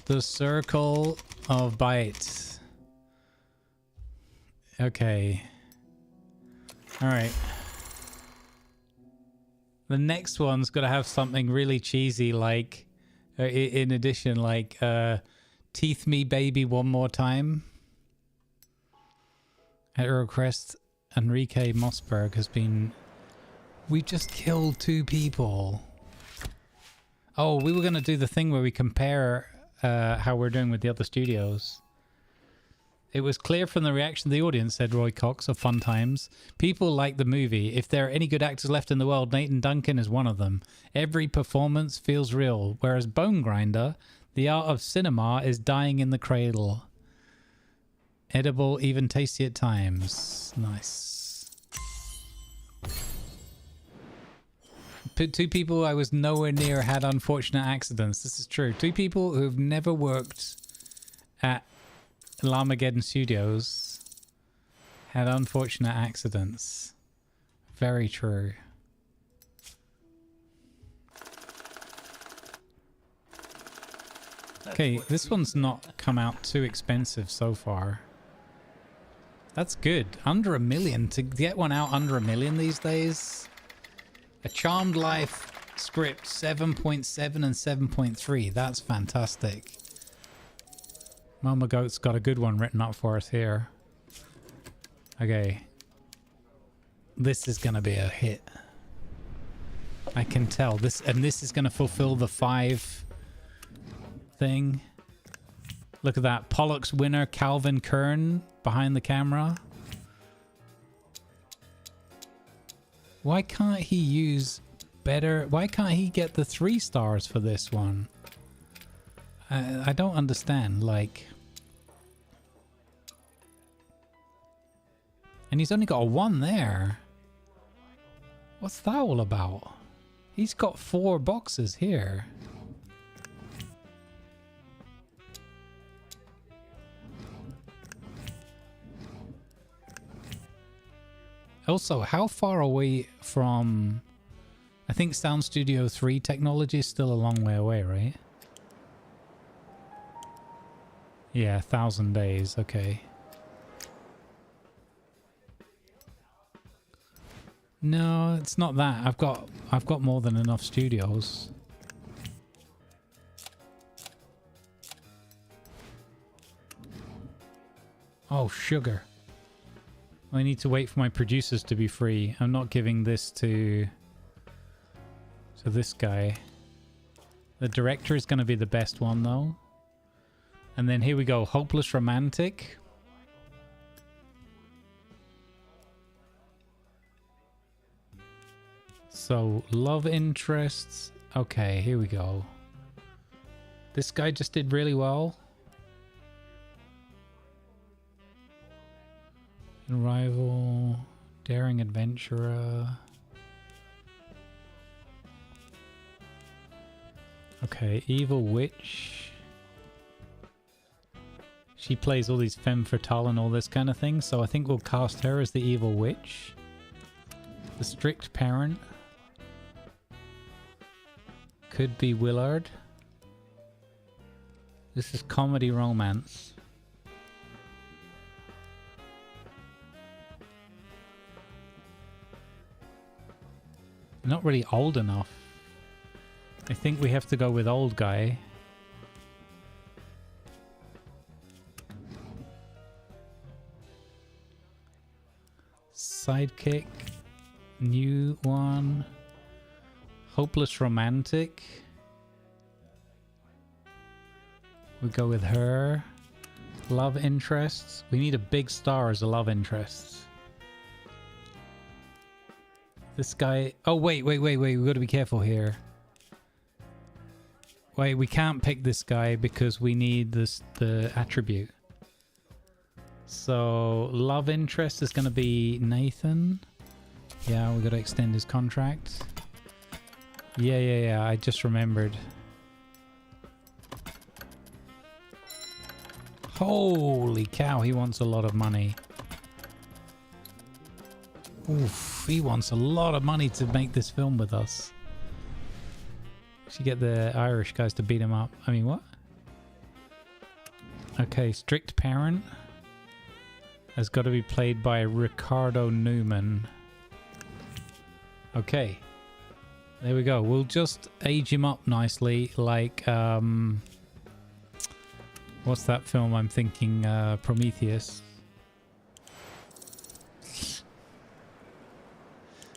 The circle of bite. Okay. All right. The next one's got to have something really cheesy, like, in addition, like, Teeth Me Baby One More Time. At a request, Enrique Mossberg has been... We just killed 2 people. Oh, we were going to do the thing where we compare how we're doing with the other studios. It was clear from the reaction of the audience, said Roy Cox of Fun Times. People like the movie. If there are any good actors left in the world, Nathan Duncan is one of them. Every performance feels real. Whereas Bone Grinder, the art of cinema, is dying in the cradle. Edible, even tasty at times. Nice. 2 people I was nowhere near had unfortunate accidents. This is true. 2 people who've never worked at Llamageddon Studios had unfortunate accidents. Very true. Okay, this one's not come out too expensive so far. That's good. Under $1 million. To get one out under $1 million these days. A Charmed Life script 7.7 and 7.3. That's fantastic. Mama Goat's got a good one written up for us here. Okay. This is gonna be a hit. I can tell. This is gonna fulfill the 5 thing. Look at that. Pollux winner Calvin Kern behind the camera. Why can't he use better? Why can't he get the 3 stars for this one? I don't understand, like... And he's only got a 1 there. What's that all about? He's got 4 boxes here. Also, how far away from... I think Sound Studio 3 technology is still a long way away, right? Yeah, 1,000 days, okay. No, it's not that. I've got more than enough studios. Oh, sugar. I need to wait for my producers to be free. I'm not giving this to this guy. The director is going to be the best one, though. And then here we go. Hopeless Romantic. So, love interests. Okay, here we go. This guy just did really well. Rival, Daring Adventurer. Okay, Evil Witch. She plays all these femme fatale and all this kind of thing, so I think we'll cast her as the Evil Witch. The Strict Parent. Could be Willard. This is comedy romance. Not really old enough. I think we have to go with old guy. Sidekick. New one. Hopeless Romantic. We go with her. Love interests. We need a big star as a love interest. This guy... Oh, wait. We've got to be careful here. Wait, we can't pick this guy because we need the attribute. So, love interest is going to be Nathan. Yeah, we got to extend his contract. Yeah. I just remembered. Holy cow, he wants a lot of money. Oof, he wants a lot of money to make this film with us. Should get the Irish guys to beat him up. I mean, what? Okay, Strict Parent has got to be played by Ricardo Newman. Okay. There we go. We'll just age him up nicely like, what's that film I'm thinking? Prometheus.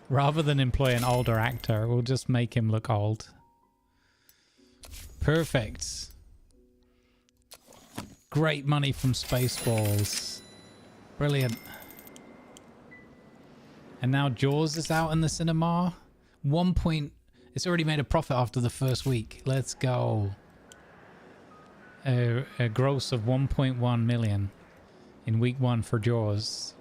Rather than employ an older actor, we'll just make him look old. Perfect. Great money from Spaceballs. Brilliant. And now Jaws is out in the cinema. It's already made a profit after the first week. Let's go. A gross of 1.1 million in week 1 for Jaws.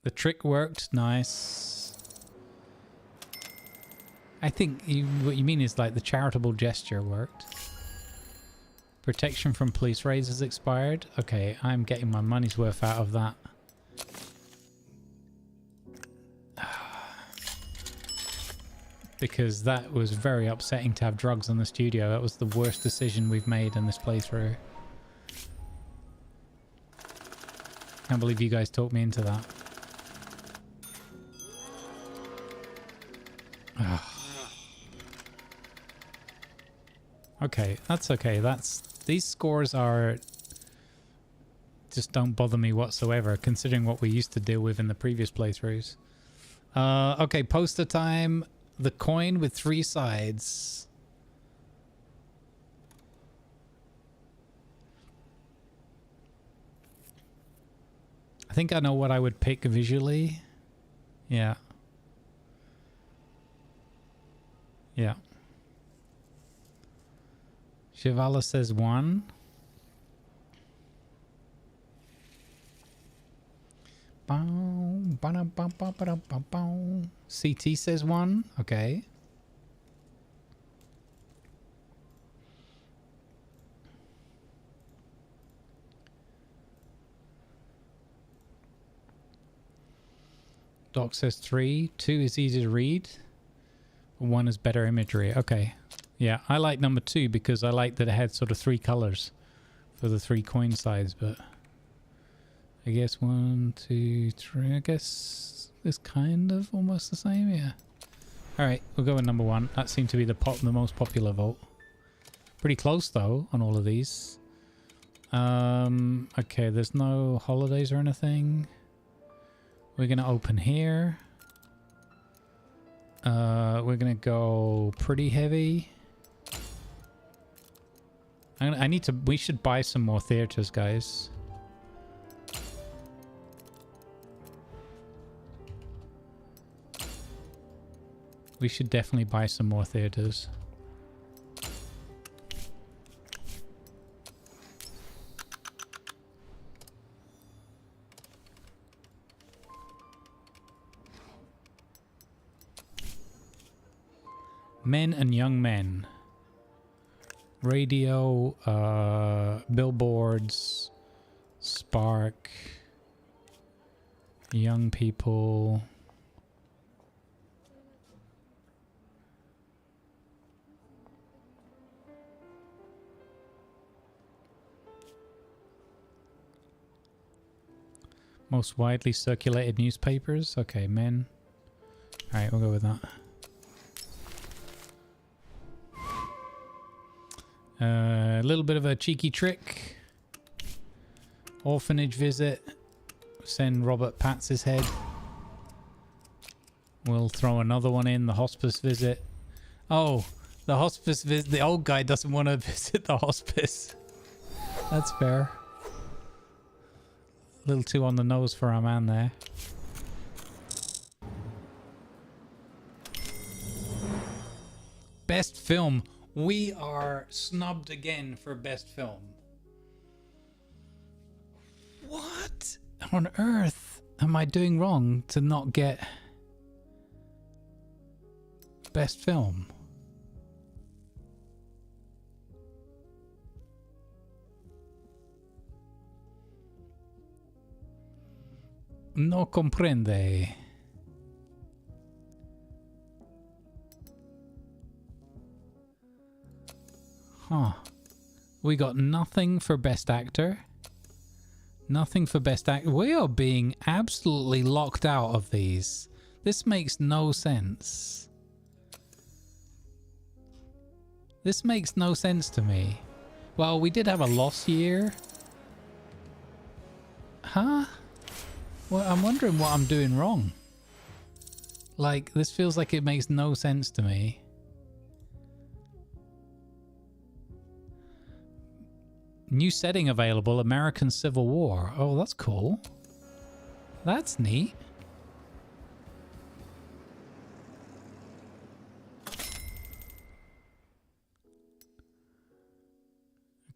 The trick worked. Nice. I think what you mean is like the charitable gesture worked. Protection from police raids has expired. Okay, I'm getting my money's worth out of that. Because that was very upsetting to have drugs in the studio. That was the worst decision we've made in this playthrough. Can't believe you guys talked me into that. Okay, that's okay. These scores are just don't bother me whatsoever, considering what we used to deal with in the previous playthroughs. Okay, poster time. The coin with 3 sides. I think I know what I would pick visually. Yeah. Yeah. Shivala says 1. CT says 1. Okay. Doc says 3. 2 is easy to read. 1 is better imagery. Okay. Yeah, I like number 2 because I like that it had sort of 3 colors for the 3 coin sides, but I guess 1, 2, 3. I guess it's kind of almost the same. Yeah. All right, we'll go with number 1. That seemed to be the most popular vote. Pretty close though on all of these. Okay, there's no holidays or anything. We're gonna open here. We're gonna go pretty heavy. We should buy some more theaters, guys. We should definitely buy some more theaters. Men and young men. Radio, billboards, Spark, young people. Most widely circulated newspapers. Okay, men. Alright, we'll go with that. A little bit of a cheeky trick. Orphanage visit. Send Robert Patz's head. We'll throw another one in. The hospice visit. Oh, the hospice visit. The old guy doesn't want to visit the hospice. That's fair. A little too on the nose for our man there. Best film. We are snubbed again for best film. What on earth am I doing wrong to not get best film? No comprende. Huh. We got nothing for best actor. Nothing for best act. We are being absolutely locked out of these. This makes no sense. This makes no sense to me. Well, we did have a loss year. Huh? Well, I'm wondering what I'm doing wrong. Like, this feels like it makes no sense to me. New setting available, American Civil War. Oh, that's cool. That's neat.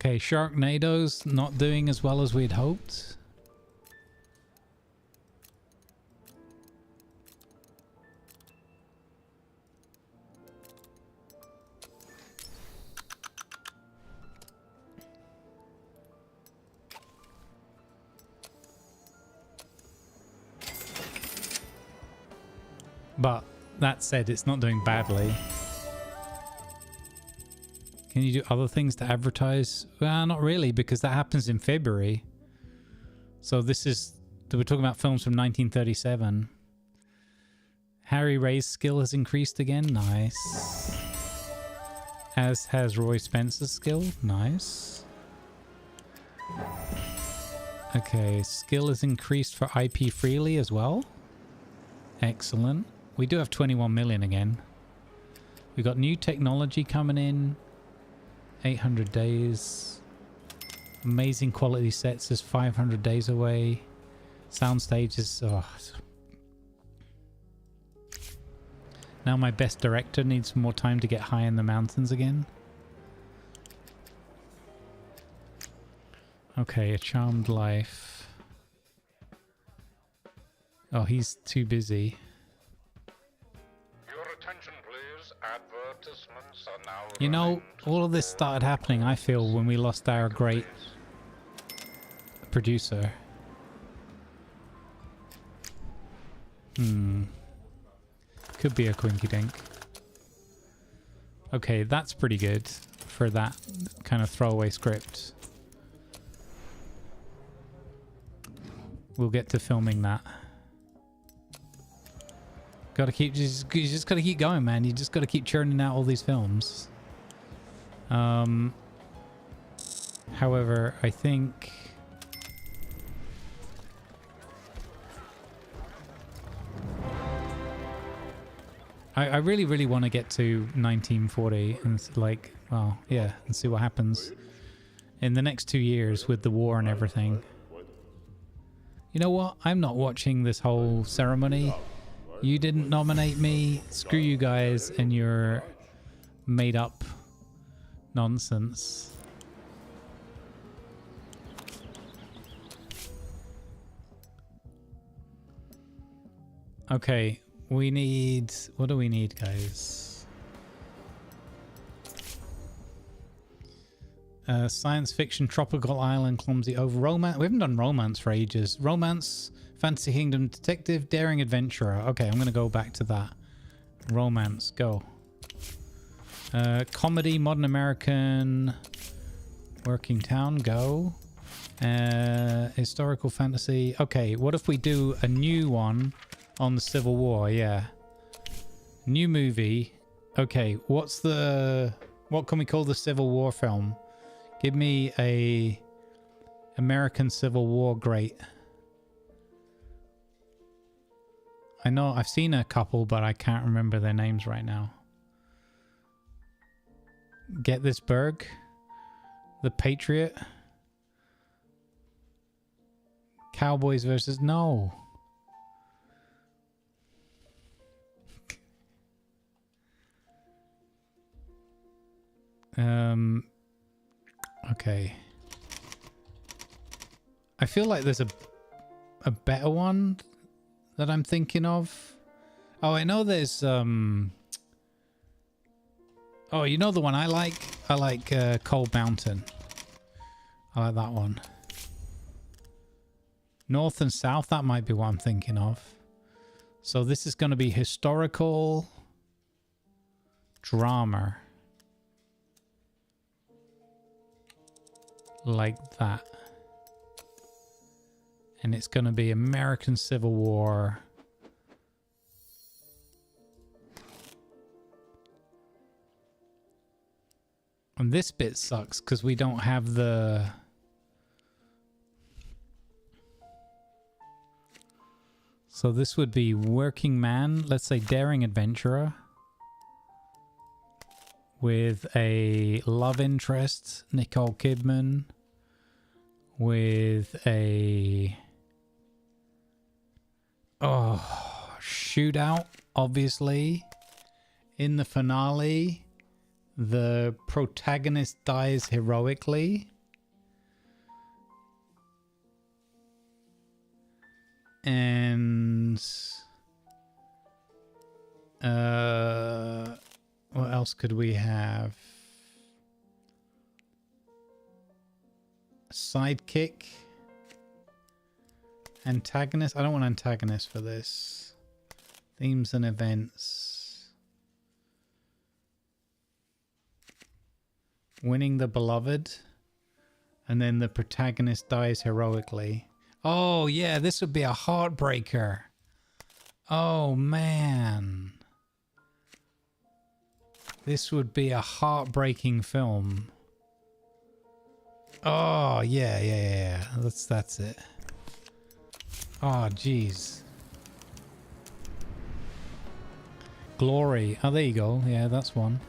Okay, Sharknado's not doing as well as we'd hoped. But that said, it's not doing badly. Can you do other things to advertise? Well, not really, because that happens in February. So this is... We're talking about films from 1937. Harry Ray's skill has increased again. Nice. As has Roy Spencer's skill. Nice. Okay, skill is increased for IP freely as well. Excellent. We do have 21 million again. We got new technology coming in. 800 days. Amazing quality sets is 500 days away. Soundstage is... Oh. Now my best director needs more time to get high in the mountains again. Okay, A Charmed Life. Oh, he's too busy. Your attention, please. Advertisements are now You know, running to all of this support started happening, I feel, when we lost our great please. producer. Could be a quinky dink. Okay, that's pretty good for that kind of throwaway script. We'll get to filming that. Gotta keep, you just gotta keep going, man. You just gotta keep churning out all these films. However, I think... I really, really want to get to 1940 and like, well, yeah, and see what happens in the next 2 years with the war and everything. You know what? I'm not watching this whole ceremony. You didn't nominate me. Screw you guys and your made up nonsense. Okay. We need... What do we need, guys? Science fiction, tropical island, clumsy over romance. We haven't done romance for ages. Romance, fantasy kingdom, detective, daring adventurer. Okay, I'm going to go back to that. Romance, go. Comedy, modern American, working town, go. Historical fantasy. Okay, what if we do a new one on the Civil War? Yeah. New movie. Okay, what can we call the Civil War film? Give me a American Civil War great. I know I've seen a couple, but I can't remember their names right now. Gettysburg. The Patriot. Cowboys versus... No. Okay. I feel like there's a better one that I'm thinking of. Oh, I know there's oh, you know the one I like? I like Cold Mountain. I like that one. North and South, that might be what I'm thinking of. So this is going to be historical drama. Like that. And it's going to be American Civil War. And this bit sucks because we don't have the... So this would be working man, let's say daring adventurer. With a love interest, Nicole Kidman. With a... Oh, shootout, obviously. In the finale, the protagonist dies heroically. And... what else could we have? Sidekick. Antagonist. I don't want antagonist for this. Themes and events. Winning the beloved. And then the protagonist dies heroically. Oh, yeah, this would be a heartbreaker. Oh, man. This would be a heartbreaking film. Oh, yeah. That's it. Oh, jeez. Glory. Oh, there you go. Yeah, that's one.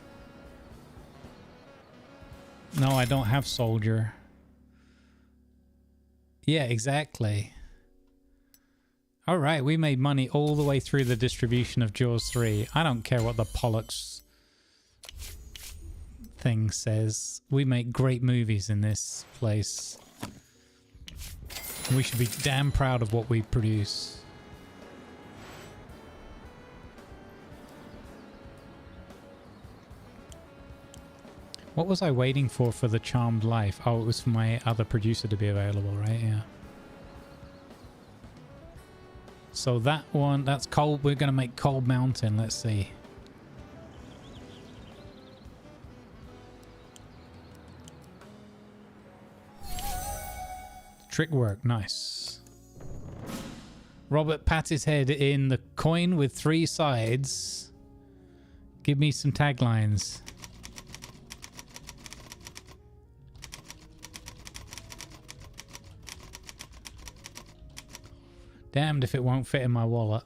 No, I don't have soldier. Yeah, exactly. All right, we made money all the way through the distribution of Jaws 3. I don't care what the Pollux thing says. We make great movies in this place. We should be damn proud of what we produce. What was I waiting for the Charmed Life? Oh, it was for my other producer to be available, right? Yeah. So that one, that's Cold. We're going to make Cold Mountain. Let's see. Trick work. Nice. Robert pat his head in the coin with 3 sides. Give me some taglines. Damned if it won't fit in my wallet.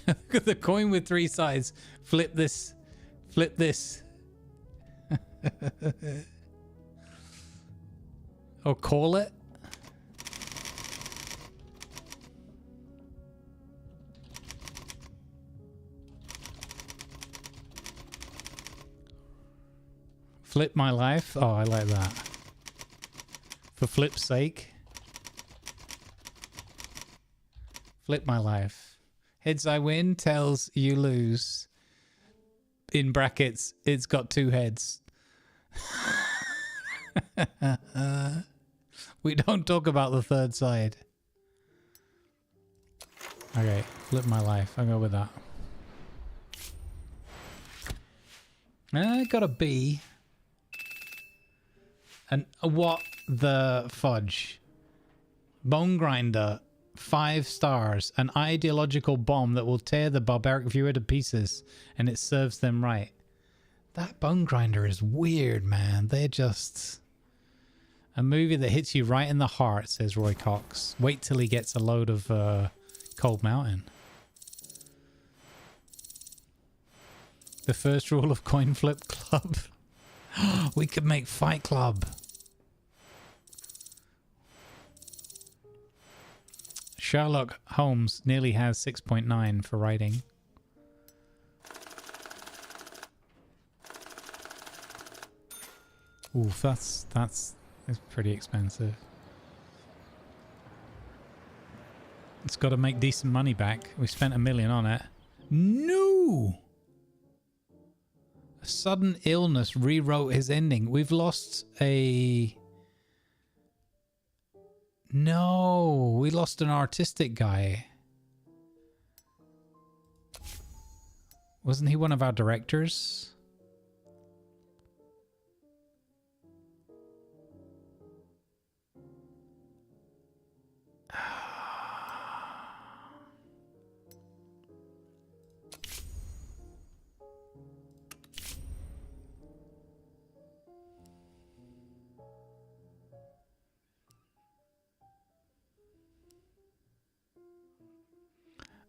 Look at the coin with 3 sides. Flip this. Flip this. Or call it. Flip my life. Oh, I like that. For flip's sake. Flip my life. Heads I win, tails you lose. In brackets, it's got 2 heads. We don't talk about the 3rd side. Okay, flip my life. I'll go with that. I got a B. And what the fudge? Bone grinder, 5 stars. An ideological bomb that will tear the barbaric viewer to pieces, and it serves them right. That bone grinder is weird, man. They're just... A movie that hits you right in the heart, says Roy Cox. Wait till he gets a load of Cold Mountain. The first rule of Coin Flip Club. We could make Fight Club. Sherlock Holmes nearly has 6.9 for writing. Oof, that's pretty expensive. It's got to make decent money back. We spent $1 million on it. No! A sudden illness rewrote his ending. We've lost a... No, we lost an artistic guy. Wasn't he one of our directors?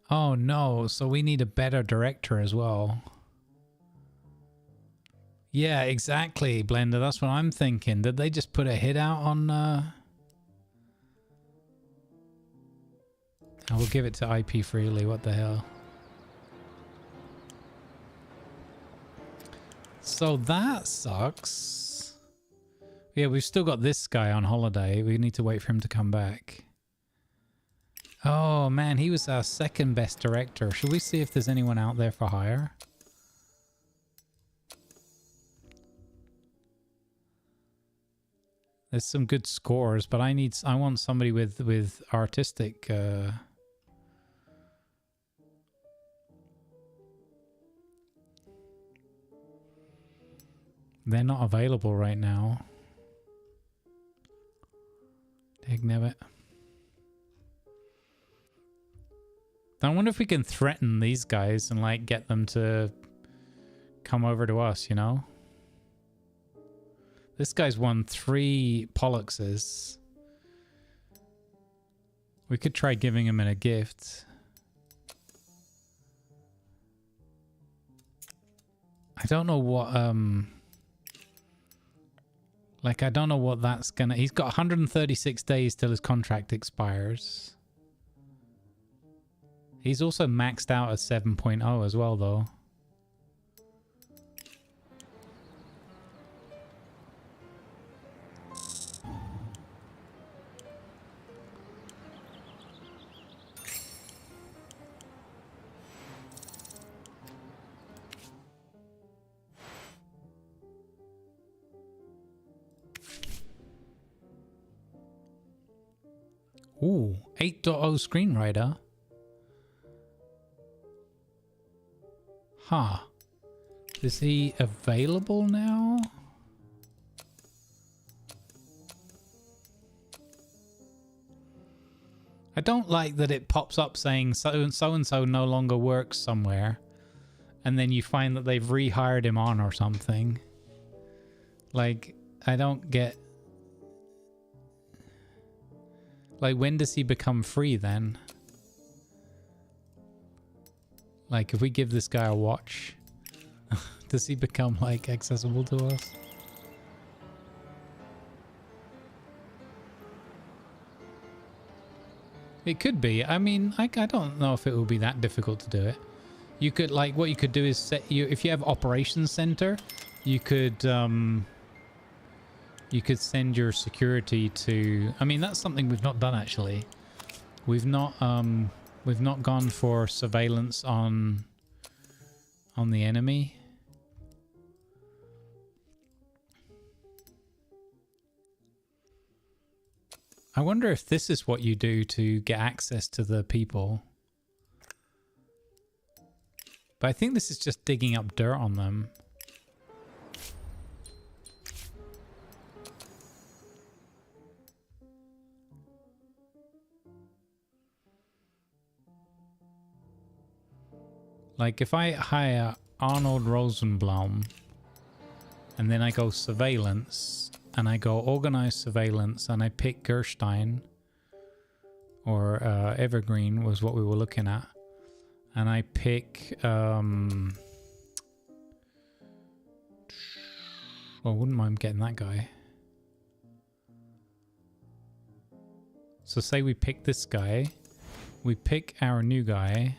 Oh no, so we need a better director as well. Yeah, exactly, Blender. That's what I'm thinking. Did they just put a hit out on... I will give it to IP Freely. What the hell? So that sucks. Yeah, we've still got this guy on holiday. We need to wait for him to come back. Oh man, he was our second best director. Should we see if there's anyone out there for hire? There's some good scores, but I want somebody with artistic they're not available right now. Dignebbit. I wonder if we can threaten these guys and like get them to come over to us, you know? This guy's won 3 Polluxes. We could try giving him a gift. I don't know what like I don't know what that's gonna... He's got 136 days till his contract expires. He's also maxed out at 7.0 as well though. Ooh, 8.0 screenwriter. Huh. Is he available now? I don't like that it pops up saying so-and-so no longer works somewhere. And then you find that they've rehired him on or something. Like, I don't get... Like, when does he become free then? Like, if we give this guy a watch, does he become, like, accessible to us? It could be. I mean, I don't know if it would be that difficult to do it. You could, like, what you could do is set if you have operations center, you could send your security to... I mean, that's something we've not done, actually. We've not gone for surveillance on the enemy. I wonder if this is what you do to get access to the people. But I think this is just digging up dirt on them. Like, if I hire Arnold Rosenblum, and then I go surveillance, and I go organize surveillance, and I pick Gerstein, or Evergreen was what we were looking at, and I pick, well, I wouldn't mind getting that guy. So say we pick this guy, we pick our new guy,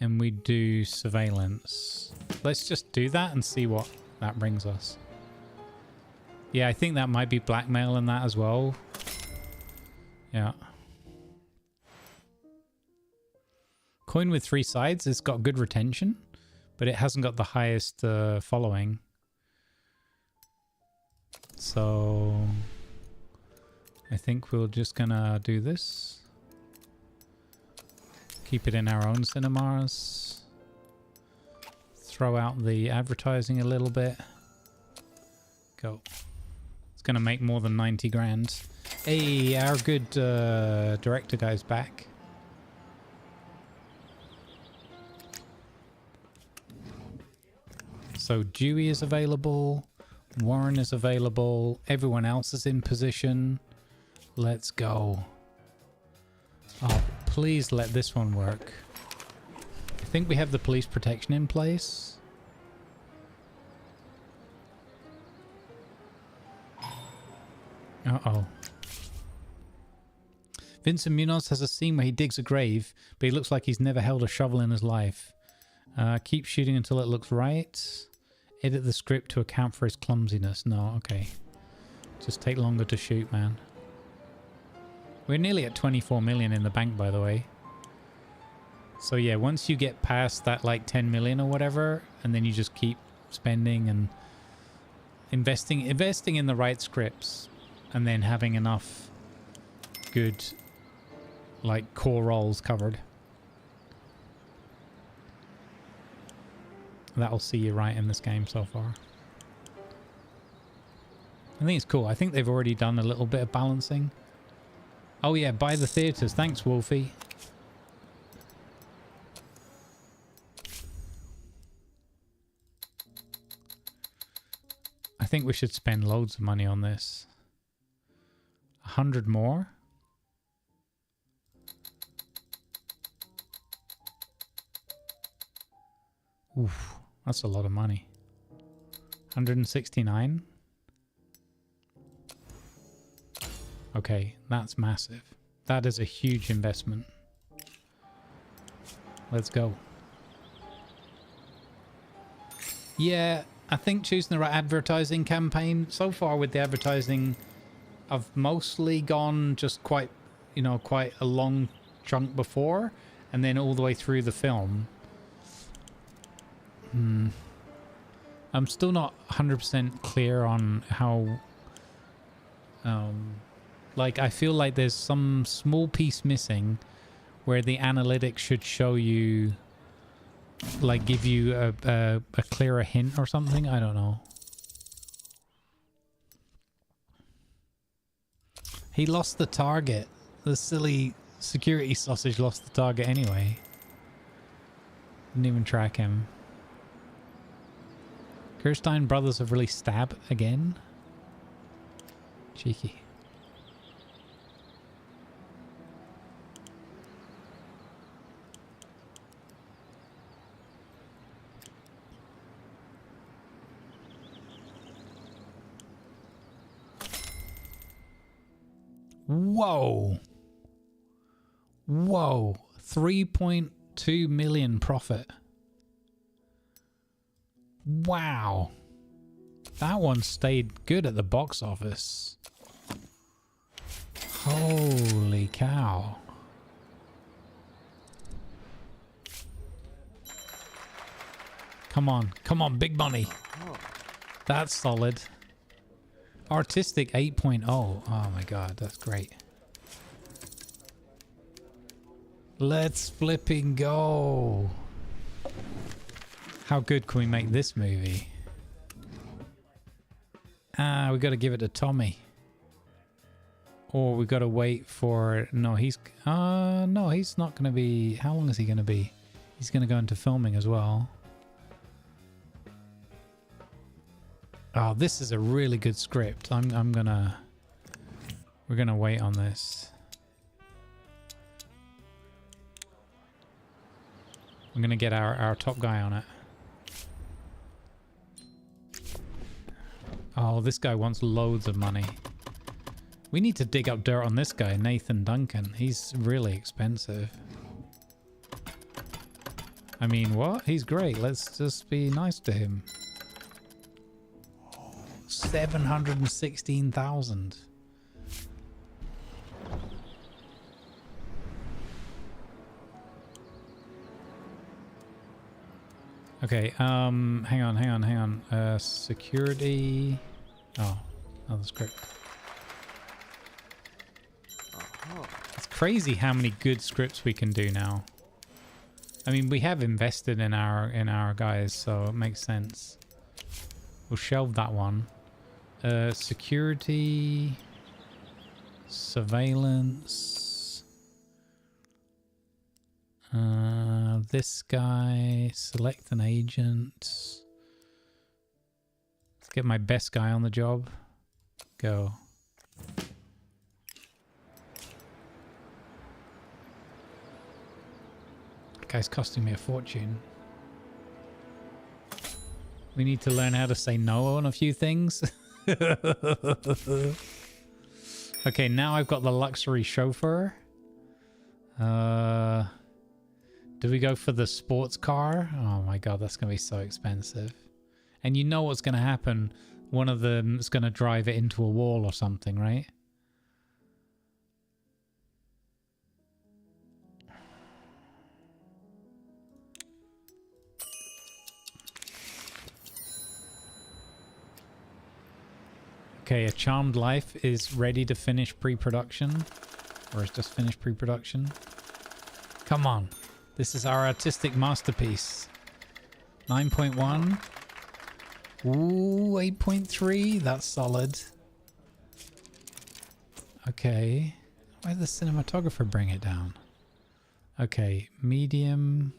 and we do surveillance. Let's just do that and see what that brings us. Yeah, I think that might be blackmail in that as well. Yeah. Coin with 3 sides. It's got good retention, but it hasn't got the highest following. So I think we're just gonna do this. Keep it in our own cinemas. Throw out the advertising a little bit. Go. It's going to make more than 90 grand. Hey, our good director guy's back. So Dewey is available. Warren is available. Everyone else is in position. Let's go. Oh, please let this one work. I think we have the police protection in place. Uh-oh. Vincent Munoz has a scene where he digs a grave, but he looks like he's never held a shovel in his life. Keep shooting until it looks right. Edit the script to account for his clumsiness. No, okay. Just take longer to shoot, man. We're nearly at 24 million in the bank, by the way. So yeah, once you get past that like 10 million or whatever, and then you just keep spending and investing in the right scripts, and then having enough good like core roles covered. That'll see you right in this game so far. I think it's cool. I think they've already done a little bit of balancing. Oh yeah, buy the theaters. Thanks, Wolfie. I think we should spend loads of money on this. 100 more? Oof, that's a lot of money. 169? Okay, that's massive. That is a huge investment. Let's go. Yeah, I think choosing the right advertising campaign. So far with the advertising, I've mostly gone just quite a long chunk before, and then all the way through the film. I'm still not 100% clear on how... like, I feel like there's some small piece missing where the analytics should show you... like, give you a clearer hint or something. I don't know. He lost the target. The silly security sausage lost the target anyway. Didn't even track him. Kirstein brothers have released Stab again. Cheeky. Whoa. Whoa. 3.2 million profit. Wow. That one stayed good at the box office. Holy cow. Come on. Come on, big money. That's solid. Artistic 8.0. Oh my god, that's great. Let's flipping go. How good can we make this movie? Ah, we got to give it to Tommy. Or we got to wait for... No, he's not going to be... How long is he going to be? He's going to go into filming as well. Oh, this is a really good script. We're gonna wait on this. I'm gonna get our top guy on it. Oh, this guy wants loads of money. We need to dig up dirt on this guy, Nathan Duncan. He's really expensive. I mean, what? He's great. Let's just be nice to him. 716,000. Okay, hang on. Security. Oh, the script. It's crazy how many good scripts we can do now. I mean, we have invested in our guys, so it makes sense. We'll shelve that one. Security, surveillance, this guy, select an agent. Let's get my best guy on the job. Go. guy's costing me a fortune. We need to learn how to say no on a few things. Okay, now I've got the luxury chauffeur. Do we go for the sports car? Oh my god, that's going to be so expensive. And you know what's going to happen. One of them is going to drive it into a wall or something, right? Okay, A Charmed Life is ready to finish pre-production. Or it's just finished pre-production. Come on. This is our artistic masterpiece. 9.1. Ooh, 8.3. That's solid. Okay. Why did the cinematographer bring it down? Okay, medium.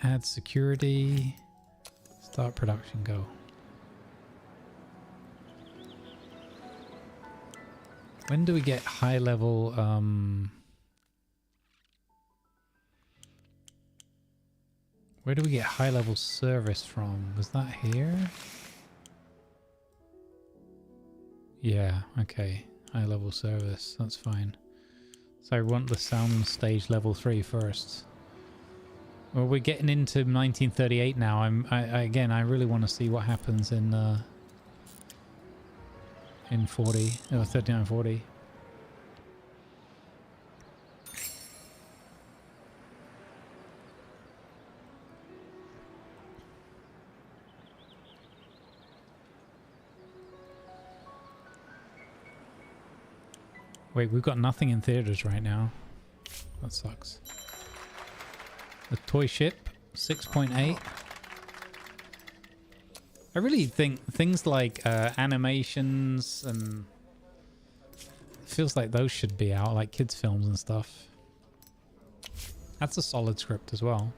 Add security. Start production, go. When do we get high level, where do we get high level service from? Was that here? Yeah, okay. High level service, that's fine. So I want the sound stage level 3 first. Well, we're getting into 1938 now. Again, I really want to see what happens in 3940. Wait, we've got nothing in theaters right now. That sucks. The Toy Ship, 6.8. I really think things like animations and feels like those should be out, like kids films and stuff. That's a solid script as well.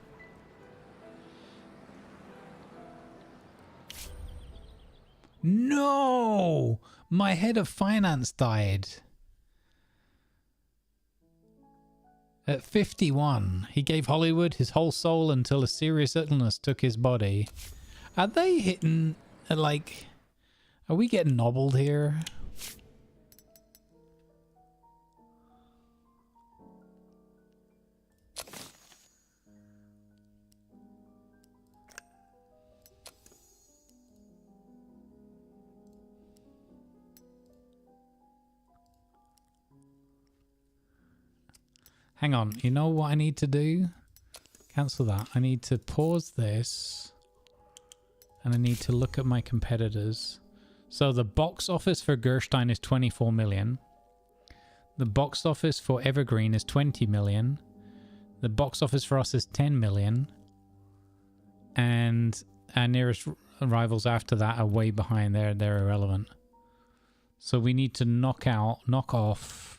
No! My head of finance died. At 51, he gave Hollywood his whole soul until a serious illness took his body. Are they hitting, like, are we getting nobbled here? Hang on, you know what I need to do? Cancel that. I need to pause this. And I need to look at my competitors. So the box office for Gerstein is 24 million. The box office for Evergreen is 20 million. The box office for us is 10 million. And our nearest rivals after that are way behind. They're irrelevant. So we need to knock off.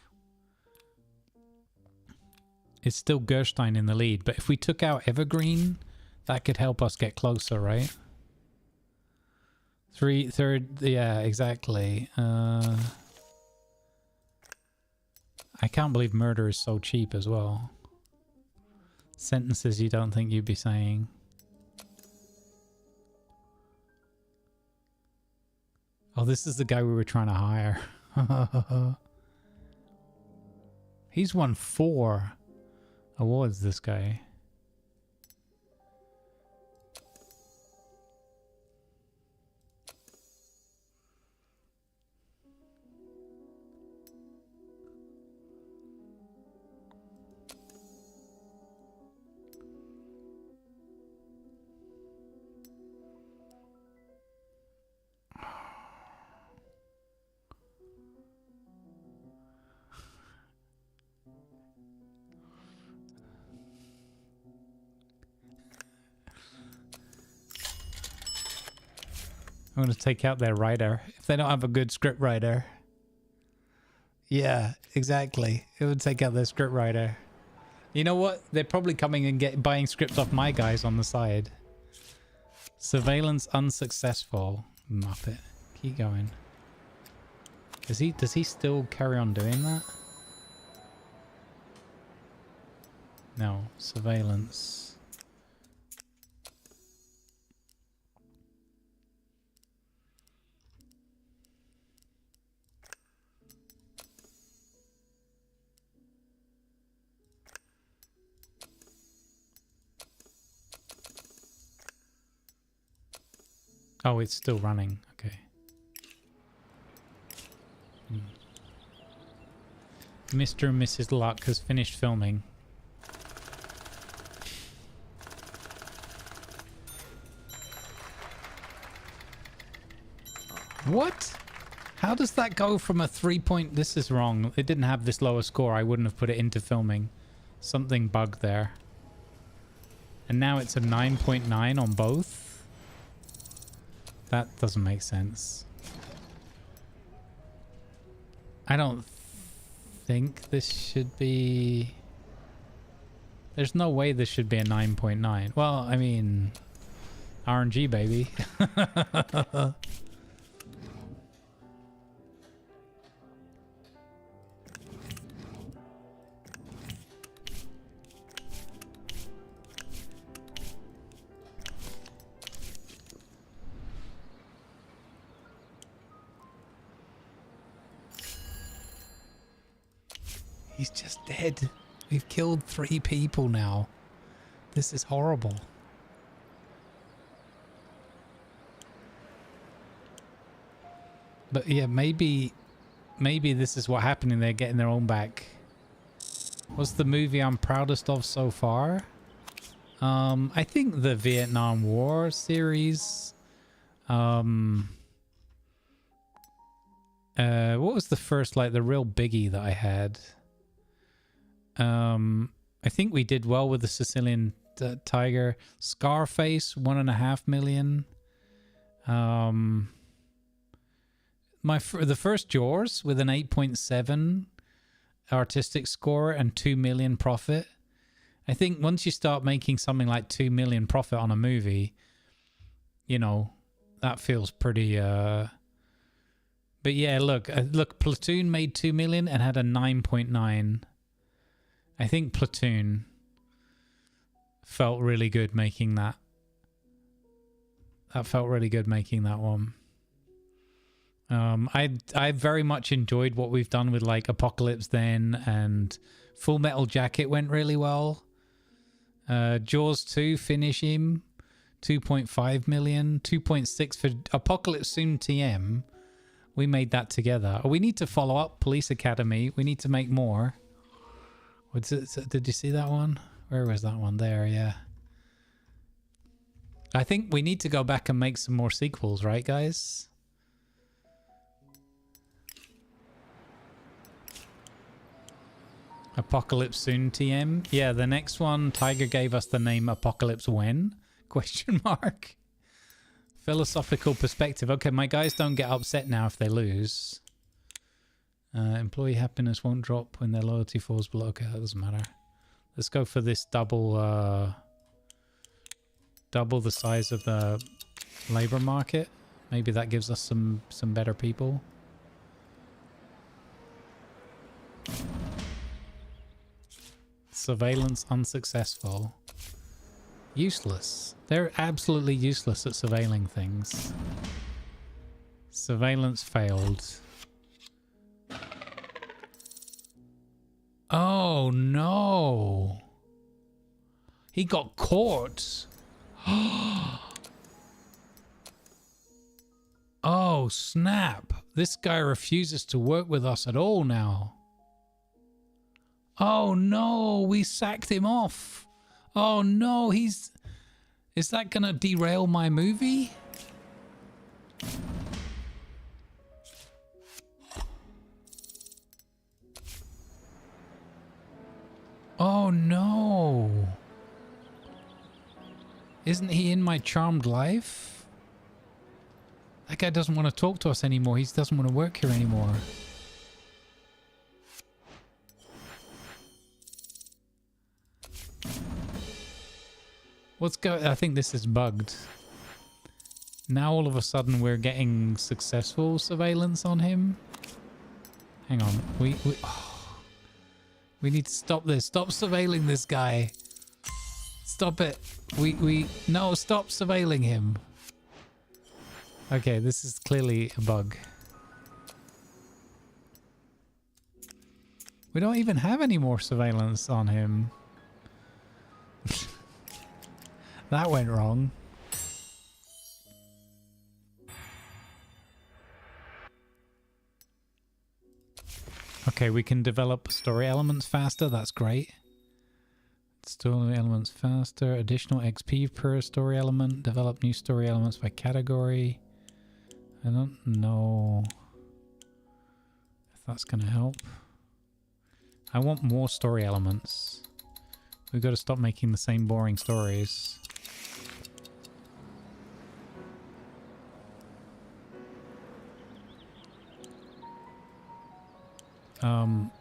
It's still Gerstein in the lead, but if we took out Evergreen, that could help us get closer, right? Third, yeah, exactly. I can't believe Murder is so cheap as well. Sentences you don't think you'd be saying. Oh, this is the guy we were trying to hire. He's won 4 awards, this guy. I'm going to take out their writer. If they don't have a good script writer. Yeah, exactly. It would take out their script writer. You know what? They're probably coming and buying scripts off my guys on the side. Surveillance unsuccessful. Muppet. Keep going. Does he still carry on doing that? No, surveillance. Oh, it's still running. Okay. Mr. and Mrs. Luck has finished filming. What? How does that go from a 3-point... This is wrong. It didn't have this lower score. I wouldn't have put it into filming. Something bugged there. And now it's a 9.9 on both? That doesn't make sense. I don't think this should be... There's no way this should be a 9.9. Well, I mean... RNG, baby. He's just dead. We've killed 3 people now. This is horrible. But yeah, maybe this is what happened and they're getting their own back. What's the movie I'm proudest of so far? I think the Vietnam War series. What was the first, like, the real biggie that I had? I think we did well with the Sicilian Tiger. Scarface, 1.5 million. The first Jaws with an 8.7 artistic score and 2 million profit. I think once you start making something like 2 million profit on a movie, you know, that feels pretty... But yeah, look, Platoon made 2 million and had a 9.9. I think Platoon felt really good making that. That felt really good making that one. I very much enjoyed what we've done with, like, Apocalypse Then, and Full Metal Jacket went really well. Jaws 2 finish him, 2.5 million, 2.6 for Apocalypse Soon TM. We made that together. We need to follow up Police Academy. We need to make more. Did you see that one? Where was that one? There, yeah. I think we need to go back and make some more sequels, right, guys? Apocalypse Soon TM. Yeah, the next one, Tiger gave us the name Apocalypse When? Question mark. Philosophical perspective. Okay, my guys don't get upset now if they lose. Employee happiness won't drop when their loyalty falls below. Okay, that doesn't matter. Let's go for this double the size of the labor market. Maybe that gives us some better people. Surveillance unsuccessful. Useless. They're absolutely useless at surveilling things. Surveillance failed. Oh no. He got caught. Oh snap. This guy refuses to work with us at all now. Oh no, we sacked him off. Oh no, is that gonna derail my movie? Oh no. Isn't he in my charmed life? That guy doesn't want to talk to us anymore. He doesn't want to work here anymore. I think this is bugged. Now all of a sudden we're getting successful surveillance on him. Hang on. We need to stop this. Stop surveilling this guy. Stop it. No, stop surveilling him. Okay, this is clearly a bug. We don't even have any more surveillance on him. That went wrong. Okay, we can develop story elements faster. That's great. Story elements faster. Additional XP per story element. Develop new story elements by category. I don't know if that's going to help. I want more story elements. We've got to stop making the same boring stories.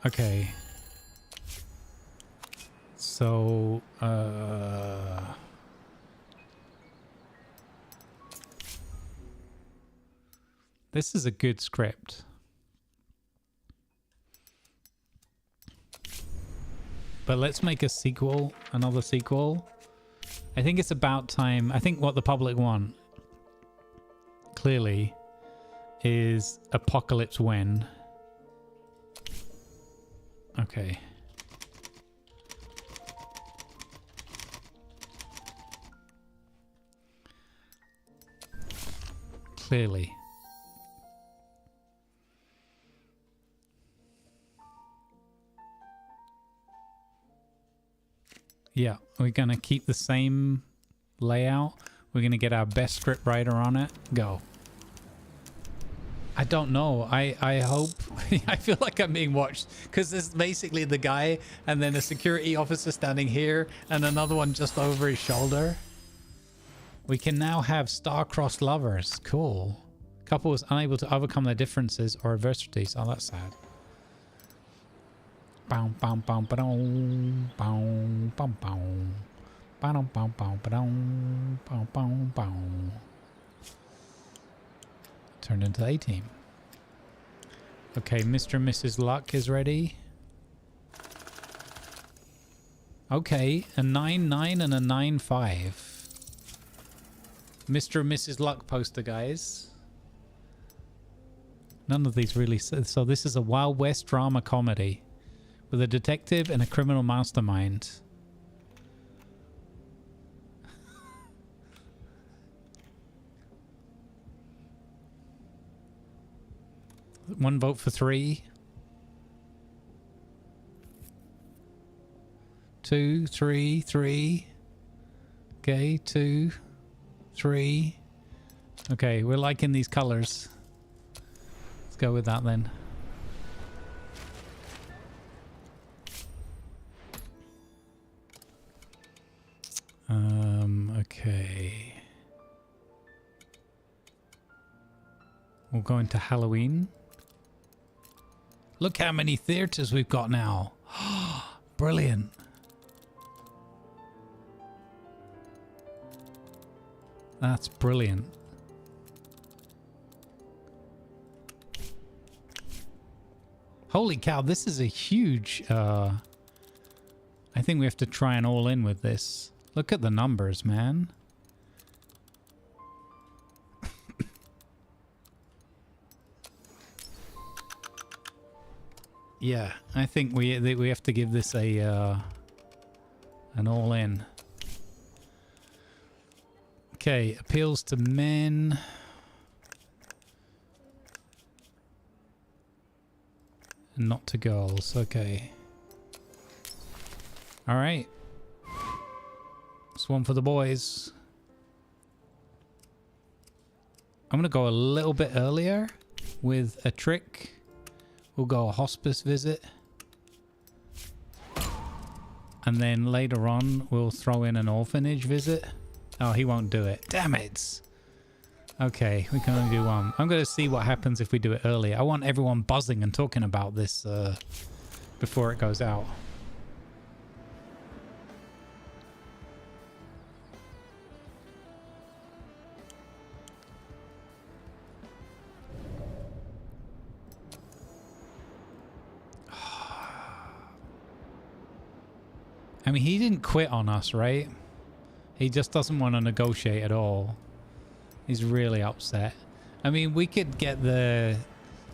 Okay. So, this is a good script. But let's make a sequel, another sequel. I think it's about time. I think what the public want, clearly, is Apocalypse When. Okay. Clearly. Yeah, we're gonna keep the same layout. We're gonna get our best script writer on it. Go. I don't know. I hope. I feel like I'm being watched because there's basically the guy and then a security officer standing here and another one just over his shoulder. We can now have star-crossed lovers. Cool. Couples unable to overcome their differences or adversities. Oh, that's sad. Bow, bow, bow, bow, bow, bow, bow, bow, bow, bow, bow, bow, bow. Turned into A-Team. Okay, Mr. and Mrs. Luck is ready. Okay, a 9-9 and a 9-5. Mr. and Mrs. Luck poster, guys. None of these really... So this is a Wild West drama comedy with a detective and a criminal mastermind. One vote for 3. 2, 3, 3. Okay, 2, 3. Okay, we're liking these colors. Let's go with that then. Okay. We'll go into Halloween. Look how many theaters we've got now. Brilliant. That's brilliant. Holy cow, this is a huge... I think we have to try and all in with this. Look at the numbers, man. Yeah, I think we have to give this a an all in. Okay, appeals to men. Not to girls. Okay. All right. This one for the boys. I'm gonna go a little bit earlier with a trick. We'll go a hospice visit. And then later on, we'll throw in an orphanage visit. Oh, he won't do it. Damn it. Okay, we can only do one. I'm going to see what happens if we do it earlier. I want everyone buzzing and talking about this before it goes out. I mean, he didn't quit on us, right? He just doesn't want to negotiate at all. He's really upset. I mean, we could get the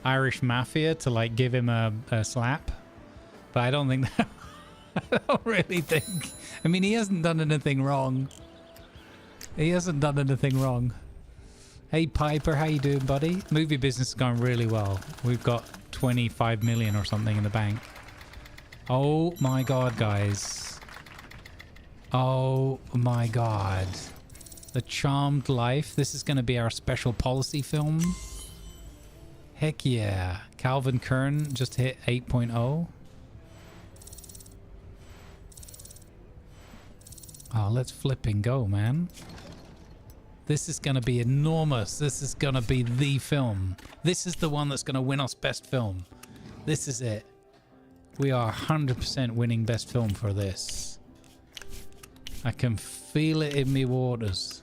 Irish Mafia to, like, give him a slap. But I don't think that... I don't really think... I mean, he hasn't done anything wrong. He hasn't done anything wrong. Hey, Piper, how you doing, buddy? Movie business is going really well. We've got 25 million or something in the bank. Oh, my God, guys. Oh, my God. The Charmed Life. This is going to be our special policy film. Heck yeah. Calvin Kern just hit 8.0. Oh, let's flip and go, man. This is going to be enormous. This is going to be the film. This is the one that's going to win us best film. This is it. We are 100% winning best film for this. I can feel it in me waters.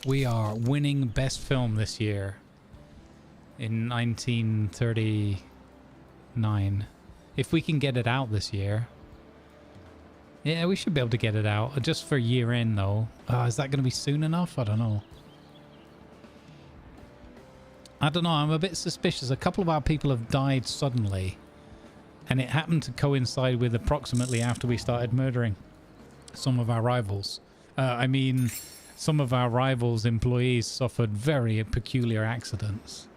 We are winning best film this year. In 1939. If we can get it out this year. Yeah, we should be able to get it out. Just for year end, though. Is that going to be soon enough? I don't know. I don't know. I'm a bit suspicious. A couple of our people have died suddenly. And it happened to coincide with approximately after we started murdering some of our rivals. I mean, some of our rivals' employees suffered very peculiar accidents.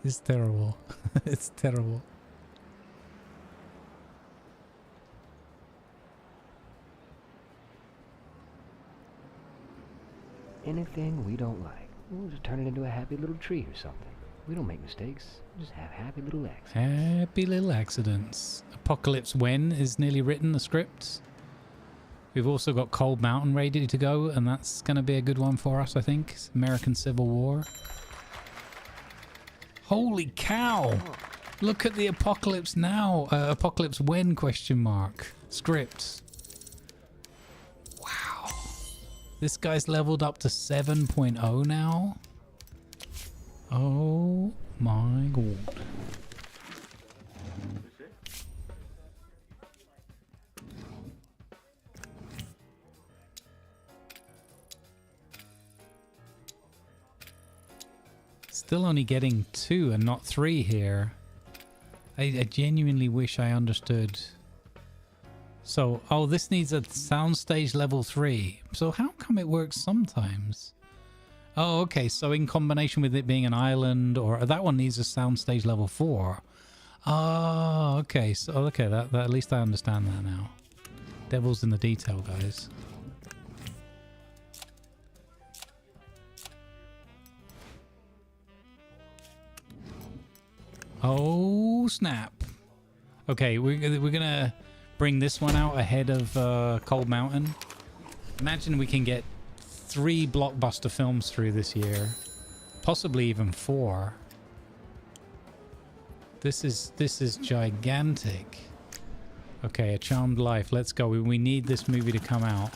It's terrible. It's terrible. Anything we don't like, we'll just turn it into a happy little tree or something. We don't make mistakes. We just have happy little accidents. Happy little accidents. Apocalypse When is nearly written, the script. We've also got Cold Mountain ready to go, and that's going to be a good one for us, I think. It's American Civil War. Holy cow! Look at the Apocalypse Now. Apocalypse When question mark. Script. Wow. This guy's leveled up to 7.0 now. Oh my God. Still only getting 2 and not 3 here. I genuinely wish I understood. So, oh, this needs a soundstage level 3. So how come it works sometimes? Oh, okay. So in combination with it being an island, or that one needs a soundstage level 4. Oh, okay. So, okay, that at least I understand that now. Devil's in the detail, guys. Oh, snap. Okay, we're gonna bring this one out ahead of Cold Mountain. Imagine we can get 3 blockbuster films through this year. Possibly even 4. This is gigantic. Okay, A Charmed Life. Let's go. We need this movie to come out.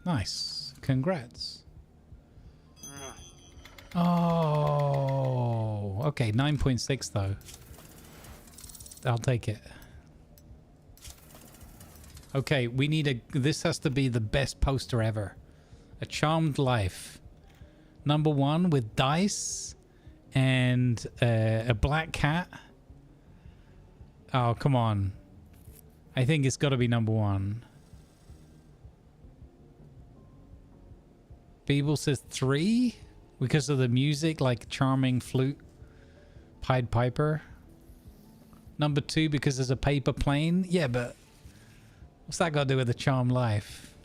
Nice. Congrats. Oh, okay, 9.6 though. I'll take it. Okay, we need this has to be the best poster ever. A Charmed Life. Number 1 with dice and a black cat. Oh, come on. I think it's got to be number 1. Beeble says 3? Because of the music, like charming flute, Pied Piper. Number 2 because there's a paper plane. Yeah, but what's that got to do with the Charmed Life?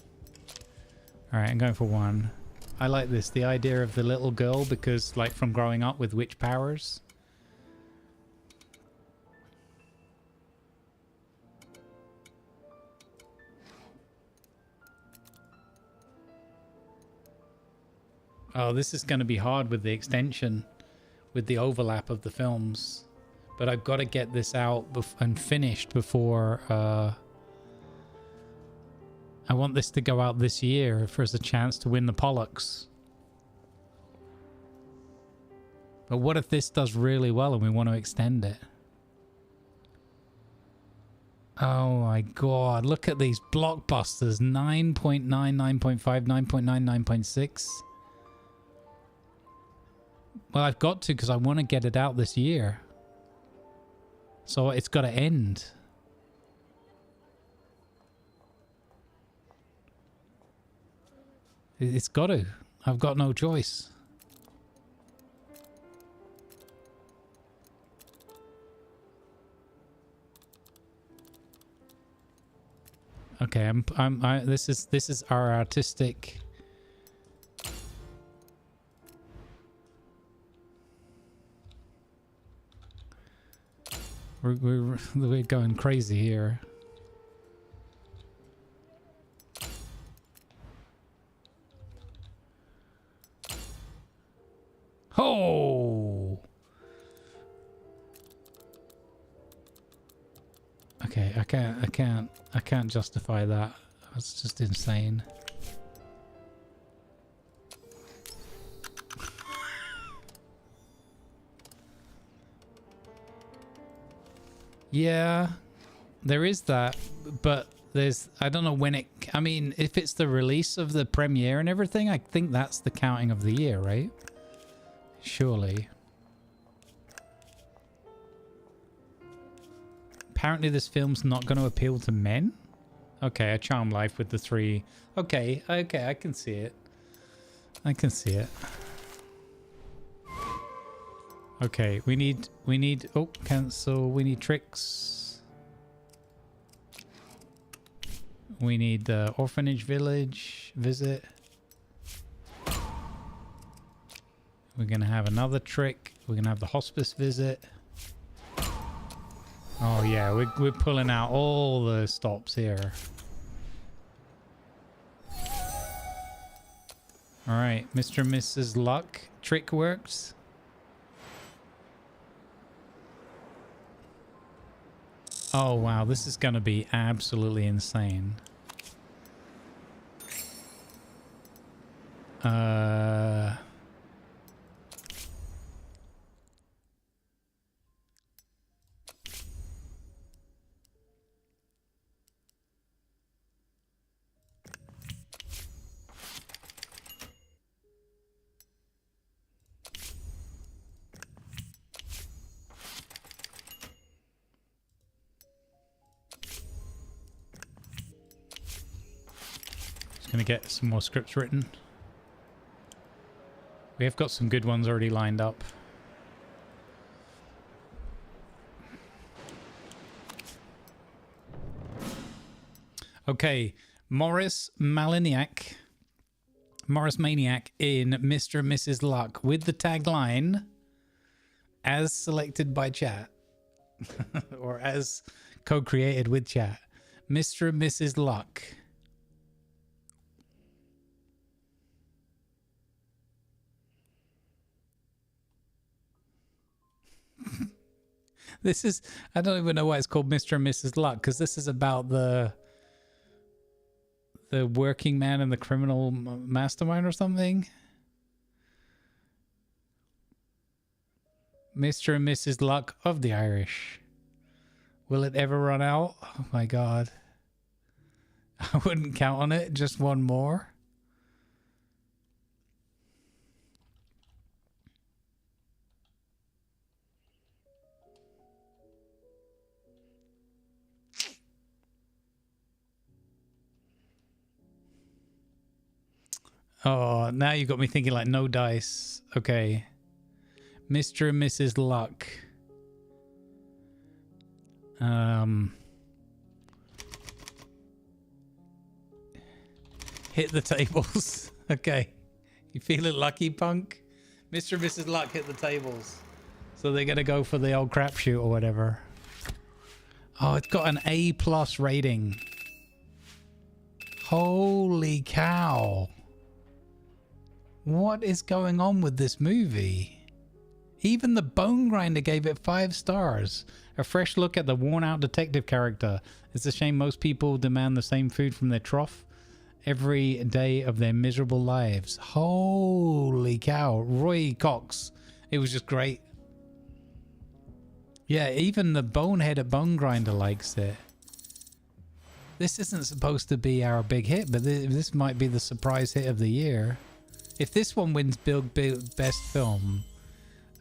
All right, I'm going for 1. I like this. The idea of the little girl because, like, from growing up with witch powers. Oh, this is going to be hard with the extension, with the overlap of the films. But I've got to get this out and finished before... I want this to go out this year if there's a chance to win the Pollux. But what if this does really well and we want to extend it? Oh my god, look at these blockbusters. 9.9, 9.5, 9.9, 9.6. Well, I've got to because I want to get it out this year. So it's got to end. It's got to. I've got no choice. Okay, this is our artistic. We're going crazy here. Oh. Okay, I can't justify that. That's just insane. Yeah, there is that, but there's, I don't know when it, I mean, if it's the release of the premiere and everything, I think that's the counting of the year, right? Surely. Apparently this film's not going to appeal to men. Okay, a charm life with the 3. Okay, I can see it. I can see it. Okay, we need, oh, cancel. We need tricks. We need the orphanage village visit. We're going to have another trick. We're going to have the hospice visit. Oh yeah, we're pulling out all the stops here. All right, Mr. and Mrs. Luck, trick works. Oh wow, this is gonna be absolutely insane. Gonna get some more scripts written. We have got some good ones already lined up. Okay, Morris Maniac in Mr. and Mrs. Luck with the tagline as selected by chat or as co-created with chat. Mr. and Mrs. Luck. This is, I don't even know why it's called Mr. and Mrs. Luck, because this is about the working man and the criminal mastermind or something. Mr. and Mrs. Luck of the Irish. Will it ever run out? Oh my god. I wouldn't count on it. Just one more. Oh, now you got me thinking like no dice. Okay. Mr. and Mrs. Luck. Hit the tables. Okay. You feeling lucky, punk? Mr. and Mrs. Luck hit the tables. So they're going to go for the old crapshoot or whatever. Oh, it's got an A+ rating. Holy cow. What is going on with this movie? Even the Bone Grinder gave it 5 stars. A fresh look at the worn-out detective character. It's a shame most people demand the same food from their trough every day of their miserable lives. Holy cow. Roy Cox It was just great. Yeah, even the bonehead at Bone Grinder likes it. This isn't supposed to be our big hit, but this might be the surprise hit of the year. If this one wins best film,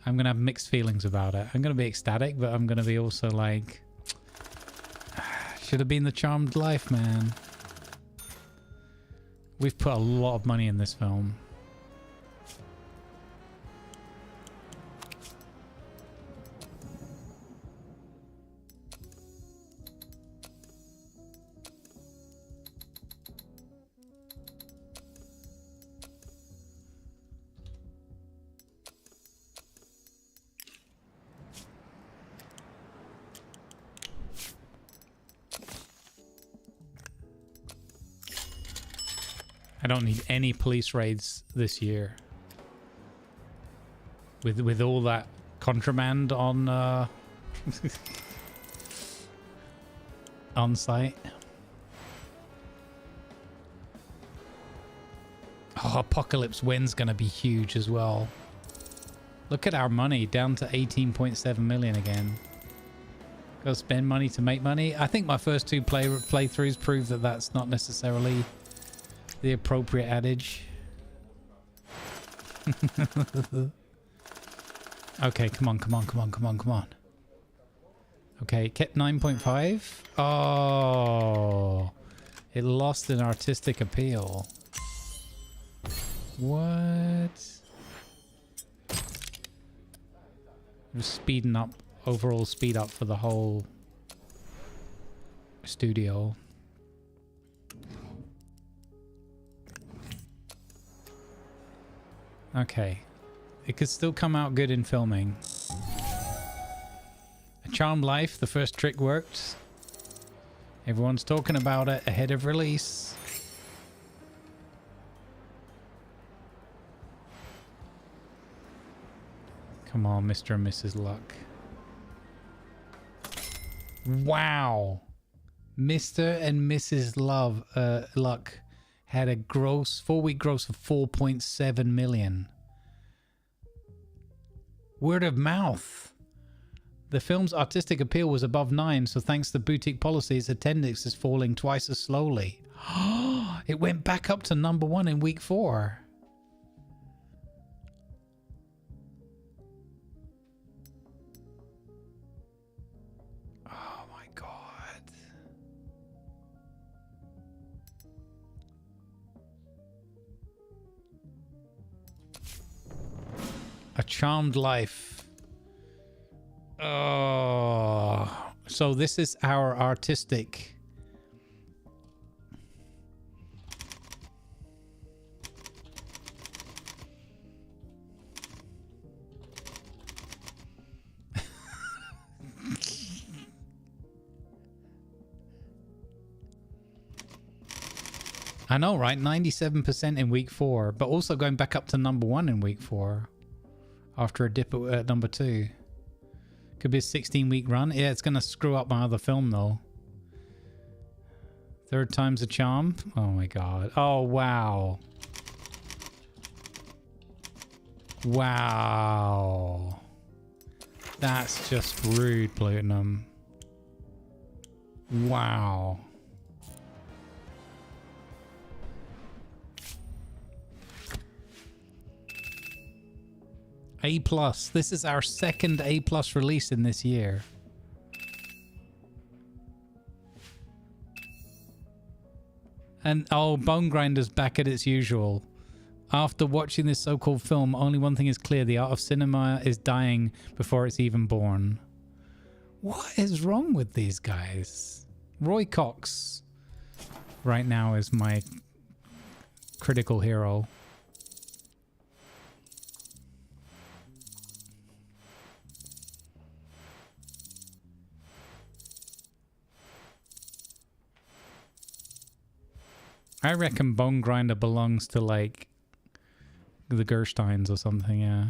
I'm going to have mixed feelings about it. I'm going to be ecstatic, but I'm going to be also like, should have been The Charmed Life, man. We've put a lot of money in this film. I don't need any police raids this year. With all that contraband on on site. Oh, Apocalypse Wind's gonna be huge as well. Look at our money, down to 18.7 million again. Gotta spend money to make money. I think my first two playthroughs prove that that's not necessarily the appropriate adage. Okay, come on. Okay, kept 9.5. Oh, it lost an artistic appeal. What? It was speeding up, overall speed up for the whole studio. Okay. It could still come out good in filming. A Charmed Life, the first trick worked. Everyone's talking about it ahead of release. Come on, Mr. and Mrs. Luck. Wow. Mr. and Mrs. Luck had a gross 4-week gross of 4.7 million. Word of mouth. The film's artistic appeal was above 9, so thanks to boutique policy, its attendance is falling twice as slowly. It went back up to #1 in week 4. Oh my god. A Charmed Life. Oh, so this is our artistic. I know, right? 97% in week 4, but also going back up to #1 in week 4 after a dip at #2. Could be a 16-week run. Yeah, it's going to screw up my other film, though. Third time's a charm. Oh, my God. Oh, wow. Wow. That's just rude, Platinum. Wow. A+. This is our second A+ release in this year. And oh, Bone Grinder's back at its usual. After watching this so-called film, only one thing is clear. The art of cinema is dying before it's even born. What is wrong with these guys? Roy Cox right now is my critical hero. I reckon Bone Grinder belongs to, like, the Gersteins or something, yeah.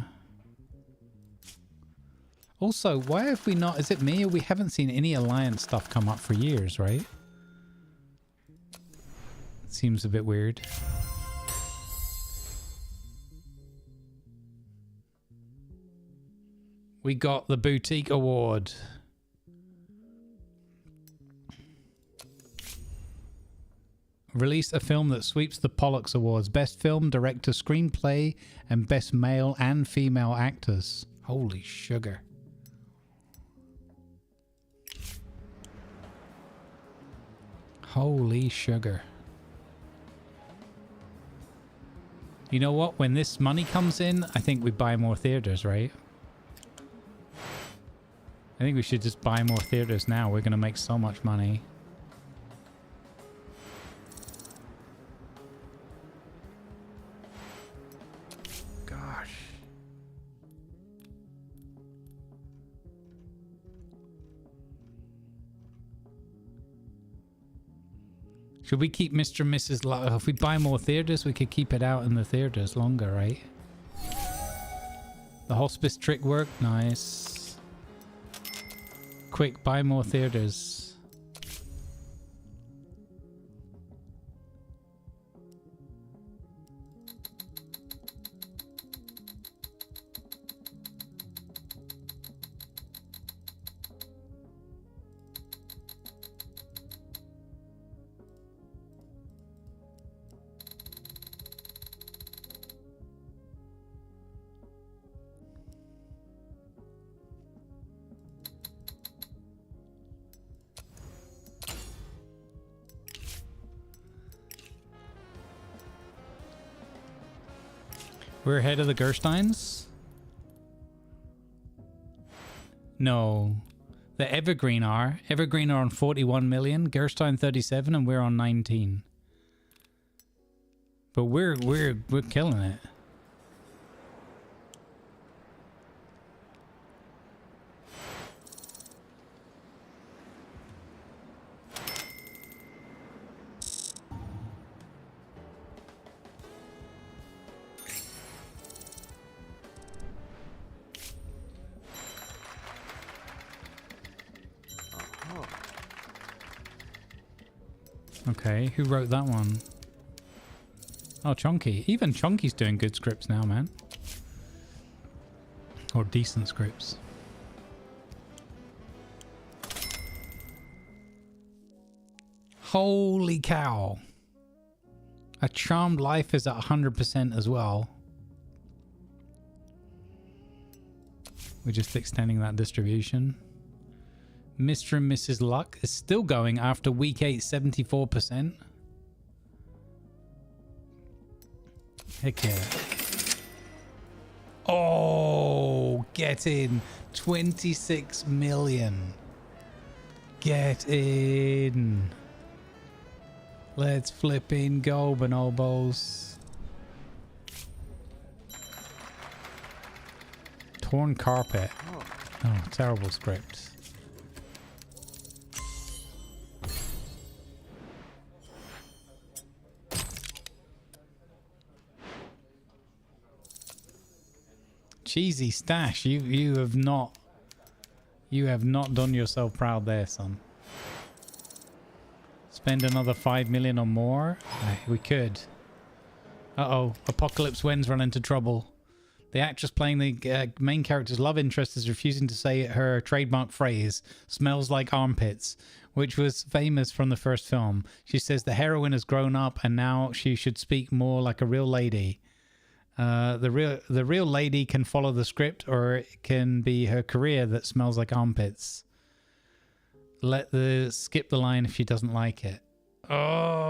Also, why have we not... Is it me or we haven't seen any Alliance stuff come up for years, right? It seems a bit weird. We got the Boutique Award. Released a film that sweeps the Pollux Awards. Best Film, Director, Screenplay, and Best Male and Female Actors. Holy sugar. Holy sugar. You know what? When this money comes in, I think we buy more theaters, right? I think we should just buy more theaters now. We're going to make so much money. Gosh. Should we keep Mr. and Mrs. If we buy more theaters, we could keep it out in the theaters longer, right? The hospice trick worked. Nice. Quick, buy more theaters. We're ahead of the Gersteins? No. The Evergreen are. Evergreen are on 41 million, Gerstein 37, and we're on 19. But we're killing it. Okay, who wrote that one? Oh, Chunky. Even Chunky's doing good scripts now, man. Or decent scripts. Holy cow. A Charmed Life is at 100% as well. We're just extending that distribution. Mr. and Mrs. Luck is still going after week 8, 74%. Heck yeah. Oh, get in. 26 million. Get in. Let's flip in go, bonobos. Torn Carpet. Oh, terrible script. Cheesy Stash, you have not done yourself proud there, son. Spend another 5 million or more? We could. Uh-oh, Apocalypse When's run into trouble. The actress playing the main character's love interest is refusing to say her trademark phrase, "smells like armpits," which was famous from the first film. She says the heroine has grown up and now she should speak more like a real lady. The real lady can follow the script, or it can be her career that smells like armpits. Skip the line if she doesn't like it. Oh.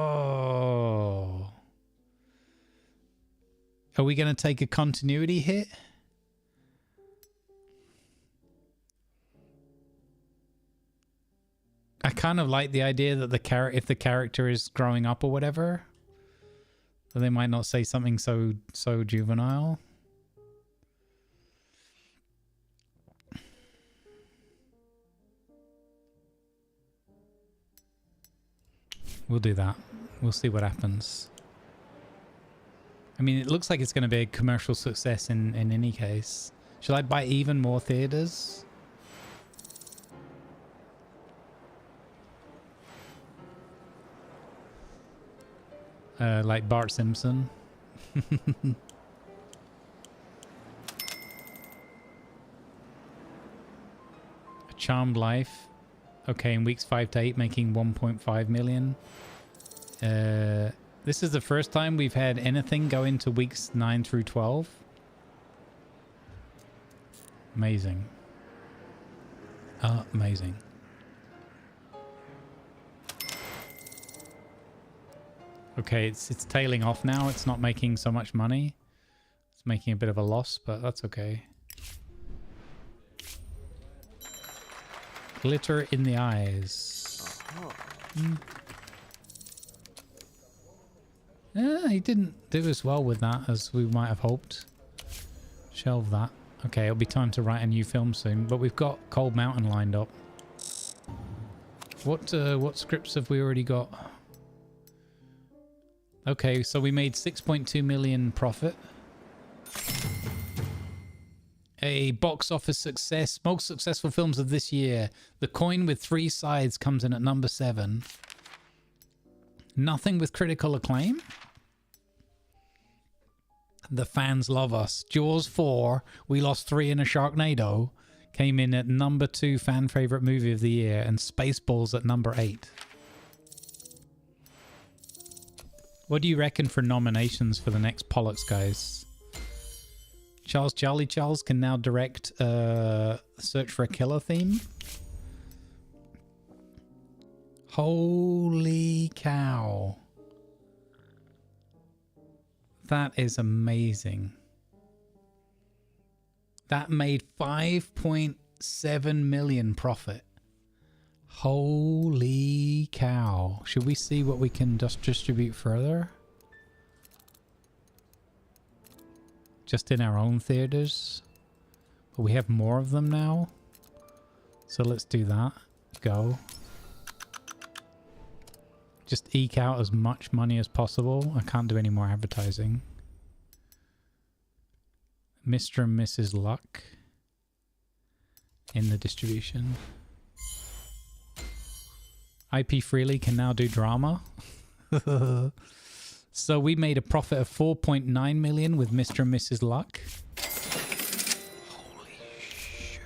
Are we going to take a continuity hit? I kind of like the idea that if the character is growing up or whatever, they might not say something so juvenile. We'll do that. We'll see what happens. I mean, it looks like it's going to be a commercial success in any case. Should I buy even more theaters? Like Bart Simpson. Charmed Life. Okay, in weeks 5 to 8, making 1.5 million. This is the first time we've had anything go into weeks 9 through 12. Amazing. Amazing. Okay, it's tailing off now. It's not making so much money. It's making a bit of a loss, but that's okay. Glitter in the eyes. Yeah, he didn't do as well with that as we might have hoped. Shelve that. Okay, it'll be time to write a new film soon, but we've got Cold Mountain lined up. What scripts have we already got? Okay, so we made 6.2 million profit. A box office success. Most successful films of this year. The Coin with Three Sides comes in at number 7. Nothing with critical acclaim. The fans love us. Jaws 4, We Lost 3 in a Sharknado, came in at number 2 fan favorite movie of the year, and Spaceballs at number 8. What do you reckon for nominations for the next Pollux, guys? Charlie Charles can now direct Search for a Killer theme. Holy cow. That is amazing. That made 5.7 million profit. Holy cow. Should we see what we can just distribute further? Just in our own theaters. But we have more of them now. So let's do that. Go. Just eke out as much money as possible. I can't do any more advertising. Mr. and Mrs. Luck in the distribution. IP Freely can now do drama. So we made a profit of 4.9 million with Mr. and Mrs. Luck. Holy sugar.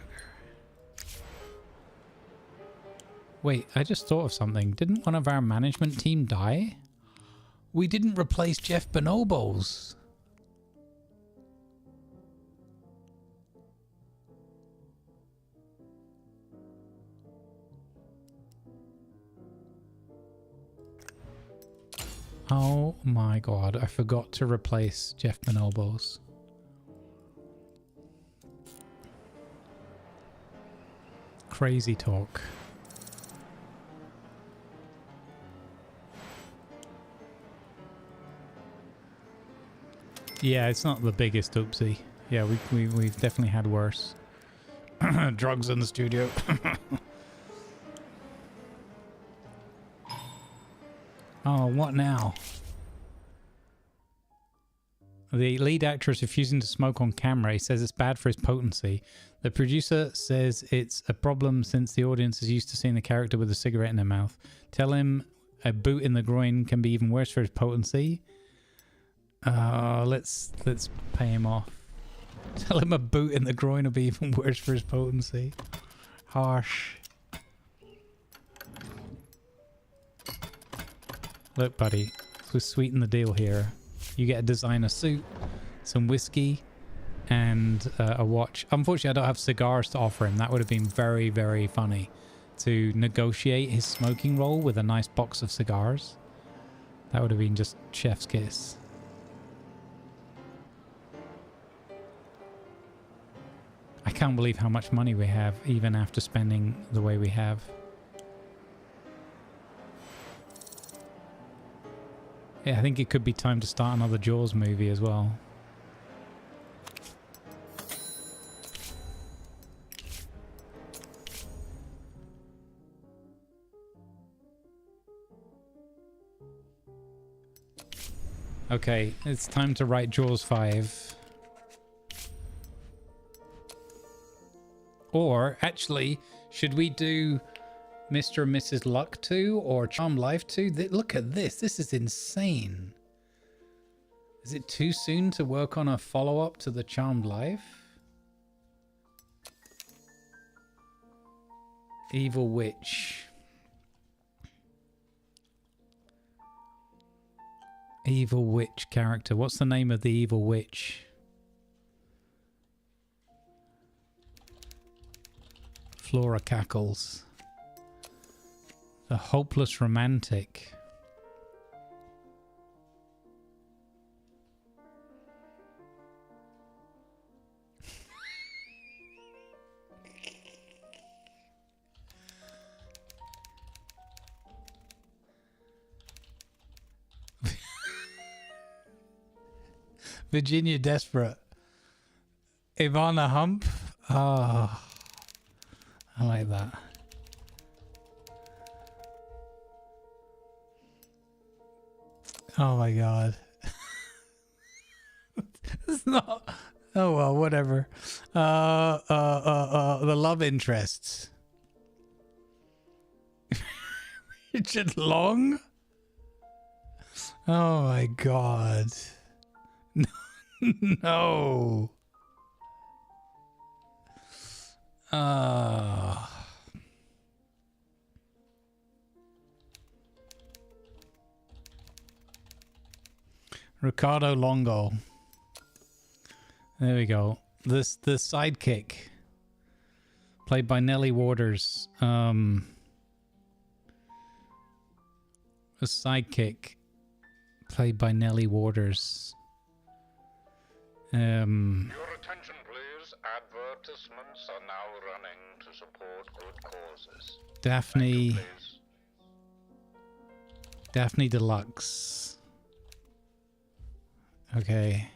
Wait, I just thought of something. Didn't one of our management team die? We didn't replace Jeff Bonobos. Oh my god, I forgot to replace Jeff Bonobos. Crazy talk. Yeah, it's not the biggest oopsie. Yeah, we've definitely had worse. Drugs in the studio. Oh, what now? The lead actor is refusing to smoke on camera. He says it's bad for his potency. The producer says it's a problem since the audience is used to seeing the character with a cigarette in their mouth. Tell him a boot in the groin can be even worse for his potency. Let's pay him off. Tell him a boot in the groin will be even worse for his potency. Harsh. Look, buddy, we'll sweeten the deal here. You get a designer suit, some whiskey, and a watch. Unfortunately, I don't have cigars to offer him. That would have been very, very funny to negotiate his smoking roll with a nice box of cigars. That would have been just chef's kiss. I can't believe how much money we have, even after spending the way we have. Yeah, I think it could be time to start another Jaws movie as well. Okay, it's time to write Jaws 5. Or, actually, should we do Mr. and Mrs. Luck 2 or Charmed Life 2? Look at this. This is insane. Is it too soon to work on a follow-up to the Charmed Life? Evil witch. Evil witch character. What's the name of the evil witch? Flora cackles. The hopeless romantic. Virginia Desperate. Ivana Hump. Oh, I like that. Oh my god. It's not. Oh well, whatever. The love interests. Richard Long. Oh my god. No. Ricardo Longo. There we go. The sidekick, played by Nellie Waters. A sidekick, played by Nellie Waters. Your attention, please. Advertisements are now running to support good causes. Daphne. Thank you, please. Daphne Deluxe. Okay.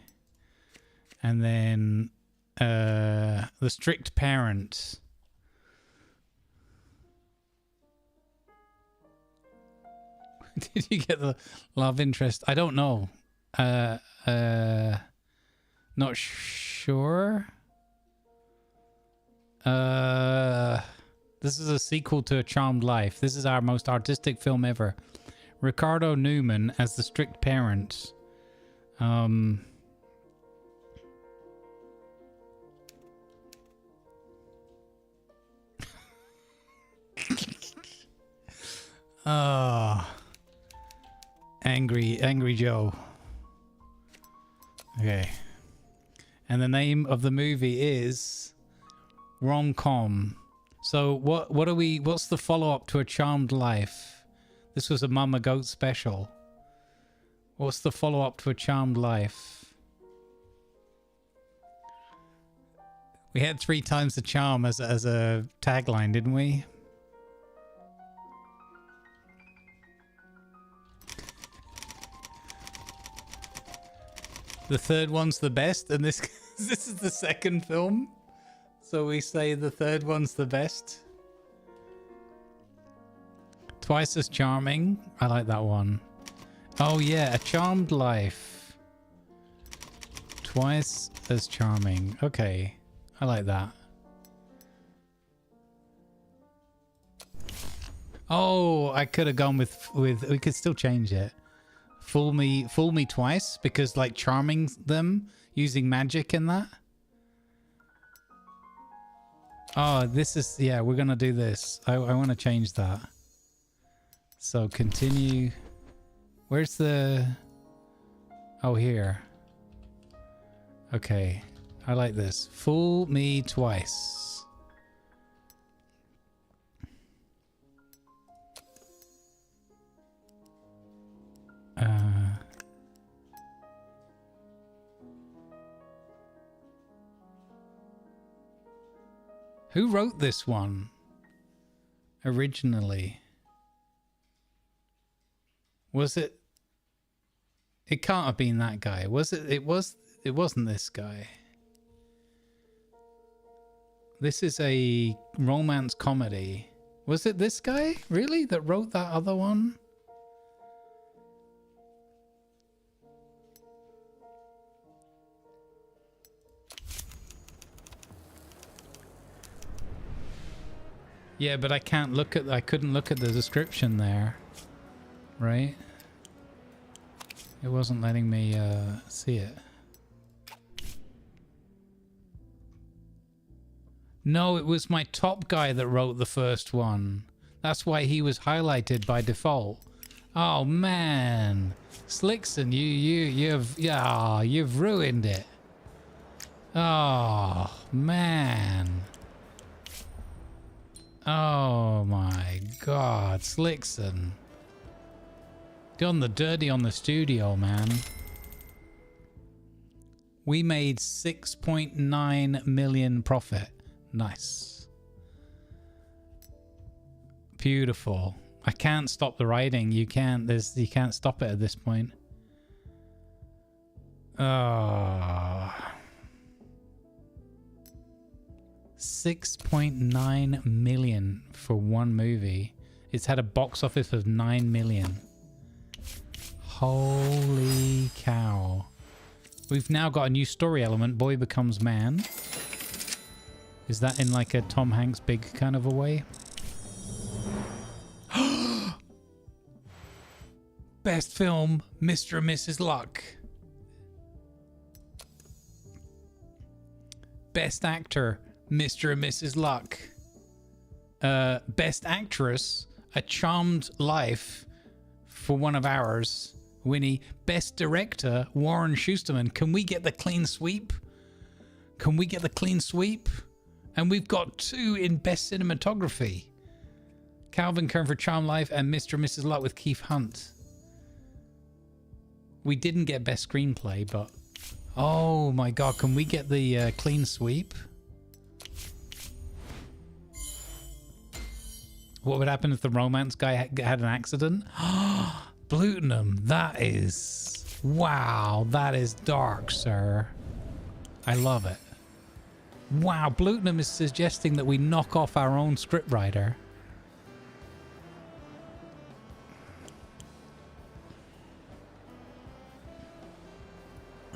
And then the strict parent. Did you get the love interest? I don't know. Not sure. This is a sequel to A Charmed Life. This is our most artistic film ever. Ricardo Newman as the strict parent. Oh, Angry Joe. Okay. And the name of the movie is Rom-Com. So what's the follow-up to A Charmed Life? This was a Mama Goat special. What's the follow-up to A Charmed Life? We had 3 times the charm as a tagline, didn't we? The third one's the best, and this is the second film, so we say the third one's the best. Twice as charming. I like that one. Oh yeah, A Charmed Life. Twice as charming. Okay, I like that. Oh, I could have gone with we could still change it. Fool me twice, because like charming them using magic and that. Oh, this is, yeah, we're gonna do this. I want to change that. So continue. Where's the, oh, here. Okay, I like this. Fool me twice. Who wrote this one originally? Was it? It can't have been that guy. Was it? It wasn't this guy. This is a romance comedy. Was it this guy really that wrote that other one? Yeah, but I can't look at, I couldn't look at the description there, right? It wasn't letting me see it. No, it was my top guy that wrote the first one. That's why he was highlighted by default. Oh man, Slickson, you've ruined it. Oh man. Oh my God, Slickson. Done the dirty on the studio, man. We made 6.9 million profit. Nice. Beautiful. I can't stop the writing. You can't stop it at this point. 6.9 million for one movie. It's had a box office of 9 million. Holy cow. We've now got a new story element. Boy becomes man. Is that in like a Tom Hanks big kind of a way? Best film, Mr. and Mrs. Luck. Best actor, Mr. and Mrs. Luck. Best actress, A Charmed Life for one of ours, Winnie. Best director, Warren Schusterman. Can we get the clean sweep? Can we get the clean sweep? And we've got 2 in best cinematography. Calvin Kern for Charmed Life and Mr. and Mrs. Luck with Keith Hunt. We didn't get best screenplay, but oh my God, can we get the clean sweep? What would happen if the romance guy had an accident? Blutenham, that is... Wow, that is dark, sir. I love it. Wow, Blutenham is suggesting that we knock off our own scriptwriter.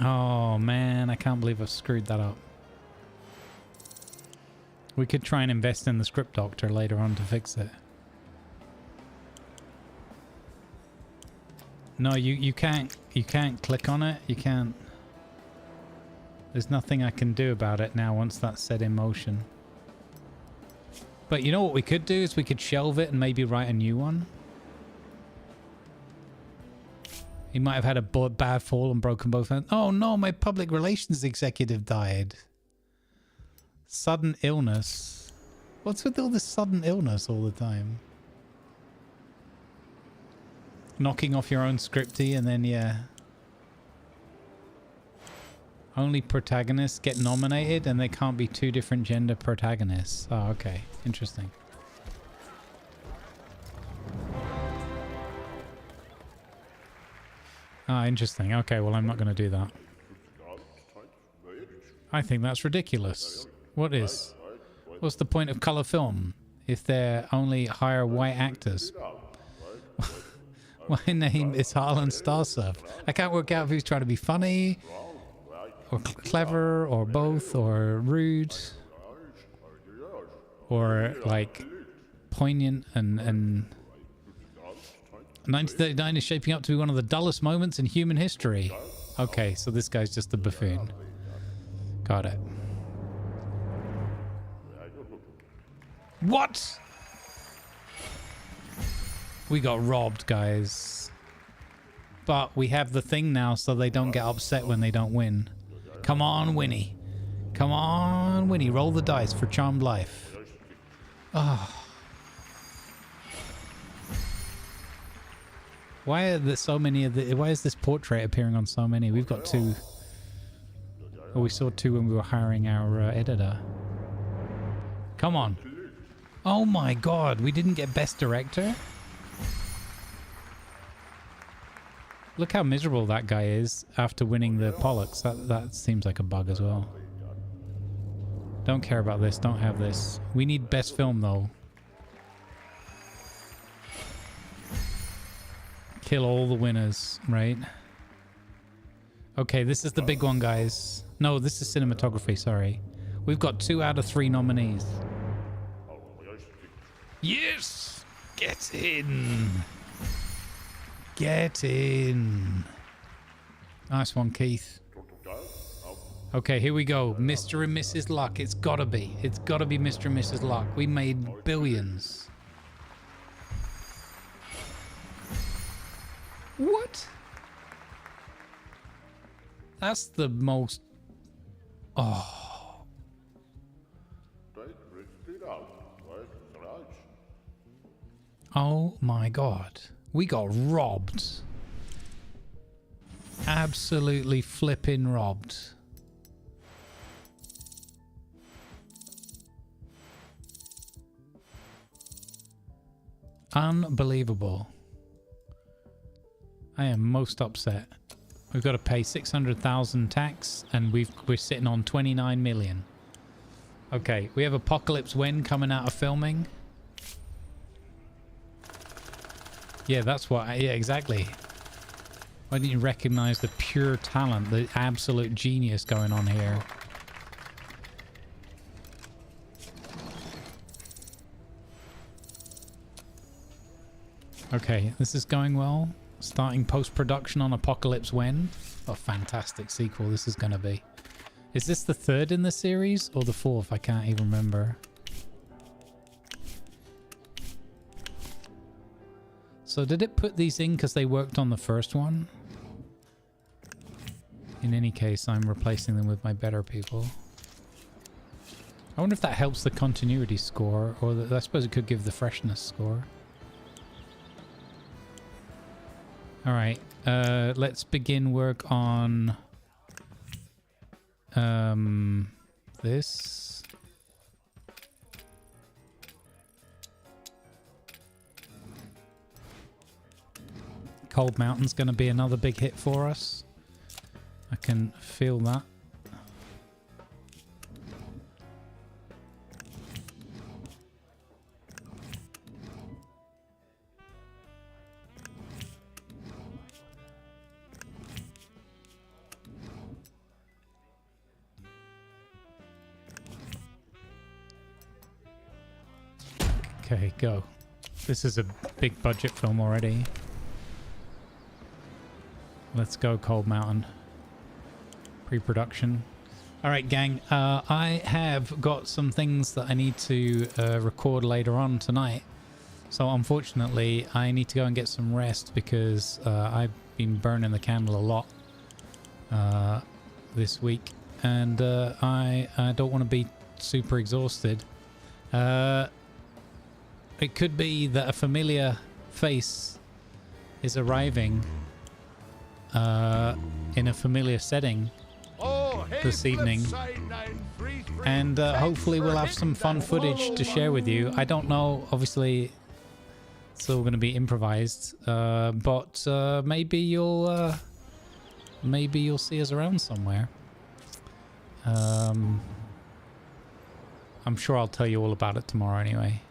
Oh man, I can't believe I've screwed that up. We could try and invest in the script doctor later on to fix it. No, you can't click on it. You can't. There's nothing I can do about it now once that's set in motion. But you know what we could do is we could shelve it and maybe write a new one. He might have had a bad fall and broken both hands. Oh no, my public relations executive died. Sudden illness. What's with all this sudden illness all the time? Knocking off your own scripty and then, yeah. Only protagonists get nominated and there can't be 2 different gender protagonists. Oh, okay. Interesting. Ah, interesting. Okay, well, I'm not going to do that. I think that's ridiculous. What's the point of color film if they're only hire white actors? My name is Harlan Starsurf. I can't work out if he's trying to be funny or clever or both or rude or like poignant and 1939 is shaping up to be one of the dullest moments in human history. Okay, so this guy's just a buffoon. Got it. What? We got robbed, guys. But we have the thing now so they don't get upset when they don't win. Come on, Winnie. Come on, Winnie. Roll the dice for Charmed Life. Oh. Why are there so many of the... Why is this portrait appearing on so many? We've got 2. Oh, we saw 2 when we were hiring our editor. Come on. Oh my God, we didn't get Best Director? Look how miserable that guy is after winning the Pollux. That seems like a bug as well. Don't care about this, don't have this. We need Best Film though. Kill all the winners, right? Okay, this is the big one, guys. No, this is cinematography, sorry. We've got 2 out of 3 nominees. Yes! Get in! Get in! Nice one, Keith. Okay, here we go. Mr. and Mrs. Luck. It's gotta be. It's gotta be Mr. and Mrs. Luck. We made billions. What? That's the most... Oh. Oh my god. We got robbed. Absolutely flipping robbed. Unbelievable. I am most upset. We've got to pay 600,000 tax and we're sitting on 29 million. Okay, we have Apocalypse When coming out of filming. Yeah, that's what... Yeah, exactly. Why didn't you recognize the pure talent, the absolute genius going on here? Okay, this is going well. Starting post-production on Apocalypse When. What a fantastic sequel this is going to be. Is this the third in the series or the fourth? I can't even remember. So did it put these in because they worked on the first one? In any case, I'm replacing them with my better people. I wonder if that helps the continuity score, or I suppose it could give the freshness score. Alright, let's begin work on this. Cold Mountain's going to be another big hit for us. I can feel that. Okay, go. This is a big budget film already. Let's go, Cold Mountain. Pre-production. Alright, gang. I have got some things that I need to record later on tonight. So, unfortunately, I need to go and get some rest because I've been burning the candle a lot this week. And I don't want to be super exhausted. It could be that a familiar face is arriving in a familiar setting this evening, and hopefully we'll have some fun footage to share with you. I don't know, obviously it's all going to be improvised, but maybe you'll see us around somewhere. I'm sure I'll tell you all about it tomorrow anyway.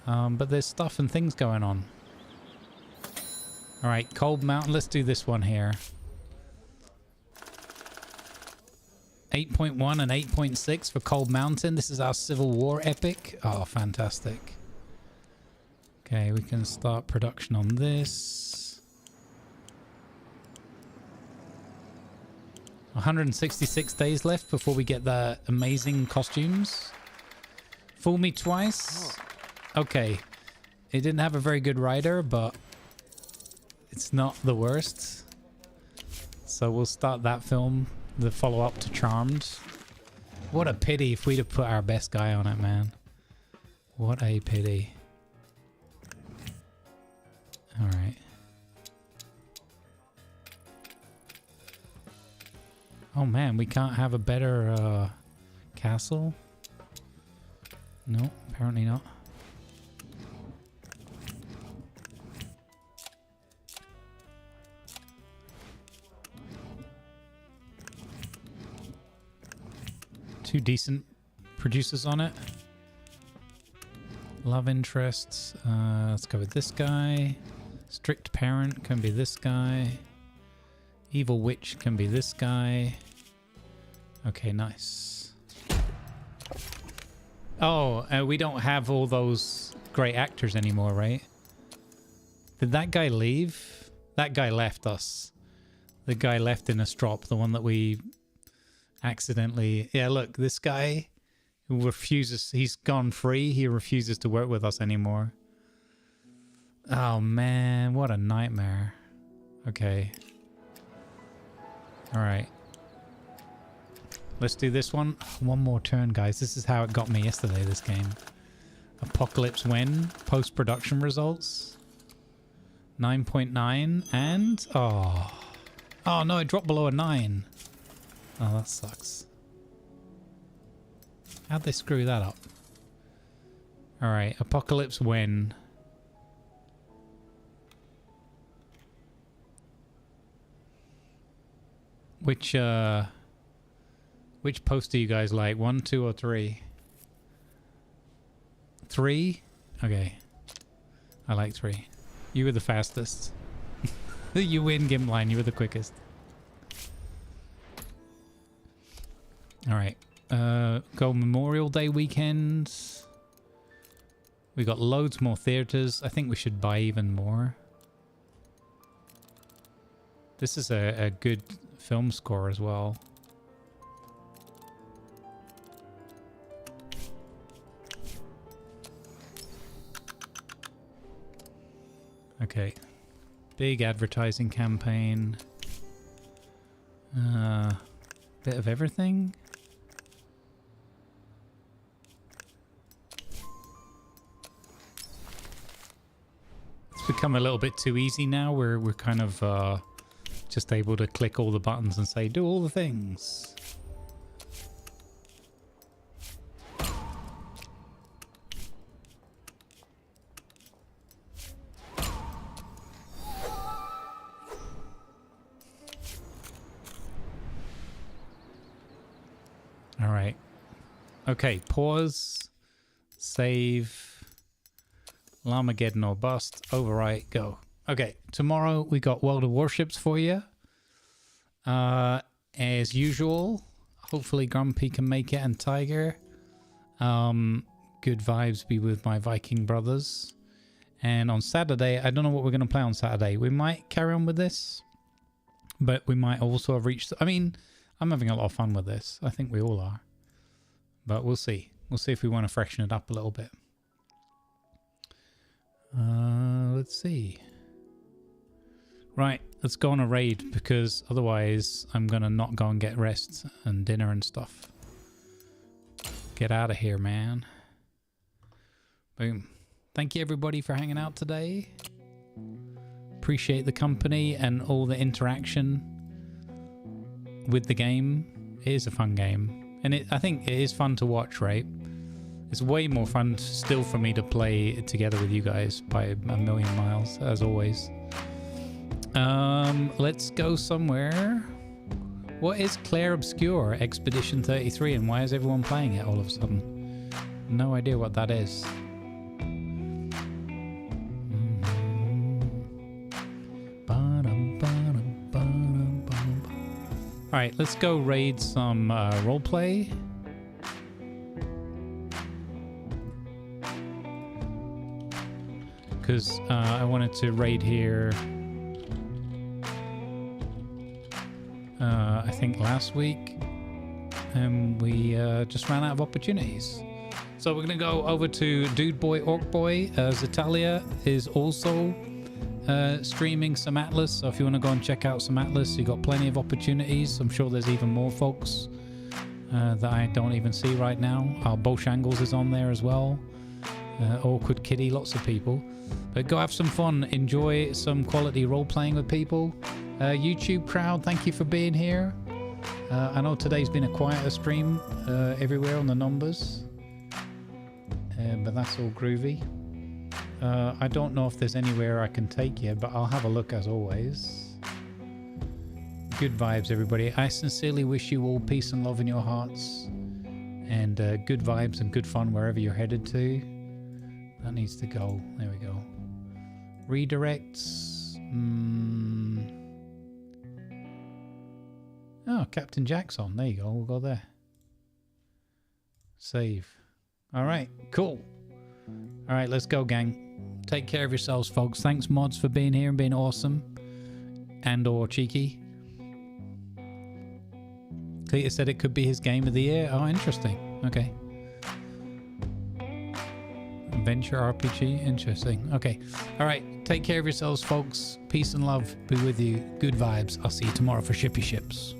But there's stuff and things going on. Alright, Cold Mountain. Let's do this one here. 8.1 and 8.6 for Cold Mountain. This is our Civil War epic. Oh, fantastic. Okay, we can start production on this. 166 days left before we get the amazing costumes. Fool me twice. Okay, it didn't have a very good rider, but it's not the worst. So we'll start that film, the follow-up to Charmed. What a pity if we'd have put our best guy on it, man. What a pity. Alright. Oh man, we can't have a better castle? No, apparently not. Two decent producers on it. Love interests. Let's go with this guy. Strict parent can be this guy. Evil witch can be this guy. Okay, nice. Oh, we don't have all those great actors anymore, right? Did that guy leave? That guy left us. The guy left in a strop, the one that we accidentally. Yeah, look, this guy who refuses, he's gone free. He refuses to work with us anymore. Oh man, what a nightmare. Okay. All right. Let's do this one. One more turn, guys. This is how it got me yesterday, this game. Apocalypse when? Post-production results. 9.9 and... Oh. Oh no, it dropped below a 9. Oh, that sucks. How'd they screw that up? Alright, Apocalypse when? Which post do you guys like? 1, 2, or 3? 3? Okay. I like 3. You were the fastest. You win, Gimpline. You were the quickest. Alright. Go Memorial Day weekend. We got loads more theaters. I think we should buy even more. This is a good film score as well. Okay. Big advertising campaign. Bit of everything. It's become a little bit too easy now. We're kind of just able to click all the buttons and say do all the things. All right. Okay, pause, save, Llamageddon or bust, overwrite, go. Okay, tomorrow we got World of Warships for you. As usual, hopefully Grumpy can make it and Tiger. Good vibes be with my Viking brothers. And on Saturday, I don't know what we're going to play on Saturday. We might carry on with this, but we might also have reached... I mean, I'm having a lot of fun with this. I think we all are. But we'll see. We'll see if we want to freshen it up a little bit. Let's see. Right, let's go on a raid because otherwise I'm going to not go and get rest and dinner and stuff. Get out of here, man. Boom. Thank you everybody for hanging out today. Appreciate the company and all the interaction with the game. It is a fun game. And I think it is fun to watch, right? It's way more fun still for me to play together with you guys by a million miles, as always. Let's go somewhere. What is Claire Obscure Expedition 33 and why is everyone playing it all of a sudden? No idea what that is. Alright, let's go raid some roleplay. Because I wanted to raid here, I think last week, and we just ran out of opportunities. So we're going to go over to Dude Boy Orc Boy. Zetalia is also streaming some Atlas, so if you want to go and check out some Atlas, you got plenty of opportunities. I'm sure there's even more folks that I don't even see right now. Our Bo Shangles is on there as well. Awkward Kitty, lots of people. But go have some fun, enjoy some quality role playing with people. YouTube crowd, thank you for being here. I know today's been a quieter stream everywhere on the numbers, but that's all groovy. I don't know if there's anywhere I can take you, but I'll have a look as always. Good vibes, everybody. I sincerely wish you all peace and love in your hearts, and good vibes and good fun wherever you're headed to. That needs to go. There we go. Redirects. Oh, Captain Jack's on. There you go. We'll go there. Save. All right. Cool. All right. Let's go, gang. Take care of yourselves, folks. Thanks, mods, for being here and being awesome. And or cheeky. Cletus said it could be his game of the year. Oh, interesting. Okay. Adventure RPG. Interesting. Okay. All right. Take care of yourselves, folks. Peace and love be with you. Good vibes. I'll see you tomorrow for Shippy Ships.